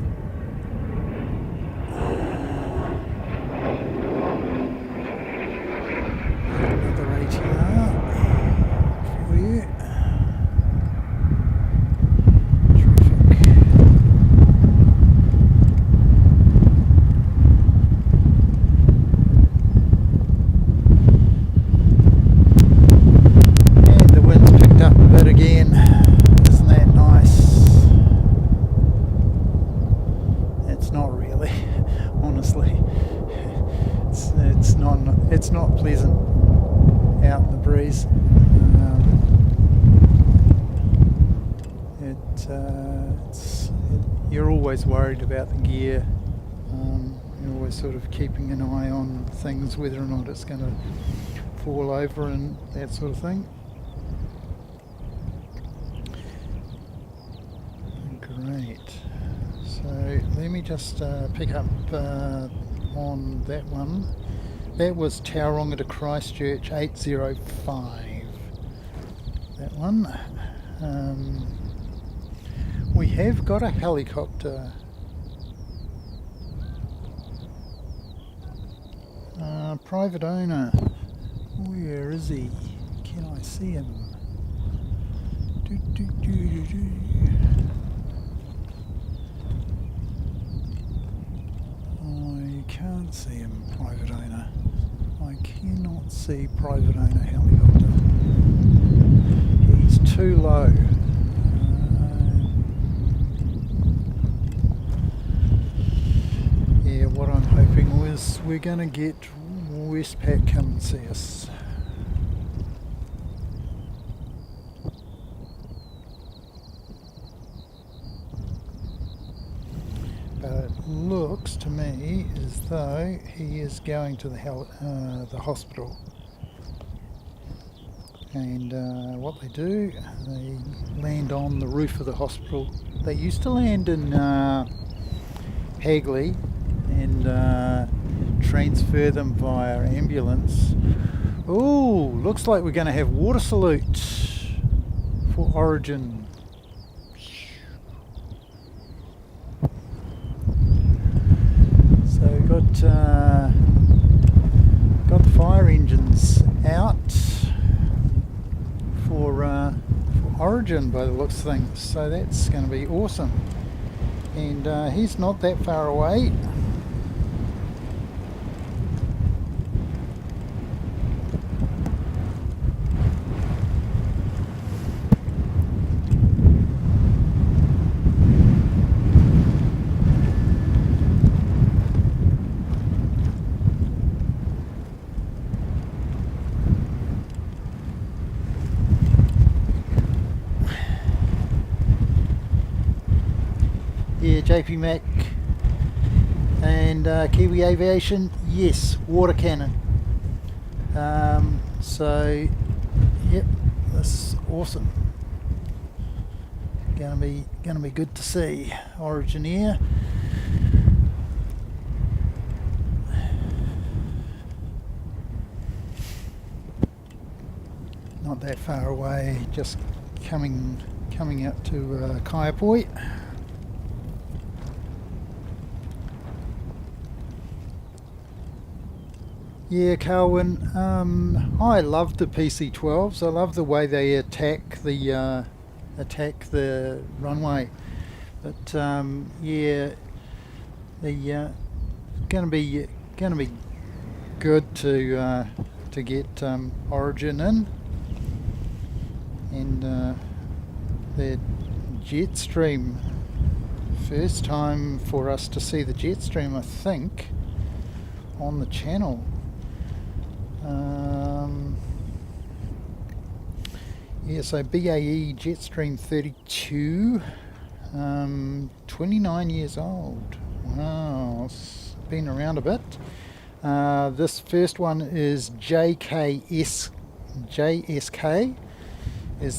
always worried about the gear. You're always sort of keeping an eye on things, whether or not it's going to fall over and that sort of thing. Great. So let me just pick up on that one. That was Tauranga to Christchurch 805. That one. We have got a helicopter. Private owner. Where is he? Can I see him? I can't see him, private owner. I cannot see private owner helicopter. He's too low. Yeah, what I'm hoping was we're going to get Westpac come and see us. But it looks to me as though he is going to the hospital. And what they do, they land on the roof of the hospital. They used to land in Hagley and transfer them via ambulance. Oh, looks like we're going to have water salute for Origin. So we've got the fire engines out for Origin by the looks of things. So that's going to be awesome. And he's not that far away. Yeah, JP Mac and Kiwi Aviation, yes, water cannon. So, yep, that's awesome. Gonna be good to see. Origin Air. Not that far away, just coming up to Kaiapoi. Yeah, Carwin, I love the PC-12s. I love the way they attack the runway. But yeah, the gonna be good to get Origin in, and the Jetstream. First time for us to see the Jetstream, I think, on the channel. Yeah, so BAE Jetstream 32, 29 years old. Wow, it's been around a bit. This first one is JSK is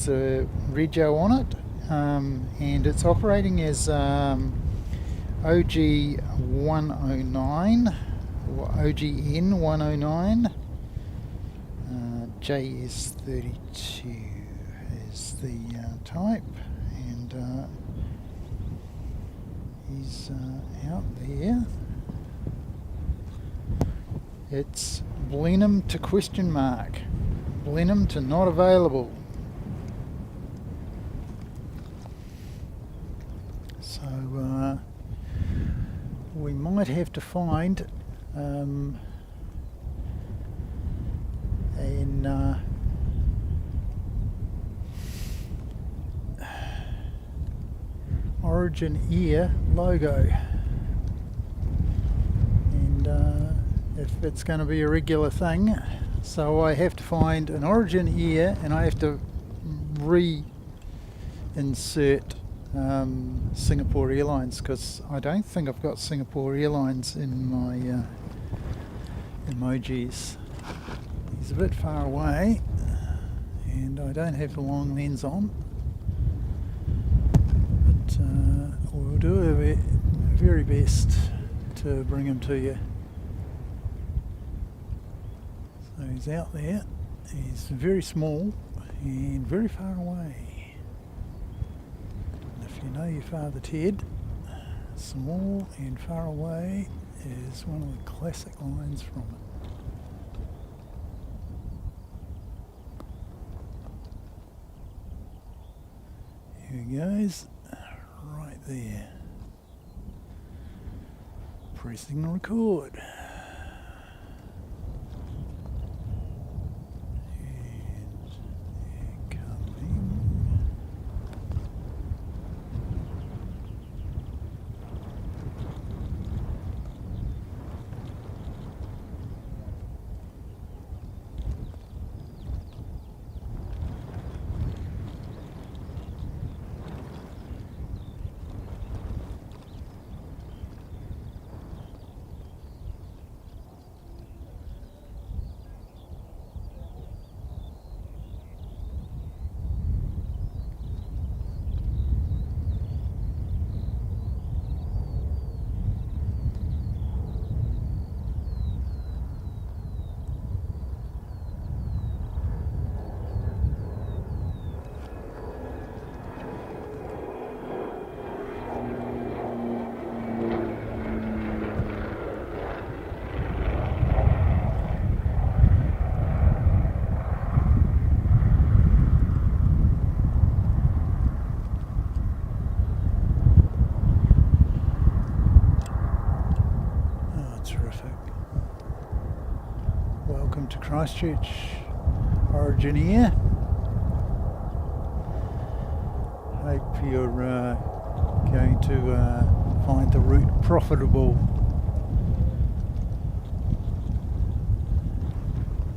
the rego on it, and it's operating as OG 109 or OGN 109. JS32 is the type, and he's out there. It's Blenheim to question mark, Blenheim to not available. So we might have to find an Origin Air logo, and if it's going to be a regular thing, so I have to find an Origin Air, and I have to reinsert Singapore Airlines, because I don't think I've got Singapore Airlines in my emojis. He's a bit far away and I don't have the long lens on, but we'll do our very best to bring him to you. So he's out there, he's very small and very far away. And if you know your father Ted, small and far away is one of the classic lines from it. Here he goes, right there. Pressing record. And coming. Welcome to Christchurch, Origin Air. Hope you're going to find the route profitable.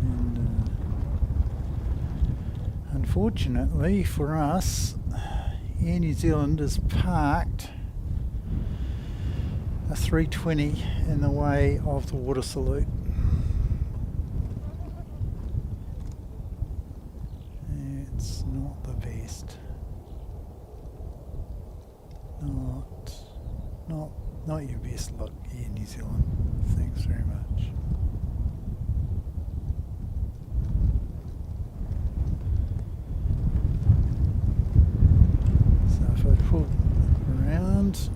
And unfortunately for us, Air New Zealand has parked a 320 in the way of the water salute. It's not the best. Not your best look, Air New Zealand. Thanks very much. So if I pull around,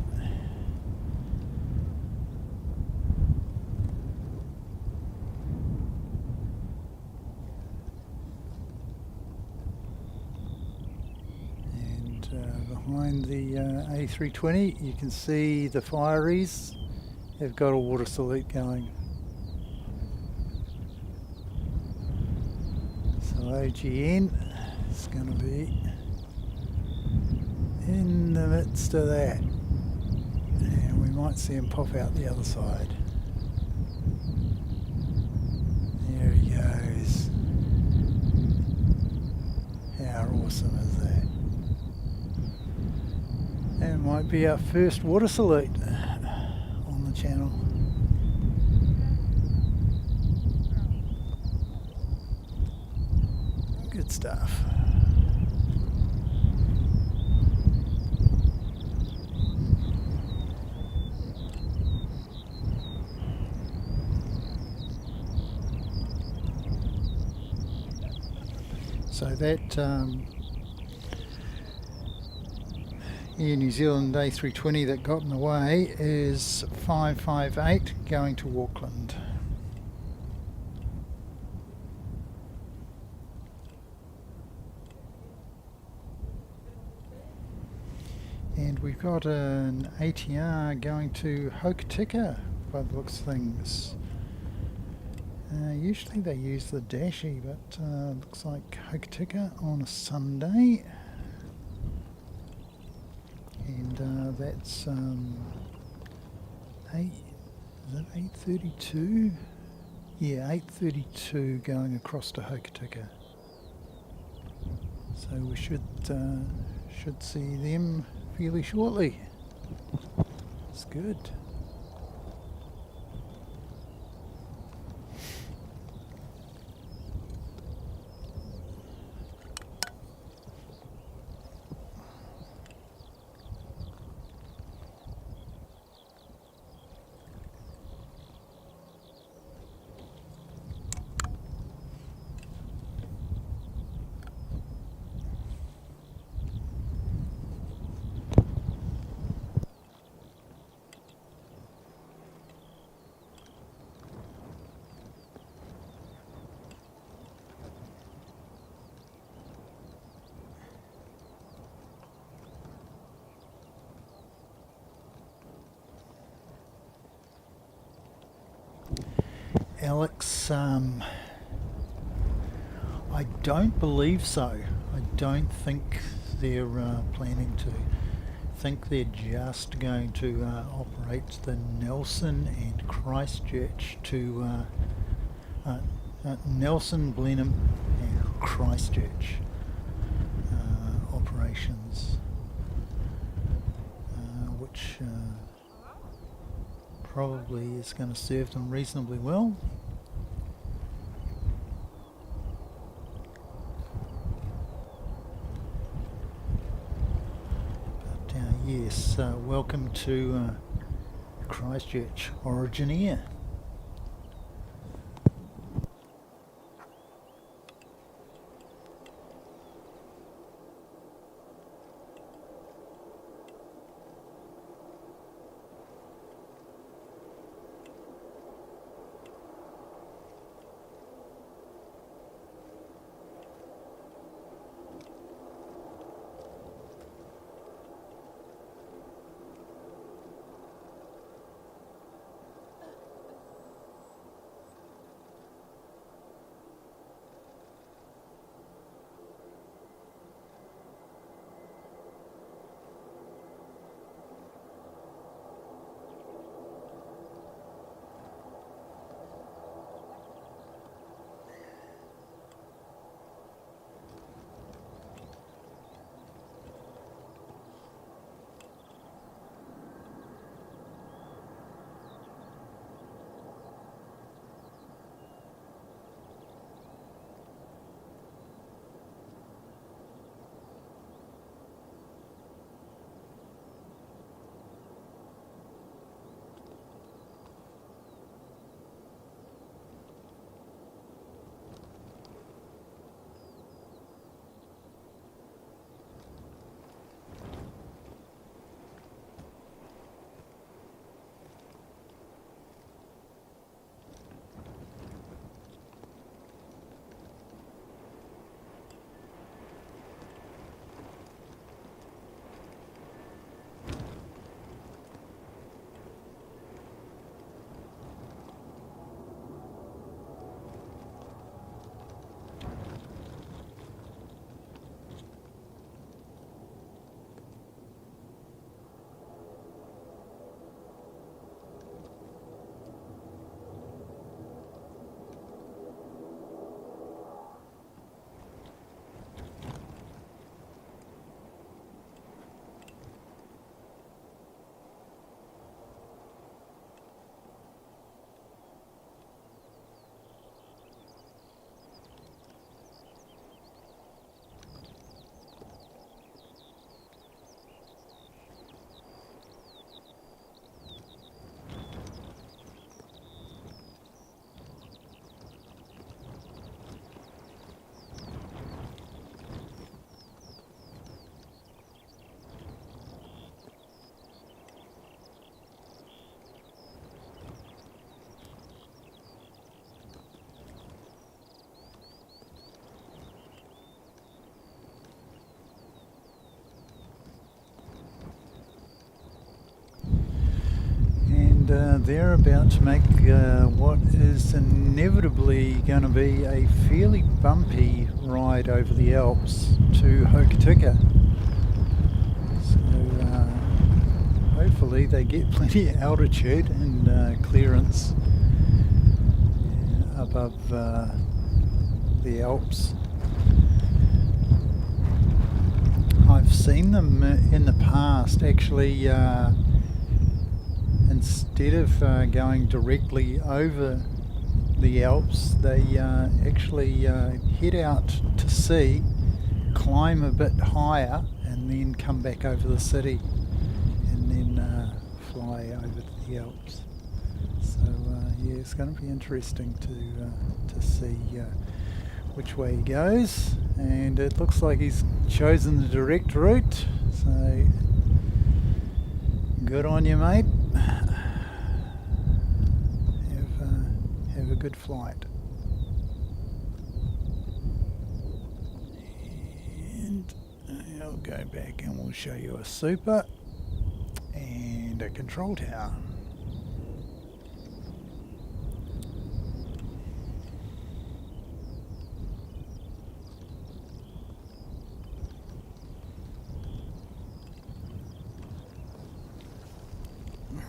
behind the A320 you can see the fireys have got a water salute going. So OGN is going to be in the midst of that, and we might see him pop out the other side. There he goes. How awesome is that? That might be our first water salute on the channel. Good stuff. So that Air New Zealand A320 that got in the way is 558 going to Auckland. And we've got an ATR going to Hokitika by the looks of things. Usually they use the Dashi, but looks like Hokitika on a Sunday. And that's 8:32? Yeah, 8:32 going across to Hokitika. So we should see them fairly shortly. It's good. Alex, I don't believe so. I don't think they're planning to. I think they're just going to operate the Nelson and Christchurch to Nelson, Blenheim and Christchurch operations, which probably is going to serve them reasonably well. But yes, welcome to Christchurch Origin Air. They're about to make what is inevitably going to be a fairly bumpy ride over the Alps to Hokitika. So hopefully they get plenty of altitude and clearance above the Alps. I've I've seen them in the past actually. Instead of going directly over the Alps, they actually head out to sea, climb a bit higher, and then come back over the city, and then fly over the Alps. So yeah, it's going to be interesting to see which way he goes, and it looks like he's chosen the direct route. So good on you, mate. Have a good flight. And I'll go back and we'll show you a super and a control tower.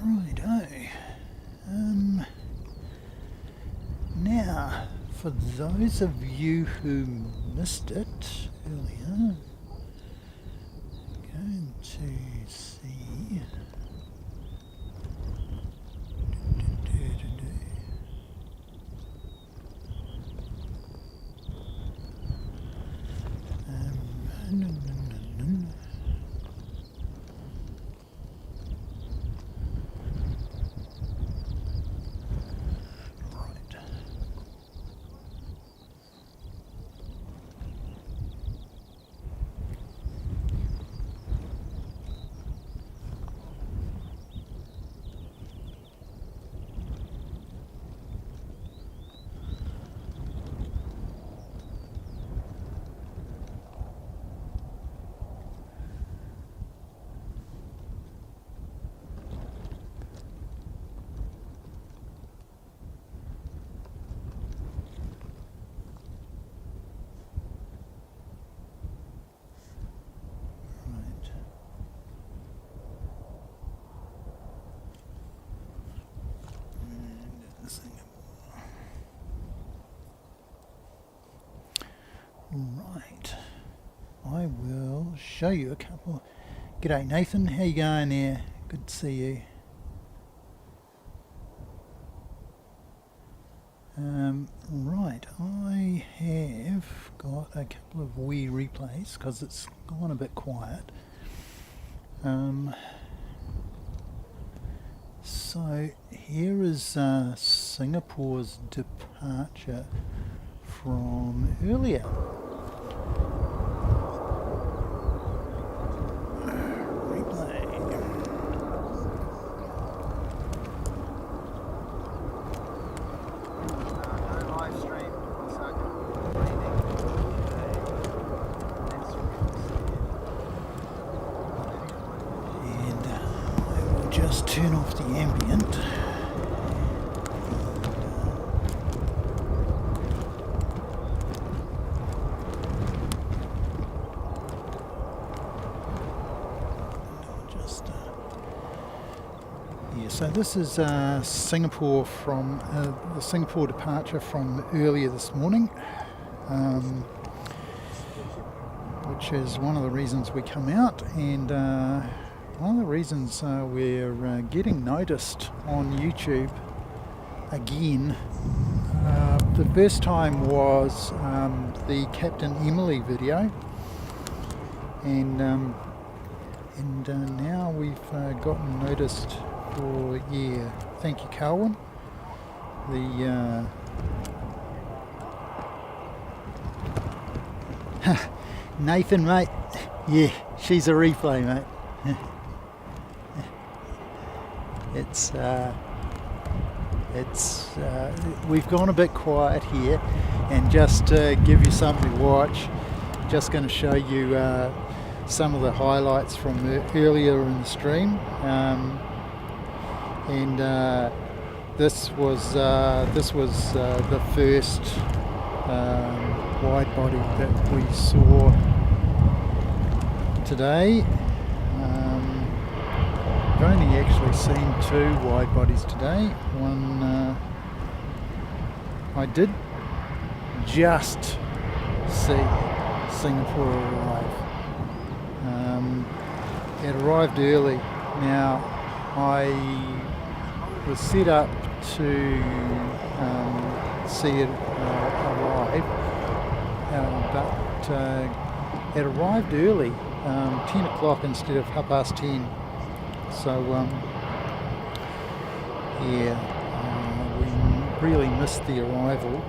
Righto. Now, for those of you who missed it earlier, going to see. Right, I will show you a couple. G'day Nathan, how you going there? Good to see you. Right, I have got a couple of wee replays because it's gone a bit quiet. So here is Singapore's departure from earlier. Turn off the ambient. Yeah, so this is Singapore from the Singapore departure from earlier this morning, which is one of the reasons we come out, and one of the reasons we're getting noticed on YouTube again. The first time was the Captain Emily video, and now we've gotten noticed for, yeah, thank you Carwin, the Nathan, mate, yeah, she's a replay, mate. We've gone a bit quiet here, and just to give you something to watch, just going to show you some of the highlights from earlier in the stream, and this was the first wide body that we saw today. I've only actually seen two wide bodies today. One I did just see Singapore arrive, It arrived early. Now, I was set up to see it arrive, but it arrived early, 10 o'clock instead of 10:30. So, we really missed the arrival.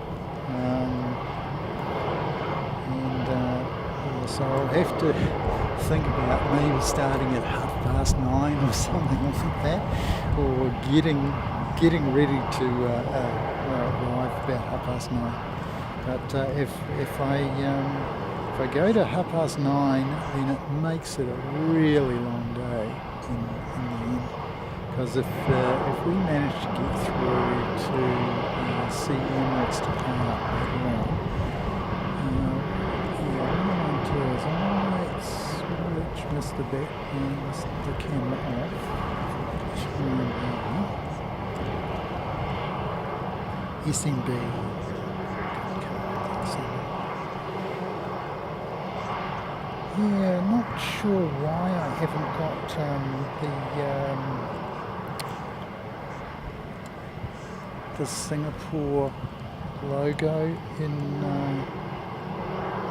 So I'll have to think about maybe starting at 9:30 or something like that, or getting ready to arrive about 9:30. But if I go to 9:30, then it makes it a really long day in the end. Because if we manage to get through to see Emirates to Qantas later on, switch Mr. Beck and the camera off. SMB. Yeah, not sure why I haven't got the Singapore logo in the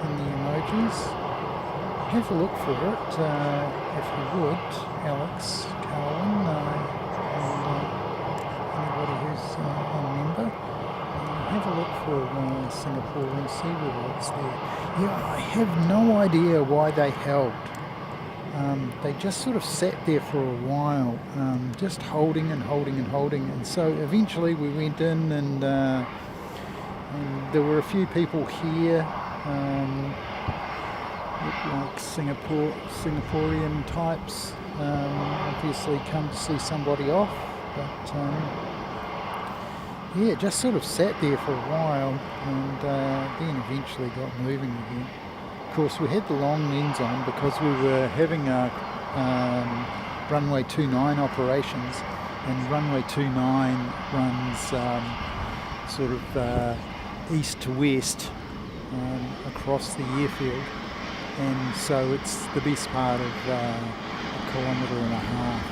emojis. Have a look for it, if you would, Alex, Carlin, and anybody who's a member. Have a look for Singapore and see whether it's there. Yeah, I have no idea why they held. They just sort of sat there for a while, just holding and holding and holding. And so eventually we went in and there were a few people here. Like Singaporean types, obviously come to see somebody off, but yeah, just sort of sat there for a while and then eventually got moving again. Of course, we had the long lens on because we were having runway 29 operations, and runway 29 runs sort of east to west across the airfield. And so it's the best part of a kilometre and a half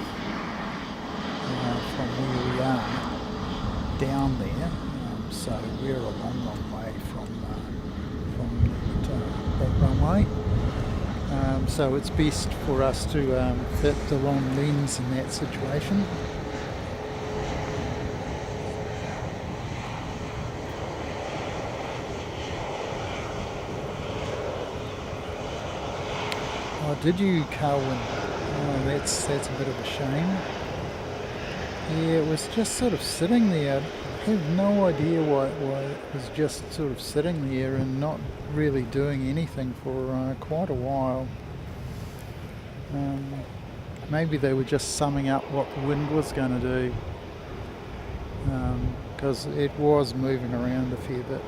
from where we are down there. So we're a long way from that runway. So it's best for us to fit the long lens in that situation. Oh, did you, Carwin? Oh, that's a bit of a shame. Yeah, it was just sort of sitting there. I have no idea why it was just sort of sitting there and not really doing anything for quite a while. Maybe they were just summing up what the wind was going to do, because it was moving around a fair bit.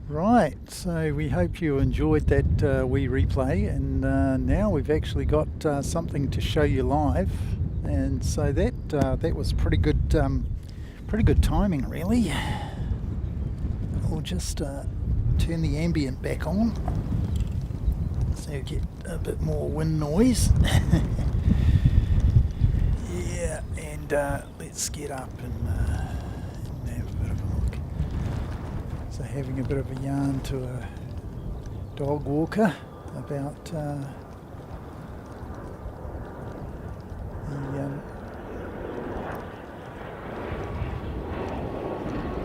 Right, so we hope you enjoyed that wee replay, and now we've actually got something to show you live, and so that was pretty good timing, really. We'll just turn the ambient back on so you get a bit more wind noise. Yeah, and let's get up and have a bit of a look. So having a bit of a yarn to a dog walker about the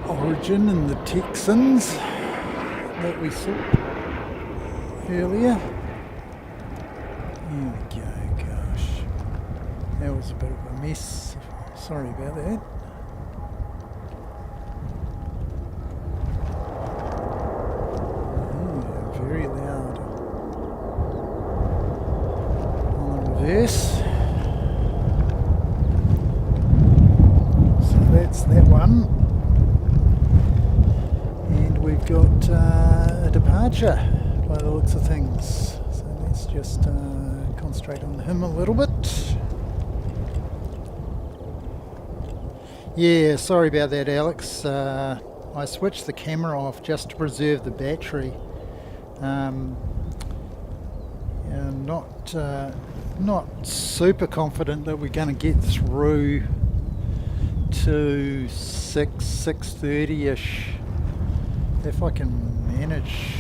Origin and the Texans that we saw earlier. Here we go, gosh. That was a bit of a mess. Sorry about that. Yeah, very loud on the reverse. So that's that one. And we've got a departure by the looks of things. So let's just concentrate on him a little bit. Yeah, sorry about that, Alex. I switched the camera off just to preserve the battery. I'm not super confident that we're going to get through to 6:30ish if I can manage.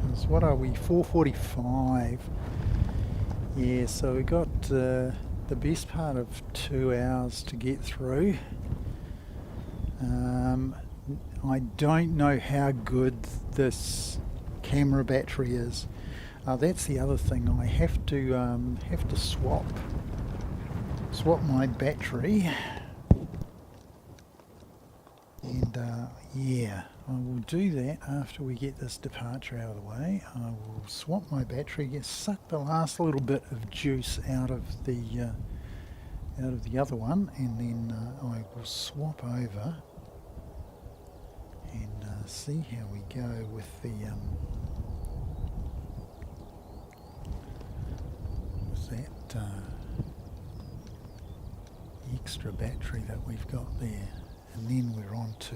Because what are we? 4:45. Yeah, so we got the best part of 2 hours to get through. I don't know how good this camera battery is. That's the other thing. I have to swap my battery, and yeah, I will do that after we get this departure out of the way. I will swap my battery, suck the last little bit of juice out of the other one, and then I will swap over and see how we go with the extra battery that we've got there, and then we're on to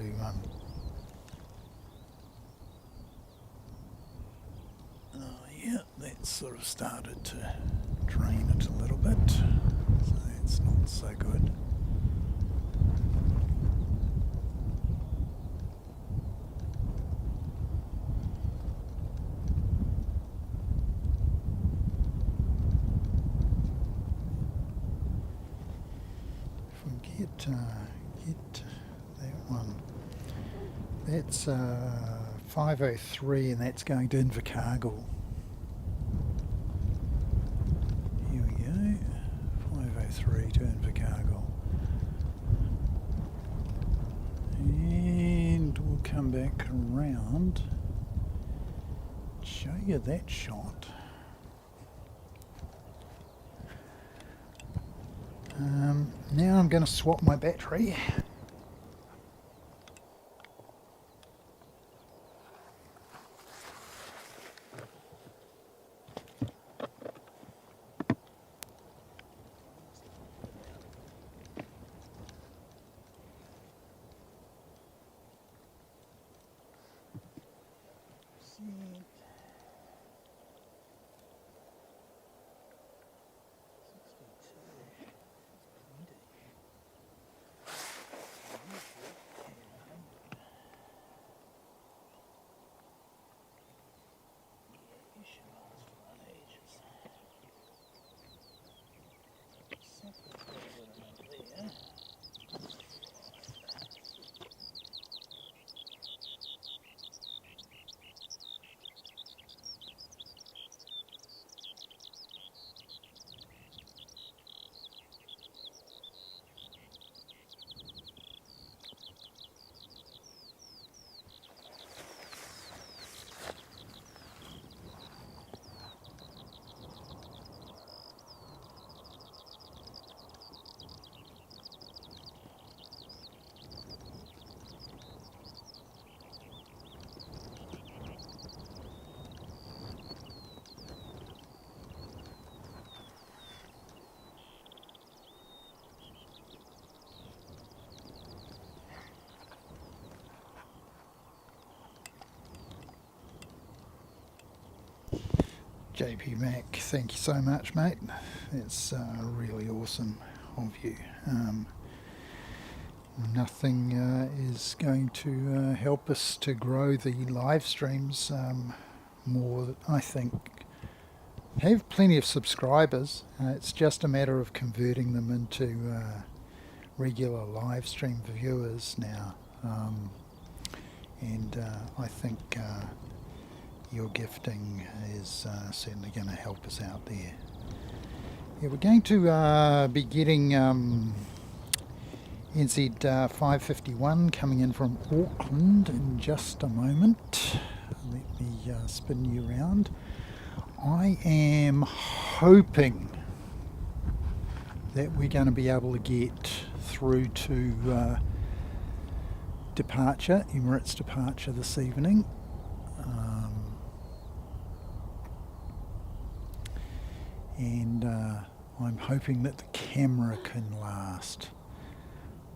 yeah, that sort of started to drain it a little bit, so that's not so good. If we get that one, that's 5:03, and that's going to Invercargill. Here we go, 5:03 to Invercargill. And we'll come back around, show you that shot. Now I'm going to swap my battery. JP Mac, thank you so much, mate. It's really awesome of you. Nothing is going to help us to grow the live streams more, I think. Have plenty of subscribers. It's just a matter of converting them into regular live stream viewers now. And I think your gifting is certainly going to help us out there. Yeah, we're going to be getting NZ 551 coming in from Auckland in just a moment. Let me spin you around. I am hoping that we're going to be able to get through to departure, Emirates departure this evening. And I'm hoping that the camera can last.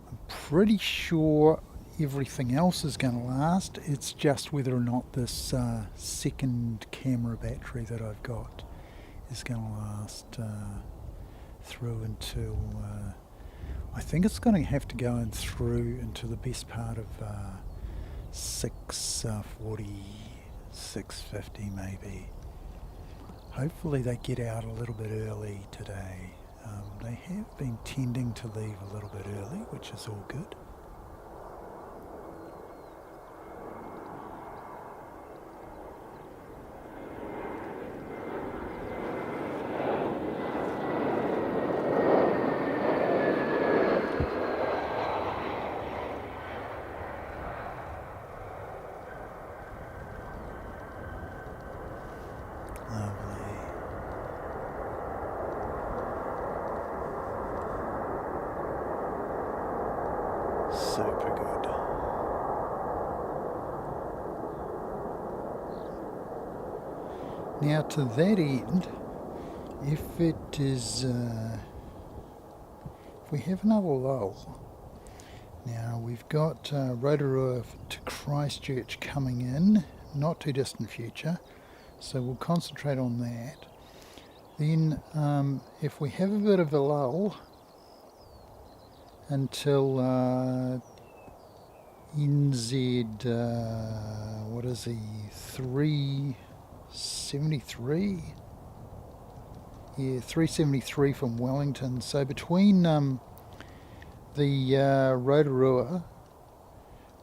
I'm pretty sure everything else is going to last. It's just whether or not this second camera battery that I've got is going to last through until I think it's going to have to go in through into the best part of 6:40, 6:50 maybe. Hopefully they get out a little bit early today. They have been tending to leave a little bit early, which is all good. Super good. Now to that end, if it is, if we have another lull, now we've got Rotorua to Christchurch coming in, not too distant future, so we'll concentrate on that. Then if we have a bit of a lull until NZ, what is he, 373? Yeah, 373 from Wellington. So between the Rotorua,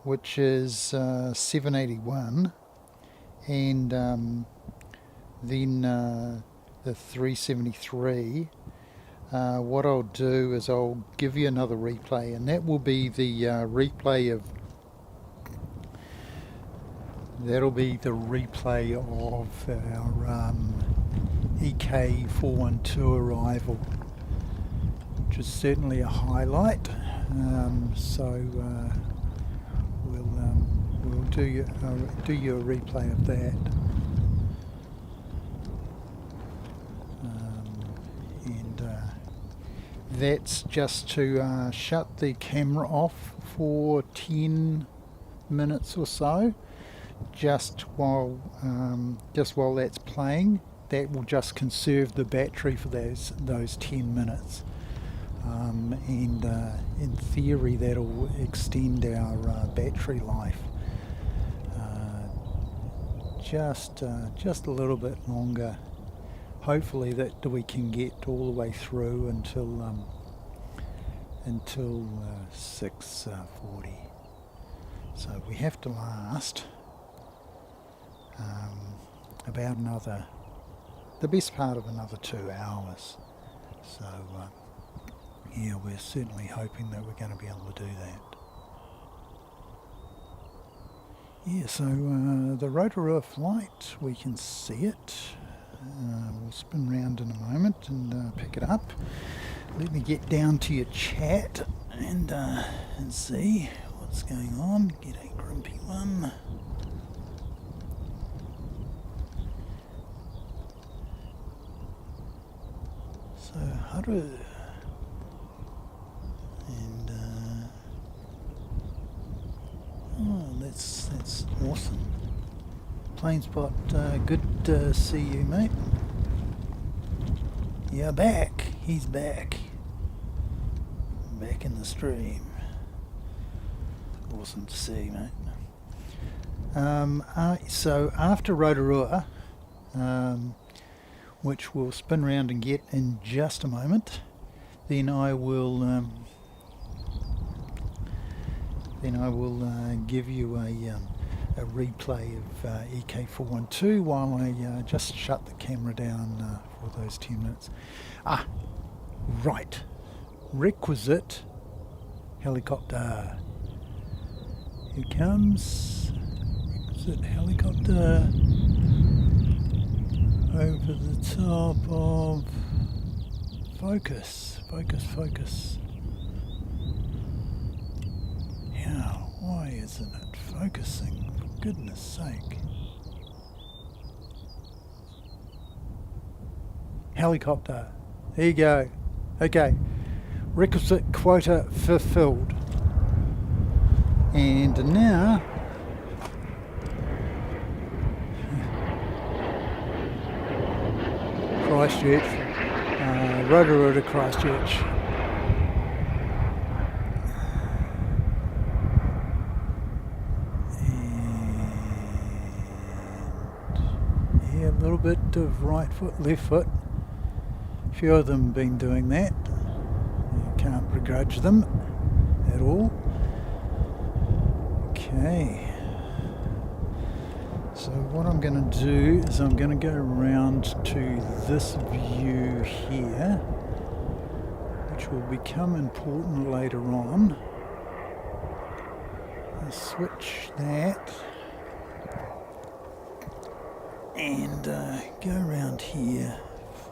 which is 781, and then the 373, what I'll do is I'll give you another replay, and that will be the replay of our EK412 arrival, which is certainly a highlight. So we'll do you a replay of that. That's just to shut the camera off for 10 minutes or so, just while that's playing. That will just conserve the battery for those 10 minutes, and in theory that'll extend our battery life just a little bit longer. Hopefully that we can get all the way through until 6:40. So we have to last about the best part of another 2 hours. So yeah, we're certainly hoping that we're going to be able to do that. Yeah, so the Rotorua flight, we can see it. We'll spin round in a moment and pick it up. Let me get down to your chat and see what's going on. Get a grumpy one. So Harewood, and oh, that's awesome. Plane spot, good to see you, mate. You're back. He's back. Back in the stream. Awesome to see, mate. So after Rotorua, which we'll spin round and get in just a moment, then I will give you a replay of EK412 while I just shut the camera down for those 10 minutes. Right. Requisite helicopter. Here comes. Requisite helicopter over the top of focus. Yeah, why isn't it focusing? For goodness sake. Helicopter. There you go. Okay. Requisite quota fulfilled. And now Christchurch, Rotorua to Christchurch. And yeah, a little bit of right foot, left foot. A few of them have been doing that. You can't begrudge them at all. Okay. So what I'm going to do is I'm going to go around to this view here, which will become important later on. I'll switch that and go around here,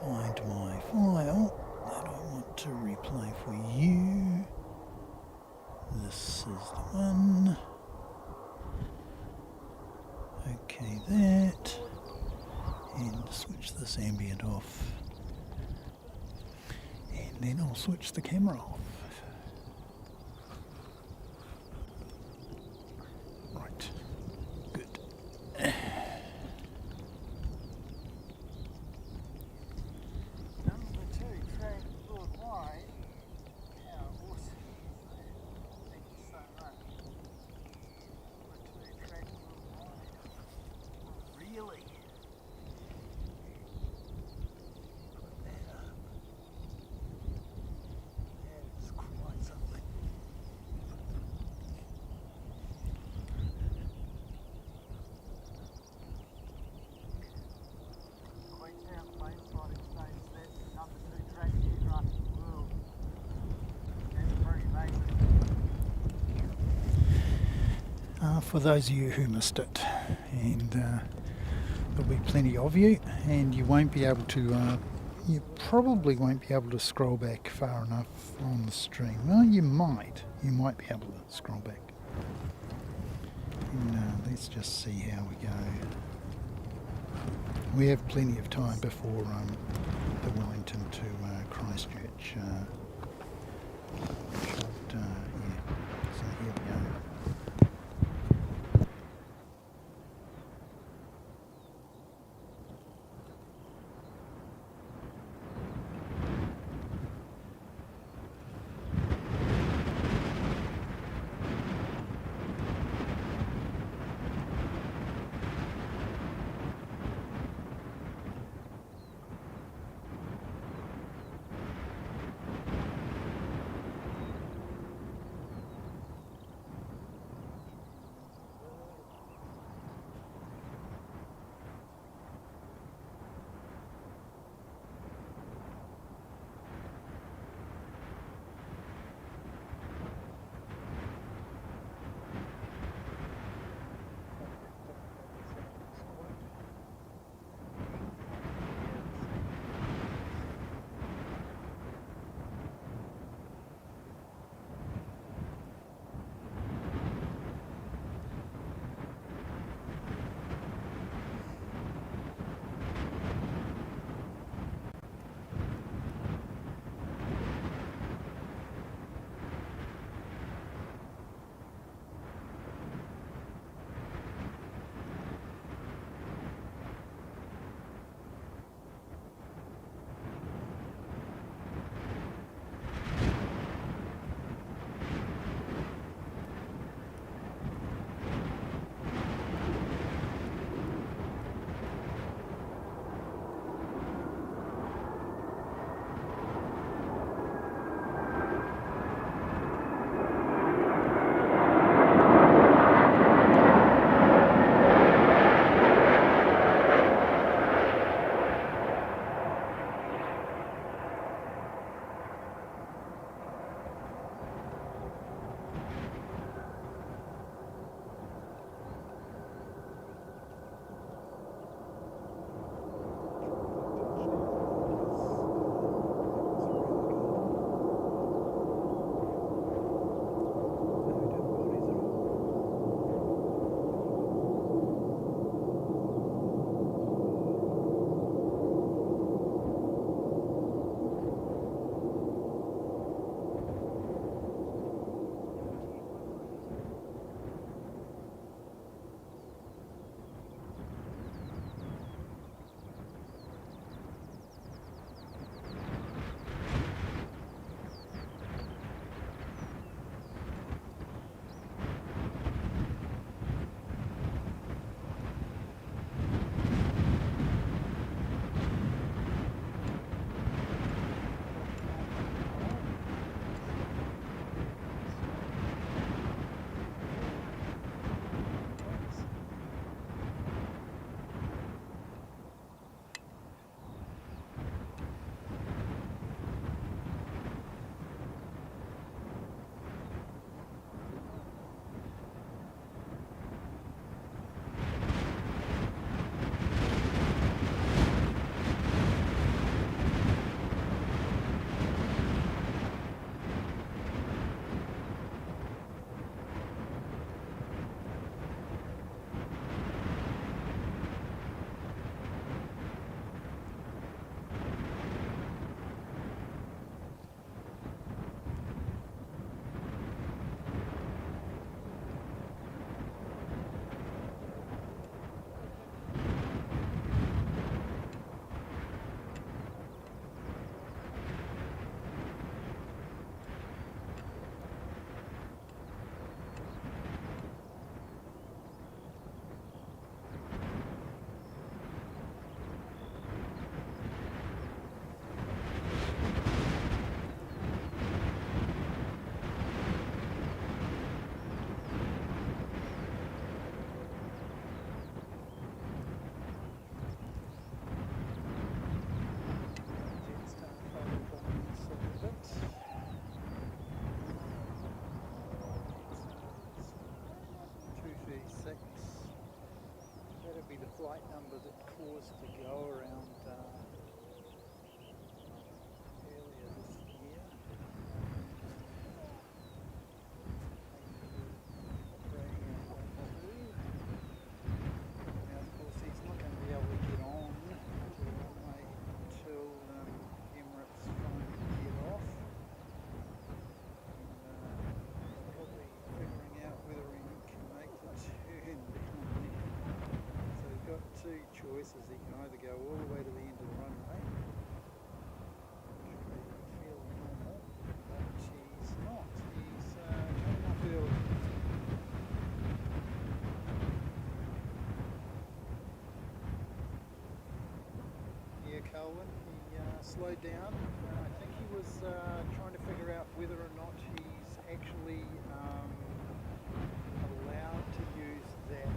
find my file that I want to replay for you. This is the one. Okay, that, and switch this ambient off, and then I'll switch the camera off. Right, good. Number 2, track worldwide. Yeah, awesome. Thank you so much. Number 2, track worldwide. Really? Put that up. That is quite something. Queenstown plane spotting space. That's the number 2 track aircraft in the world. That's pretty amazing. For those of you who missed it, and there'll be plenty of you, and you won't be able to, you probably won't be able to scroll back far enough on the stream. Well, you might be able to scroll back. And let's just see how we go. We have plenty of time before the Wellington to Christchurch. Yeah. So here we go. was to go around earlier this year. Operating out of Harewood. Now, of course, he's not going to be able to get on to the runway until Emirates finally get off. Probably figuring out whether he can make the turn down there. So he's got two choices. He can either go all the way to the end of the runway, which would be fairly normal, but he's not. He's coming off early. Yeah, Colwyn, he slowed down. I think he was trying to figure out whether or not he's actually allowed to use that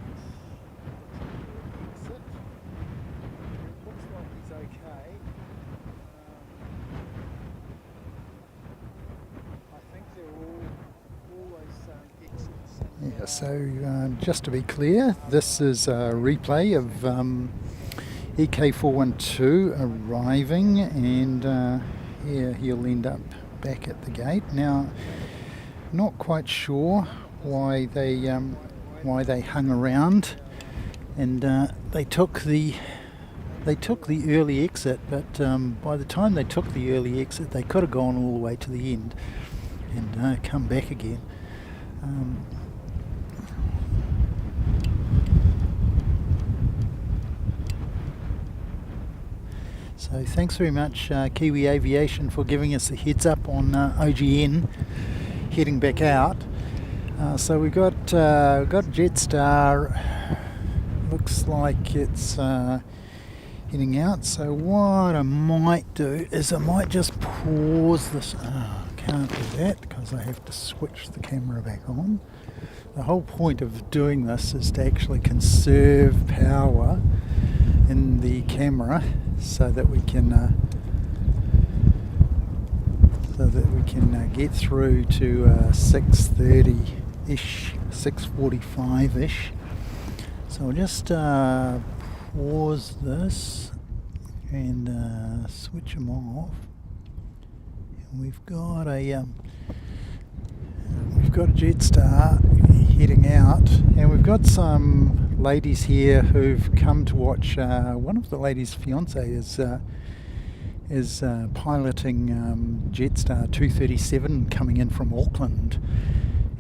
exit. It looks like he's okay. I think they're all those exits. Yeah, so just to be clear, this is a replay of EK412 arriving, and yeah, he'll end up back at the gate. Now, not quite sure why they hung around and they took the early exit, but by the time they took the early exit, they could have gone all the way to the end and come back again. So thanks very much, Kiwi Aviation, for giving us a heads up on OGN heading back out. So we got JetStar. Looks like it's heading out. So what I might do is I might just pause this. I can't do that because I have to switch the camera back on. The whole point of doing this is to actually conserve power in the camera so that we can get through to 6:30-ish, 6:45-ish. So I'll just pause this and switch them off. And we've got a JetStar heading out, and we've got some ladies here who've come to watch. One of the ladies' fiance is piloting JetStar 237 coming in from Auckland,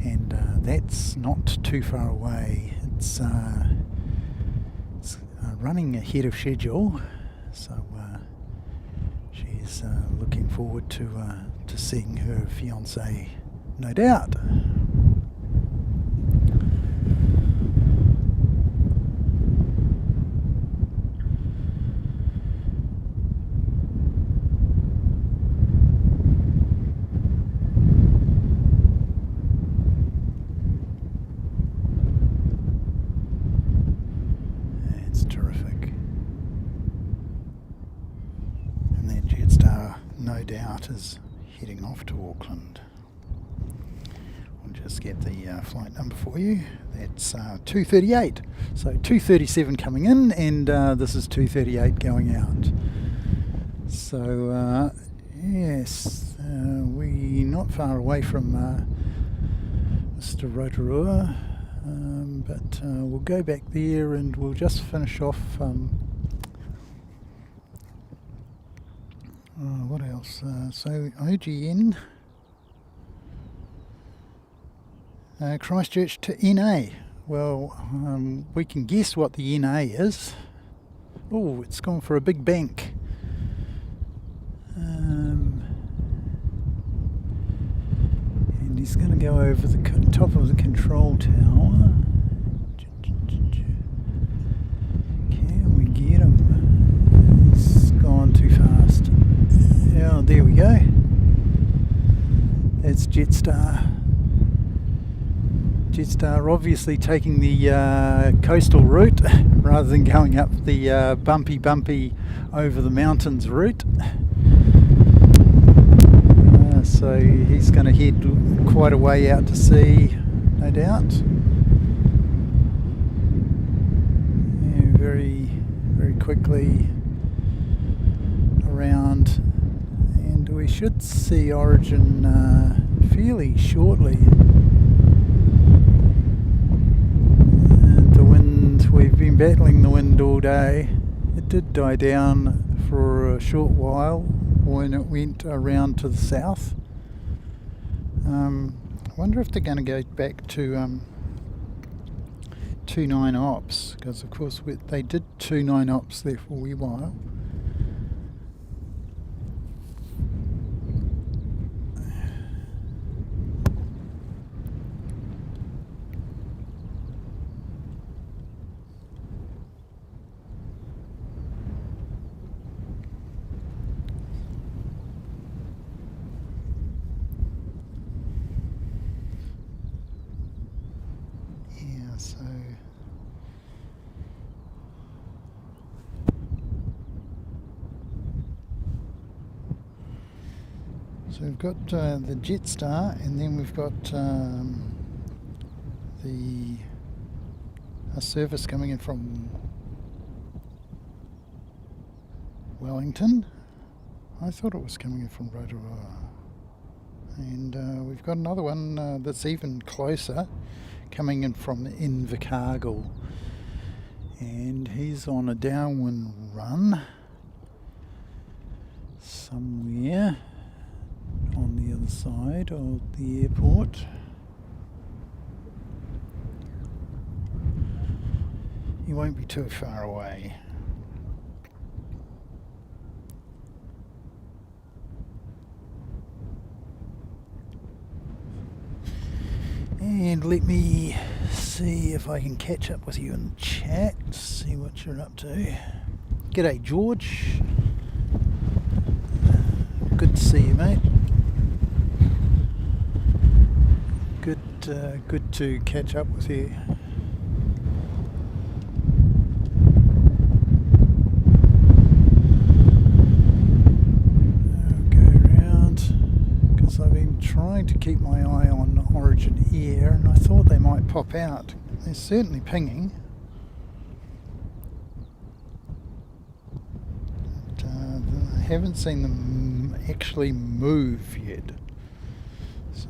and that's not too far away. It's running ahead of schedule, so she's looking forward to seeing her fiance, no doubt. No doubt is heading off to Auckland. We'll just get the flight number for you. That's 238. So 237 coming in, and this is 238 going out. So yes, we're not far away from Mr. Rotorua, but we'll go back there and we'll just finish off. What else? So OGN, Christchurch to NA. Well, we can guess what the NA is. Oh, it's gone for a big bank. And he's going to go over the top of the control tower. Can we get him? He's gone too fast. Oh, there we go. That's JetStar. JetStar obviously taking the coastal route rather than going up the bumpy over the mountains route. So he's going to head quite a way out to sea, no doubt. Yeah, very very quickly around, and we should see Origin fairly shortly. And the wind, we've been battling the wind all day. It did die down for a short while when it went around to the south. I wonder if they're going to go back to 29 ops, because of course they did 29 ops there for a wee while. So we've got the JetStar, and then we've got a service coming in from Wellington. I thought it was coming in from Rotorua. And we've got another one that's even closer, coming in from Invercargill. And he's on a downwind run somewhere on the other side of the airport. He won't be too far away. And let me see if I can catch up with you in the chat, see what you're up to. G'day George. Good to see you, mate. Good to catch up with you. I'll go around, because I've been trying to keep my eye on Origin Air, and I thought they might pop out. They're certainly pinging. But, I haven't seen them actually move yet. So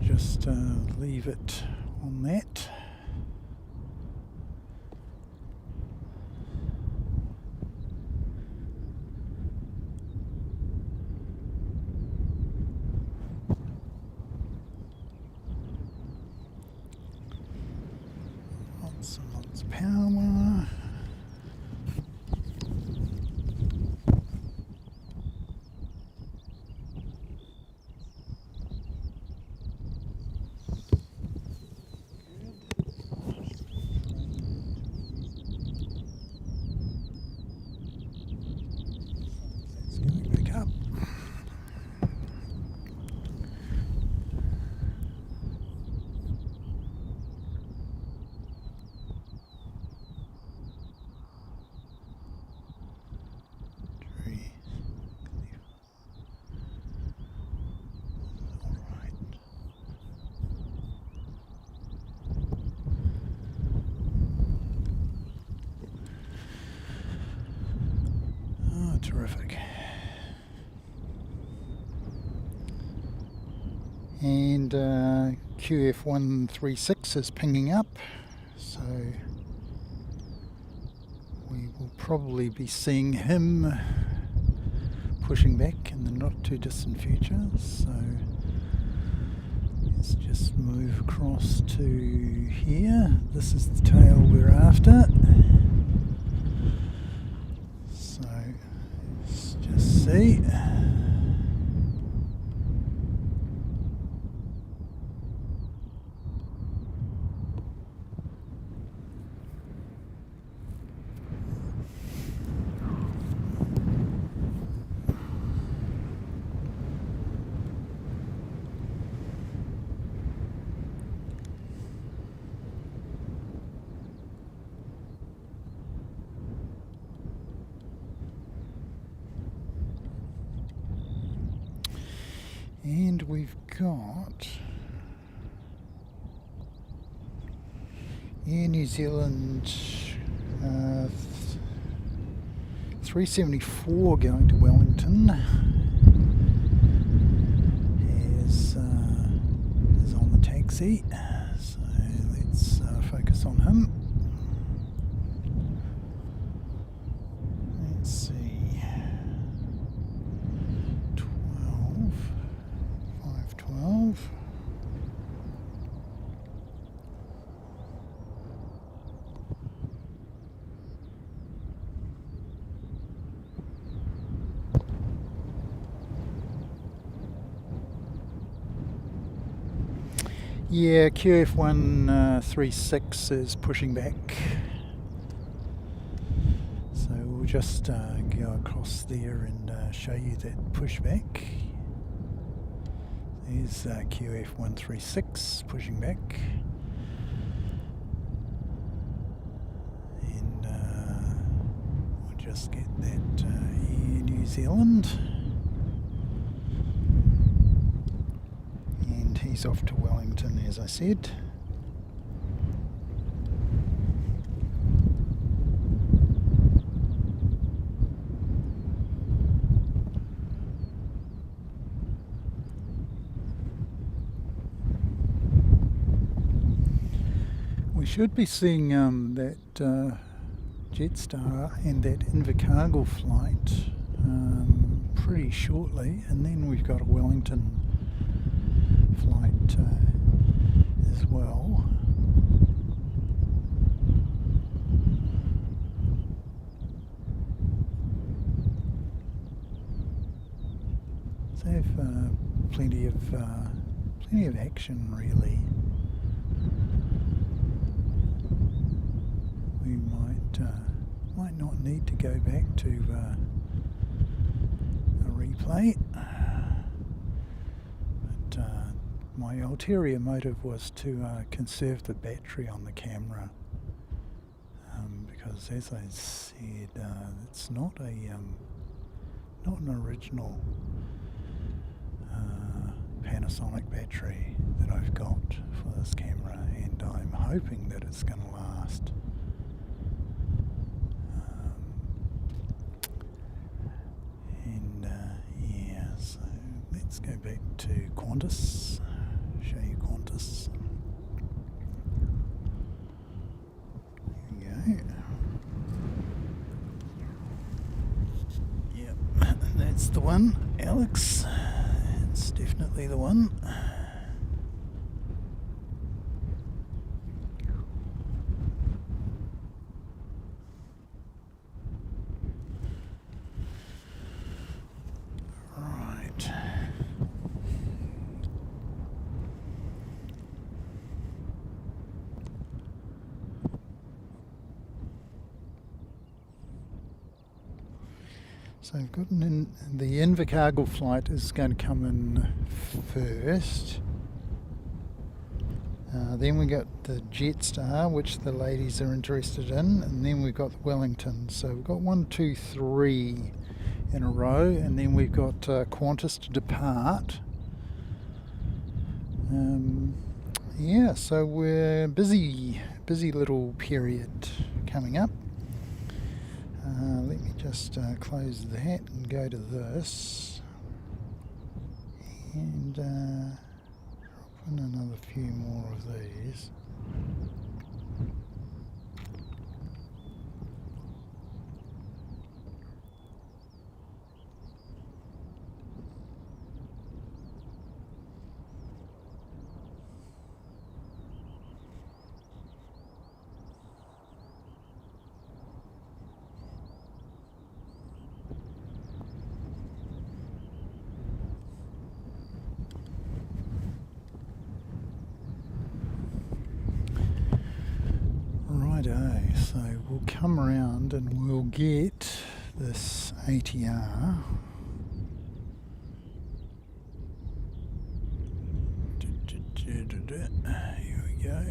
just leave it on that. Lots and lots of power. Terrific. And QF136 is pinging up, so we will probably be seeing him pushing back in the not too distant future. So let's just move across to here. This is the tail we're after. So let's just see. And we've got Air New Zealand 374 going to Wellington is on the taxi, so let's focus on him. Let's see, 512. Yeah, QF136 is pushing back. So we'll just go across there and show you that pushback. There's QF136 pushing back. And we'll just get that Air New Zealand. He's off to Wellington, as I said. We should be seeing that JetStar and that Invercargill flight pretty shortly, and then we've got a Wellington flight as well. So they have plenty of action, really. We might not need to go back to a replay. My ulterior motive was to conserve the battery on the camera, because, as I said, it's not an original Panasonic battery that I've got for this camera, and I'm hoping that it's going to last. Yeah, so let's go back to Qantas. Show you Qantas. Here we go. Yep, that's the one, Alex. It's definitely the one. So I've got the Invercargill flight is going to come in first. Then we got the JetStar, which the ladies are interested in, and then we've got the Wellington. So we've got 1, 2, 3 in a row, and then we've got Qantas to depart. Yeah, so we're busy little period coming up. Let me just close that and go to this, and drop in another few more of these. So we'll come around and we'll get this ATR. Here we go.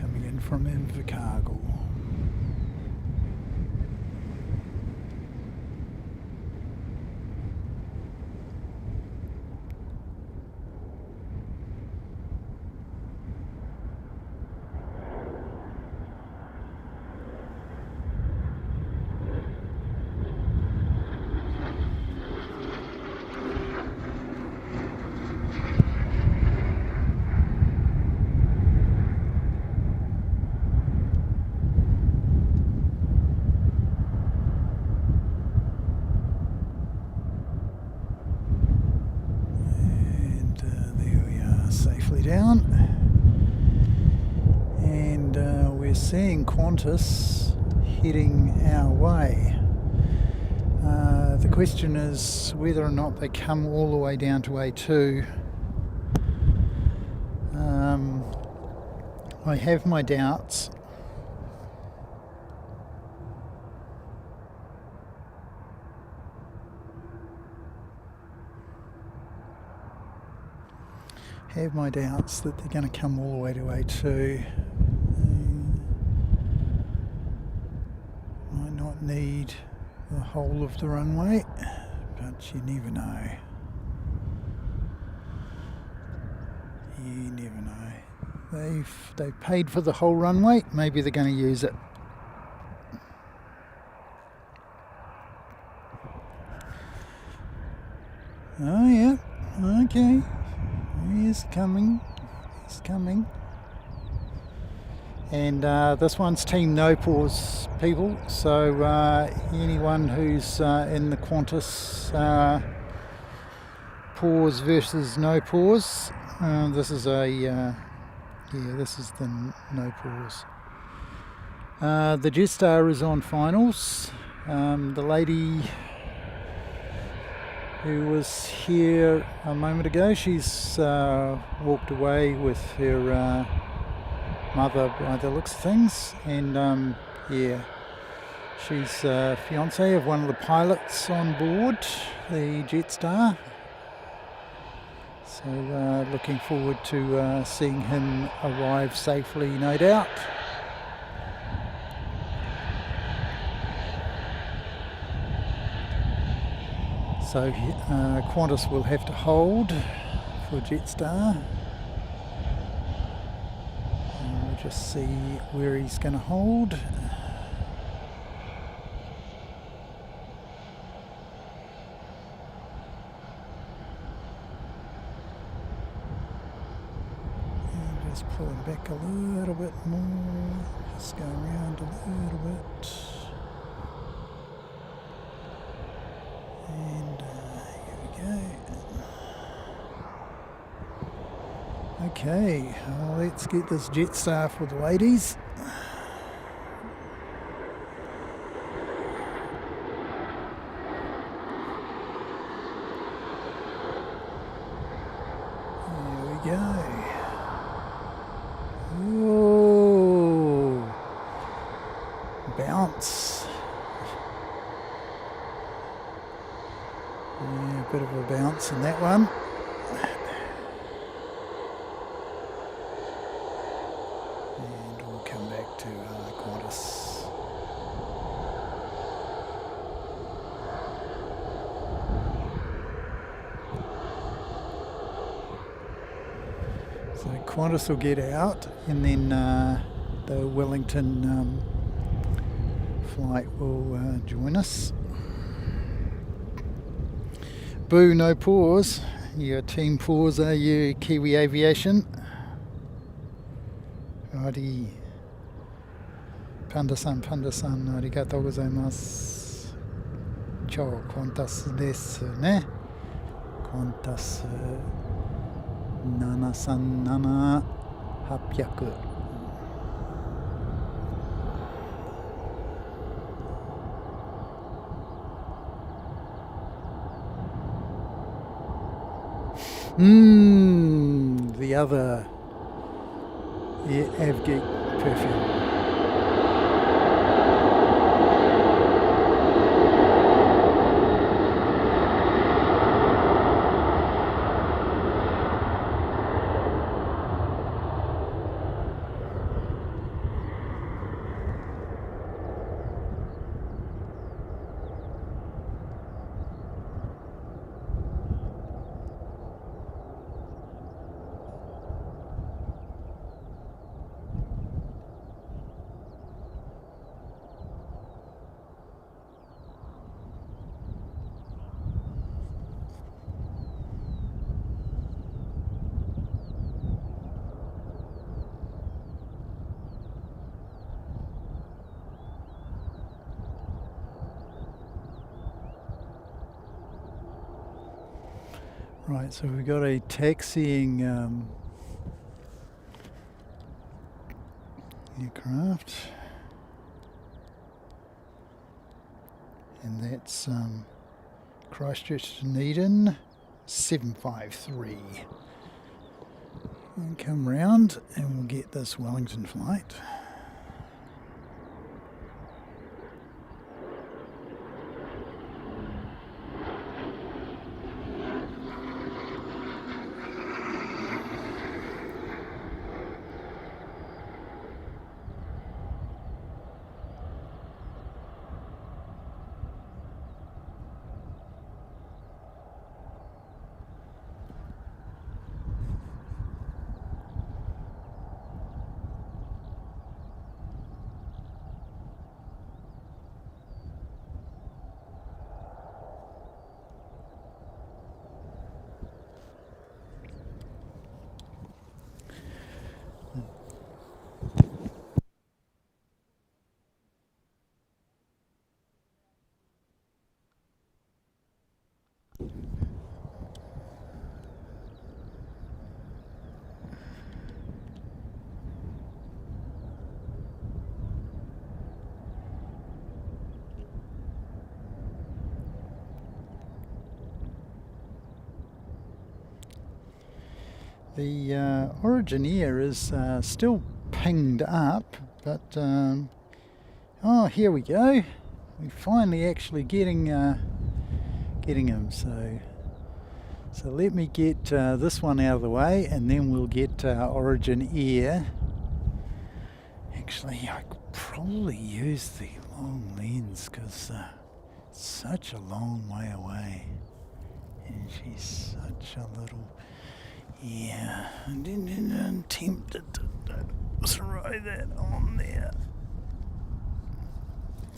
Coming in from Invercargill. seeing Qantas heading our way. The question is whether or not they come all the way down to A2. I have my doubts. Have my doubts that they're going to come all the way to A2. Might not need the whole of the runway, but you never know. You never know. They've paid for the whole runway. Maybe they're going to use it. Oh yeah. Okay. He's coming. He's coming. And this one's Team No Pause people. So anyone who's in the Qantas pause versus no pause, this is this is the no pause. The JetStar is on finals. The lady who was here a moment ago, she's walked away with her mother by the looks of things, and she's fiance of one of the pilots on board the JetStar. So looking forward to seeing him arrive safely, no doubt. So Qantas will have to hold for JetStar. And we'll just see where he's going to hold. Just pull it back a little bit more, just go around a little bit, and here we go. Okay, let's get this JetStar for the ladies. There we go. Ooh, bounce. Yeah, a bit of a bounce in that one. And we'll come back to Qantas. So Qantas will get out, and then the Wellington flight will join us. Boo, no pause. You're team pause, are you, Kiwi Aviation? Righty. Panda-san, arigatou gozaimasu. Chou, Qantas desu ne. Qantas 737-800. The other Avgeek perfume. Right, so we've got a taxiing aircraft. And that's Christchurch to Dunedin 753. We'll come round and we'll get this Wellington flight. The Origin Air is still pinged up, but oh, here we go. We're finally actually getting him. So let me get this one out of the way, and then we'll get Origin Air. Actually, I could probably use the long lens because it's such a long way away, and she's such a little. Yeah, I didn't tempted to throw that on there.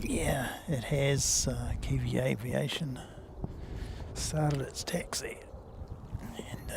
Yeah, it has Kiwi Aviation started its taxi, and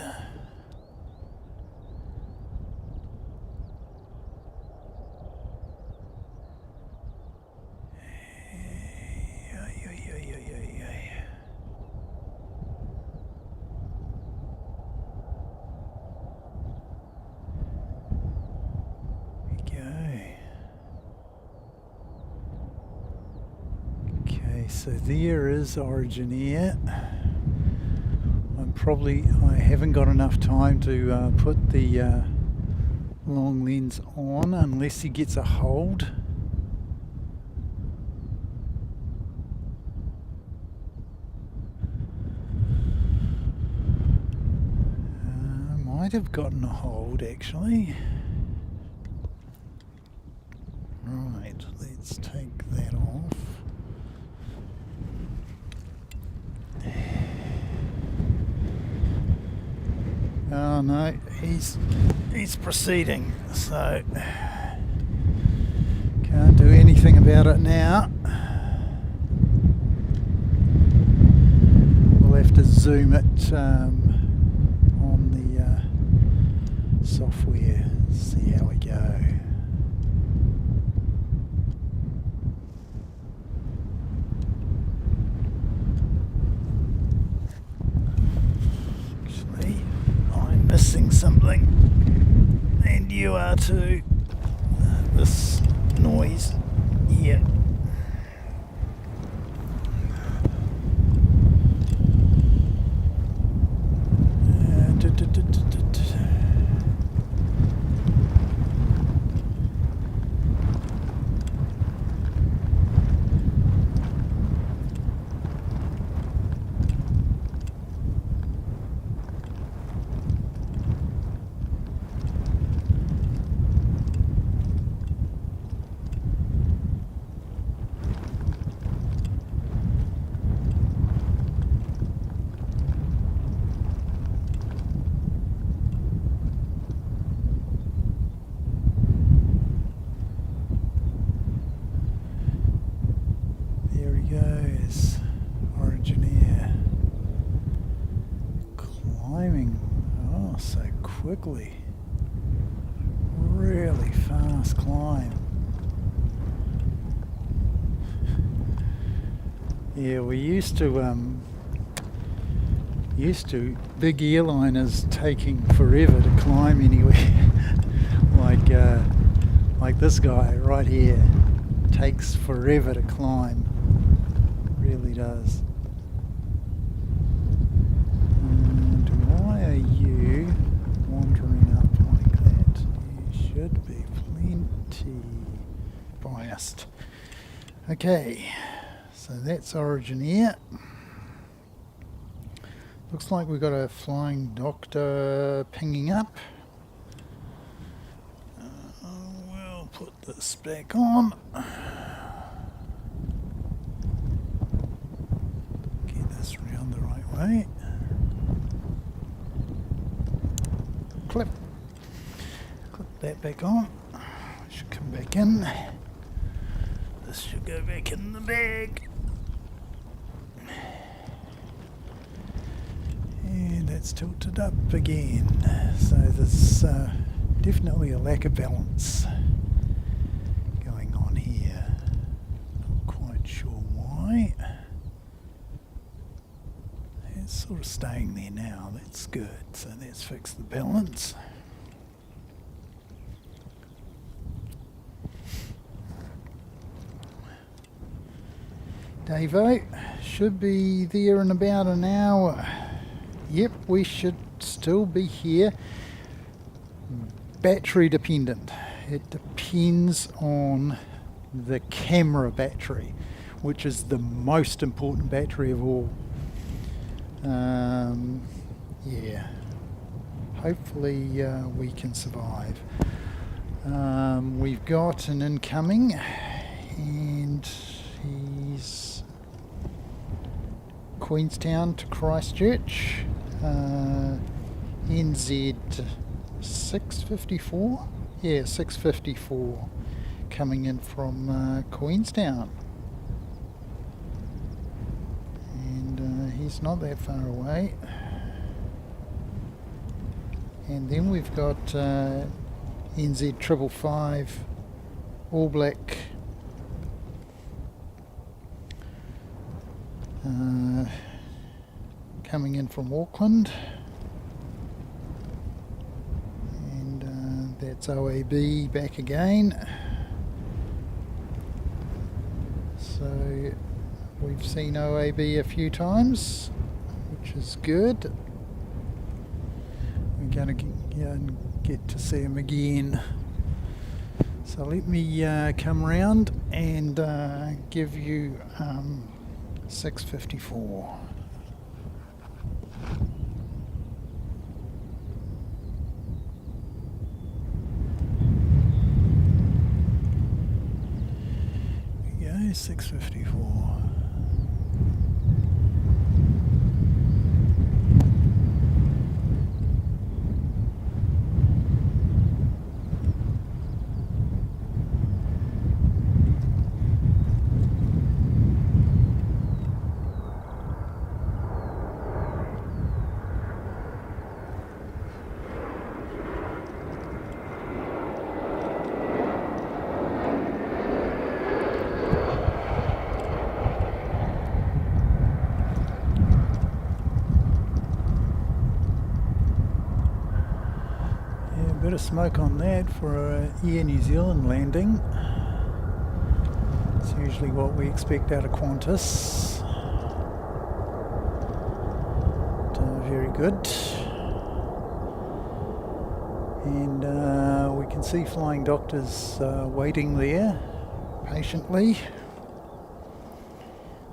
so there is Origin Air. I haven't got enough time to put the long lens on unless he gets a hold. Might have gotten a hold actually. Right, let's take that off. Oh no, he's proceeding, so can't do anything about it now. We'll have to zoom it on the software, see how we go. Missing something, and you are too. This noise here. Goes Origin Air, climbing so quickly, really fast climb. Yeah, we used to big airliners taking forever to climb anywhere, Like this guy right here. Takes forever to climb. Really does. And why are you wandering up like that? You should be plenty biased. Okay, so that's Origin Air. Looks like we've got a flying doctor pinging up. We'll put this back on. Get this round the right way. Clip that back on. Should come back in. This should go back in the bag. And that's tilted up again. So there's definitely a lack of balance going on here. Not quite sure why. It's sort of staying there now. That's good. So let's fix the balance. Davo should be there in about an hour. Yep, we should still be here. Battery dependent. It depends on the camera battery, which is the most important battery of all. Yeah. Hopefully we can survive. We've got an incoming, and he's Queenstown to Christchurch. NZ 654? Yeah, 654 coming in from Queenstown. And he's not that far away. And then we've got NZ 555 All Black coming in from Auckland, and that's OAB back again. So we've seen OAB a few times, which is good. We're going to get to see him again. So let me come round and give you 654. There we go, 654. Bit of smoke on that for a Air New Zealand landing. It's usually what we expect out of Qantas. Very good. And we can see flying doctors waiting there patiently,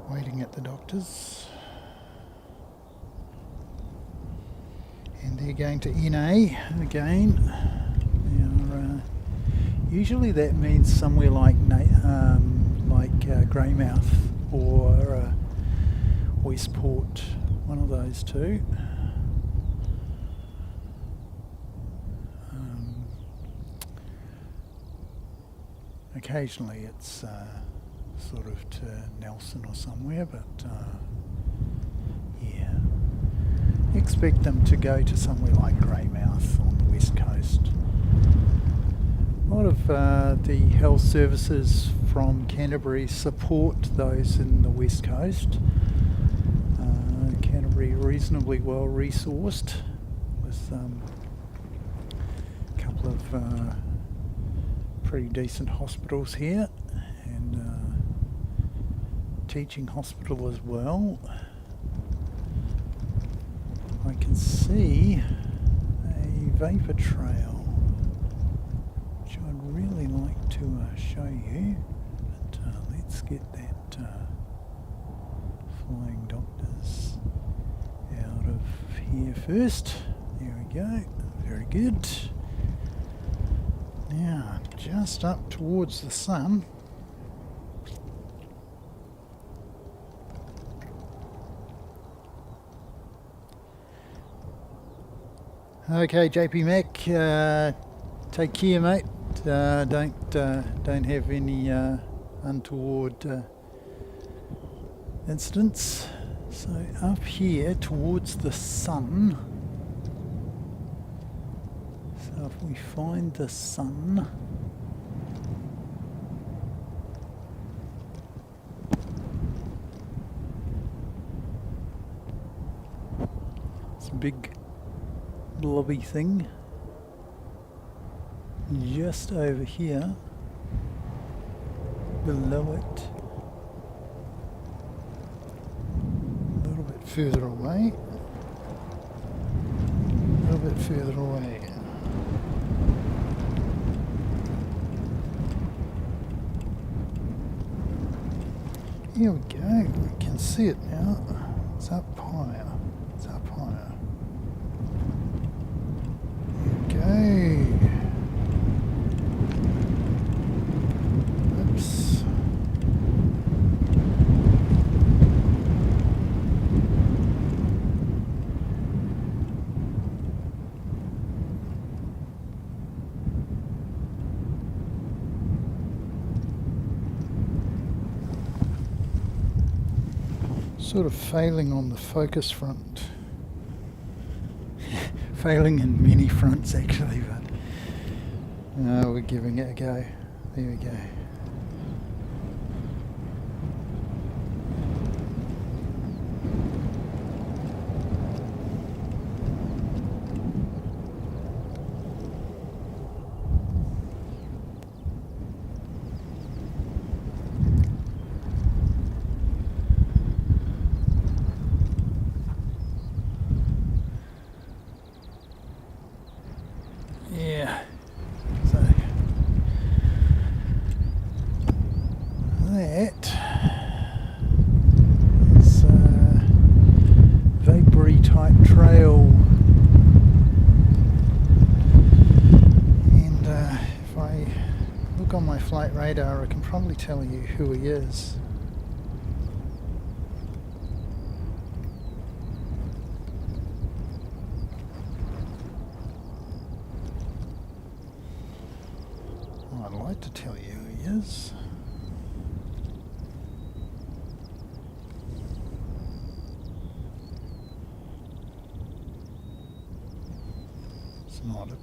waiting at the doctors. And they're going to NA again. Now, usually that means somewhere like Greymouth or Westport, one of those two. Occasionally it's sort of to Nelson or somewhere, but yeah. Expect them to go to somewhere like Greymouth on the west coast. A lot of the health services from Canterbury support those in the west coast. Canterbury reasonably well resourced with a couple of pretty decent hospitals here, and teaching hospital as well. I can see a vapor trail, which I'd really like to show you, but let's get that Flying Doctors out of here first. There we go, very good. Now, just up towards the sun. Okay, JP Mac, take care, mate. Don't have any untoward incidents. So up here towards the sun. So if we find the sun, it's a big blobby thing just over here below it, a little bit further away, a little bit further away. Here we go, we can see it now. It's up higher, it's up higher. Okay. Oops. Sort of failing on the focus front. Failing in many fronts actually, but we're giving it a go. There we go. Yeah, so that is a vapory type trail, and if I look on my flight radar I can probably tell you who he is. I'd like to tell you who he is. It's not it.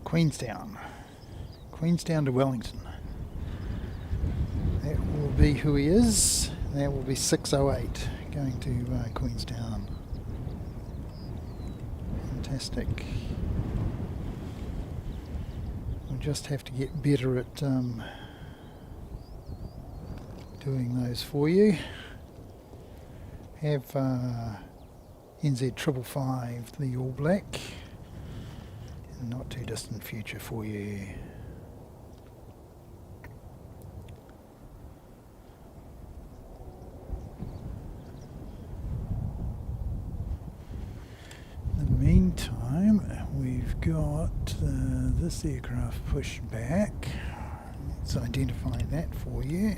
Queenstown. Queenstown to Wellington. That will be who he is. That will be 608 going to Queenstown. Fantastic. We'll just have to get better at doing those for you. Have NZ 555, the All Black, in the not too distant future for you. In the meantime, we've got this aircraft pushed back. Let's identify that for you.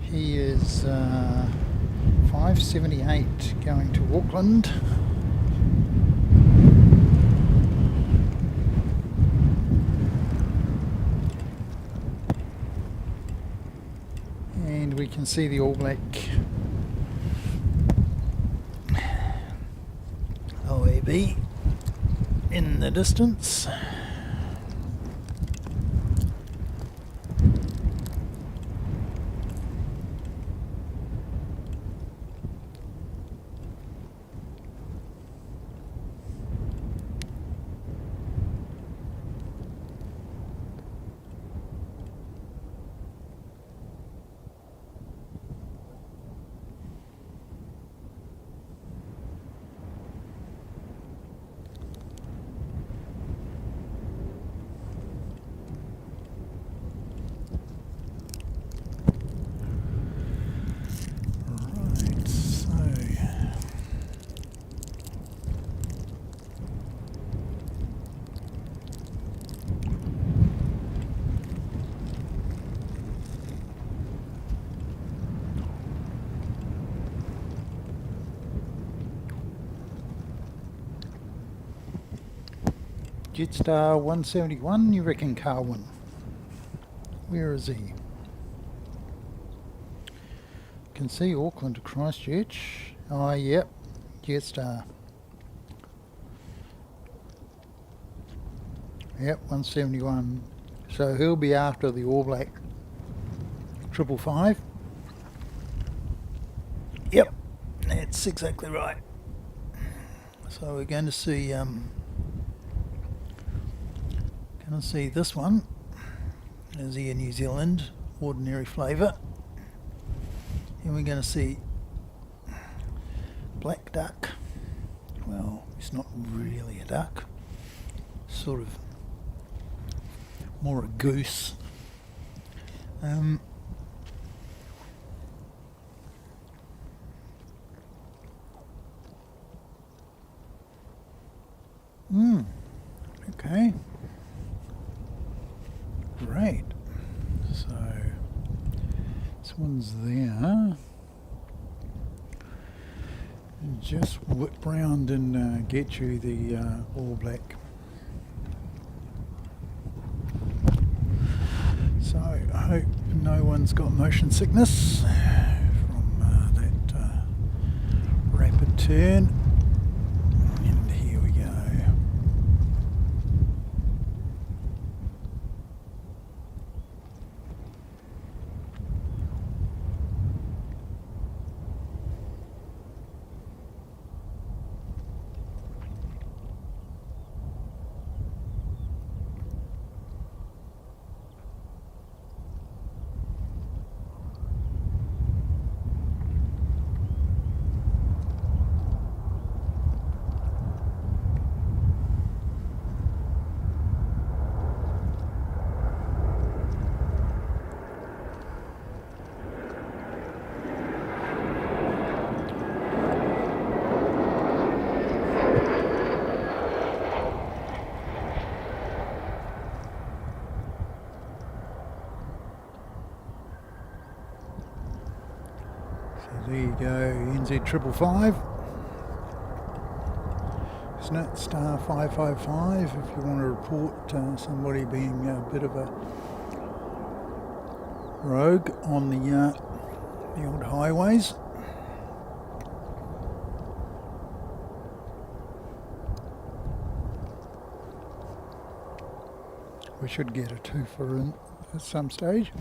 He is 578 going to Auckland. And we can see the All Black OAB in the distance. Jetstar 171, you reckon, Carwin? Where is he? Can see Auckland to Christchurch. Oh, yep, Jetstar. Yep, 171. So he'll be after the All Black 555. Yep, that's exactly right. So we're going to see this one. Is Air New Zealand, ordinary flavour. And we're going to see black duck. Well, it's not really a duck. Sort of more a goose. Okay. Great. So this one's there. Just whip round and get you the All Black. So I hope no one's got motion sickness from that rapid turn. And here we go. There you go, NZ 555. Snit star 555 if you want to report somebody being a bit of a rogue on the old highways. We should get a twofer in at some stage.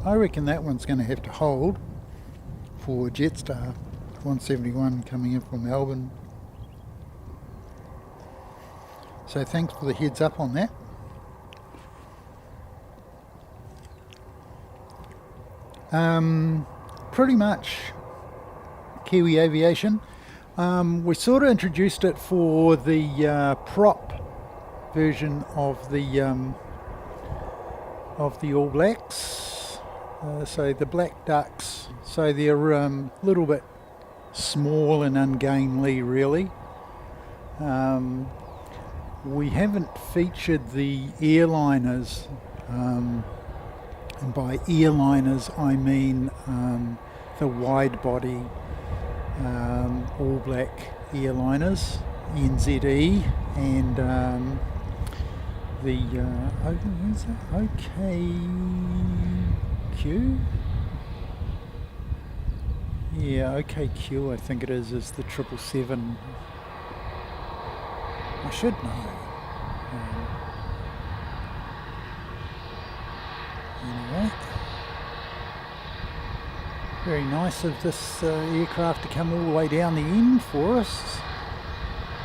I reckon that one's going to have to hold for Jetstar 171 coming in from Melbourne. So thanks for the heads up on that. Pretty much Kiwi Aviation. We sort of introduced it for the prop version of the All Blacks. So the black ducks, so they're a little bit small and ungainly really. We haven't featured the airliners, and by airliners I mean the wide body All Black airliners, NZE, and the OKQ? Yeah, OKQ I think it is the 777. I should know. Anyway, very nice of this aircraft to come all the way down the end for us.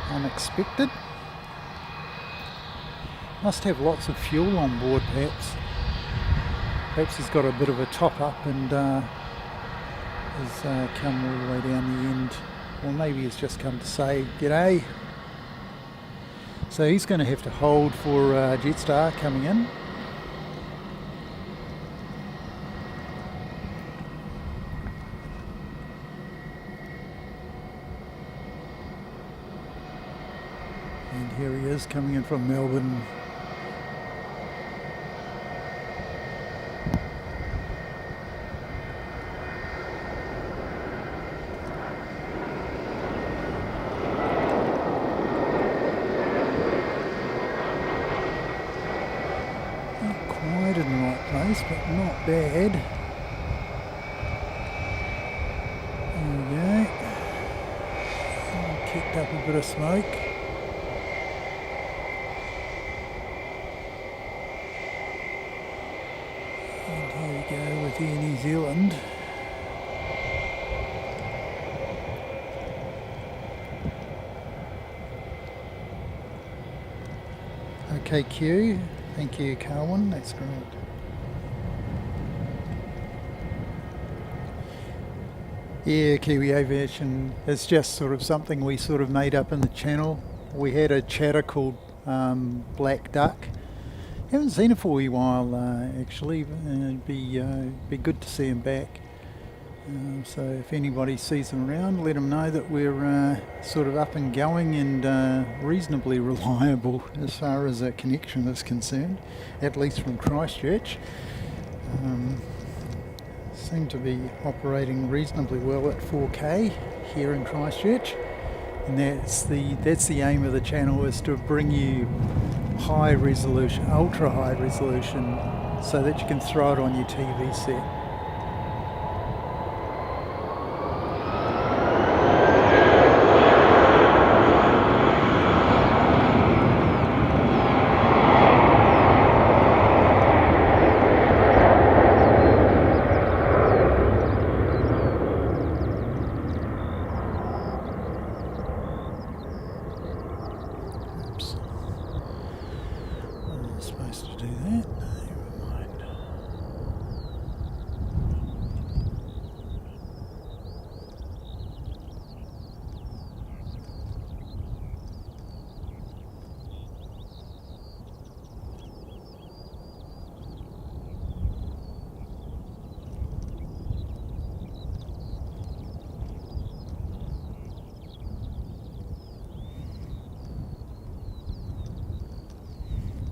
Unexpected. Must have lots of fuel on board perhaps. Perhaps he's got a bit of a top up and has come all the way down the end. Or maybe he's just come to say g'day. So he's going to have to hold for Jetstar coming in. And here he is coming in from Melbourne. Wide in the right place, but not bad. There we go. Kicked up a bit of smoke. And here we go with Air New Zealand. Okay, Q. Thank you, Carwin. That's great. Yeah, Kiwi Aviation is just sort of something we sort of made up in the channel. We had a chatter called Black Duck. Haven't seen it for a wee while, actually. It'd be good to see him back. So if anybody sees him around, let him know that we're sort of up and going and reasonably reliable as far as a connection is concerned, at least from Christchurch. Seem to be operating reasonably well at 4K here in Christchurch, and that's the aim of the channel, is to bring you high resolution, ultra high resolution, so that you can throw it on your TV set.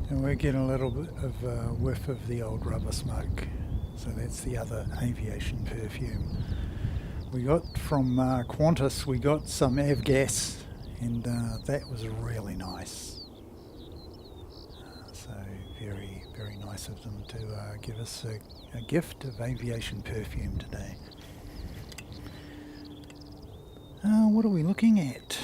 And we're getting a little bit of a whiff of the old rubber smoke. So that's the other aviation perfume. We got from Qantas, we got some avgas, and that was really nice. So very, very nice of them to give us a gift of aviation perfume today. What are we looking at?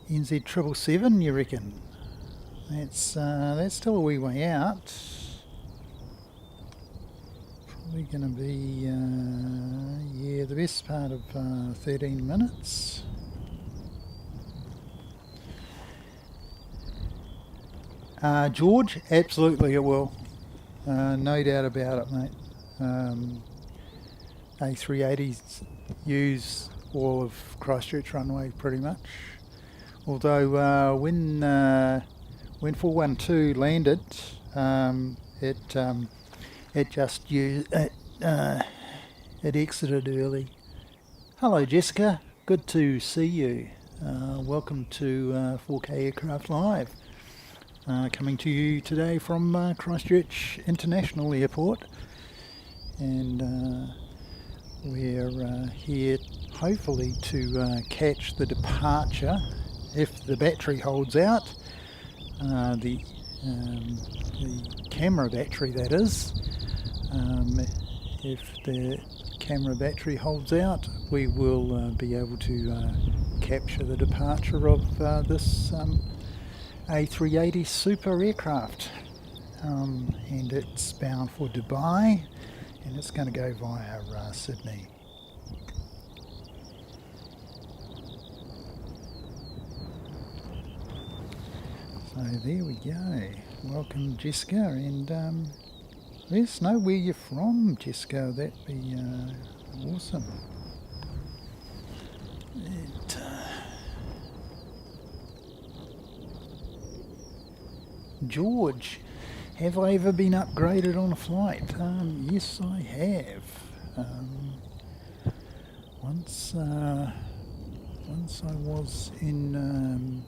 NZ 777, you reckon? That's still a wee way out. Probably going to be yeah, the best part of 13 minutes. George, absolutely it will. No doubt about it, mate. A380s use all of Christchurch runway pretty much. Although when 412 landed, it just used it exited early. Hello, Jessica. Good to see you. Welcome to 4K Aircraft Live. Coming to you today from Christchurch International Airport, and we're here hopefully to catch the departure, if the battery holds out, the camera battery that is. If the camera battery holds out, we will be able to capture the departure of this A380 super aircraft, and it's bound for Dubai, and it's going to go via Sydney. So there we go. Welcome, Jessica, and let us know where you're from, Jessica. That'd be awesome. George, have I ever been upgraded on a flight? Yes, I have. Once I was in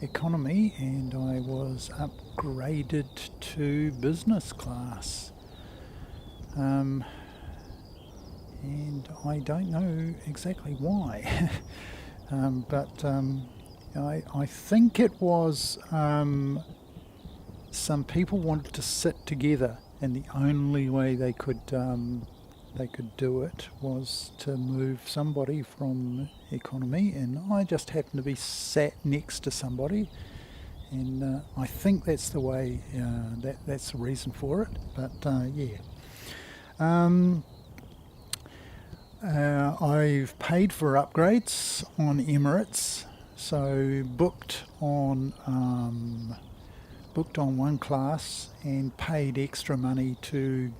economy, and I was upgraded to business class. And I don't know exactly why, but I think it was some people wanted to sit together, and the only way they could do it was to move somebody from economy, and I just happened to be sat next to somebody, and I think that's the way, that's the reason for it. But yeah. I've paid for upgrades on Emirates, so booked on one class and paid extra money to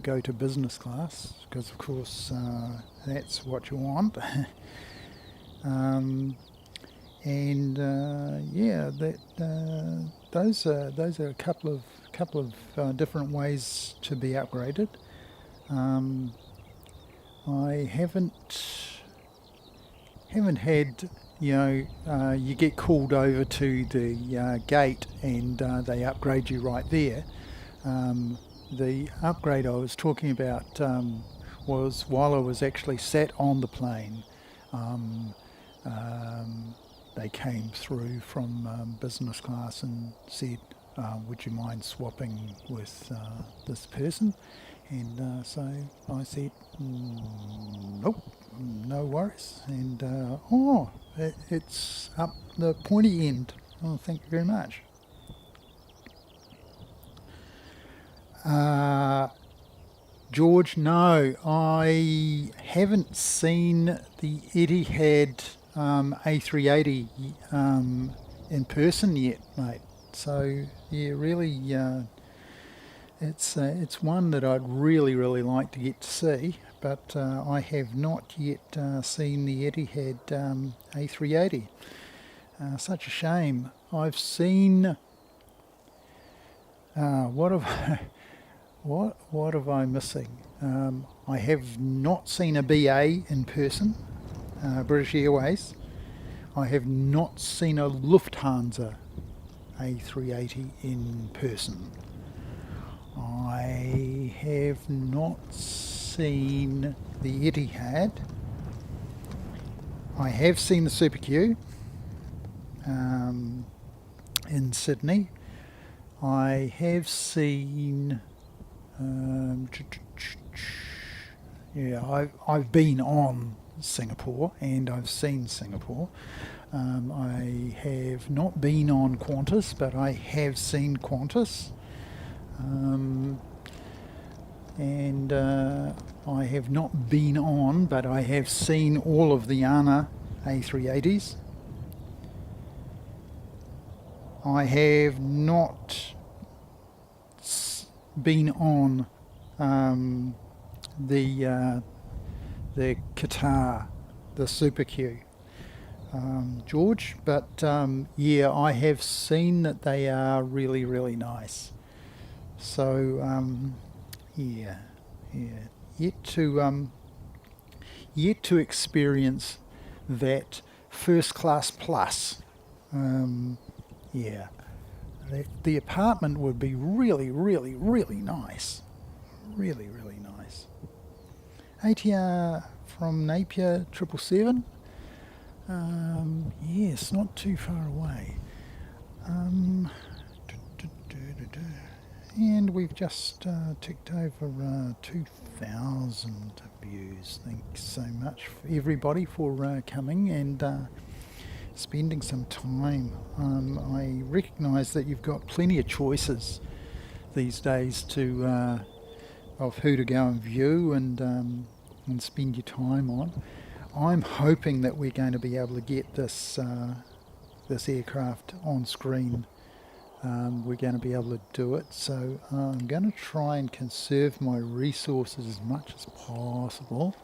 go to business class, because of course that's what you want. Yeah, those are a couple of different ways to be upgraded. I haven't had, you get called over to the gate and they upgrade you right there. The upgrade I was talking about was while I was actually sat on the plane. They came through from business class and said, would you mind swapping with this person? And so I said, nope, no worries. And it's up the pointy end. Oh, thank you very much. George, no, I haven't seen the Etihad A380 in person yet, mate. So yeah, really, it's one that I'd really like to get to see, but I have not yet seen the Etihad A380. Such a shame. I've seen what have I missing? I have not seen a BA in person, British Airways. I have not seen a Lufthansa A380 in person. I have not seen the Etihad. I have seen the Super Q in Sydney. I have seen I've been on Singapore and I've seen Singapore. I have not been on Qantas, but I have seen Qantas. And I have not been on, but I have seen all of the ANA A380s. I have not been on the Qatar, the Super Q, George, but yeah, I have seen that they are really nice. So yeah, yet to experience that first class plus. Yeah, the apartment would be really nice, really nice. ATR from Napier 777. Yes, not too far away. And we've just ticked over 2,000 views. Thanks so much, everybody, for coming and spending some time. I recognise that you've got plenty of choices these days to of who to go and view and spend your time on. I'm hoping that we're going to be able to get this this aircraft on screen. We're going to be able to do it, so I'm going to try and conserve my resources as much as possible.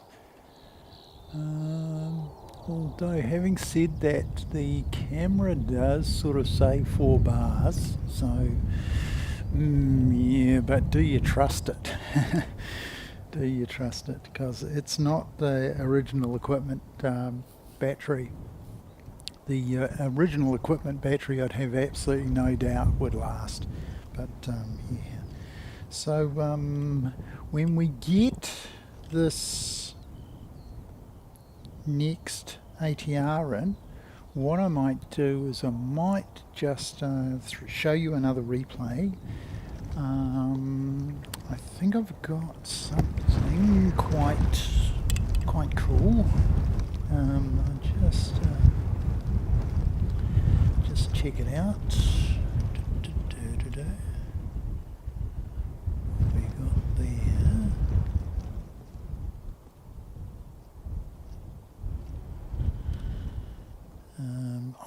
Although having said that, the camera does sort of say 4 bars, so yeah, but do you trust it? Do you trust it? Because it's not the original equipment battery. The original equipment battery, I'd have absolutely no doubt would last. But yeah. So when we get this next ATR in, what I might do is I might just show you another replay. I think I've got something quite cool. I'll just check it out. What we got there?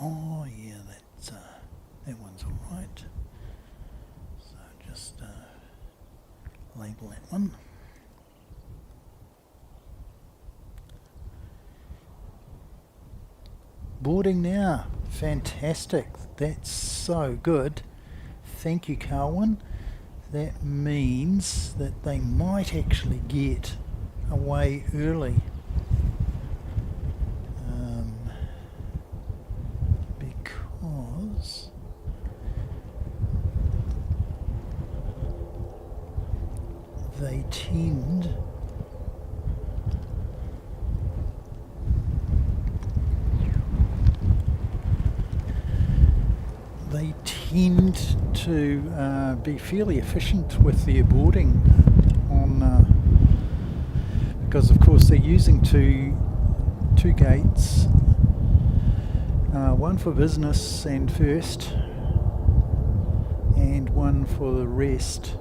Oh yeah, that one's all right. So just label that one. Boarding now. Fantastic. That's so good. Thank you, Carwin. That means that they might actually get away early. Because they tend to be fairly efficient with their boarding on because of course they're using two gates, one for business and first and one for the rest.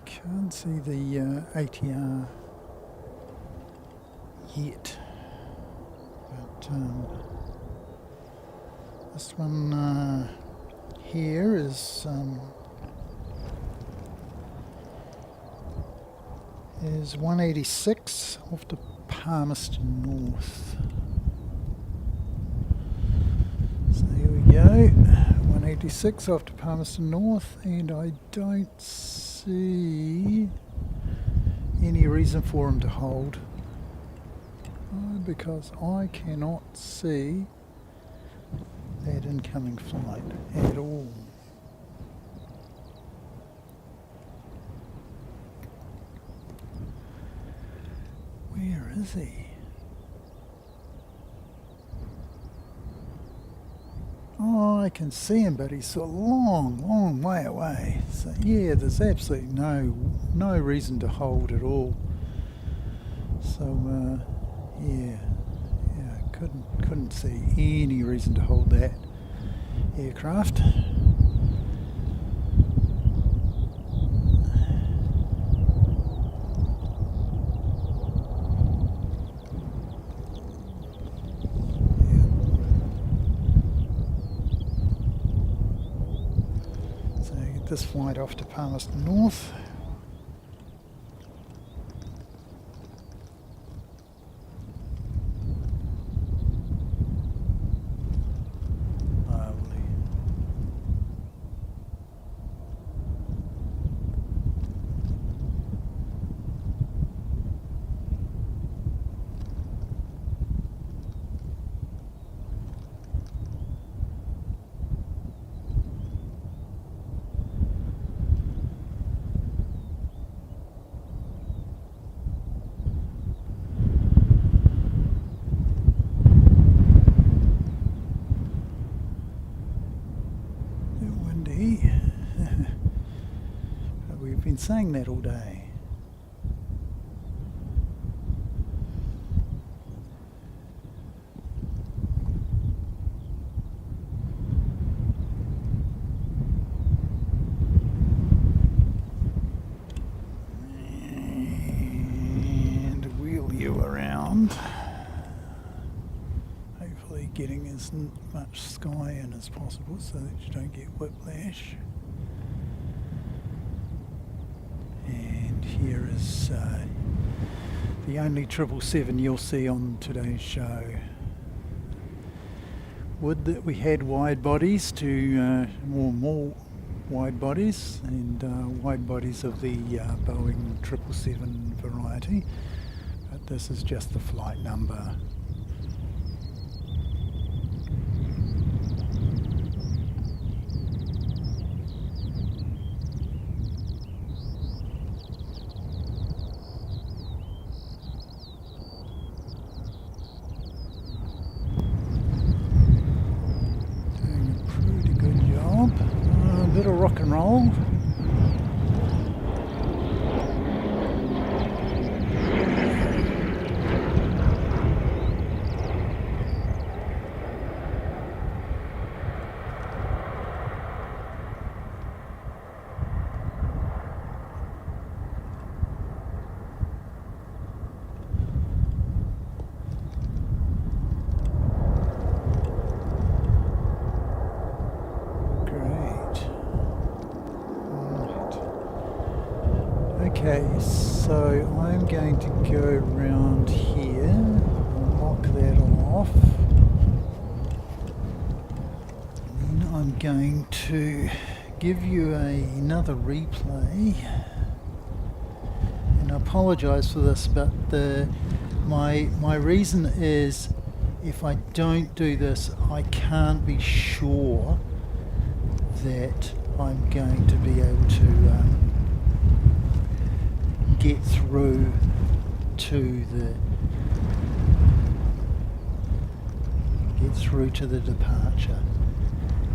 Can't see the ATR yet, but this one here is 186 off to Palmerston North. So here we go, 186 off to Palmerston North, and I don't see any reason for him to hold because I cannot see that incoming flight at all. Where is he? Oh, I can see him, but he's a long way away. So yeah, there's absolutely no reason to hold at all. So yeah, couldn't see any reason to hold that aircraft. This flight off to Palmerston North. Lovely. We've been saying that all day. And wheel you around. Hopefully getting as much sky in as possible so that you don't get whiplash. And here is the only 777 you'll see on today's show. Would that we had wide bodies to more wide bodies and wide bodies of the Boeing 777 variety, but this is just the flight number. Okay, so I'm going to go around here and lock that off. And then I'm going to give you another replay. And I apologise for this, but my reason is if I don't do this, I can't be sure that I'm going to be able to get through to the departure.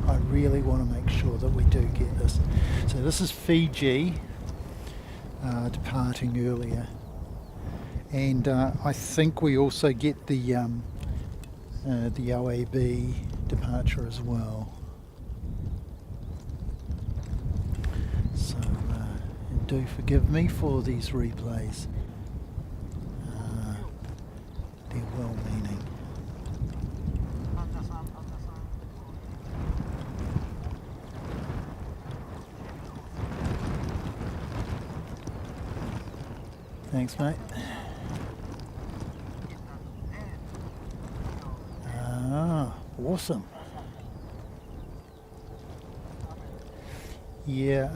I really want to make sure that we do get this. So this is Fiji departing earlier, and I think we also get the OAB departure as well. So do forgive me for these replays. They're well-meaning. Thanks, mate. Ah, awesome. Yeah,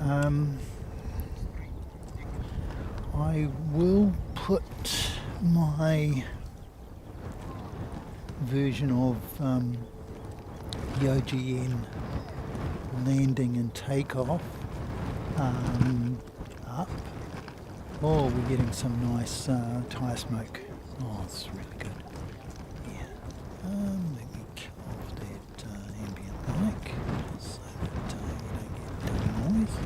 I will put my version of the OGN landing and takeoff up. Oh, we're getting some nice tyre smoke. Oh, it's really good. Yeah. Let me kill off that ambient mic so that you don't get double noise.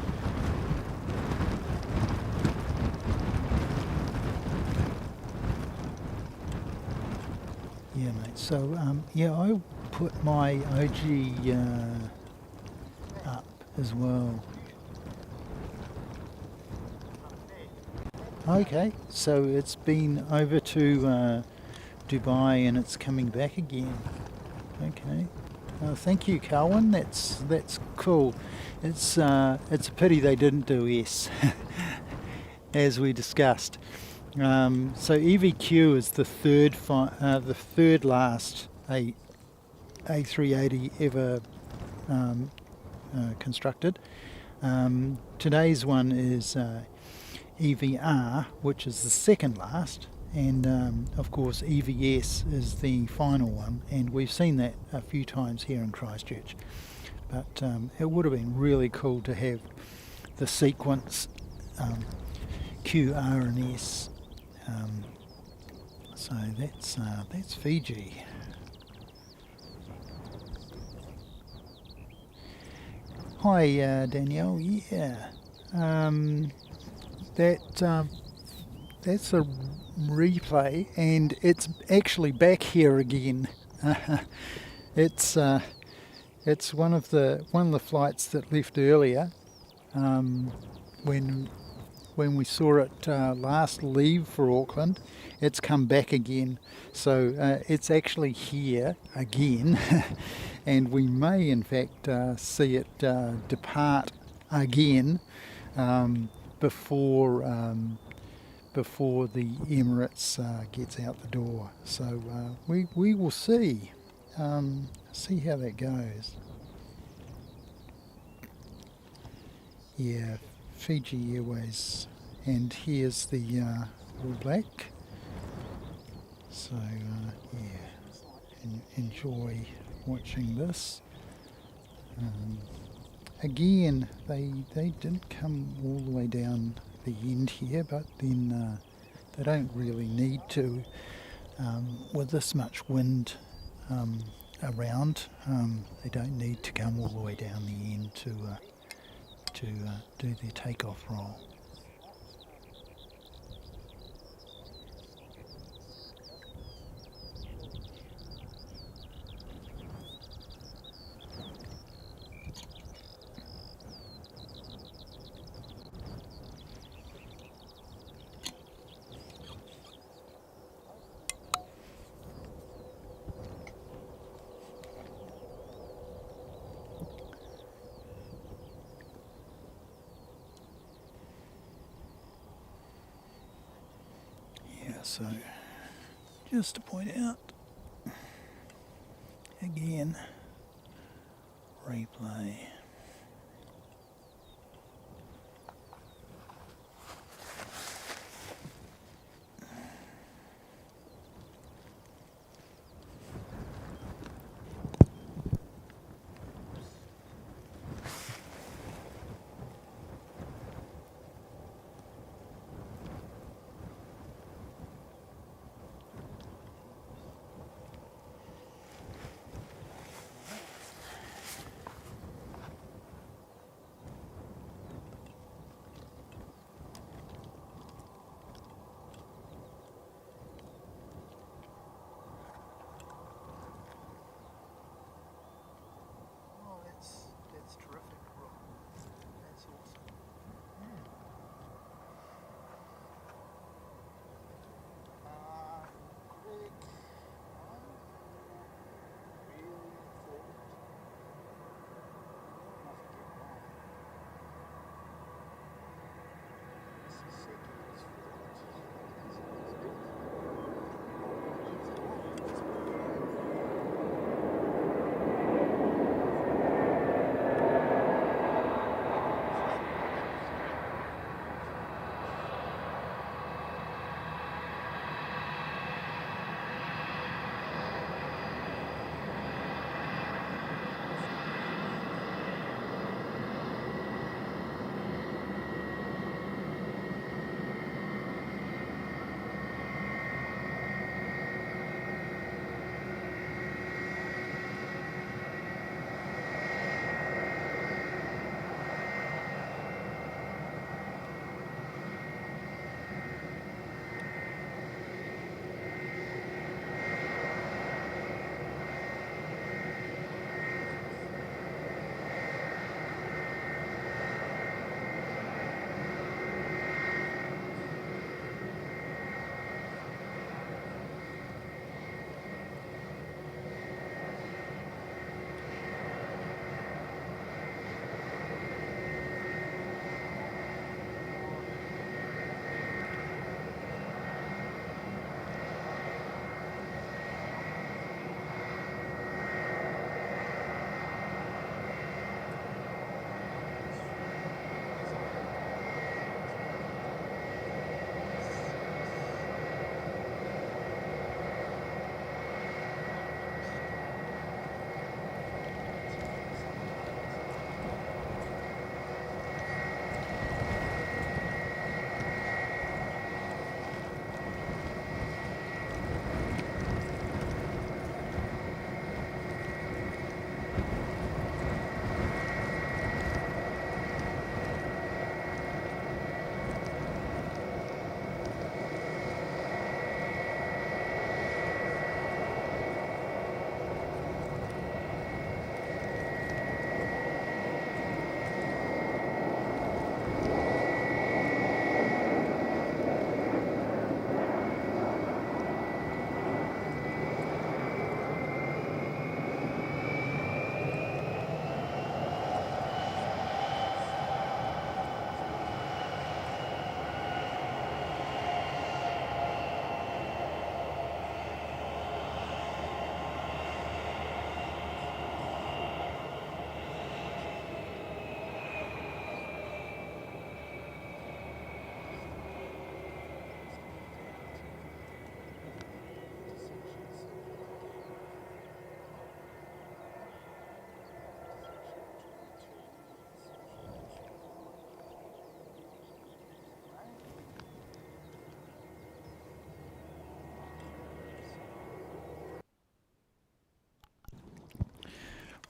Yeah, mate. So, yeah, I put my OG up as well. Okay, so it's been over to Dubai and it's coming back again. Okay, thank you, Carwin. That's cool. It's a pity they didn't do S, as we discussed. So EVQ is the third last A380 ever constructed. Today's one is EVR, which is the second last, and of course EVS is the final one, and we've seen that a few times here in Christchurch. But it would have been really cool to have the sequence Q, R and S. So that's Fiji. Hi Danielle, yeah. That's a replay, and it's actually back here again. It's one of the flights that left earlier. When we saw it last leave for Auckland, it's come back again. So it's actually here again, and we may in fact see it depart again. Before the Emirates gets out the door. So we will see how that goes. Yeah, Fiji Airways, and here's the all black. So yeah, enjoy watching this. Again, they didn't come all the way down the end here, but then they don't really need to with this much wind around. They don't need to come all the way down the end to do their takeoff roll. So, just to point out, again, replay. Oh, that's terrific, Rob. That's awesome. Greg, I'm really thought must get on. This is seconds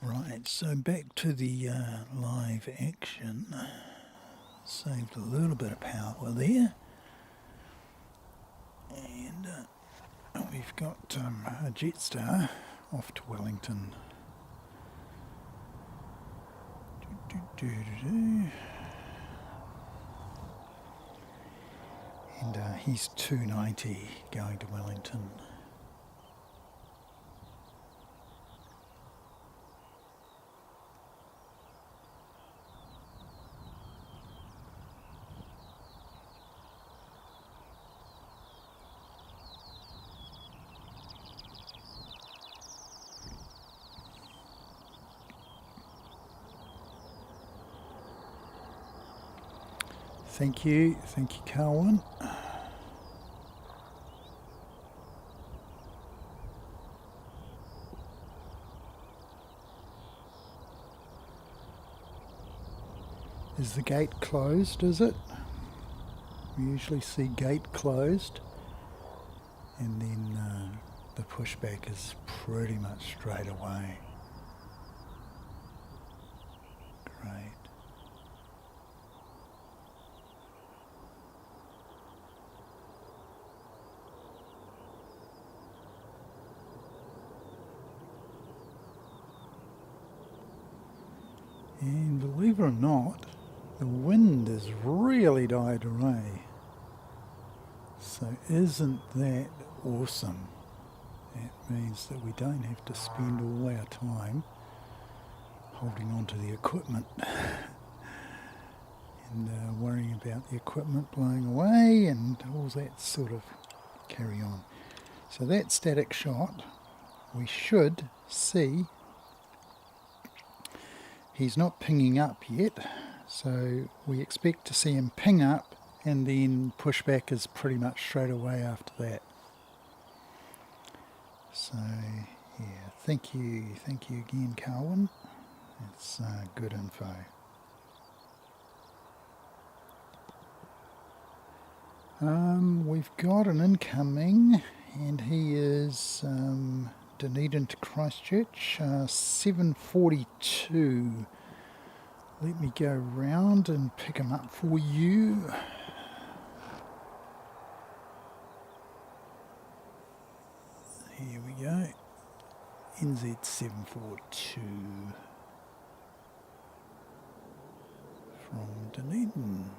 Right, so back to the live action. Saved a little bit of power there. And we've got a JetStar off to Wellington. And he's 290 going to Wellington. Thank you, Carwin. Is the gate closed, is it? We usually see gate closed, and then the pushback is pretty much straight away. Great. And believe it or not, the wind has really died away. So isn't that awesome? That means that we don't have to spend all our time holding on to the equipment and worrying about the equipment blowing away and all that sort of carry on. So that static shot, we should see. He's not pinging up yet, so we expect to see him ping up, and then pushback is pretty much straight away after that. So yeah, thank you again, Carwin. That's good info. We've got an incoming, and he is Dunedin to Christchurch, 7:42. Let me go round and pick him up for you. Here we go. NZ 742 from Dunedin.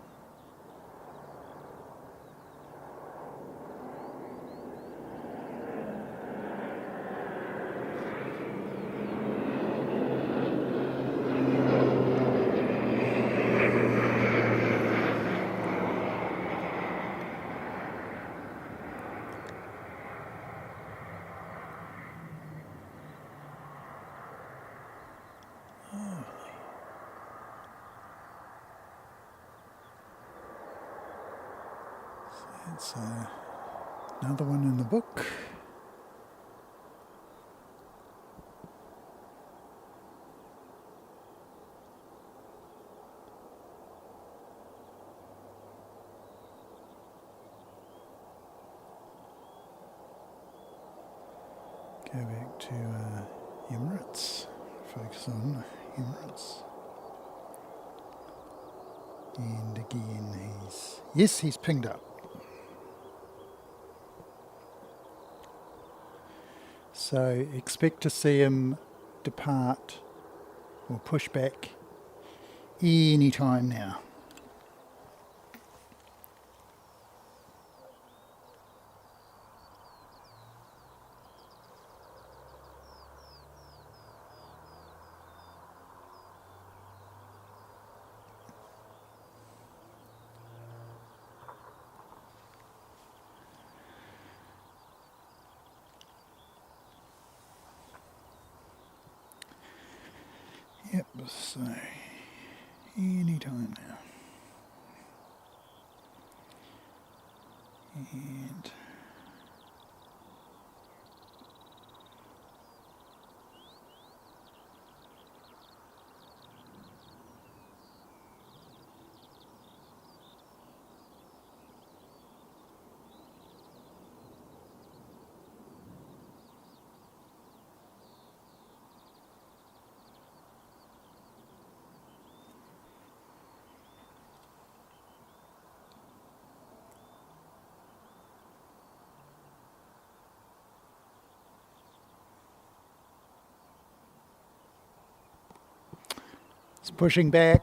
That's another one in the book. Go back to Emirates. Focus on Emirates. And again, he's pinged up. So expect to see him depart or push back any time now. Yep, so any time now. And it's pushing back.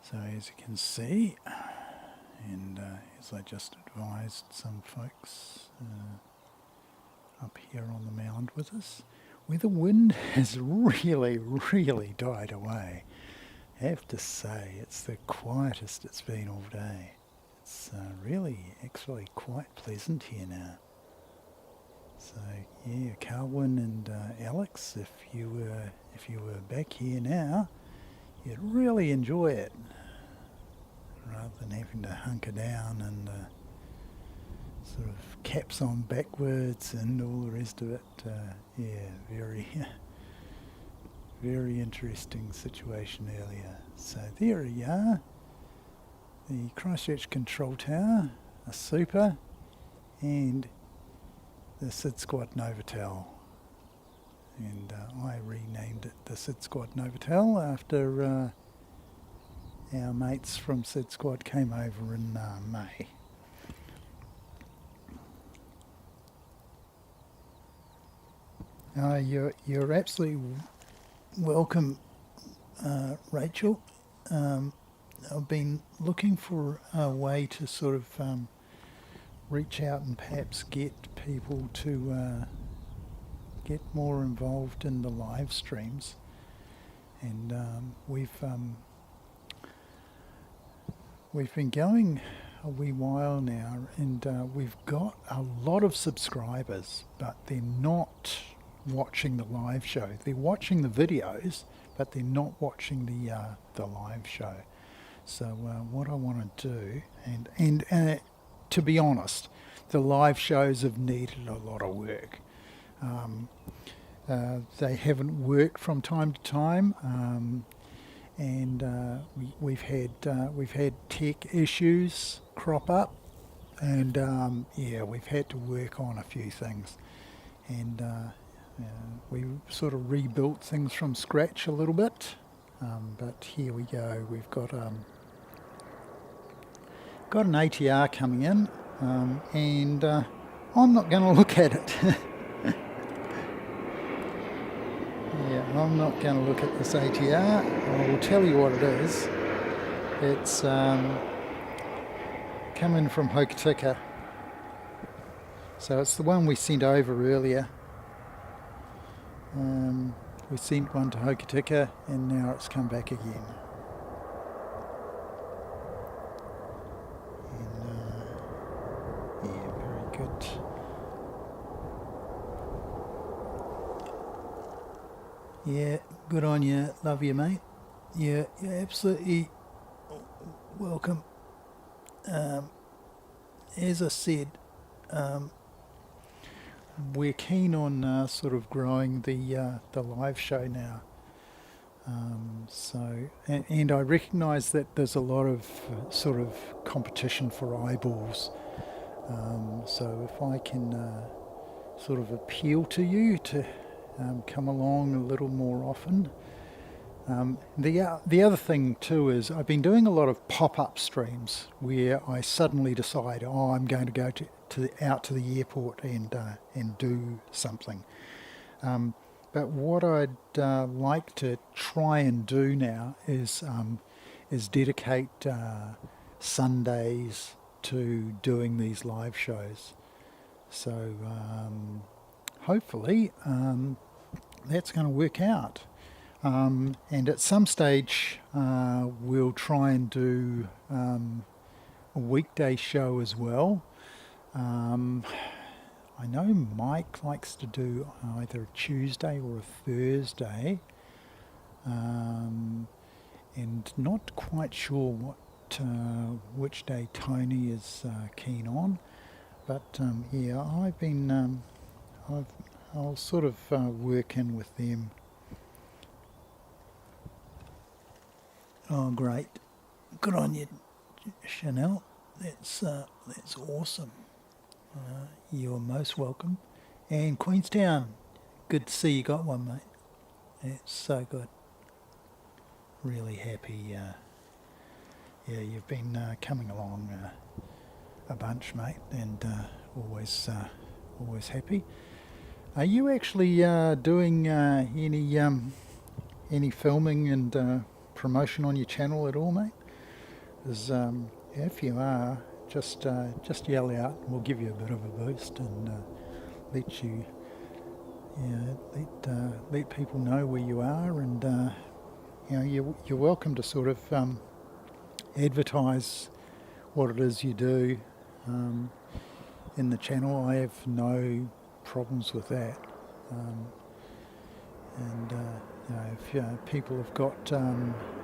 So as you can see, and as I just advised some folks up here on the Mound with us, where the wind has really died away. I have to say, it's the quietest it's been all day. It's really actually quite pleasant here now. So yeah, Carwyn and Alex, if you were back here now, you'd really enjoy it, rather than having to hunker down and sort of caps on backwards and all the rest of it. Yeah, very interesting situation earlier. So there you are, the Christchurch Control Tower, a super, and the Sid Squad Novotel. And I renamed it the Sid Squad Novotel after our mates from Sid Squad came over in May. You're absolutely welcome, Rachel. I've been looking for a way to sort of reach out and perhaps get people to get more involved in the live streams, and we've been going a wee while now, and we've got a lot of subscribers, but they're not watching the live show. They're watching the videos, but they're not watching the live show. So what I want to do, and to be honest, the live shows have needed a lot of work. They haven't worked from time to time, and we've had tech issues crop up, and yeah, we've had to work on a few things, and we sort of rebuilt things from scratch a little bit. But here we go. We've got an ATR coming in, and I'm not going to look at it. Yeah, I'm not going to look at this ATR. I will tell you what it is. It's coming from Hokitika. So it's the one we sent over earlier. We sent one to Hokitika, and now it's come back again. And, yeah, very good. Yeah, good on you. Love you, mate. Yeah, you're absolutely welcome. As I said, we're keen on sort of growing the live show now. So, and I recognise that there's a lot of sort of competition for eyeballs. So if I can sort of appeal to you to come along a little more often. The other thing too is I've been doing a lot of pop-up streams where I suddenly decide, oh, I'm going to go out to the airport and do something. But what I'd like to try and do now is dedicate Sundays to doing these live shows. So hopefully that's going to work out. And at some stage we'll try and do a weekday show as well. I know Mike likes to do either a Tuesday or a Thursday, and not quite sure which day Tony is keen on. But yeah, I'll sort of work in with them. Oh, great! Good on you, Chanel. That's awesome. You're most welcome. And Queenstown, good to see you got one, mate. It's so good. Really happy. Yeah, you've been coming along a bunch, mate, and always happy. Are you actually doing any filming and promotion on your channel at all, mate? 'Cause if you are, just yell out and we'll give you a bit of a boost and let you let people know where you are, and you're welcome to sort of advertise what it is you do in the channel. I have no problems with that. If people have got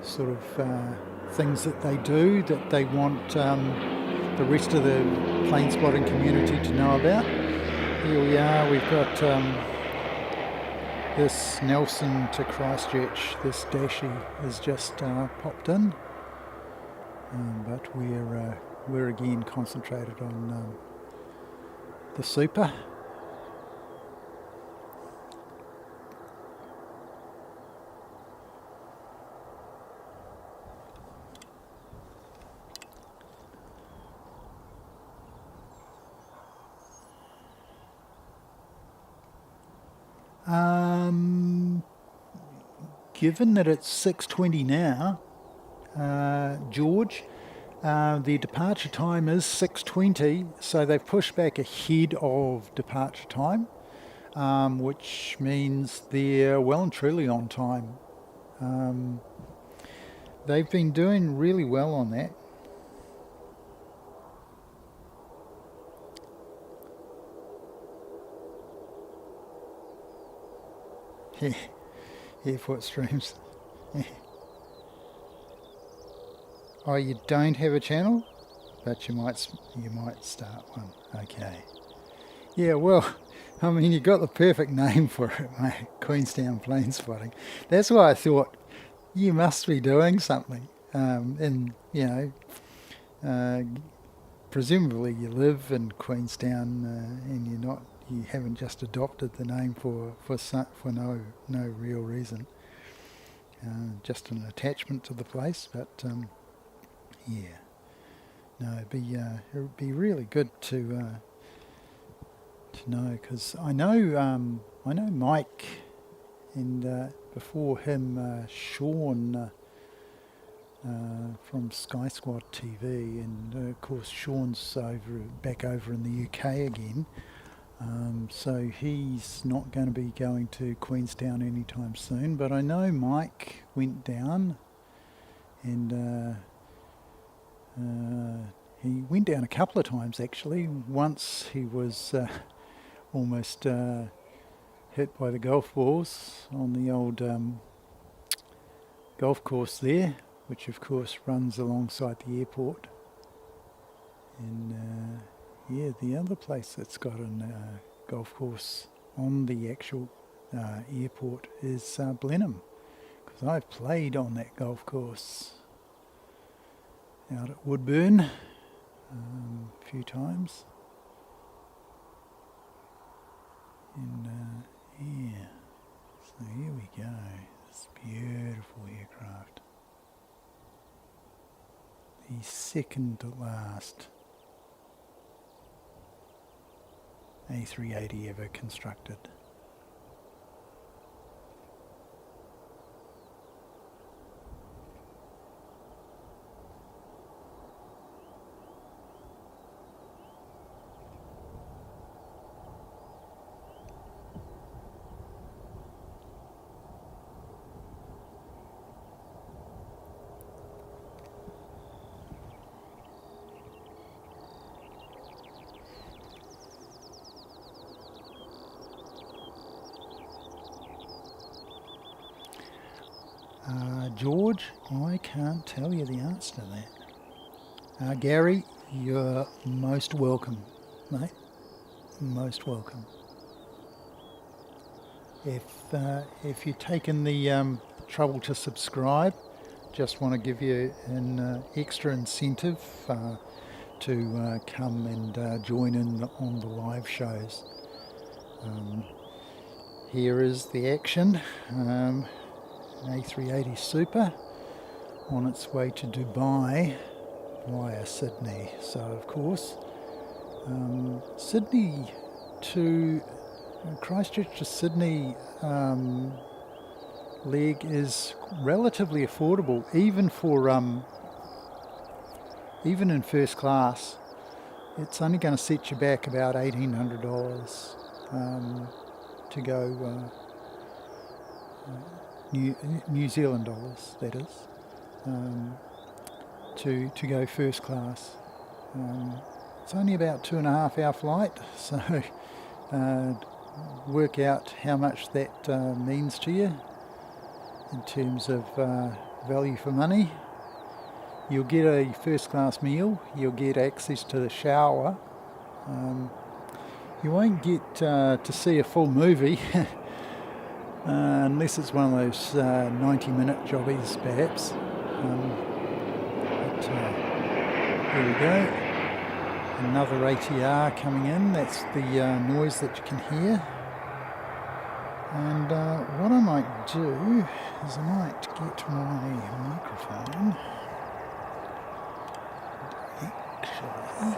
sort of things that they do that they want the rest of the plane spotting community to know about, here we are. We've got this Nelson to Christchurch. This Dashi has just popped in, but we're again concentrated on the super. Given that it's 6:20 now, George, the departure time is 6:20, so they've pushed back ahead of departure time, which means they're well and truly on time. They've been doing really well on that. Airport streams. Oh, you don't have a channel, but you might start one. Okay. Yeah, well, I mean, you got the perfect name for it, mate. Queenstown Plane Spotting. That's why I thought you must be doing something. And presumably you live in Queenstown, and you haven't just adopted the name for no real reason, just an attachment to the place. But it'd be really good to know, because I know Mike, and before him Sean from Sky Squad TV, and of course Sean's back over in the UK again. So he's not going to be going to Queenstown anytime soon, but I know Mike went down, and he went down a couple of times actually. Once he was almost hit by the golf balls on the old golf course there, which of course runs alongside the airport. And the other place that's got a golf course on the actual airport is Blenheim, because I've played on that golf course out at Woodburn a few times. And so here we go, this beautiful aircraft, the second to last A380 ever constructed. George, I can't tell you the answer to that. Gary, you're most welcome, mate. Most welcome. If you've taken the trouble to subscribe, just want to give you an extra incentive to come and join in on the live shows. Here is the action. An A380 Super on its way to Dubai via Sydney. So of course, Sydney to Christchurch to Sydney leg is relatively affordable, even for even in first class. It's only going to set you back about $1,800 to go New Zealand dollars, that is, to go first class. It's only about 2.5 hour flight, so work out how much that means to you in terms of value for money. You'll get a first class meal, you'll get access to the shower. You won't get to see a full movie unless it's one of those 90-minute jobbies perhaps. But here we go. Another ATR coming in, that's the noise that you can hear. And what I might do is I might get my microphone actually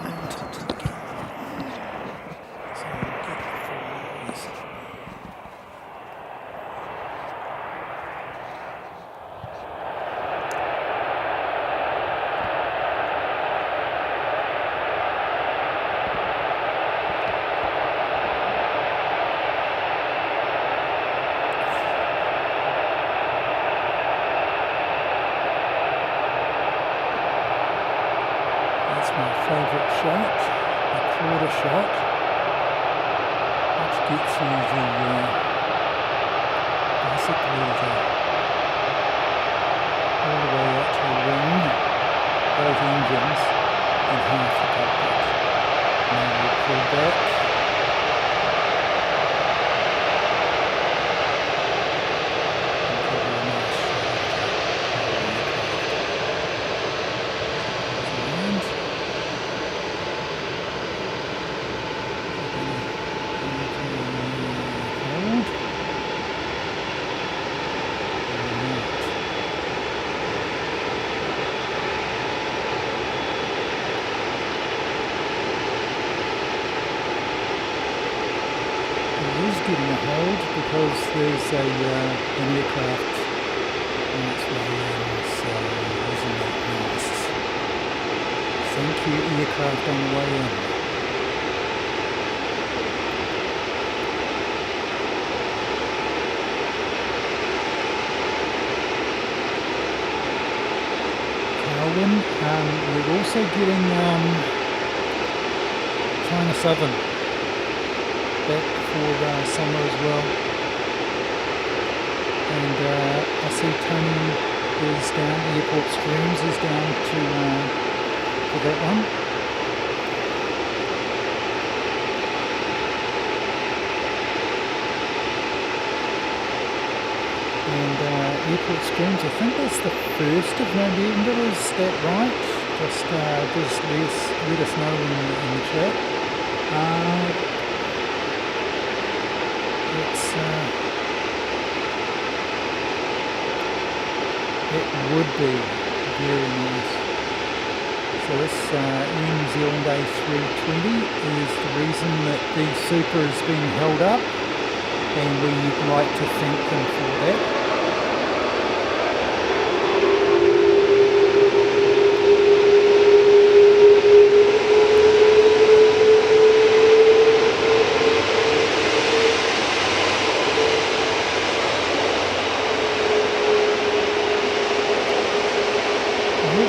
mounted to the camera so I'll get the full noise. Favourite shot, the quarter shot, which gets you basically all the way out to the wing, both engines, and half the cockpit. Now we'll pull back. Getting a hold because there's an aircraft on its way in, so isn't that nice? Thank you, aircraft on the way in. Darwin, we're also getting China Southern back for summer as well. And I see Tony is down, Airport Streams is down to for that one. And Airport Streams, I think that's the 1st of November, is that right? Just let us know in the chat. It would be very nice. So this New Zealand A320 is the reason that the Super is being held up, and we'd like to thank them for that.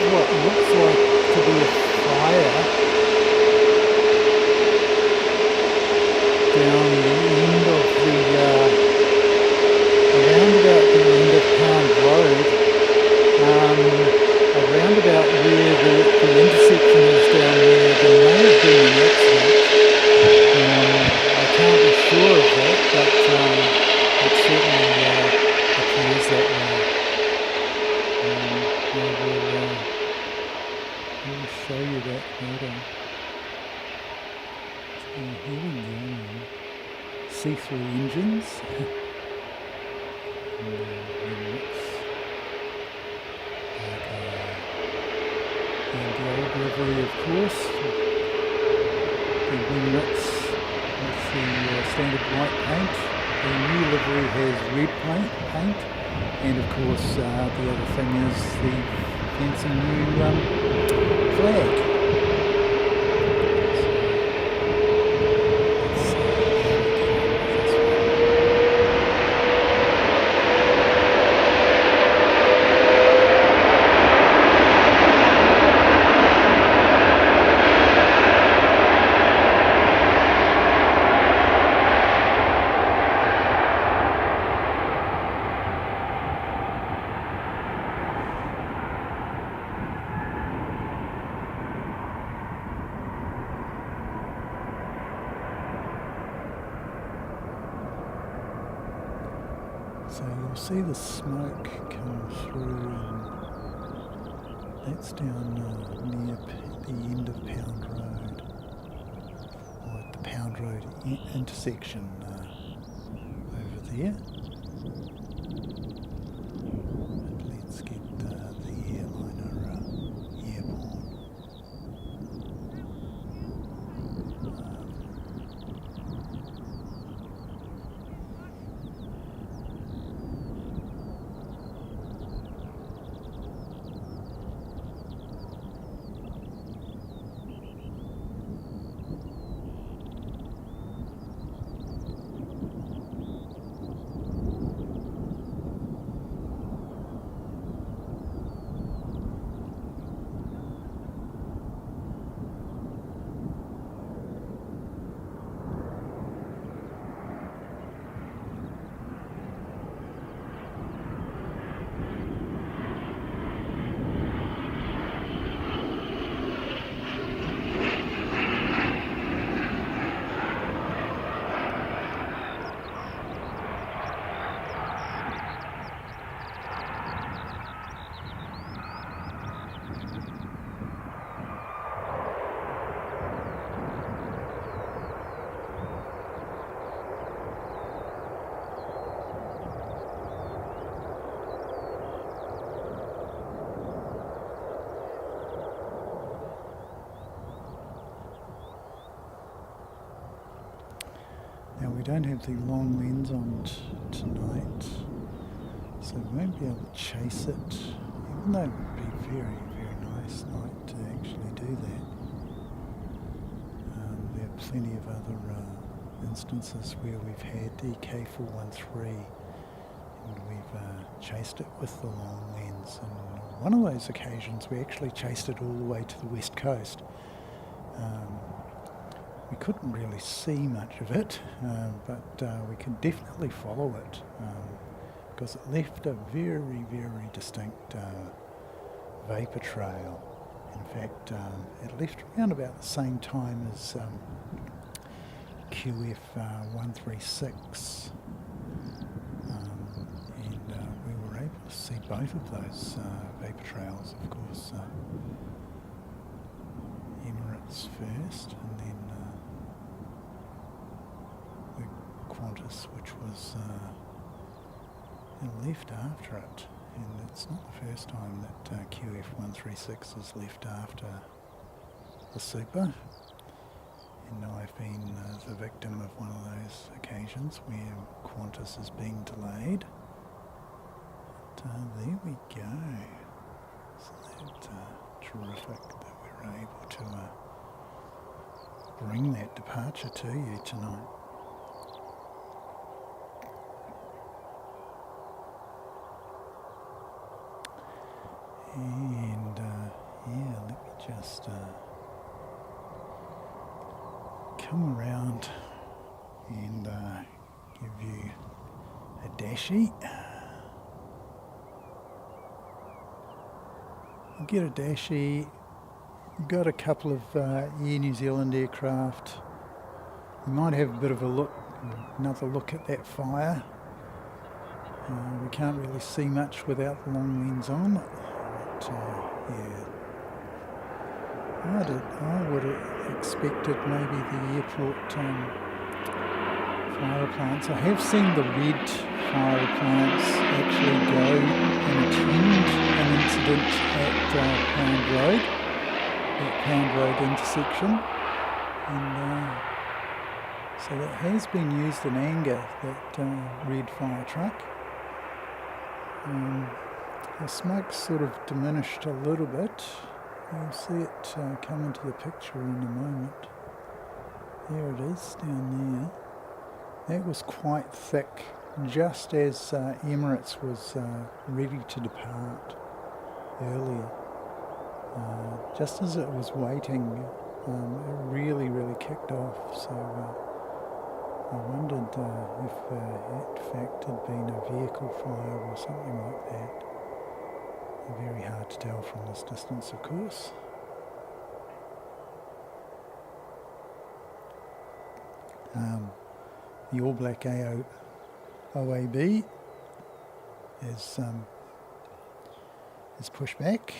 What looks like to be a fire down the end of the around about the end of Pound Road, around about where the intersection is down there. There may have been an accident. I can't be sure of that, but it certainly appears that way. I'll show you that later. Here we go. See-through engines. And the old livery, of course. The winglets with the standard white paint. The new livery has red paint. And of course, the other thing is the fancy new flag. So, So you'll see the smoke come through, and that's down near the end of Pound Road, or at the Pound Road intersection over there. But let's get the airliner airborne. Now we don't have the long lens on tonight, so we won't be able to chase it, even though it would be very, very nice night to actually do that. There are plenty of other instances where we've had EK413 and we've chased it with the long lens, and one of those occasions we actually chased it all the way to the west coast. We couldn't really see much of it, but we could definitely follow it because it left a very, very distinct vapour trail. In fact, it left around about the same time as QF136, and we were able to see both of those vapour trails, of course. Emirates first, and then the Qantas, which was left after it. And it's not the first time that QF136 has left after the Super. And I've been the victim of one of those occasions where Qantas has been delayed. But there we go. Isn't that terrific that we're able to bring that departure to you tonight. And yeah, let me just come around and give you a dashie. I'll get a dashie. We've got a couple of Air New Zealand aircraft. We might have a bit of another look at that fire. We can't really see much without the long lens on. But, yeah, I would have expected maybe the airport fire plants. I have seen the red fire plants actually go and attend an incident at Pound Road, that Pound Road intersection, and so that has been used in anger, that red fire truck. The smoke's sort of diminished a little bit. You'll see it come into the picture in a moment. There it is, down there. That was quite thick, just as Emirates was ready to depart earlier. Just as it was waiting, it really, really kicked off. So I wondered if it in fact had been a vehicle fire or something like that. Very hard to tell from this distance, of course. The All Black OAB is pushed back.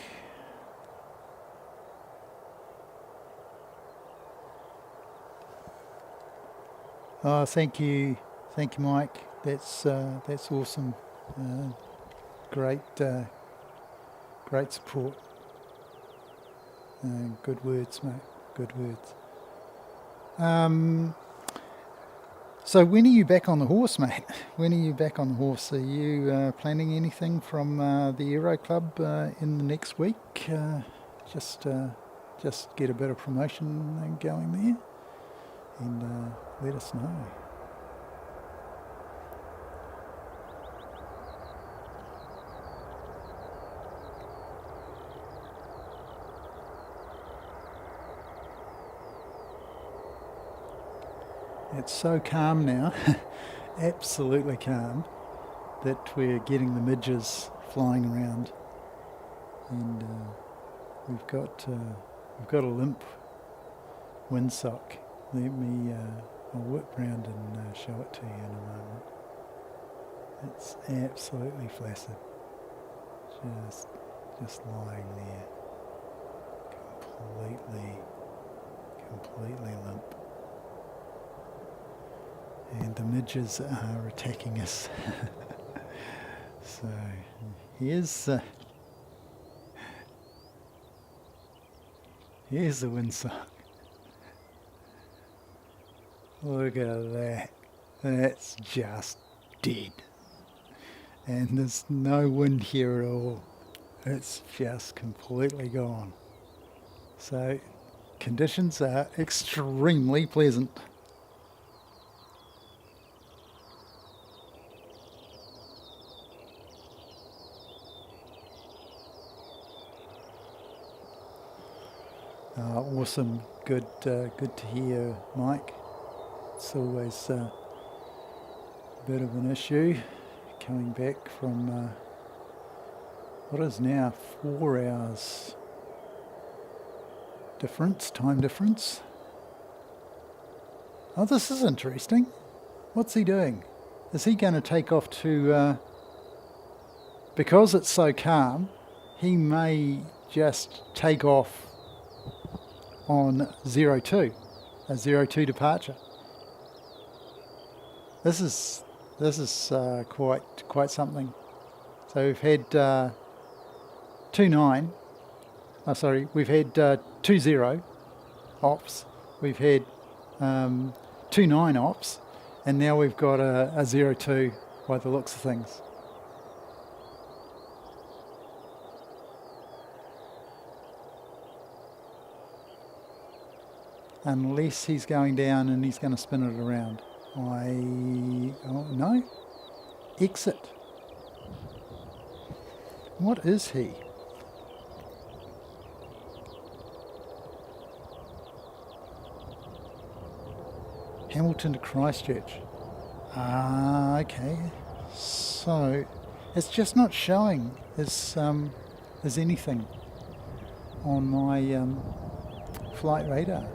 Oh, thank you, Mike. That's awesome. Great support. Good words, mate. Good words. So when are you back on the horse, mate? When are you back on the horse? Are you planning anything from the Aero Club in the next week? Just get a bit of promotion going there, and let us know. It's so calm now, absolutely calm, that we're getting the midges flying around, and we've got a limp windsock. I'll whip round and show it to you in a moment. It's absolutely flaccid, just lying there, completely limp. And the midges are attacking us. So here's the windsock. Look at that. That's just dead. And there's no wind here at all. It's just completely gone. So conditions are extremely pleasant. Awesome, good to hear, Mike. It's always a bit of an issue coming back from what is now 4 hours time difference. Oh, this is interesting. What's he doing? Is he going to take off to, because it's so calm, he may just take off on 02, a 02 departure. This is quite something. So we've had 29. Oh, sorry, we've had 20 ops. We've had 29 ops, and now we've got a 02 by the looks of things. Unless he's going down and he's going to spin it around. No. Exit. What is he? Hamilton to Christchurch. Okay. So it's just not showing as anything on my flight radar.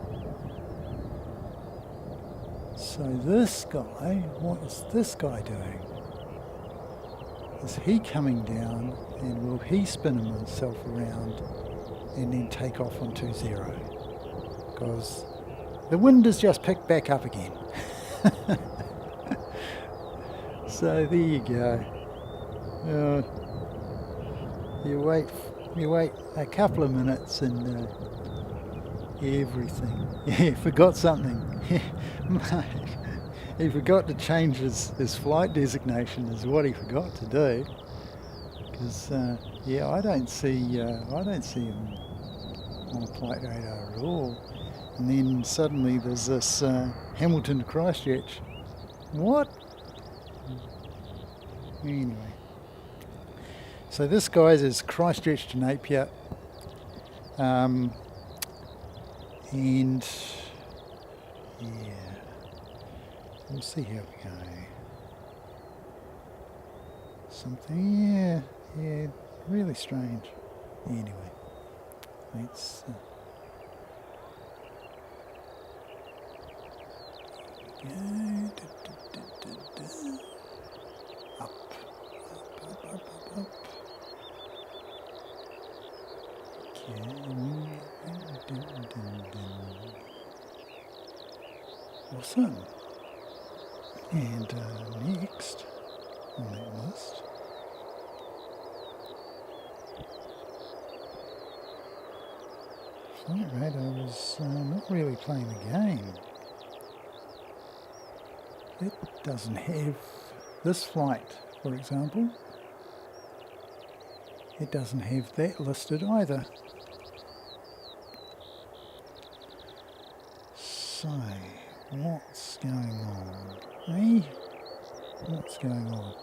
So this guy, what is this guy doing? Is he coming down, and will he spin himself around and then take off on 20? Because the wind has just picked back up again. So there you go. You wait a couple of minutes and everything. Yeah, forgot something. Mate, he forgot to change his flight designation is what he forgot to do. Because I don't see him on flight radar at all. And then suddenly there's this Hamilton to Christchurch. What? Anyway. So this guy's is Christchurch to Napier. And yeah, we'll see how we go. Something, yeah, really strange. Anyway, let's go. Up. Nelson. And next on that list, Flight Radar was not really playing the game. It doesn't have this flight, for example. It doesn't have that listed either. So, what's going on? Eh? What's going on?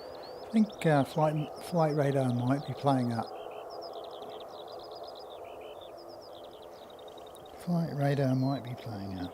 I think Flight Radar might be playing up. Flight Radar might be playing up.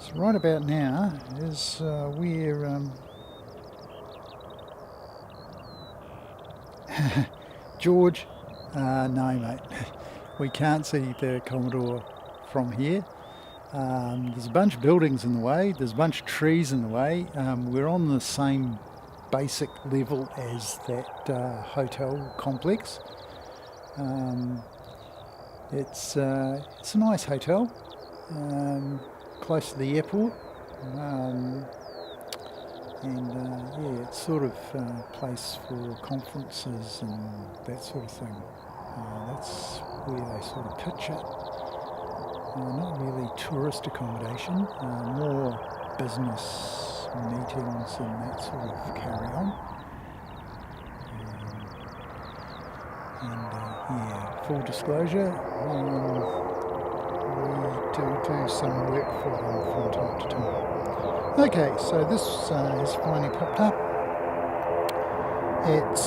So right about now is where George, no mate, we can't see the Commodore from here. There's a bunch of buildings in the way, there's a bunch of trees in the way. We're on the same basic level as that hotel complex. It's a nice hotel, close to the airport, and yeah, it's sort of a place for conferences and that sort of thing. That's where they sort of pitch it. Not really tourist accommodation, more business meetings and that sort of carry on. Yeah, full disclosure, we do some work for them from time to time. Okay, so this has finally popped up. It's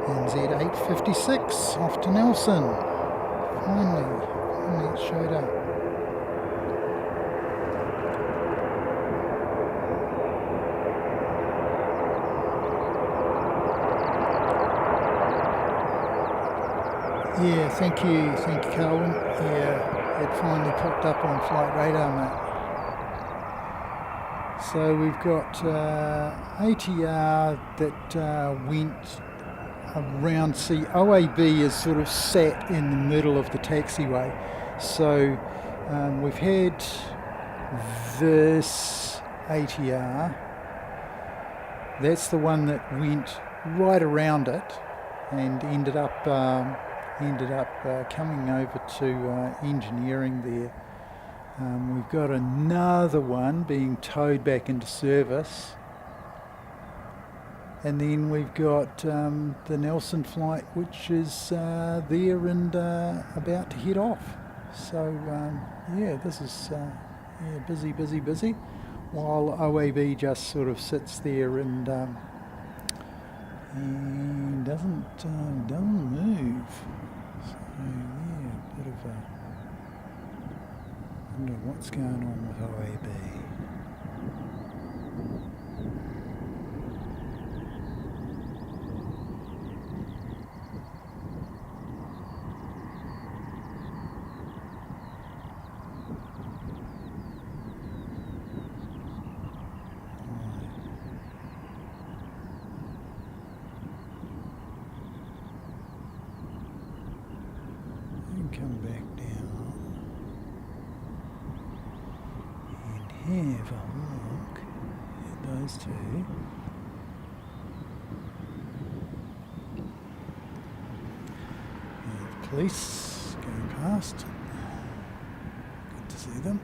NZ 856 off to Nelson. Finally it showed up. Yeah, thank you, Calvin. Yeah, it finally popped up on Flight Radar, mate. So we've got ATR that went around. See, OAB is sort of sat in the middle of the taxiway. So we've had this ATR. That's the one that went right around it and ended up coming over to engineering there. We've got another one being towed back into service, and then we've got the Nelson flight, which is there and about to head off. So yeah, this is busy, while OAB just sort of sits there and doesn't move. So yeah, bit of a wonder what's going on with OAB. Come back down and have a look at those two. And the police going past. Good to see them.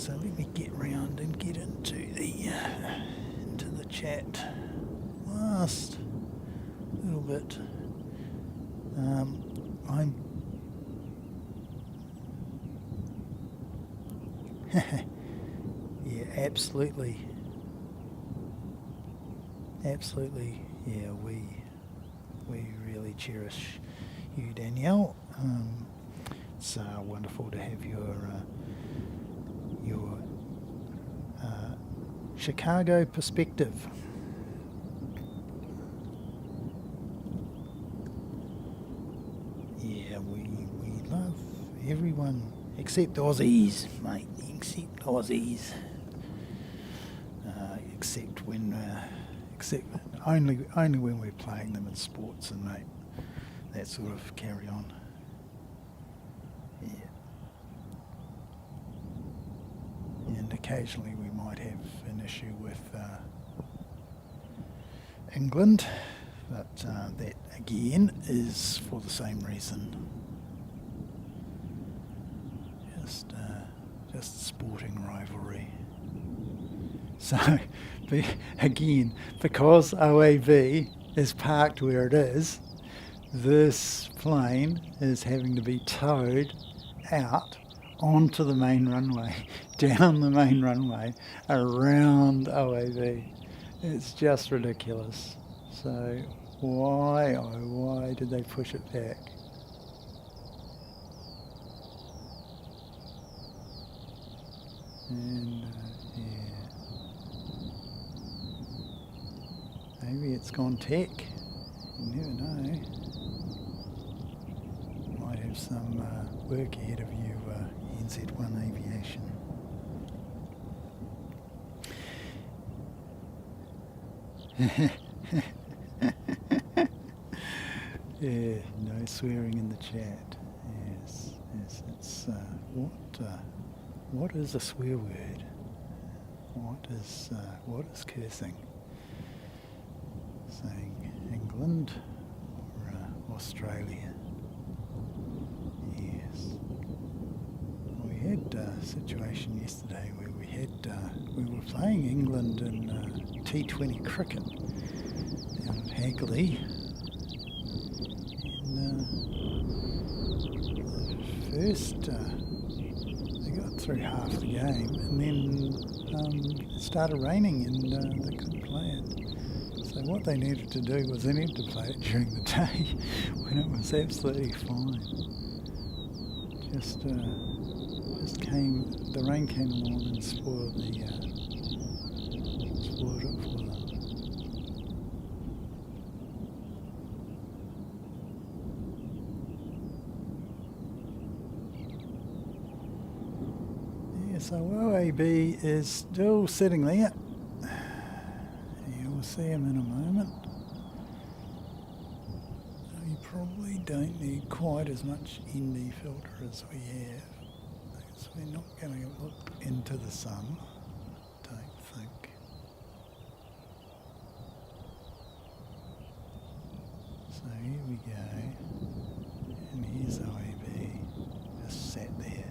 so let me get round and get into the chat. Last little bit. I'm yeah, absolutely. Yeah, we really cherish you, Danielle. It's wonderful to have your Chicago perspective. Yeah, we love everyone except Aussies, mate. Except Aussies. Except only when we're playing them in sports and that sort of carry on. Yeah. And occasionally we might have an issue with England, but that again is for the same reason. Just sporting rivalry. So, again, because OAV is parked where it is, this plane is having to be towed out onto the main runway, down the main runway, around OAV. It's just ridiculous. So why did they push it back? And yeah, maybe it's gone tech. You never know. Might have some work ahead of you, NZ1 Aviation. Yeah, no swearing in the chat. Yes, it's what is a swear word? What is cursing? Saying England or Australia? Yes. We had a situation yesterday where we were playing England in T20 cricket down at Hagley. First, they got through half the game, and then it started raining, and they couldn't play it. So what they needed to do was they needed to play it during the day when it was absolutely fine. The rain came along and spoiled it for them. So OAB is still sitting there. You'll see him in a moment. You probably don't need quite as much ND filter as we have. So we're not going to look into the sun, don't think. So here we go. And here's OAB, just sat there.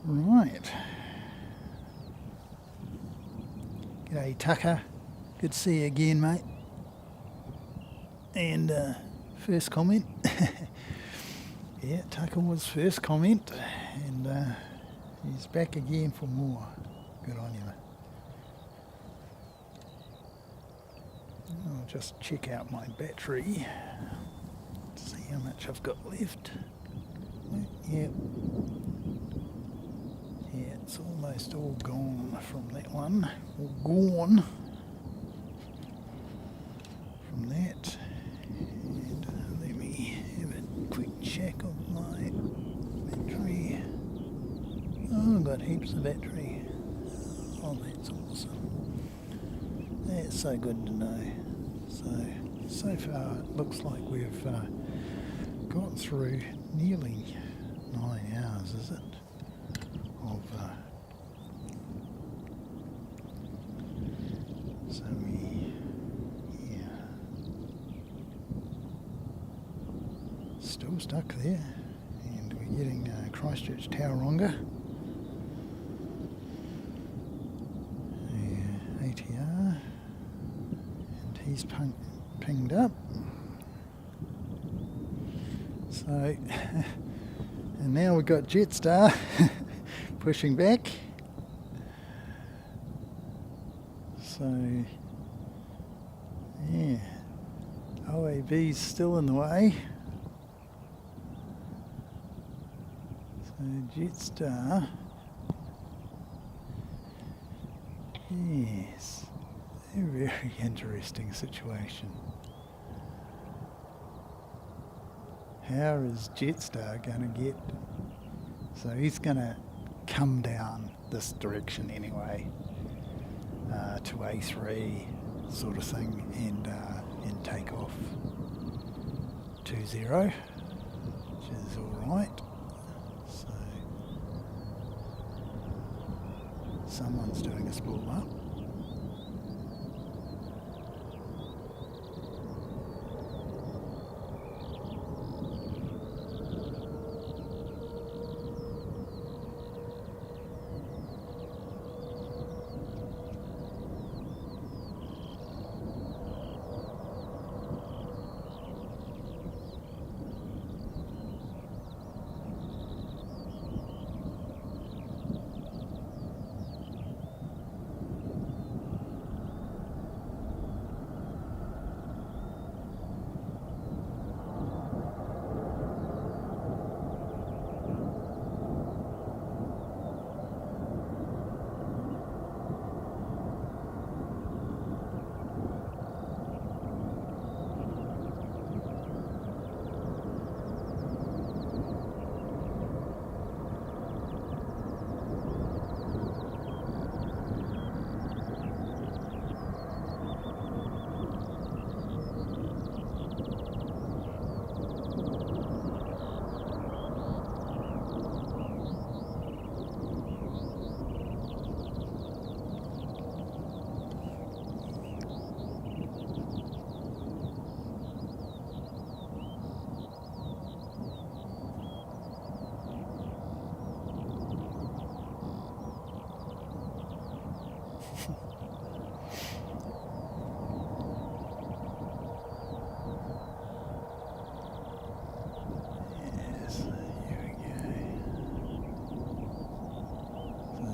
Right. G'day Tucker. Good to see you again, mate. And first comment. Yeah, Tucker was first comment, and he's back again for more. Good on you, mate. I'll just check out my battery. See how much I've got left. Yep. Yeah, it's almost all gone from that one. Or gone from that. And let me have a quick check of my battery. Oh, I've got heaps of battery. Oh, that's awesome. That's so good to know. So far it looks like we've got through nearly 9 hours, is it? So still stuck there, and we're getting Christchurch Tauranga. ATR, and he's pinged up. So, and now we've got JetStar pushing back. So, yeah, OAB's still in the way. So JetStar, yes, a very interesting situation. How is JetStar going to get? So he's going to come down this direction anyway, to A3 sort of thing, and take off 20, which is all right. So someone's doing a spool up.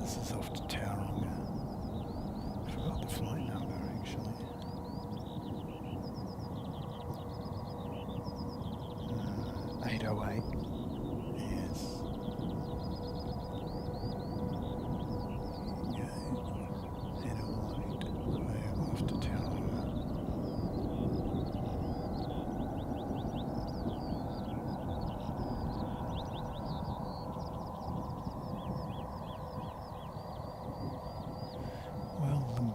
This is off to Tauranga. I forgot the flight number actually. 808. Yes. There you go. 808. Way off to Tauranga.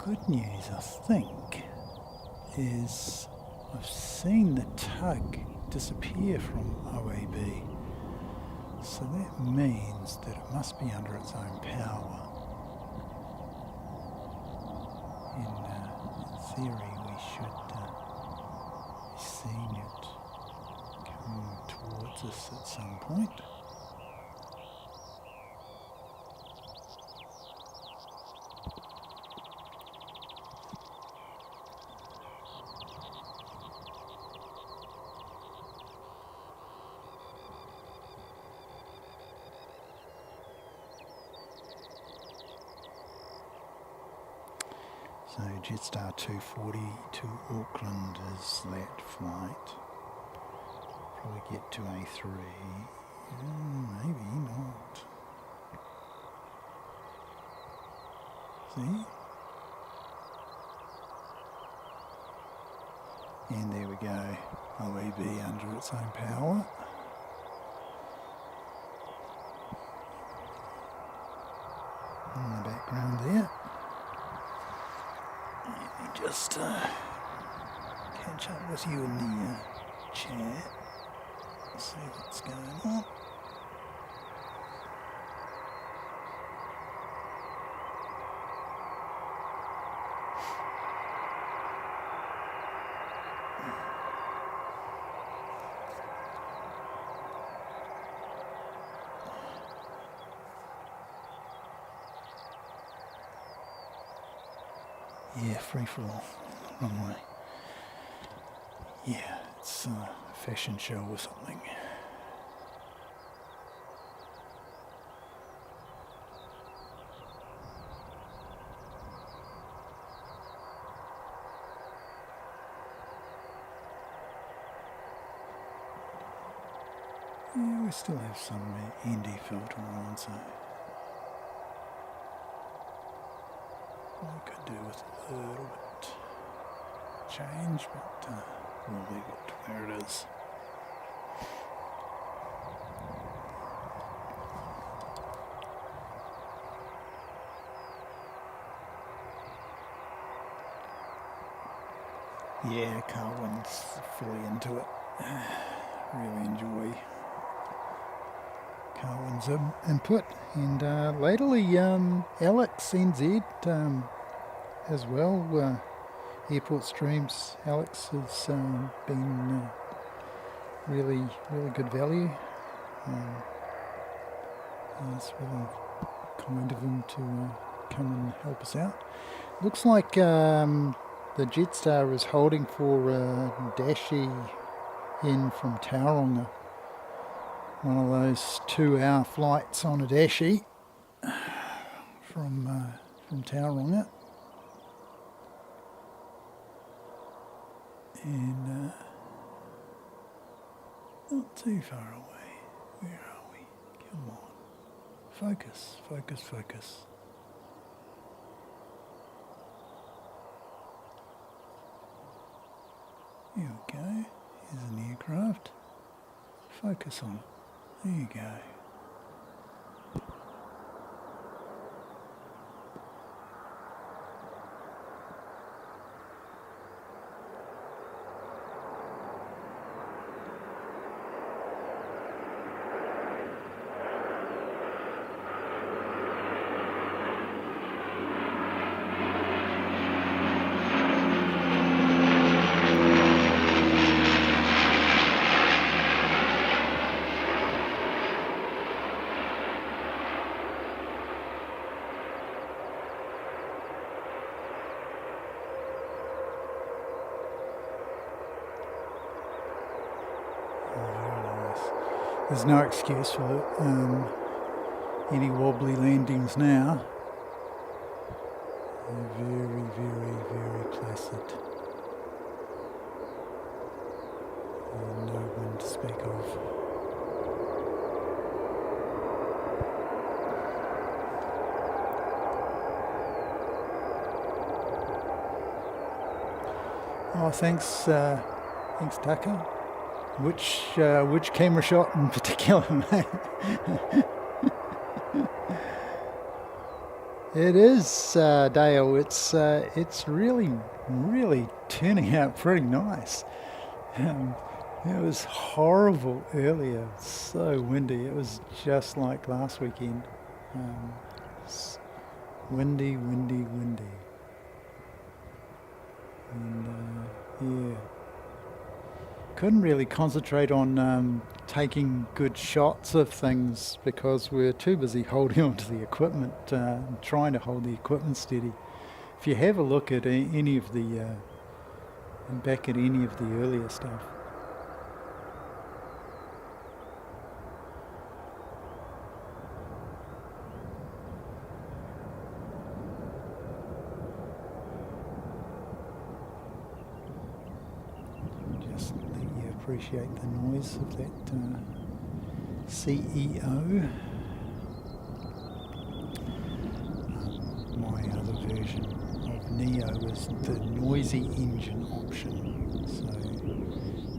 Good news, I think, is I've seen the tug disappear from OAB. So that means that it must be under its own power. In theory, we should be seeing it come towards us at some point. So JetStar 240 to Auckland is that flight. Probably get to A3. Maybe not. See? And there we go. OAB under its own power. In the background there. Let me just catch up with you in the chat. see what's going on. Yeah, free for all. Wrong way. Yeah, it's a fashion show or something. Yeah, we still have some ND filter on, so I could do with a little bit change, but we'll leave it where it is. Yeah, Carwin's fully into it. Really enjoy Carwin's input, and lately Alex NZ as well. Airport Streams, Alex has been really good value. It's really kind of him to come and help us out. Looks like the JetStar is holding for Dashi in from Tauranga. One of those 2-hour flights on a Dashi from Tauranga. And not too far away. Where are we? Come on. Focus, focus, focus. Here we go. Here's an aircraft. Focus on it. There you go. There's no excuse for any wobbly landings now. They're very placid. And no wind to speak of. Oh, thanks Tucker. Which camera shot in particular, mate? It is, Dale. It's really turning out pretty nice. It was horrible earlier. So windy. It was just like last weekend. Windy. And yeah. Couldn't really concentrate on taking good shots of things because we're too busy holding on to the equipment, trying to hold the equipment steady. If you have a look at any of the back at any of the earlier stuff, appreciate the noise of that CEO. My other version of Neo is the noisy engine option. So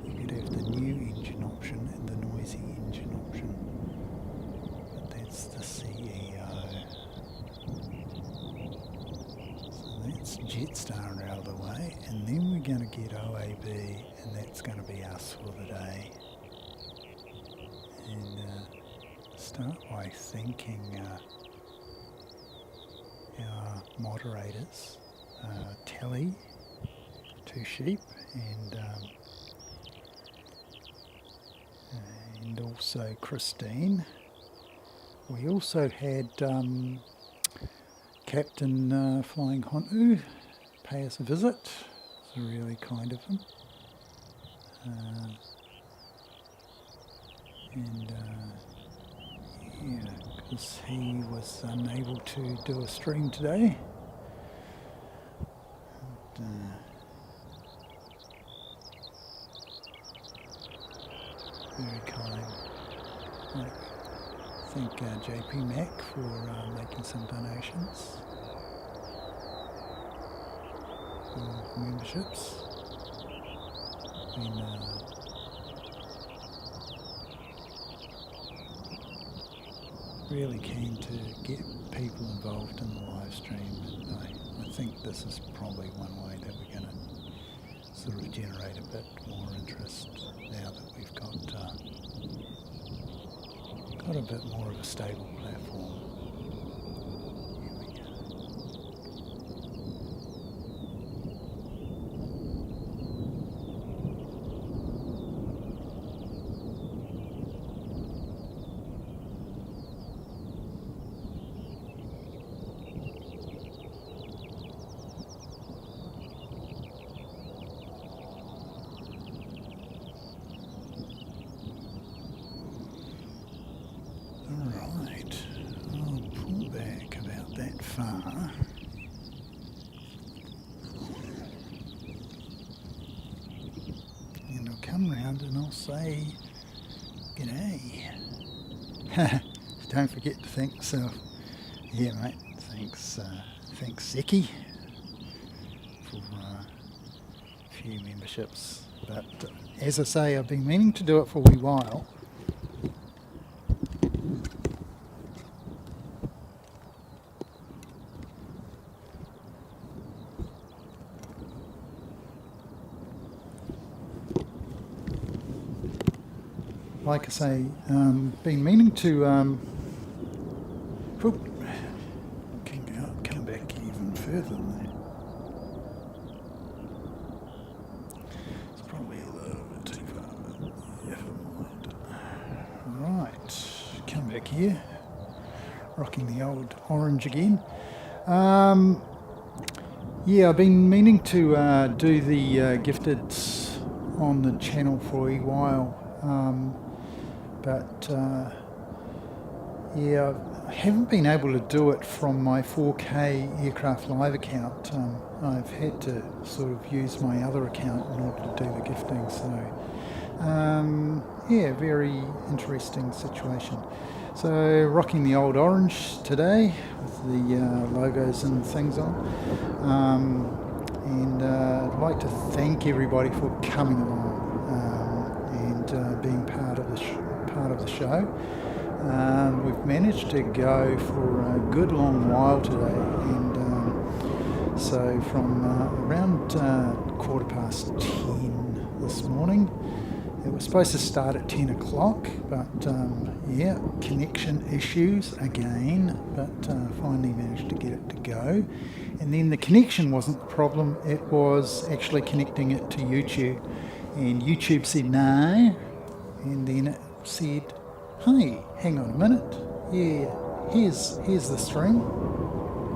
you could have the new engine option and the noisy engine option. But that's the CEO. So that's JetStar out of the way, and then we're going to get OAB, and that's going to be us for the day. And start by thanking our moderators, Tally, Two Sheep, and also Christine. We also had Captain Flying Hontu pay us a visit. It's really kind of him. Yeah, because he was unable to do a stream today. Very kind. Like, thank JP Mac for making some donations for memberships. And really keen to get people involved in the live stream, and I think this is probably one way that we're going to sort of generate a bit more interest now that we've got a bit more of a stable platform. Here we go. Alright, I'll pull back about that far. And I'll come round and I'll say, g'day. Don't forget to thank yourself. Yeah, mate, thanks Zeki for a few memberships. But as I say, I've been meaning to do it for a wee while. Like I say, been meaning to come back even further than that. It's probably a little bit too far, but never mind. Right, come back here, rocking the old orange again. Yeah, I've been meaning to do the gifteds on the channel for a while. But yeah, I haven't been able to do it from my 4K Aircraft Live account. I've had to sort of use my other account in order to do the gifting. So yeah, very interesting situation. So rocking the old orange today with the logos and things on. And I'd like to thank everybody for coming along and being part of the show. We've managed to go for a good long while today, and so from around 10:15 this morning. It was supposed to start at 10 o'clock, but yeah, connection issues again, but finally managed to get it to go. And then the connection wasn't the problem, it was actually connecting it to YouTube. And YouTube said no, and then it said, hey, hang on a minute, yeah, here's the stream,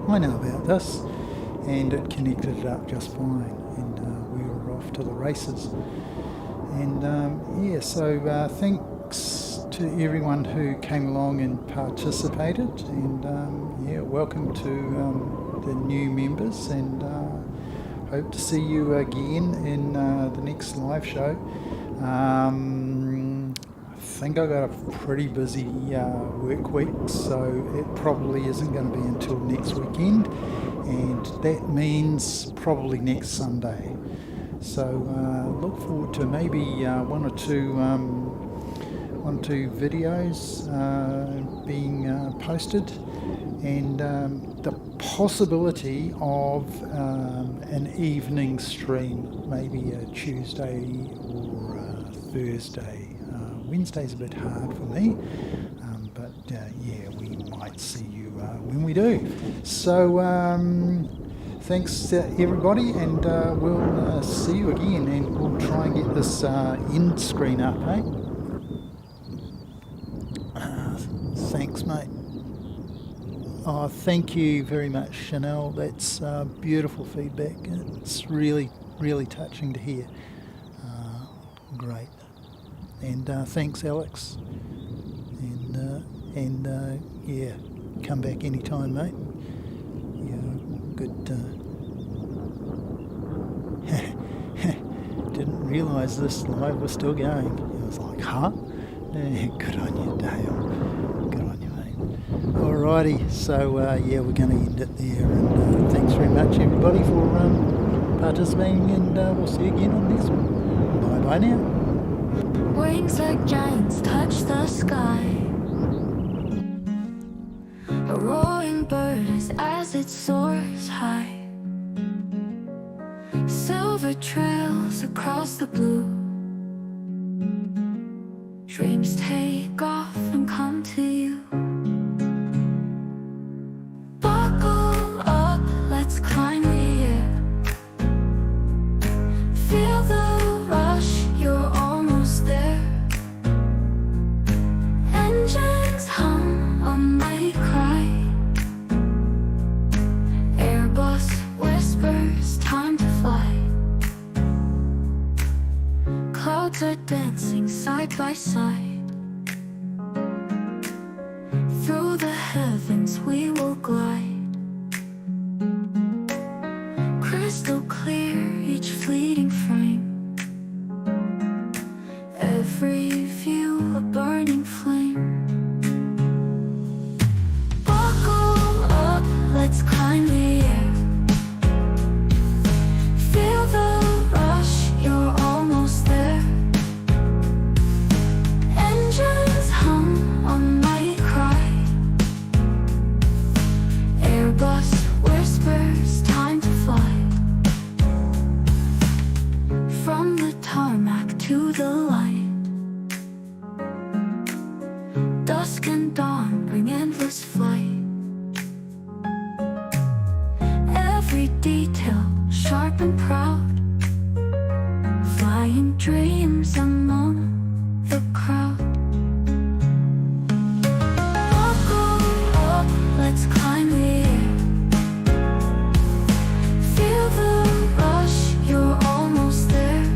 I know about this, and it connected it up just fine, and we were off to the races. And yeah, so thanks to everyone who came along and participated, and yeah, welcome to the new members, and hope to see you again in the next live show. I think I got a pretty busy work week, so it probably isn't going to be until next weekend, and that means probably next Sunday. So look forward to maybe one or two videos being posted, and the possibility of an evening stream, maybe a Tuesday or a Thursday. Wednesday's a bit hard for me, but yeah, we might see you when we do. So thanks everybody, and we'll see you again, and we'll try and get this end screen up, eh? Thanks, mate. Oh, thank you very much, Chanel. That's beautiful feedback. It's really, really touching to hear. Great. And thanks, Alex. And yeah, come back anytime, mate. Yeah, good. Didn't realise this live was still going. I was like, huh? Yeah, good on you, Dale. Good on you, mate. Alrighty, so yeah, we're going to end it there. And thanks very much, everybody, for participating. And we'll see you again on the next one. Bye bye now. Wings like giants touch the sky. A roaring bird as it soars high. Silver trails across the blue. Dreams take off and come to you. Buckle up, let's climb the air. Feel the rush, you're almost there. Engines hum, a mighty cry. Airbus whispers, time to fly. Clouds are dancing side by side. Through the heavens we will glide. Crystal clear each fleeting frame. Every view a burning flame. Buckle up, let's climb the air. Feel the rush, you're almost there. Engines hum, a mighty cry. Airbus whispers, time to fly. From the tarmac to the light. Dusk and dawn bring endless flight. Every detail sharp and proud. Flying dreams among the crowd. Buckle up, let's climb the air. Feel the rush, you're almost there.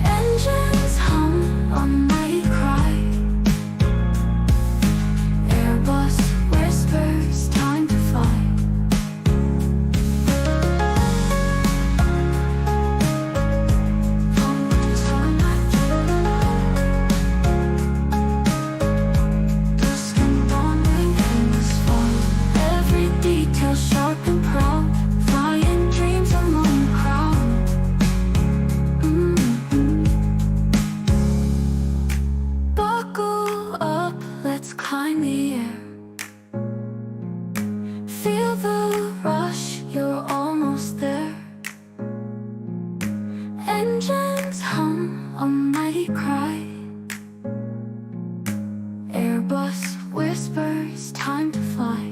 Engines hum, a mighty cry. Airbus whispers, time to fly. Dusk and dawn bring endless fall. Every detail sharp and proud. Flying dreams among the crowd. Buckle up, let's climb the air. Feel the rush, you're almost there. Engines hum, a mighty cry. Airbus whispers, time to fly.